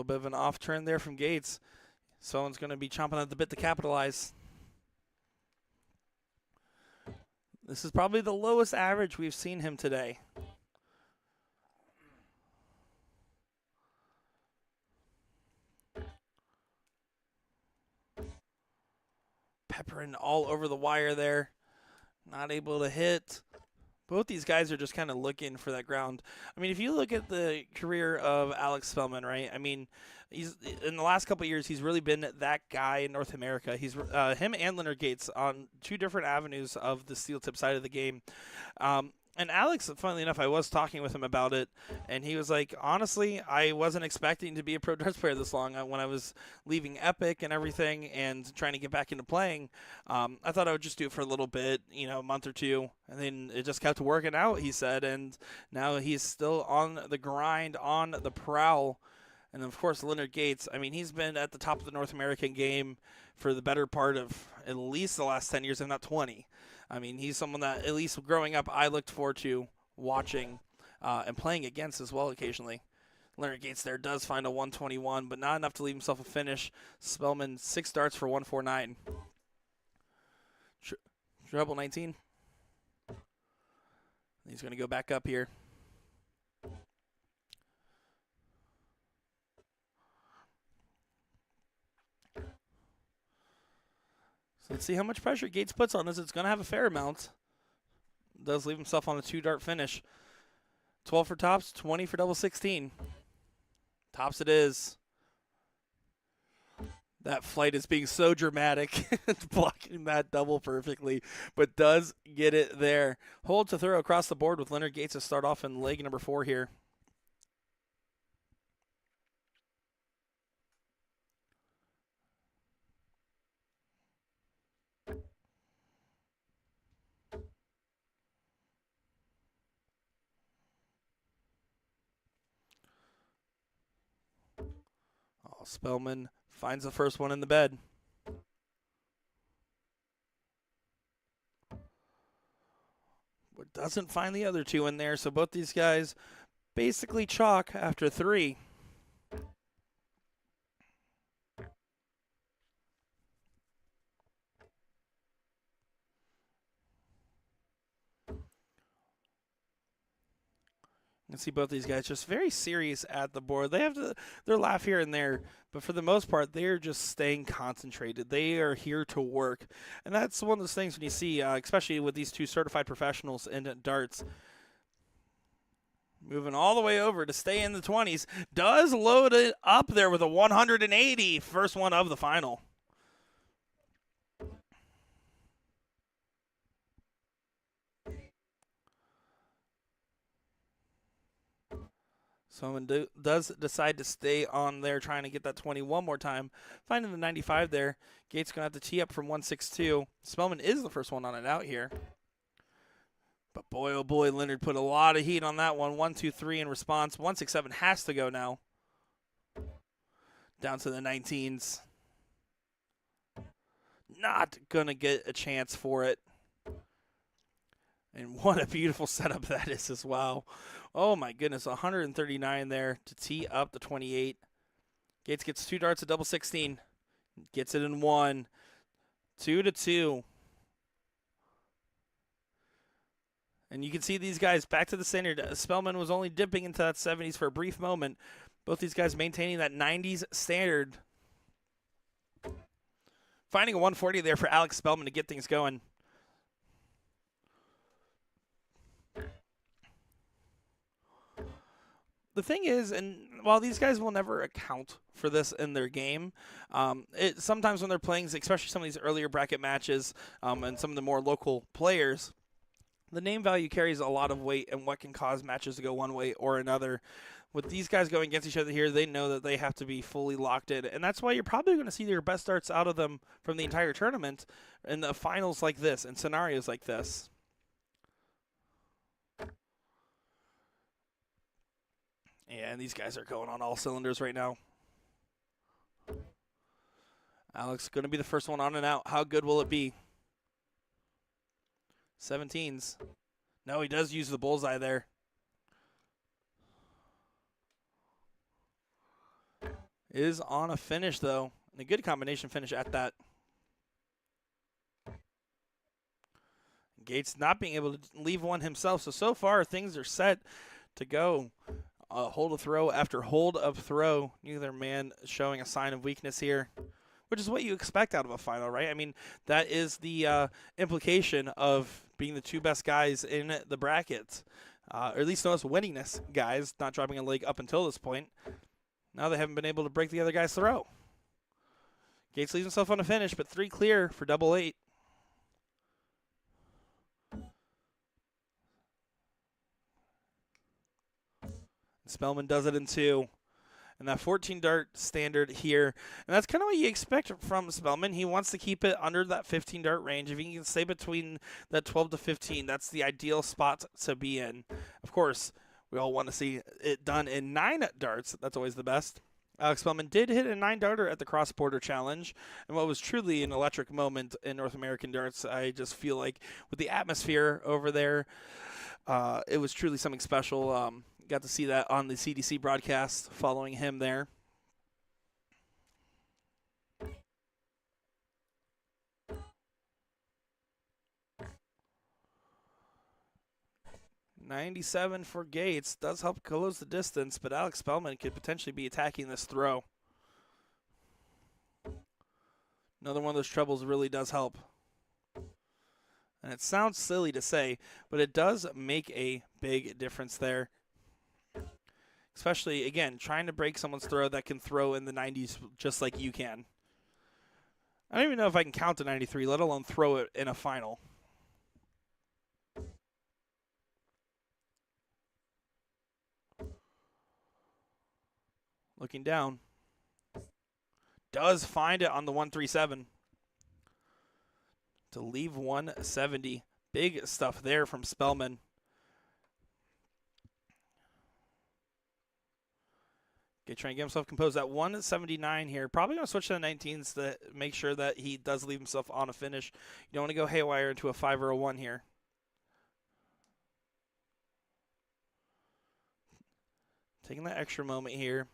little bit of an off turn there from Gates. Someone's going to be chomping at the bit to capitalize. This is probably the lowest average we've seen him today. Peppering all over the wire there. Not able to hit. Both these guys are just kind of looking for that ground. I mean, if you look at the career of Alex Spellman, right? I mean, he's in the last couple of years, he's really been that guy in North America. He's him and Leonard Gates on two different avenues of the steel tip side of the game. And Alex, funnily enough, I was talking with him about it, and he was like, honestly, I wasn't expecting to be a pro darts player this long. When I was leaving Epic and everything and trying to get back into playing, I thought I would just do it for a little bit, a month or two, and then it just kept working out, he said, and now he's still on the grind, on the prowl. And, of course, Leonard Gates, I mean, he's been at the top of the North American game for the better part of at least the last 10 years, if not 20. I mean, he's someone that, at least growing up, I looked forward to watching and playing against as well occasionally. Leonard Gates there does find a 121, but not enough to leave himself a finish. Spellman, 6 darts for 149. Treble 19. He's going to go back up here. Let's see how much pressure Gates puts on this. It's going to have a fair amount. Does leave himself on a 2-dart finish. 12 for tops, 20 for double 16. Tops it is. That flight is being so dramatic. It's blocking that double perfectly, but does get it there. Hold to throw across the board with Leonard Gates to start off in leg number 4 here. Spellman finds the first one in the bed. But doesn't find the other 2 in there, so both these guys basically chalk after 3. You can see both these guys just very serious at the board. They have their laugh here and there, but for the most part, they're just staying concentrated. They are here to work. And that's one of those things when you see, especially with these 2 certified professionals in darts, moving all the way over to stay in the 20s, does load it up there with a 180, first one of the final. Someone does decide to stay on there trying to get that 20 one more time. Finding the 95 there. Gates going to have to tee up from 162. Spellman is the first one on it out here. But boy, oh boy, Leonard put a lot of heat on that one. 1-2-3 in response. 167 has to go now. Down to the 19s. Not going to get a chance for it. And what a beautiful setup that is as well. Oh my goodness, 139 there to tee up the 28. Gates gets 2 darts at double 16. Gets it in 1. 2-2. And you can see these guys back to the standard. Spellman was only dipping into that 70s for a brief moment. Both these guys maintaining that 90s standard. Finding a 140 there for Alex Spellman to get things going. The thing is, and while these guys will never account for this in their game, sometimes when they're playing, especially some of these earlier bracket matches and some of the more local players, the name value carries a lot of weight and what can cause matches to go one way or another. With these guys going against each other here, they know that they have to be fully locked in, and that's why you're probably going to see their best darts out of them from the entire tournament in the finals like this, in scenarios like this. Yeah, and these guys are going on all cylinders right now. Alex going to be the first one on and out. How good will it be? 17s. No, he does use the bullseye there. is on a finish, though. And a good combination finish at that. Gates not being able to leave one himself. So far, things are set to go. Hold of throw after hold of throw. Neither man showing a sign of weakness here, which is what you expect out of a final, right? I mean, that is the implication of being the two best guys in the bracket, or at least those winningest guys, not dropping a leg up until this point. Now they haven't been able to break the other guy's throw. Gates leaves himself on a finish, but 3 clear for double 8. Spellman does it in 2. And that 14 dart standard here. And that's kind of what you expect from Spellman. He wants to keep it under that 15 dart range. If he can stay between that 12 to 15, that's the ideal spot to be in. Of course, we all want to see it done in 9 darts. That's always the best. Alex Spellman did hit a 9-darter at the Cross Border Challenge, and what was truly an electric moment in North American darts. I just feel like with the atmosphere over there, it was truly something special. Got to see that on the CDC broadcast following him there. .97 for Gates. Does help close the distance, but Alex Spellman could potentially be attacking this throw. Another one of those trebles really does help. And it sounds silly to say, but it does make a big difference there. Especially, again, trying to break someone's throw that can throw in the 90s just like you can. I don't even know if I can count to 93, let alone throw it in a final. Looking down. Does find it on the 137. To leave 170. Big stuff there from Spellman. Okay, trying to get himself composed at 179 here. Probably going to switch to the 19s to make sure that he does leave himself on a finish. You don't want to go haywire into a 5 or a 1 here. Taking that extra moment here.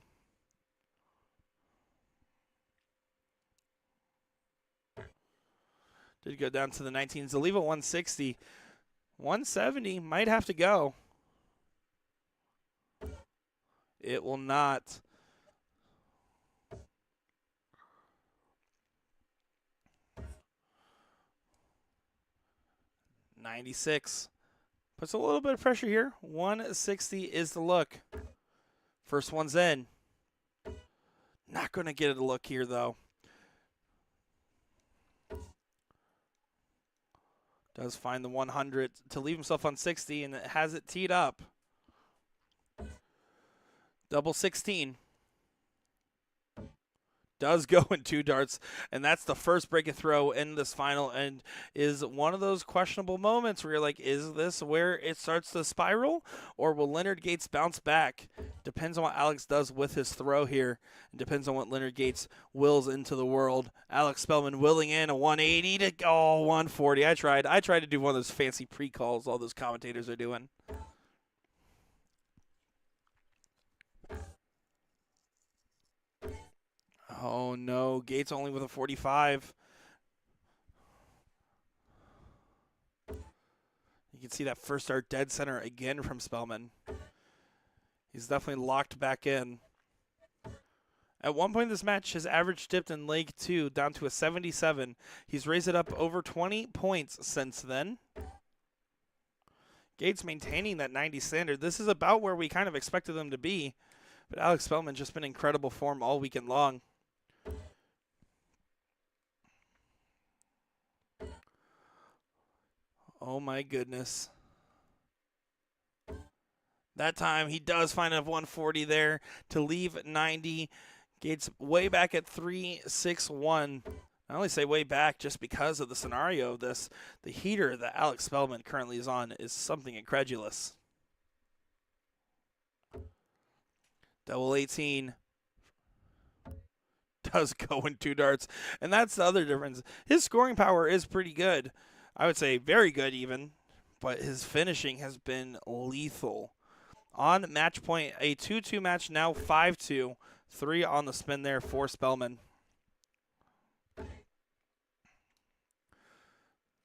Did go down to the 19s to leave at 160. 170 might have to go. It will not. .96 puts a little bit of pressure here. 160 is the look. First one's in. Not going to get a look here, though. Does find the 100 to leave himself on 60, and it has it teed up. Double 16. Does go in 2 darts, and that's the first break of throw in this final, and is one of those questionable moments where you're like, is this where it starts to spiral, or will Leonard Gates bounce back? Depends on what Alex does with his throw here, and depends on what Leonard Gates wills into the world. Alex Spellman willing in a 180 to go 140. I tried to do one of those fancy pre-calls all those commentators are doing. Oh, no. Gates only with a 45. You can see that first dart dead center again from Spellman. He's definitely locked back in. At one point in this match, his average dipped in leg 2 down to a 77. He's raised it up over 20 points since then. Gates maintaining that 90 standard. This is about where we kind of expected them to be. But Alex Spellman just been in incredible form all weekend long. Oh my goodness. That time he does find a 140 there to leave 90. Gates way back at 361. I only say way back just because of the scenario of this. The heater that Alex Spellman currently is on is something incredulous. Double 18. Does go in 2 darts. And that's the other difference. His scoring power is pretty good. I would say very good even. But his finishing has been lethal. On match point, a 2-2 match, now 5-2 3 on the spin there for Spellman.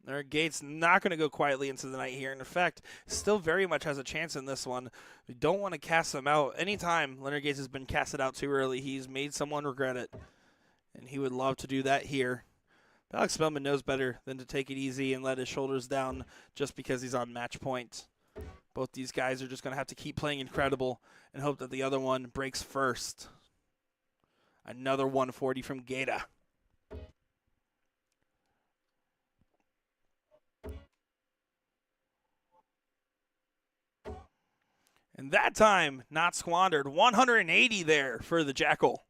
Leonard Gates not going to go quietly into the night here. In fact, still very much has a chance in this one. We don't want to cast him out. Anytime Leonard Gates has been casted out too early, he's made someone regret it. And he would love to do that here. But Alex Spellman knows better than to take it easy and let his shoulders down just because he's on match point. Both these guys are just going to have to keep playing incredible and hope that the other one breaks first. Another 140 from Gaeta. And that time, not squandered. 180 there for the Jackal.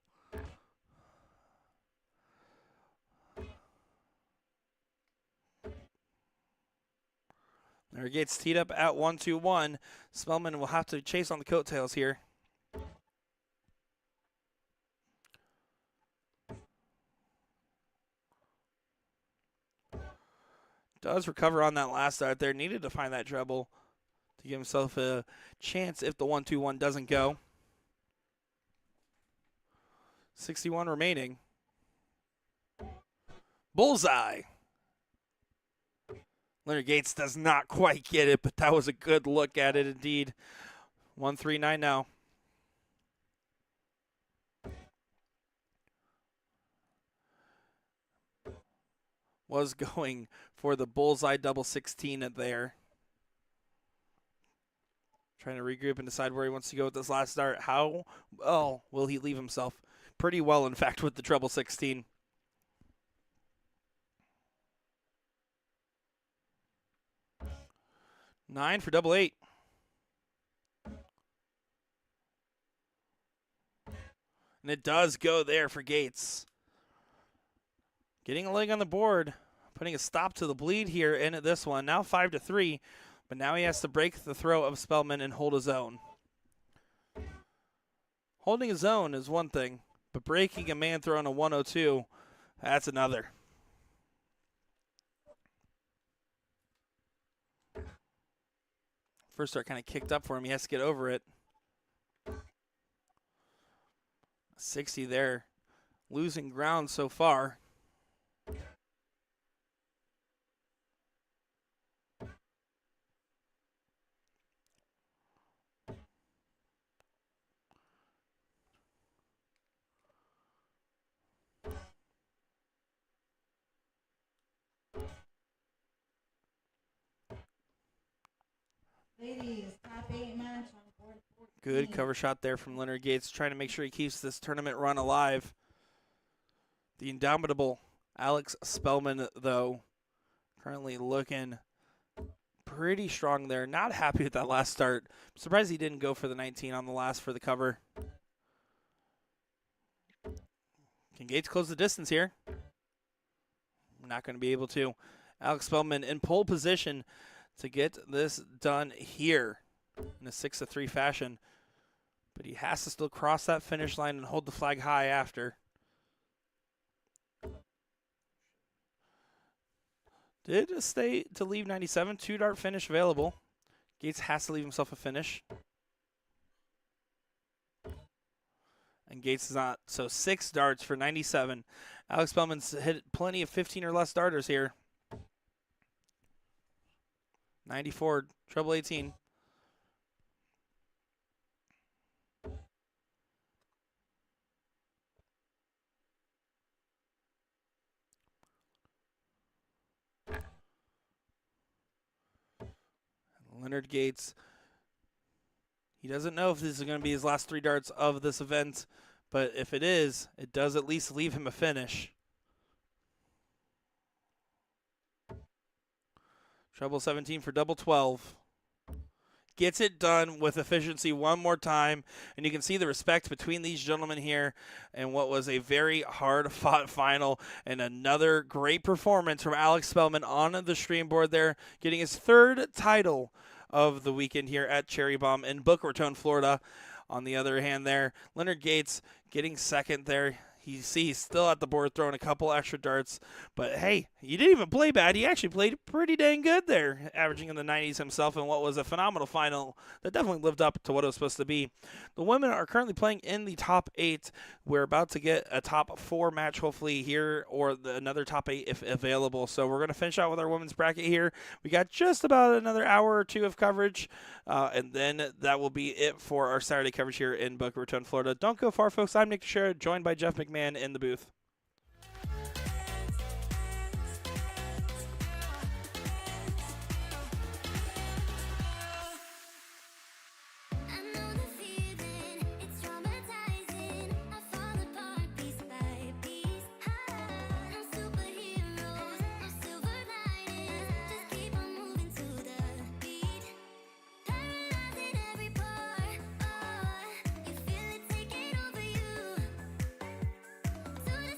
There gets teed up at 1-2-1. Spellman will have to chase on the coattails here. Does recover on that last start there. Needed to find that treble to give himself a chance if the 1-2-1 doesn't go. 61 remaining. Bullseye. Leonard Gates does not quite get it, but that was a good look at it indeed. 1-3-9 now. Was going for the bullseye double 16 there. Trying to regroup and decide where he wants to go with this last start. How well will he leave himself? Pretty well, in fact, with the treble 16. Nine for double 8. And it does go there for Gates. Getting a leg on the board, putting a stop to the bleed here in this one. Now 5-3, but now he has to break the throw of Spellman and hold his own. Holding his own is one thing, but breaking a man throw on a 102, that's another. First start kind of kicked up for him. He has to get over it. 60 there. Losing ground so far. Ladies, top 8 match on board 14. Good cover shot there from Leonard Gates, trying to make sure he keeps this tournament run alive. The indomitable Alex Spellman, though, currently looking pretty strong there. Not happy with that last start. I'm surprised he didn't go for the 19 on the last for the cover. Can Gates close the distance here? Not going to be able to. Alex Spellman in pole position to get this done here in a 6-3 fashion. But he has to still cross that finish line and hold the flag high after. Did stay to leave 97. 2-dart finish available. Gates has to leave himself a finish. And Gates is not. So 6 darts for 97. Alex Spellman's hit plenty of 15 or less darters here. 94, treble 18. Leonard Gates, he doesn't know if this is going to be his last 3 darts of this event, but if it is, it does at least leave him a finish. Treble 17 for double 12. Gets it done with efficiency one more time, and you can see the respect between these gentlemen here and what was a very hard-fought final, and another great performance from Alex Spellman on the stream board there, getting his 3rd title of the weekend here at Cherry Bomb in Boca Raton, Florida. On the other hand there, Leonard Gates getting 2nd there. He's still at the board throwing a couple extra darts. But hey, you didn't even play bad. He actually played pretty dang good there, averaging in the 90s himself in what was a phenomenal final that definitely lived up to what it was supposed to be. The women are currently playing in the top 8. We're about to get a top 4 match hopefully here, or another top 8 if available. So we're going to finish out with our women's bracket here. We got just about another hour or two of coverage, and then that will be it for our Saturday coverage here in Boca Raton, Florida. Don't go far, folks. I'm Nick Teixeira, joined by Jeff McMahon in the booth. I know the feeling, it's traumatizing. I fall apart piece by piece. No superheroes, no silver linings. Just keep on moving to the beat. Paralyzing every part. You feel it taking over you. To the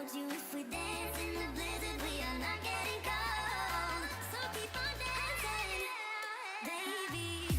told you if we dance in the blizzard, we are not getting cold. So keep on dancing, baby.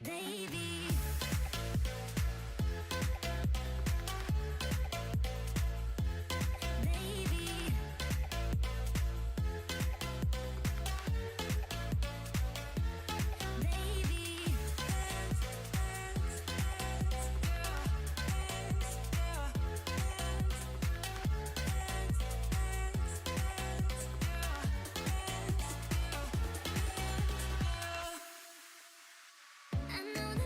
baby. Baby. Baby. I know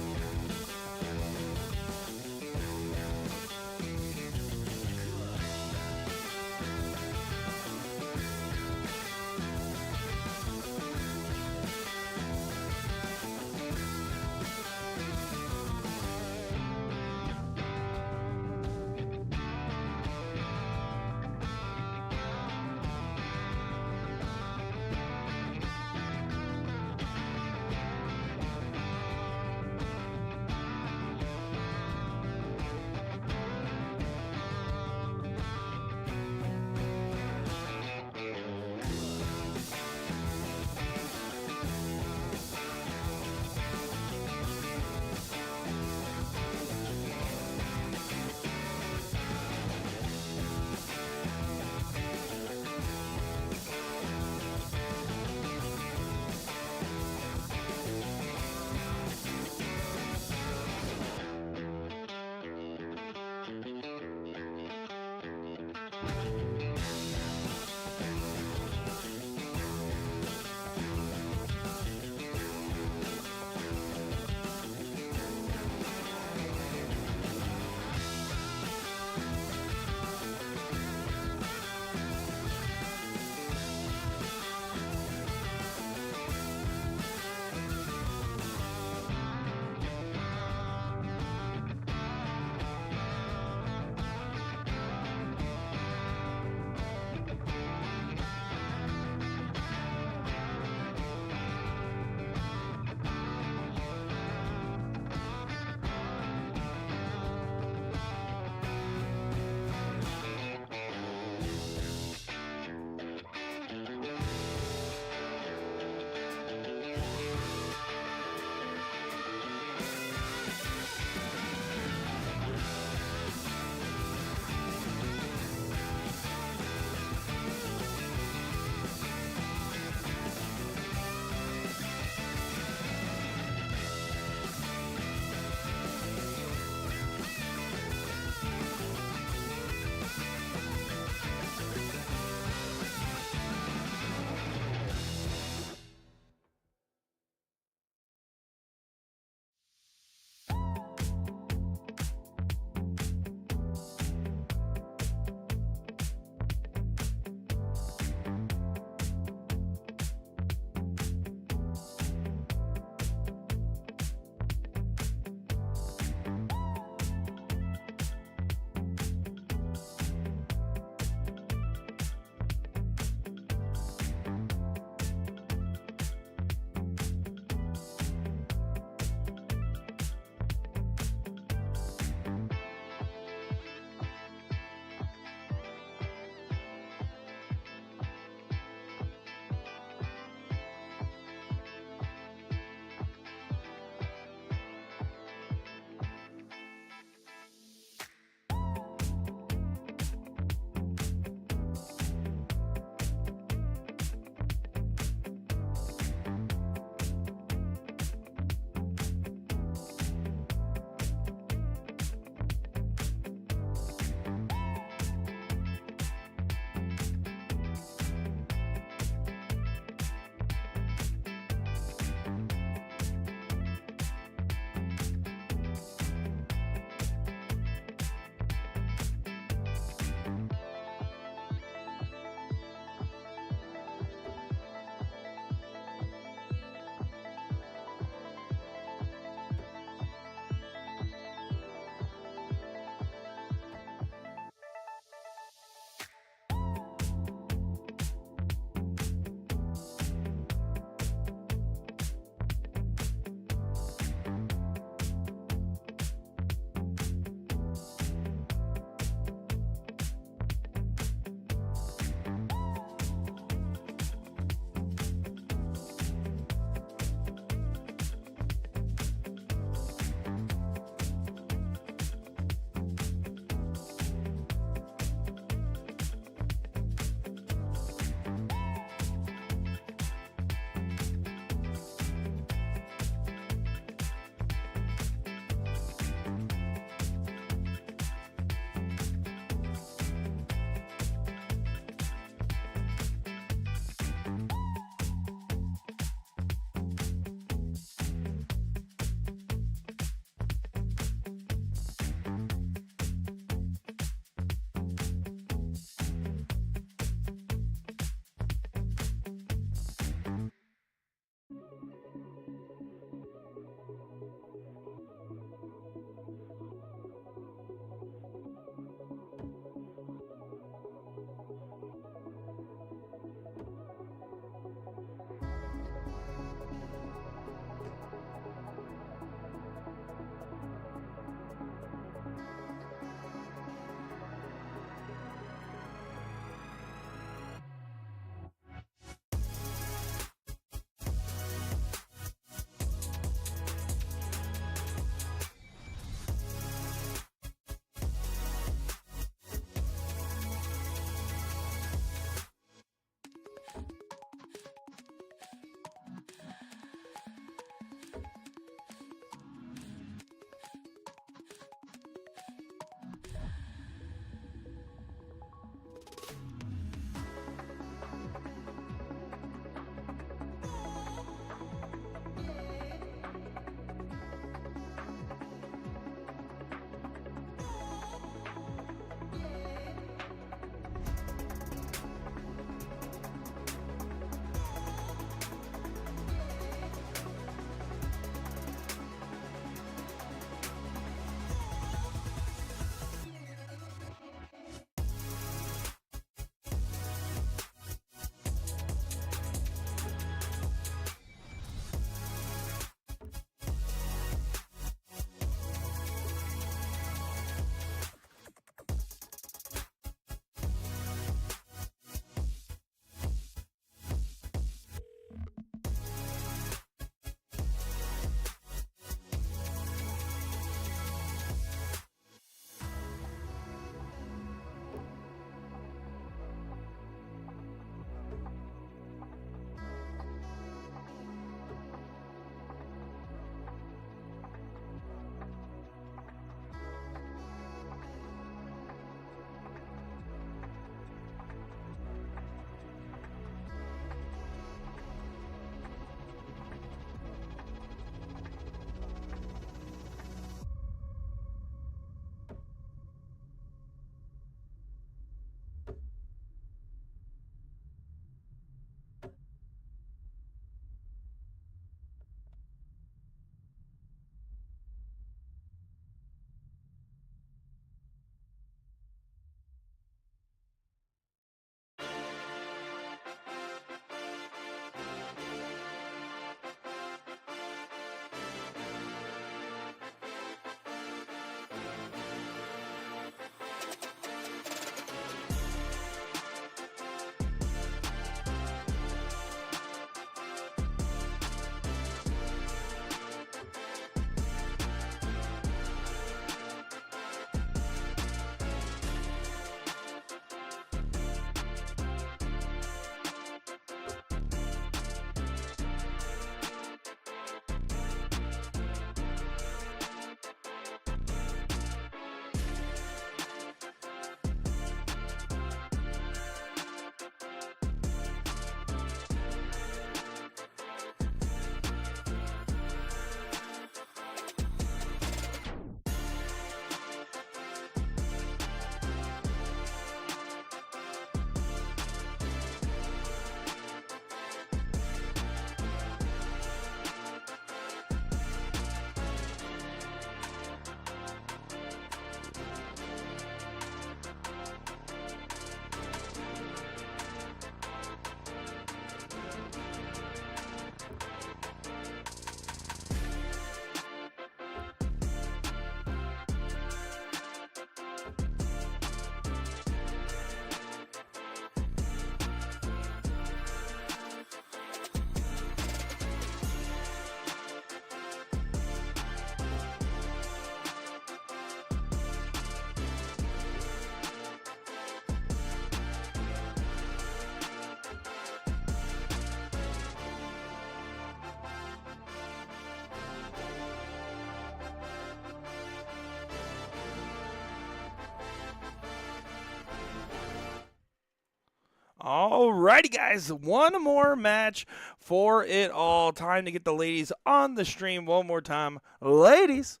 Alrighty, guys, one more match for it all. Time to get the ladies on the stream one more time. Ladies,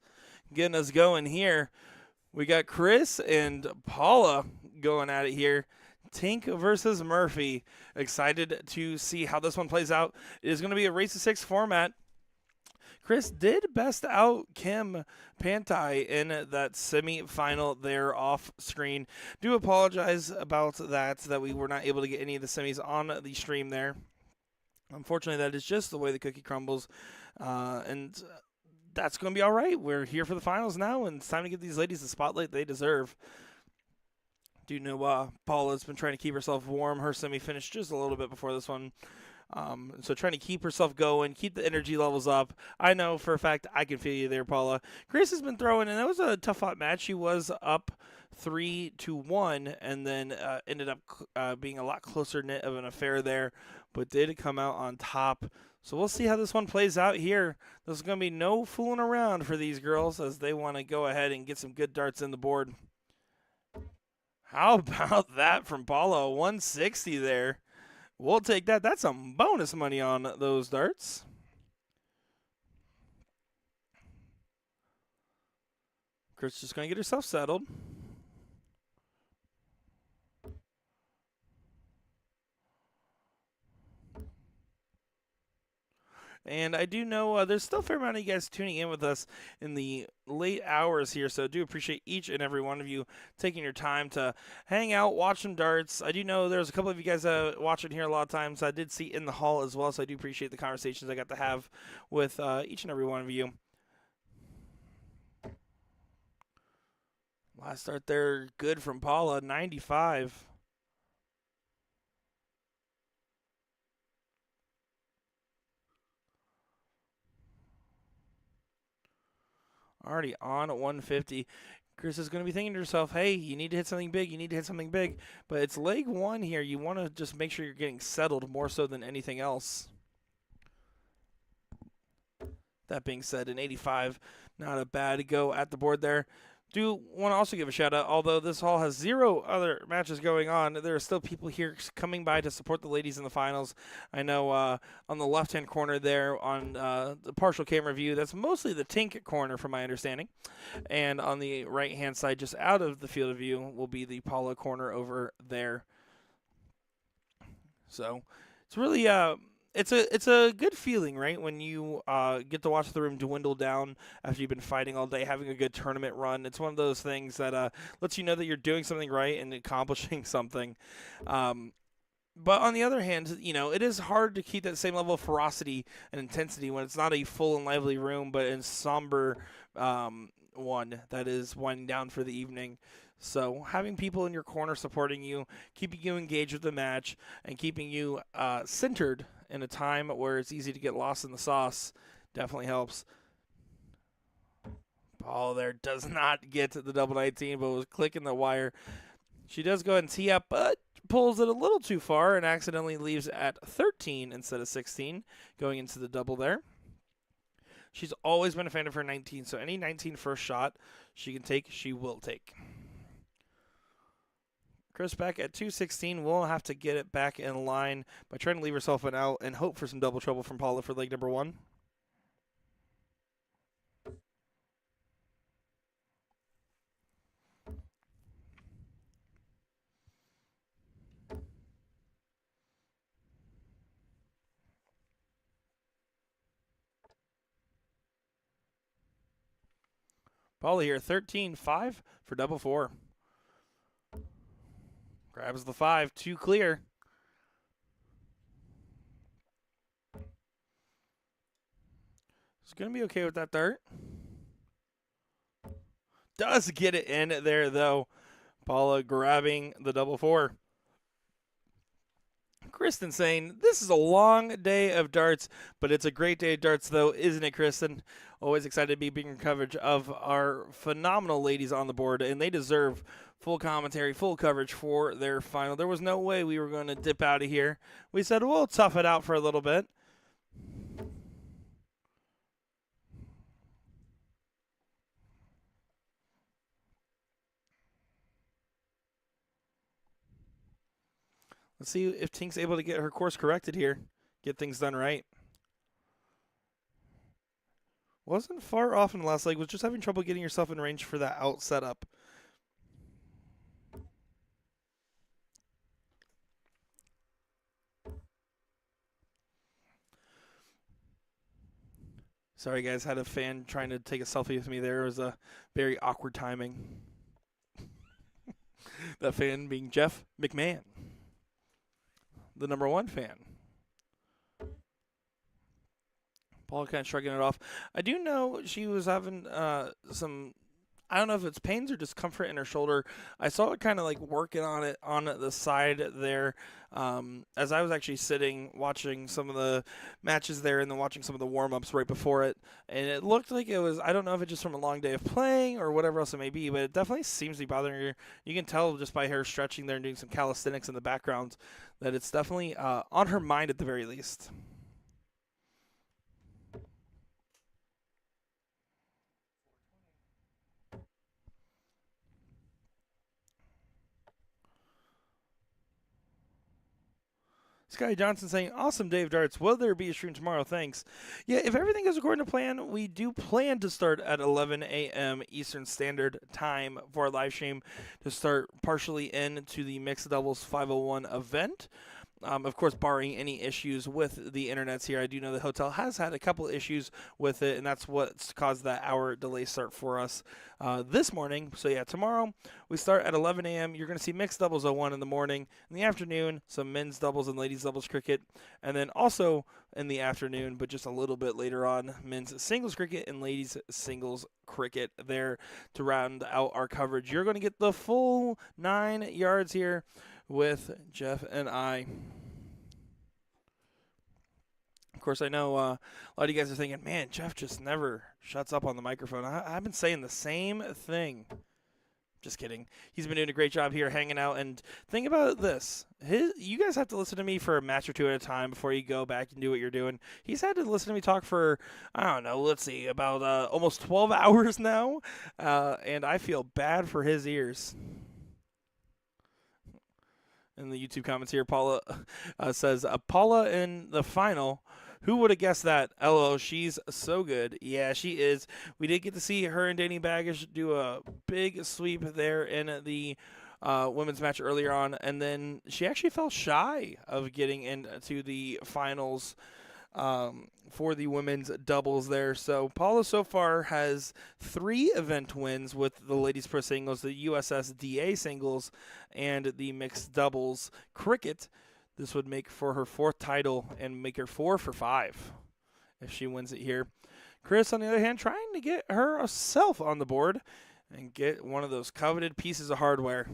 getting us going here. We got Chris and Paula going at it here. Tink versus Murphy. Excited to see how this one plays out. It is going to be a race to 6 format. Chris did best out Kim Pantai in that semi-final there off screen. Do apologize about that we were not able to get any of the semis on the stream there. Unfortunately, that is just the way the cookie crumbles. And that's going to be all right. We're here for the finals now, and it's time to give these ladies the spotlight they deserve. Do know Paula's been trying to keep herself warm. Her semi finished just a little bit before this one. So trying to keep herself going, keep the energy levels up. I know for a fact I can feel you there, Paula. Chris has been throwing, and that was a tough fought match. She was up 3-1, and then ended up being a lot closer knit of an affair there, but did come out on top. So we'll see how this one plays out here. There's going to be no fooling around for these girls as they want to go ahead and get some good darts in the board. How about that from Paula? 160 there. We'll take that. That's some bonus money on those darts. Chris just going to get herself settled. And I do know there's still a fair amount of you guys tuning in with us in the late hours here, so I do appreciate each and every one of you taking your time to hang out, watch some darts. I do know there's a couple of you guys watching here a lot of times. I did see in the hall as well, so I do appreciate the conversations I got to have with each and every one of you. Last start there, good from Paula, 95. Already on at 150. Chris is going to be thinking to herself, hey, you need to hit something big. You need to hit something big. But it's leg one here. You want to just make sure you're getting settled more so than anything else. That being said, an 85, not a bad go at the board there. Do want to also give a shout out, although this hall has 0 other matches going on, there are still people here coming by to support the ladies in the finals. I know on the left-hand corner there on the partial camera view, that's mostly the Tink corner from my understanding. And on the right-hand side, just out of the field of view, will be the Paula corner over there. So it's really it's a good feeling, right, when you get to watch the room dwindle down after you've been fighting all day, having a good tournament run. It's one of those things that lets you know that you're doing something right and accomplishing something. But on the other hand, you know, it is hard to keep that same level of ferocity and intensity when it's not a full and lively room, but a somber one that is winding down for the evening. So having people in your corner supporting you, keeping you engaged with the match, and keeping you centered in a time where it's easy to get lost in the sauce definitely helps. Paul there does not get to the double 19, but was clicking the wire. She does go ahead and tee up, but pulls it a little too far and accidentally leaves at 13 instead of 16, going into the double there. She's always been a fan of her 19, so any 19 first shot she can take, she will take. Chris back at 216 will have to get it back in line by trying to leave herself an out and hope for some double trouble from Paula for leg number 1. Paula here, 13-5 for double 4. Grabs the 5, 2 clear. It's going to be okay with that dart. Does get it in there, though. Paula grabbing the double 4. Kristen saying, this is a long day of darts, but it's a great day of darts, though, isn't it, Kristen? Always excited to be bringing coverage of our phenomenal ladies on the board, and they deserve full commentary, full coverage for their final. There was no way we were going to dip out of here. We said, we'll tough it out for a little bit. Let's see if Tink's able to get her course corrected here. Get things done right. Wasn't far off in the last leg. Was just having trouble getting yourself in range for that out setup. Sorry, guys. Had a fan trying to take a selfie with me there. It was a very awkward timing. That fan being Jeff McMahon, the #1 fan. Paul kind of shrugging it off. I do know she was having some, I don't know if it's pains or discomfort in her shoulder. I saw it kind of like working on it on the side there as I was actually sitting watching some of the matches there and then watching some of the warm-ups right before it. And it looked like it was, I don't know if it's just from a long day of playing or whatever else it may be, but it definitely seems to be bothering her. You can tell just by her stretching there and doing some calisthenics in the background that it's definitely on her mind at the very least. Sky Johnson saying, awesome day of darts. Will there be a stream tomorrow? Thanks. Yeah, if everything goes according to plan, we do plan to start at 11 a.m. Eastern Standard Time for our live stream to start partially into the Mixed Doubles 501 event. Of course, barring any issues with the internets here. I do know the hotel has had a couple issues with it, and that's what's caused that hour delay start for us this morning. So, yeah, tomorrow we start at 11 a.m. You're going to see Mixed Doubles 01 in the morning. In the afternoon, some men's doubles and ladies doubles cricket. And then also in the afternoon, but just a little bit later on, men's singles cricket and ladies singles cricket there to round out our coverage. You're going to get the full 9 yards here with Jeff and I. Of course, I know a lot of you guys are thinking, man, Jeff just never shuts up on the microphone. I've been saying the same thing. Just kidding. He's been doing a great job here hanging out. And think about this. You guys have to listen to me for a match or two at a time before you go back and do what you're doing. He's had to listen to me talk for, I don't know, let's see, about almost 12 hours now. And I feel bad for his ears. In the YouTube comments here, Paula says, Paula in the final. Who would have guessed that? LO, she's so good. Yeah, she is. We did get to see her and Danny Baggish do a big sweep there in the women's match earlier on, and then she actually fell shy of getting into the finals for the women's doubles there. So Paula so far has 3 event wins with the ladies pro singles, the USSDA singles, and the mixed doubles cricket. This would make for her 4th title and make her 4 for 5 if she wins it here. Chris, on the other hand, trying to get herself on the board and get one of those coveted pieces of hardware.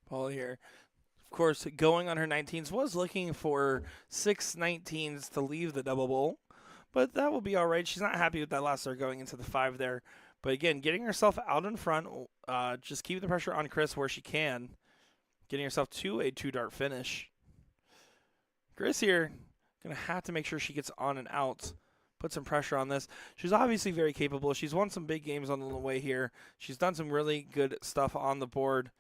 Paula here. Of course, going on her 19s, was looking for 6 19s to leave the double bowl, but that will be all right. She's not happy with that last start going into the 5 there. But again, getting herself out in front, just keeping the pressure on Chris where she can, getting herself to a 2-dart finish. Chris here, going to have to make sure she gets on and out, put some pressure on this. She's obviously very capable. She's won some big games on the way here. She's done some really good stuff on the board.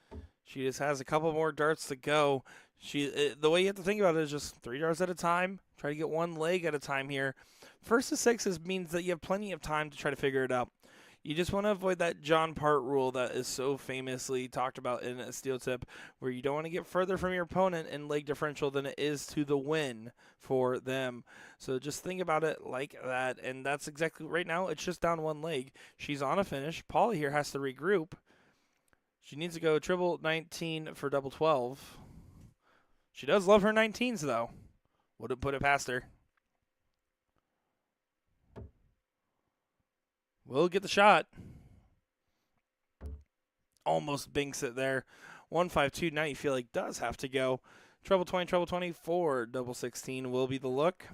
She just has a couple more darts to go. The way you have to think about it is just 3 darts at a time. Try to get 1 leg at a time here. 1st to 6 means that you have plenty of time to try to figure it out. You just want to avoid that John Part rule that is so famously talked about in a steel tip, where you don't want to get further from your opponent in leg differential than it is to the win for them. So just think about it like that. And that's exactly right now. It's just down 1 leg. She's on a finish. Paula here has to regroup. She needs to go triple 19 for double 12. She does love her 19s, though. Wouldn't put it past her. Will get the shot. Almost binks it there. 152 now you feel like does have to go. Treble 20 for double 16 will be the look.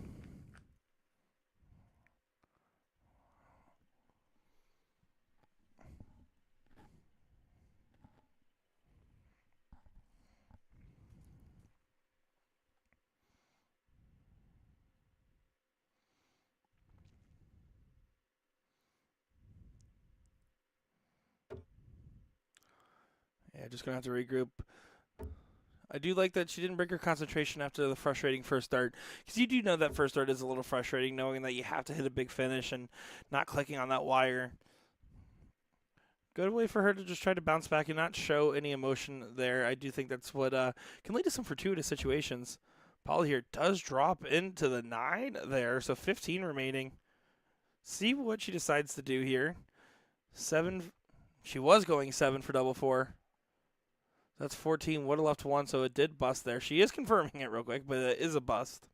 Yeah, just going to have to regroup. I do like that she didn't break her concentration after the frustrating first dart, because you do know that first dart is a little frustrating, knowing that you have to hit a big finish and not clicking on that wire. Good way for her to just try to bounce back and not show any emotion there. I do think that's what can lead to some fortuitous situations. Paula here does drop into the 9 there, so 15 remaining. See what she decides to do here. 7. She was going 7 for double 4. That's 14. Would have left 1, so it did bust there. She is confirming it real quick, but it is a bust.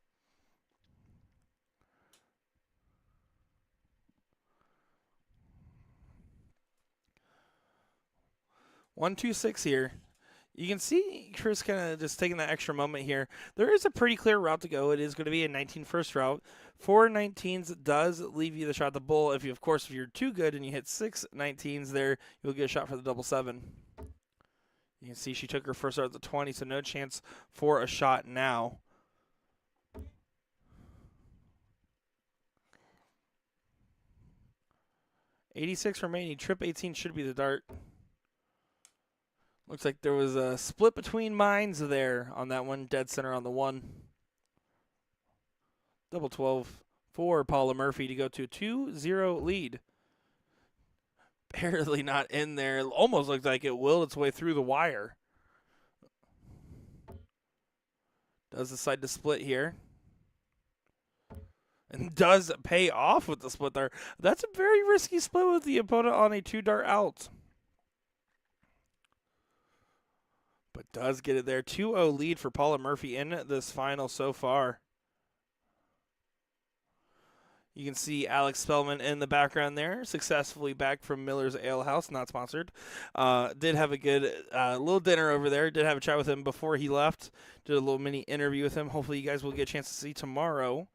One, 2, 6 here. You can see Chris kind of just taking that extra moment here. There is a pretty clear route to go. It is going to be a 19 first route. 4 19s does leave you the shot at the bull. If you're too good and you hit 6 19s there, you'll get a shot for the double 7. You can see she took her first route at the 20, so no chance for a shot now. $86 remaining. Trip 18 should be the dart. Looks like there was a split between minds there on that one. Dead center on the 1. Double 12 for Paula Murphy to go to a 2-0 lead. Barely not in there. Almost looks like it willed its way through the wire. Does decide to split here. And does pay off with the split there. That's a very risky split with the opponent on a 2-dart out. But does get it there. 2-0 lead for Paula Murphy in this final so far. You can see Alex Spellman in the background there, successfully back from Miller's Ale House, not sponsored. Did have a good little dinner over there. Did have a chat with him before he left. Did a little mini interview with him. Hopefully you guys will get a chance to see tomorrow.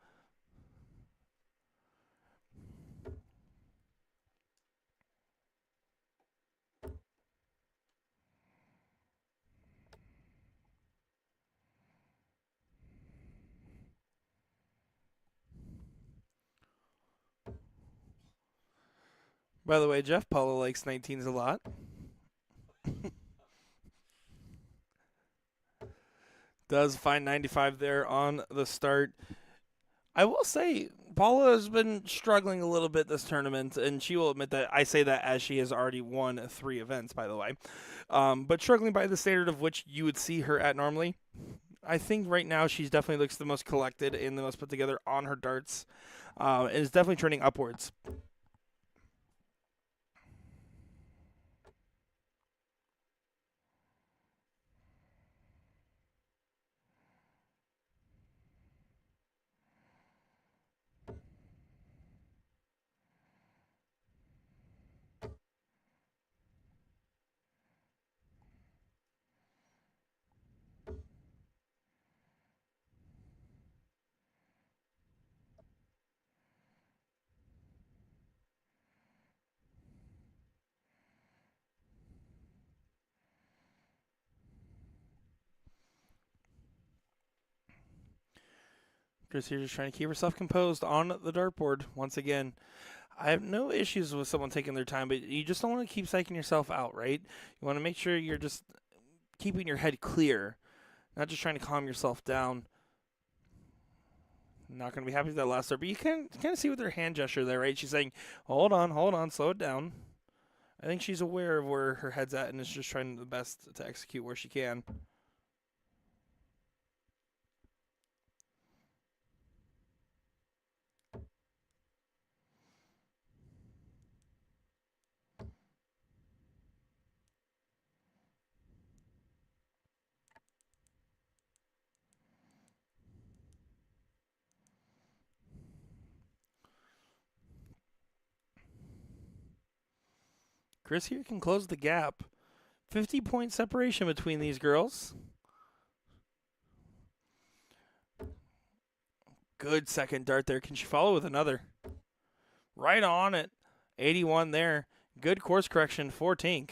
By the way, Jeff Paula likes 19s a lot. Does find 95 there on the start. I will say, Paula has been struggling a little bit this tournament, and she will admit that. I say that as she has already won 3 events, by the way. But struggling by the standard of which you would see her at normally. I think right now she definitely looks the most collected and the most put together on her darts. And is definitely trending upwards. Chris here just trying to keep herself composed on the dartboard. Once again, I have no issues with someone taking their time, but you just don't want to keep psyching yourself out, right? You want to make sure you're just keeping your head clear, not just trying to calm yourself down. Not going to be happy with that last start, but you can kind of see with her hand gesture there, right? She's saying, hold on, slow it down. I think she's aware of where her head's at and is just trying the best to execute where she can. Chris here can close the gap. 50-point separation between these girls. Good second dart there. Can she follow with another? Right on it. 81 there. Good course correction for Tink.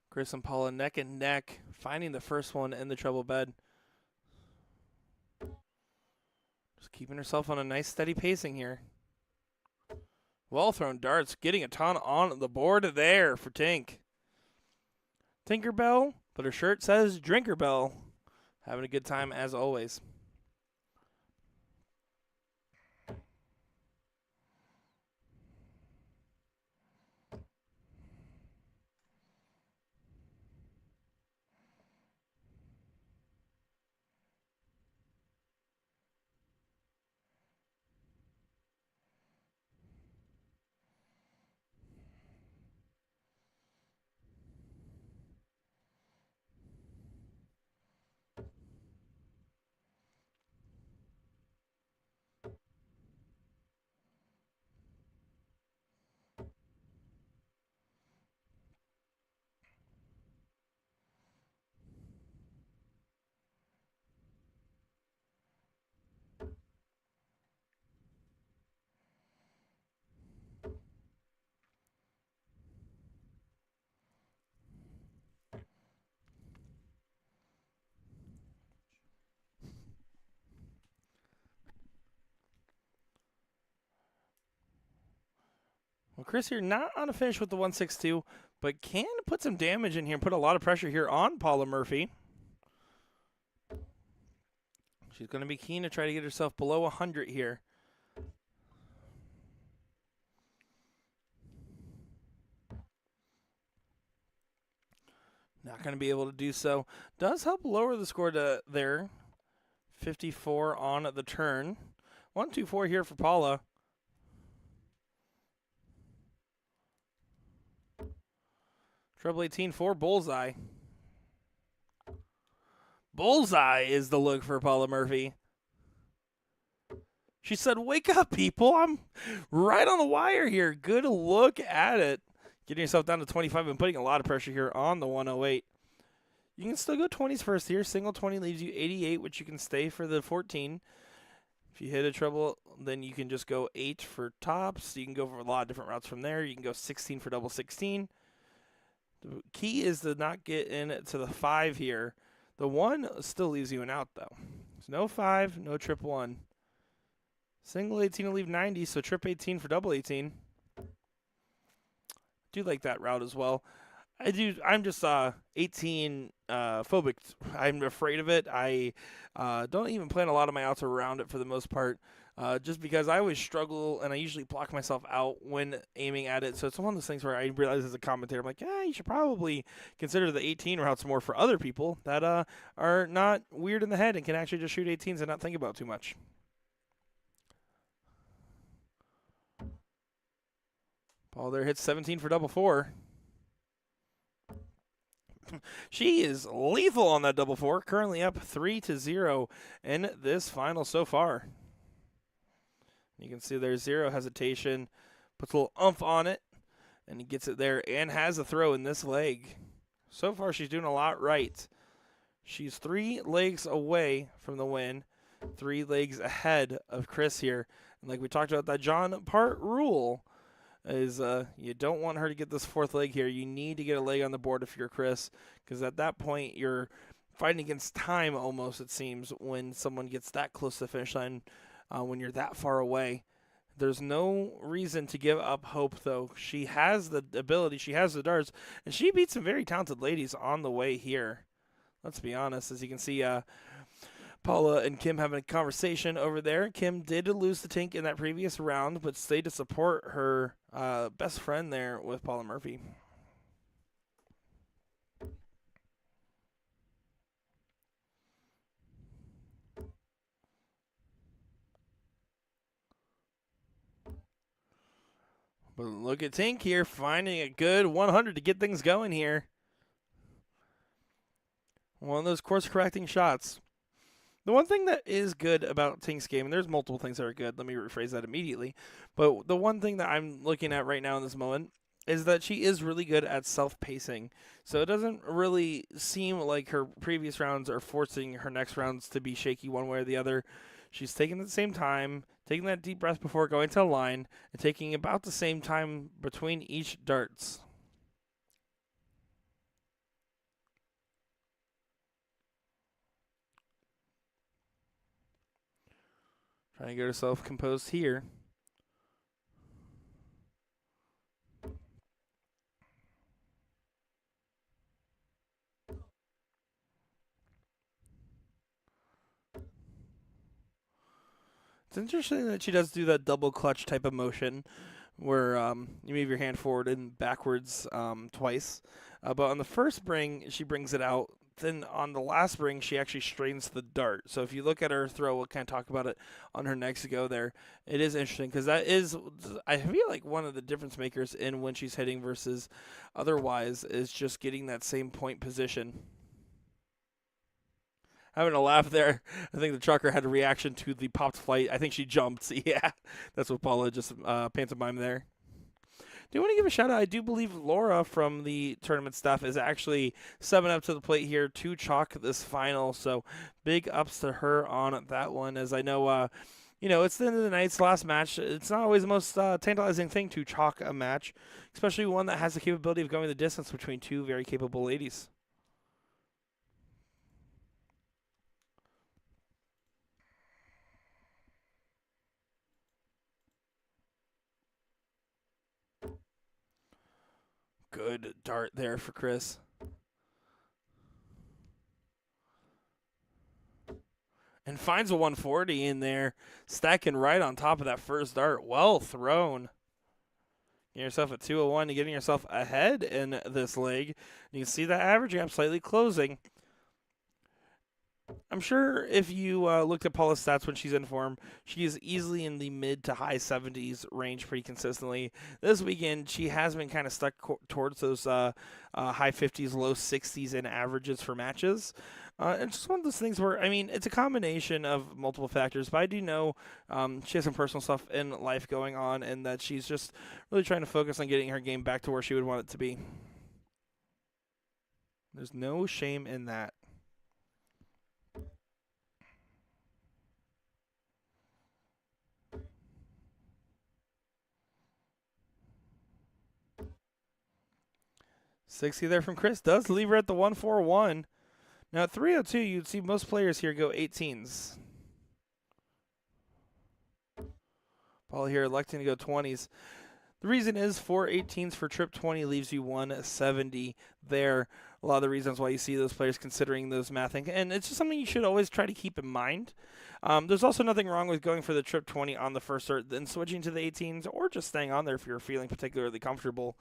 Chris and Paula neck and neck, finding the first one in the treble bed. Just keeping herself on a nice steady pacing here. Well thrown darts, getting a ton on the board there for Tink. Tinkerbell, but her shirt says Drinkerbell. Having a good time as always. Well, Chris here not on a finish with the 162, but can put some damage in here and put a lot of pressure here on Paula Murphy. She's going to be keen to try to get herself below 100 here. Not going to be able to do so. Does help lower the score to there. 54 on the turn. 124 here for Paula. Treble 18 for Bullseye. Bullseye is the look for Paula Murphy. She said, wake up, people. I'm right on the wire here. Good look at it. Getting yourself down to 25 and putting a lot of pressure here on the 108. You can still go 20s first here. Single 20 leaves you 88, which you can stay for the 14. If you hit a treble, then you can just go 8 for tops. You can go for a lot of different routes from there. You can go 16 for double 16. The key is to not get into the 5 here. The 1 still leaves you an out, though. There's no 5, no trip 1. Single 18 will leave 90, so trip 18 for double 18. Do like that route as well. I'm just 18 phobic. I'm afraid of it. I don't even plan a lot of my outs around it for the most part. Just because I always struggle and I usually block myself out when aiming at it. So it's one of those things where I realize as a commentator, I'm like, yeah, you should probably consider the 18 routes more for other people that are not weird in the head and can actually just shoot 18s and not think about too much. Paul there hits 17 for double 4. She is lethal on that double 4. Currently up 3-0 in this final so far. You can see there's zero hesitation. Puts a little oomph on it. And he gets it there and has a throw in this leg. So far she's doing a lot right. She's 3 legs away from the win. 3 legs ahead of Chris here. And like we talked about, that John Part rule is you don't want her to get this 4th leg here. You need to get a leg on the board if you're Chris, because at that point you're fighting against time almost, it seems, when someone gets that close to the finish line, when you're that far away. There's no reason to give up hope, though. She has the ability, she has the darts, and she beat some very talented ladies on the way here. Let's be honest. As you can see, Paula and Kim having a conversation over there. Kim did lose the Tink in that previous round, but stayed to support her best friend there with Paula Murphy. But look at Tink here, finding a good 100 to get things going here. One of those course-correcting shots. The one thing that is good about Tink's game, and there's multiple things that are good, let me rephrase that immediately, but the one thing that I'm looking at right now in this moment is that she is really good at self-pacing. So it doesn't really seem like her previous rounds are forcing her next rounds to be shaky one way or the other. She's taking the same time, taking that deep breath before going to the line, and taking about the same time between each darts. Trying to get herself composed here. It's interesting that she does do that double clutch type of motion where you move your hand forward and backwards twice. But on the first bring, she brings it out. Then on the last bring, she actually straightens the dart. So if you look at her throw, we'll kind of talk about it on her next go there. It is interesting because that is, I feel like, one of the difference makers in when she's hitting versus otherwise is just getting that same point position. Having a laugh there. I think the trucker had a reaction to the popped flight. I think she jumped. Yeah, that's what Paula just pantomimed there. Do want to give a shout out? I do believe Laura from the tournament staff is actually stepping up to the plate here to chalk this final. So big ups to her on that one. As I know, it's the end of the night's last match. It's not always the most tantalizing thing to chalk a match, especially one that has the capability of going the distance between two very capable ladies. Good dart there for Chris. And finds a 140 in there, stacking right on top of that first dart. Well thrown. Getting yourself at 201, you're getting yourself ahead in this leg. You can see that average gap slightly closing. I'm sure if you looked at Paula's stats when she's in form, she is easily in the mid to high 70s range pretty consistently. This weekend, she has been kind of stuck towards those high 50s, low 60s in averages for matches. It's just one of those things where, it's a combination of multiple factors, but I do know she has some personal stuff in life going on and that she's just really trying to focus on getting her game back to where she would want it to be. There's no shame in that. $60 there from Chris. Does leave her at the 141. Now at 302, you'd see most players here go 18s. Paul here electing to go 20s. The reason is 4 18s for trip 20 leaves you 170 there. A lot of the reasons why you see those players considering those mathing. And it's just something you should always try to keep in mind. There's also nothing wrong with going for the trip 20 on the first start, then switching to the 18s, or just staying on there if you're feeling particularly comfortable.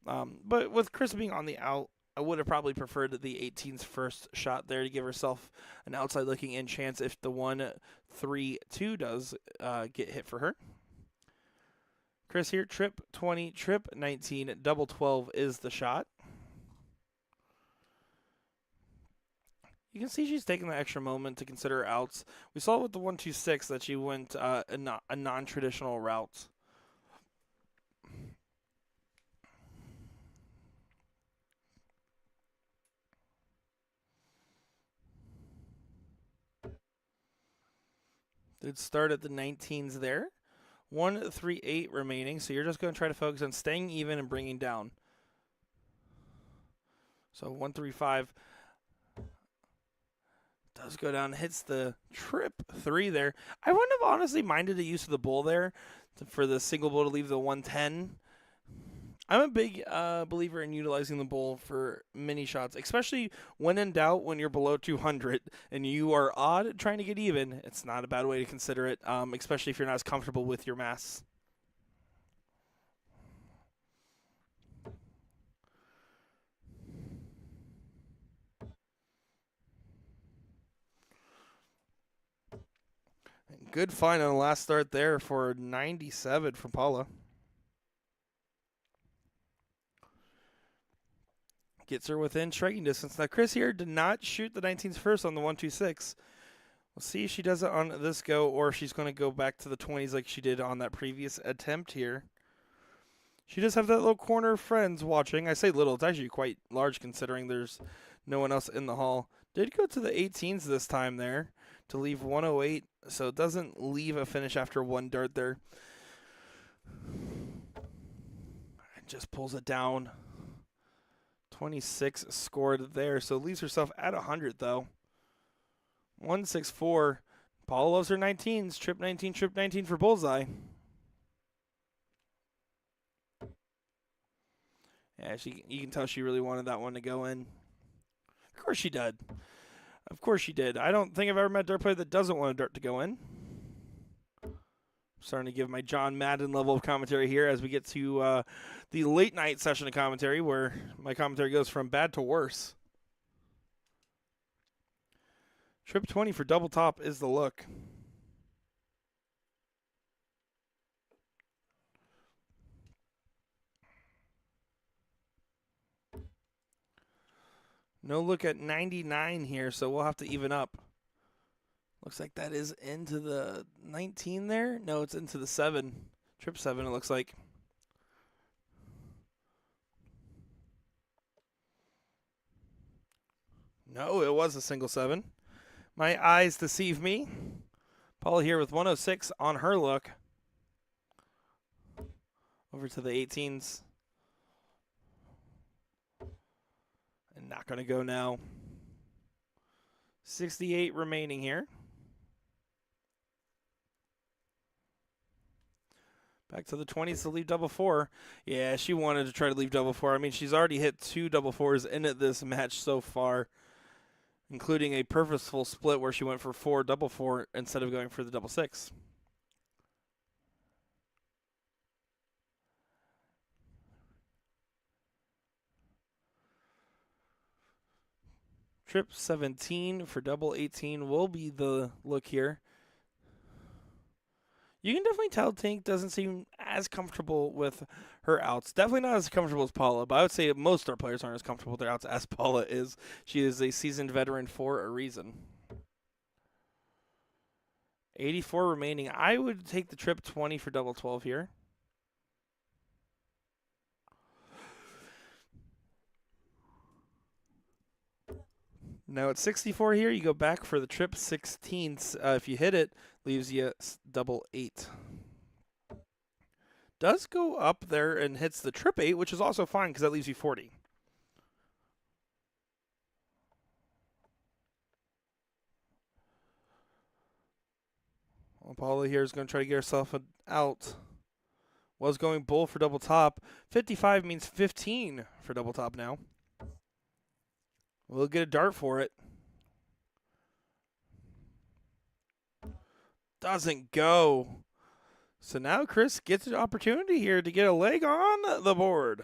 But with Chris being on the out, I would have probably preferred the 18's first shot there to give herself an outside looking in chance if the 1-3-2 does get hit for her. Chris here, trip 20, trip 19, double 12 is the shot. You can see she's taking the extra moment to consider her outs. We saw with the 1-2-6 that she went a non-traditional route. Did start at the 19s there. 1-3-8 remaining, so you're just going to try to focus on staying even and bringing down. So 1-3-5. Does go down, hits the trip 3 there. I wouldn't have honestly minded the use of the bull there for the single bull to leave the 110. I'm a big believer in utilizing the bull for mini shots, especially when in doubt, when you're below 200 and you are odd trying to get even. It's not a bad way to consider it, especially if you're not as comfortable with your mass. Good find on the last start there for 97 from Paula. Gets her within striking distance. Now, Chris here did not shoot the 19s first on the 126. We'll see if she does it on this go or if she's going to go back to the 20s like she did on that previous attempt here. She does have that little corner of friends watching. I say little. It's actually quite large considering there's no one else in the hall. Did go to the 18s this time there to leave 108, so it doesn't leave a finish after one dart there. And just pulls it down. 26 scored there, so leaves herself at 100 though. 164. Paula loves her 19s. Trip 19 for bullseye. Yeah, you can tell she really wanted that one to go in. Of course she did. Of course she did. I don't think I've ever met a dart player that doesn't want a dart to go in. I'm starting to give my John Madden level of commentary here as we get to the late night session of commentary where my commentary goes from bad to worse. Trip 20 for double top is the look. No look at 99 here, so we'll have to even up. Looks like that is into the 19 there. No, it's into the 7. Trip 7, it looks like. No, it was a single 7. My eyes deceive me. Paula here with 106 on her look. Over to the 18s. And not going to go now. 68 remaining here. Back to the 20s to leave double 4. Yeah, she wanted to try to leave double 4. I mean, she's already hit 2 double 4s in this match so far, including a purposeful split where she went for 4 double 4 instead of going for the double 6. Trip 17 for double 18 will be the look here. You can definitely tell Tink doesn't seem as comfortable with her outs. Definitely not as comfortable as Paula, but I would say most our players aren't as comfortable with their outs as Paula is. She is a seasoned veteran for a reason. 84 remaining. I would take the trip 20 for double 12 here. Now at 64 here, you go back for the trip 16th. If you hit it, leaves you double 8. Does go up there and hits the trip 8, which is also fine because that leaves you 40. Well, Paula here is going to try to get herself out. Was going bull for double top. 55 means 15 for double top now. We'll get a dart for it. Doesn't go. So now Chris gets an opportunity here to get a leg on the board.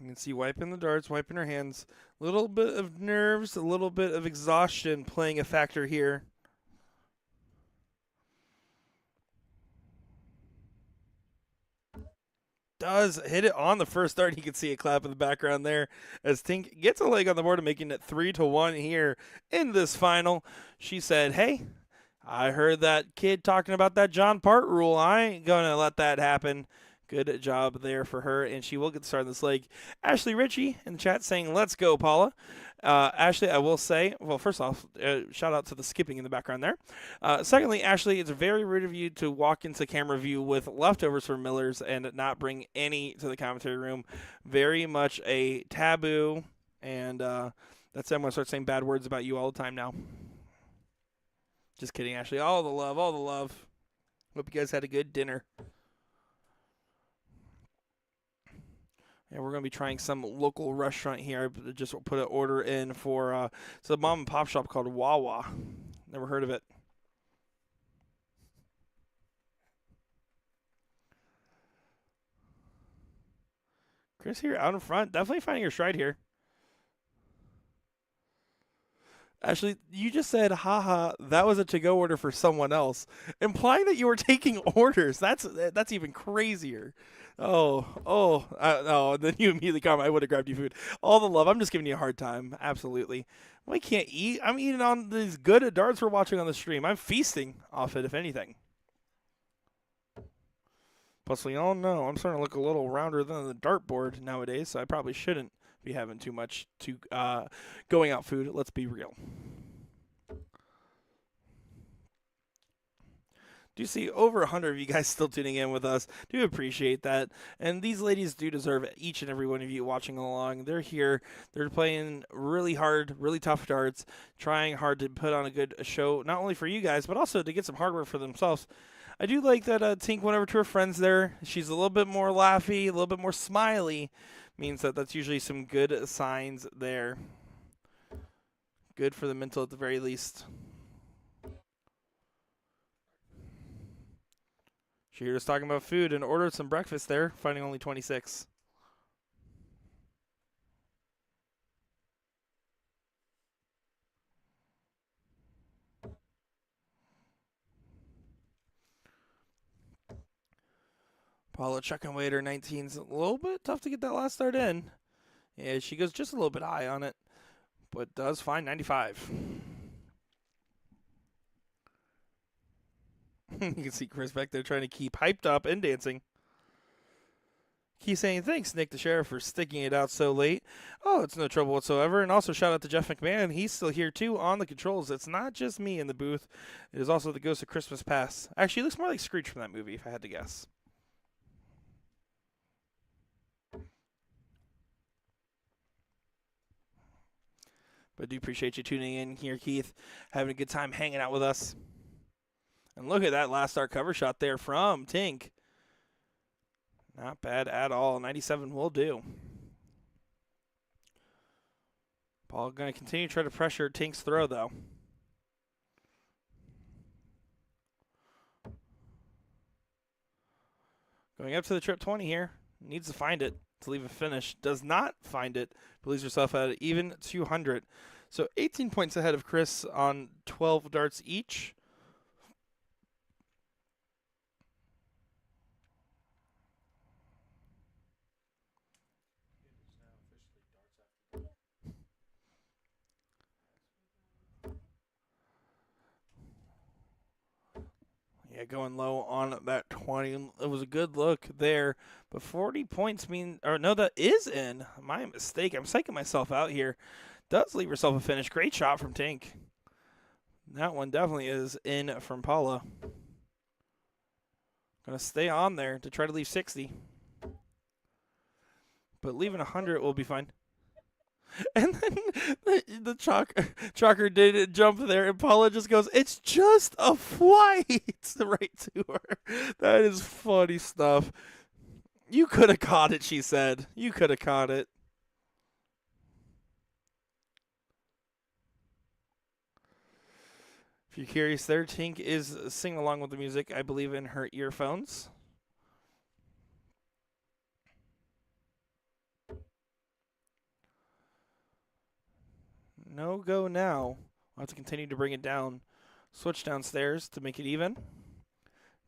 You can see wiping the darts, wiping her hands. A little bit of nerves, a little bit of exhaustion playing a factor here. Does hit it on the first dart. You can see a clap in the background there as Tink gets a leg on the board and making it 3-1 here in this final. She said, hey, I heard that kid talking about that John Part rule. I ain't going to let that happen. Good job there for her, and she will get started on this leg. Ashley Ritchie in the chat saying, let's go, Paula. Ashley, I will say, well, first off, shout out to the skipping in the background there. Secondly, Ashley, it's very rude of you to walk into camera view with leftovers from Miller's and not bring any to the commentary room. Very much a taboo, and that's it. I'm going to start saying bad words about you all the time now. Just kidding, Ashley. All the love, all the love. Hope you guys had a good dinner. And we're going to be trying some local restaurant here. I just put an order in for it's a mom and pop shop called Wawa. Never heard of it. Chris here out in front. Definitely finding your stride here. Actually, you just said, haha, that was a to-go order for someone else, implying that you were taking orders. That's even crazier. No. And then you immediately comment, I would have grabbed you food. All the love. I'm just giving you a hard time. Absolutely. Well, I can't eat. I'm eating on these good darts we're watching on the stream. I'm feasting off it, if anything. Plus, we all know I'm starting to look a little rounder than the dartboard nowadays, so I probably shouldn't be having too much to going out food. Let's be real. Do see over 100 of you guys still tuning in with us. Do appreciate that. And these ladies do deserve each and every one of you watching along. They're here. They're playing really hard, really tough darts, trying hard to put on a good show, not only for you guys, but also to get some hardware for themselves. I do like that Tink went over to her friends there. She's a little bit more laughy, a little bit more smiley. Means that that's usually some good signs there. Good for the mental at the very least. She heard us talking about food and ordered some breakfast there, finding only 26. Paula checking waiter 19's a little bit tough to get that last start in. Yeah, she goes just a little bit high on it, but does find 95. You can see Chris back there trying to keep hyped up and dancing. He's saying, thanks, Nick the Sheriff, for sticking it out so late. Oh, it's no trouble whatsoever. And also shout out to Jeff McMahon. He's still here, too, on the controls. It's not just me in the booth. It is also the Ghost of Christmas Past. Actually, he looks more like Screech from that movie, if I had to guess. But I do appreciate you tuning in here, Keith. Having a good time hanging out with us. And look at that last start cover shot there from Tink. Not bad at all. 97 will do. Paul going to continue to try to pressure Tink's throw, though. Going up to the trip 20 here. Needs to find it to leave a finish. Does not find it. Believes herself at even 200. So 18 points ahead of Chris on 12 darts each. Yeah, going low on that 20. It was a good look there. But 40 points mean, or no, that is in. My mistake. I'm psyching myself out here. Does leave herself a finish. Great shot from Tink. That one definitely is in from Paula. Going to stay on there to try to leave 60. But leaving 100 will be fine. And then the chalker did jump there, and Paula just goes, it's just a flight right to her. That is funny stuff. You could have caught it, she said. You could have caught it. If you're curious there, Tink is singing along with the music, I believe, in her earphones. No go now. We'll have to continue to bring it down. Switch downstairs to make it even.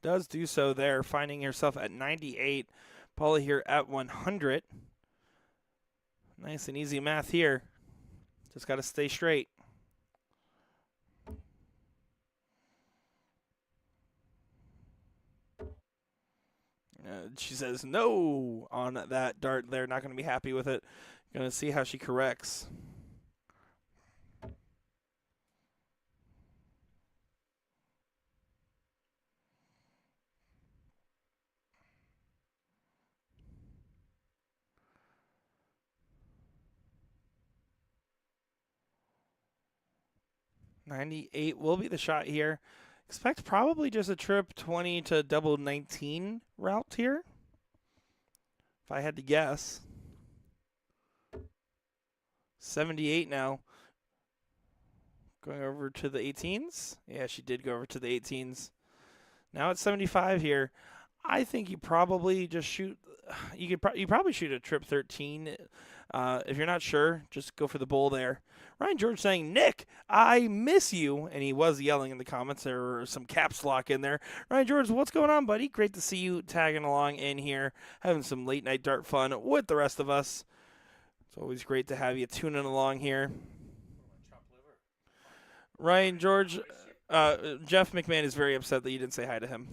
Does do so there, finding herself at 98. Paula here at 100. Nice and easy math here. Just got to stay straight. She says no on that dart. They're not going to be happy with it. Going to see how she corrects. $98 will be the shot here. Expect probably just a trip 20 to double 19 route here, if I had to guess. 78 now. Going over to the 18s. Yeah, she did go over to the 18s. Now it's 75 here. I think you probably just shoot. You probably shoot a trip 13. If you're not sure, just go for the bull there. Ryan George saying, Nick, I miss you. And he was yelling in the comments. There were some caps lock in there. Ryan George, what's going on, buddy? Great to see you tagging along in here, having some late night dart fun with the rest of us. It's always great to have you tuning along here. Ryan George, Jeff McMahon is very upset that you didn't say hi to him.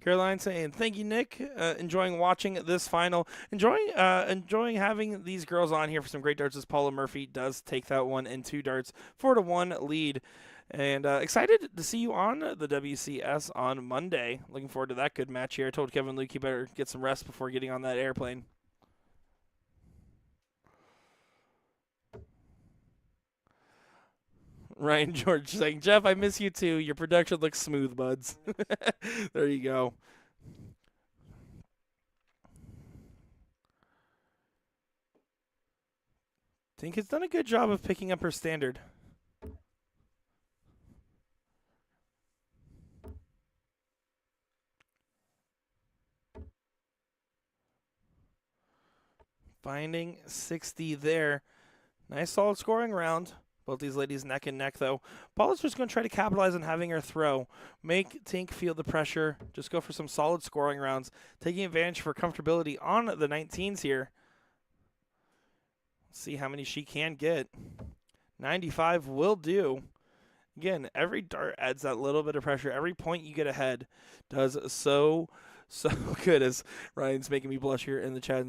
Caroline saying, thank you, Nick. Enjoying watching this final. Enjoying having these girls on here for some great darts as Paula Murphy does take that one in 2 darts. 4-1 lead. And excited to see you on the WCS on Monday. Looking forward to that good match here. I told Kevin Luke he better get some rest before getting on that airplane. Ryan George saying, Jeff, I miss you too. Your production looks smooth, buds. There you go. Think it's done a good job of picking up her standard. Finding 60 there. Nice solid scoring round. Both these ladies neck and neck, though. Paula's just going to try to capitalize on having her throw. Make Tink feel the pressure. Just go for some solid scoring rounds. Taking advantage for comfortability on the 19s here. See how many she can get. 95 will do. Again, every dart adds that little bit of pressure. Every point you get ahead does so good, as Ryan's making me blush here in the chat.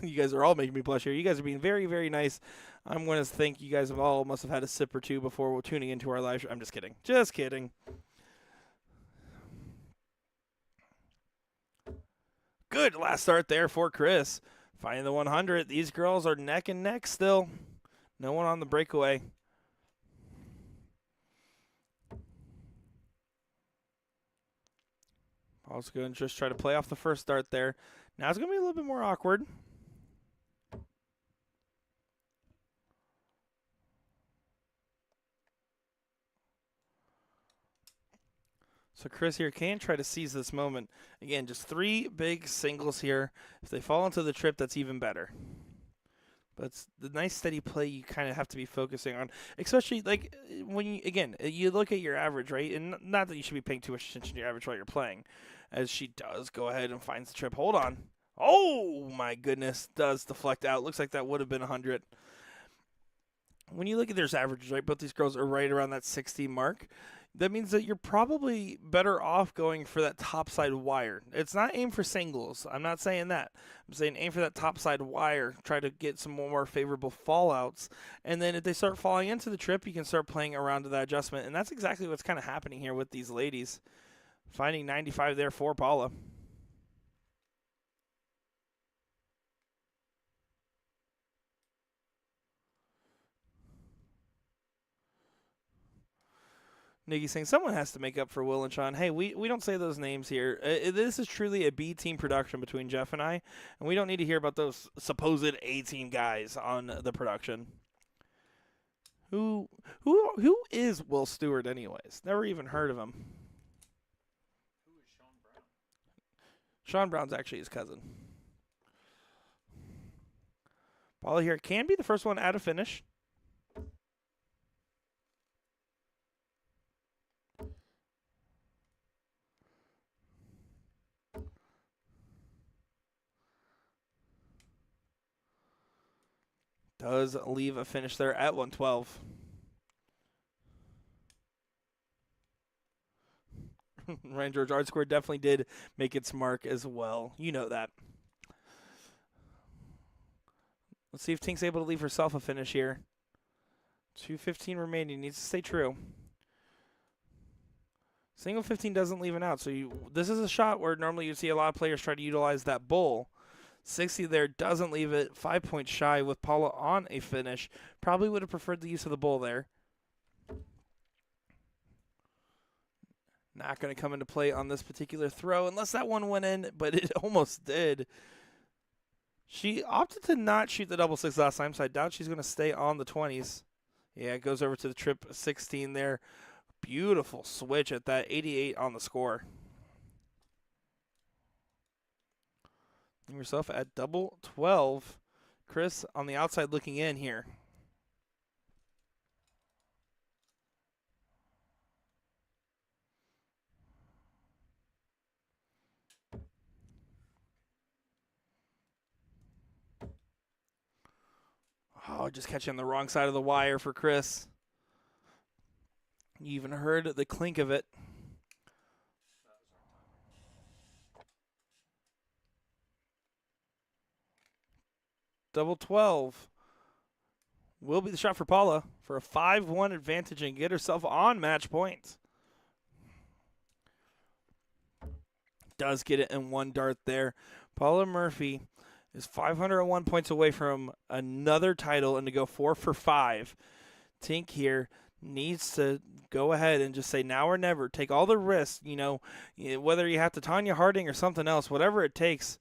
You guys are all making me blush here. You guys are being very, very nice. I'm going to think you guys have all must have had a sip or two before tuning into our live show. I'm just kidding. Just kidding. Good last start there for Chris. Finding the 100. These girls are neck and neck still. No one on the breakaway. Also going to just try to play off the first start there. Now it's going to be a little bit more awkward. So Chris here can try to seize this moment. Again, just 3 big singles here. If they fall into the trip, that's even better. But it's the nice steady play you kind of have to be focusing on, especially like when you look at your average, right? And not that you should be paying too much attention to your average while you're playing, as she does go ahead and finds the trip. Hold on. Oh my goodness, does deflect out. Looks like that would have been 100. When you look at their averages, right? Both these girls are right around that 60 mark. That means that you're probably better off going for that topside wire. It's not aim for singles. I'm not saying that. I'm saying aim for that topside wire. Try to get some more favorable fallouts. And then if they start falling into the trip, you can start playing around to that adjustment. And that's exactly what's kind of happening here with these ladies. Finding 95 there for Paula. Nikki saying someone has to make up for Will and Sean. Hey, we don't say those names here. This is truly a B team production between Jeff and I, and we don't need to hear about those supposed A team guys on the production. Who is Will Stewart anyways? Never even heard of him. Who is Sean Brown? Sean Brown's actually his cousin. Paula here can be the first one out of finish. Does leave a finish there at 112. Ryan George Art Square definitely did make its mark as well. You know that. Let's see if Tink's able to leave herself a finish here. 2:15 remaining. Needs to stay true. Single 15 doesn't leave an out. So this is a shot where normally you'd see a lot of players try to utilize that bull. 60 there doesn't leave it. 5 points shy with Paula on a finish. Probably would have preferred the use of the bull there. Not going to come into play on this particular throw unless that one went in, but it almost did. She opted to not shoot the double six last time, so I doubt she's going to stay on the 20s. Yeah, it goes over to the trip 16 there. Beautiful switch at that 88 on the score. Yourself at double 12. Chris on the outside looking in here. Oh, just catching the wrong side of the wire for Chris. You even heard the clink of it. Double 12 will be the shot for Paula for a 5-1 advantage and get herself on match point. Does get it in one dart there. Paula Murphy is 501 points away from another title and to go 4 for 5. Tink here needs to go ahead and just say now or never. Take all the risks, whether you have to Tanya Harding or something else, whatever it takes.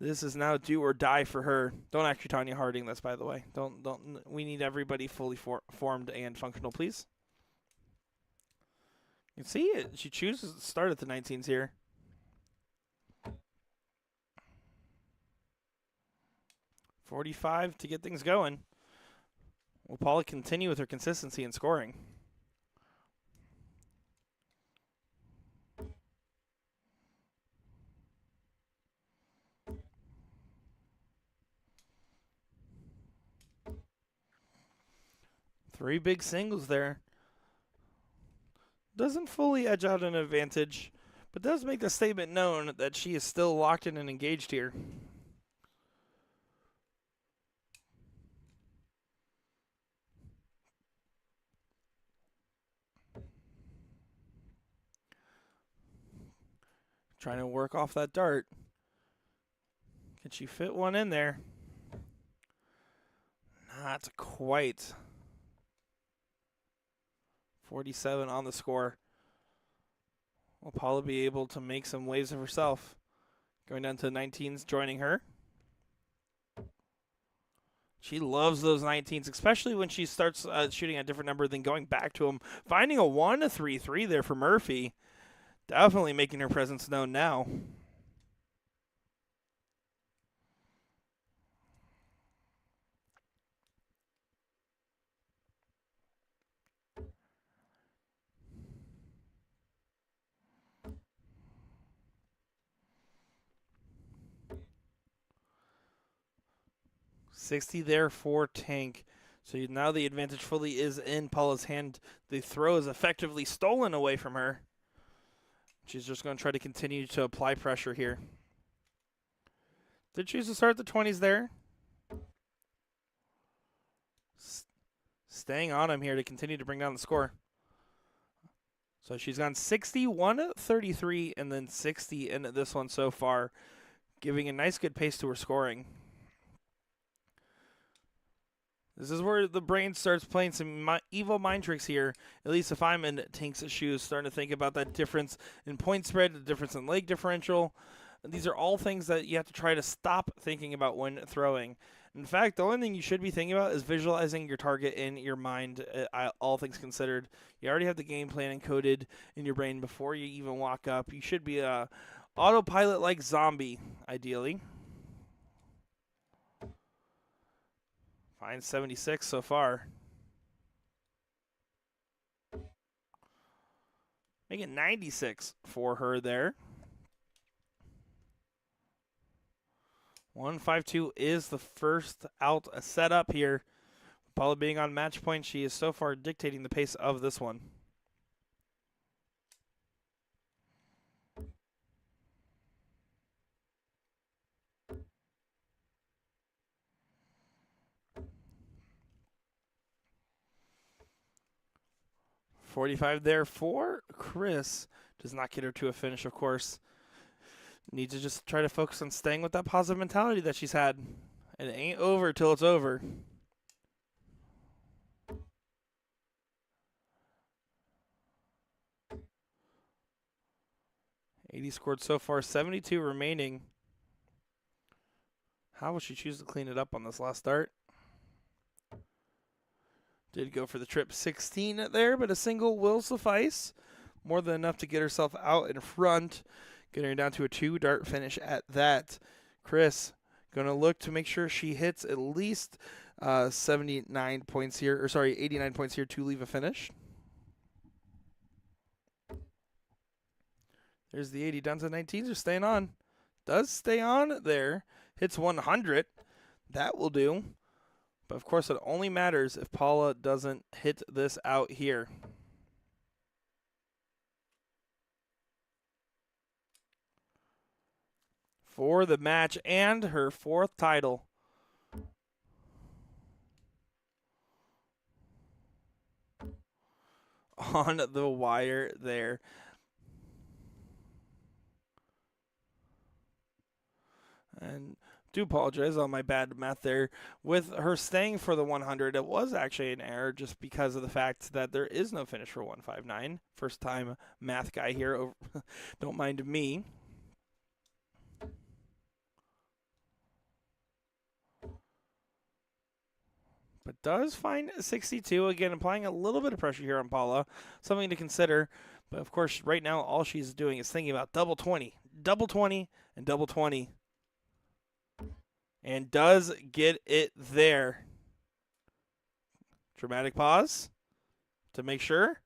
This is now do or die for her. Don't actually Tanya Harding this, by the way. Don't. We need everybody fully formed and functional, please. You can see it. She chooses to start at the 19s here. .45 to get things going. Will Paula continue with her consistency in scoring? Three big singles there. Doesn't fully edge out an advantage, but does make the statement known that she is still locked in and engaged here. Trying to work off that dart. Can she fit one in there? Not quite. 47 on the score. Will Paula be able to make some waves of herself? Going down to 19s, joining her. She loves those 19s, especially when she starts shooting a different number, then going back to them. Finding a 1-3-3 there for Murphy. Definitely making her presence known now. .60 there for Tank. So now the advantage fully is in Paula's hand. The throw is effectively stolen away from her. She's just going to try to continue to apply pressure here. Did choose to start the 20s there. Staying on him here to continue to bring down the score. So she's gone 61-33 and then 60 in this one so far, giving a nice good pace to her scoring. This is where the brain starts playing some evil mind tricks here. At least if I'm in Tink's shoes, starting to think about that difference in point spread, the difference in leg differential. These are all things that you have to try to stop thinking about when throwing. In fact, the only thing you should be thinking about is visualizing your target in your mind, all things considered. You already have the game plan encoded in your brain before you even walk up. You should be a autopilot-like zombie, ideally. Fine 76 so far. Make it 96 for her there. 152 is the first out setup here. Paula being on match point, she is so far dictating the pace of this one. 45 there for Chris. Does not get her to a finish, of course. Needs to just try to focus on staying with that positive mentality that she's had. And it ain't over till it's over. $80 scored so far, 72 remaining. How will she choose to clean it up on this last start? Did go for the trip 16 there, but a single will suffice. More than enough to get herself out in front. Getting her down to a 2-dart finish at that. Chris going to look to make sure she hits at least 79 points here, or sorry, 89 points here to leave a finish. There's the 80 down to 19s are staying on. Does stay on there. Hits 100. That will do. But, of course, it only matters if Paula doesn't hit this out here. For the match and her 4th title. On the wire there. And do apologize on my bad math there. With her staying for the 100, it was actually an error just because of the fact that there is no finish for 159. First time math guy here. Don't mind me. But does find 62. Again, applying a little bit of pressure here on Paula. Something to consider. But, of course, right now all she's doing is thinking about double 20. Double 20 and double 20. And does get it there. Dramatic pause to make sure.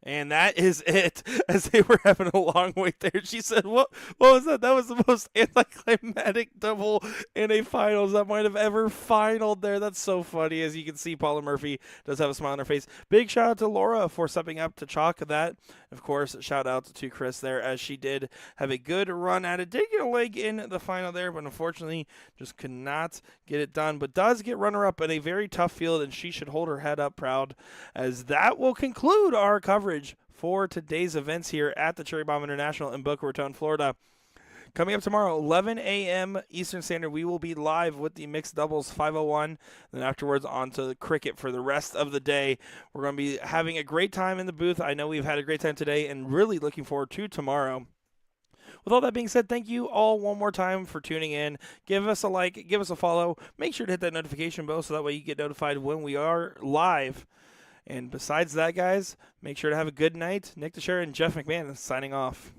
And that is it. As they were having a long wait there, she said, what was that? That was the most anticlimactic double in a finals that might have ever finaled there. That's so funny. As you can see, Paula Murphy does have a smile on her face. Big shout out to Laura for stepping up to chalk that. Of course, shout out to Chris there, as she did have a good run at it. Did get a leg in the final there, but unfortunately just could not get it done. But does get runner-up in a very tough field, and she should hold her head up proud, as that will conclude our coverage for today's events here at the Cherry Bomb International in Boca Raton, Florida. Coming up tomorrow, 11 a.m. Eastern Standard, we will be live with the mixed doubles 501. Then afterwards on to the cricket for the rest of the day. We're going to be having a great time in the booth. I know we've had a great time today and really looking forward to tomorrow. With all that being said, thank you all one more time for tuning in. Give us a like, give us a follow. Make sure to hit that notification bell so that way you get notified when we are live. And besides that, guys, make sure to have a good night. Nick DeShera and Jeff McMahon signing off.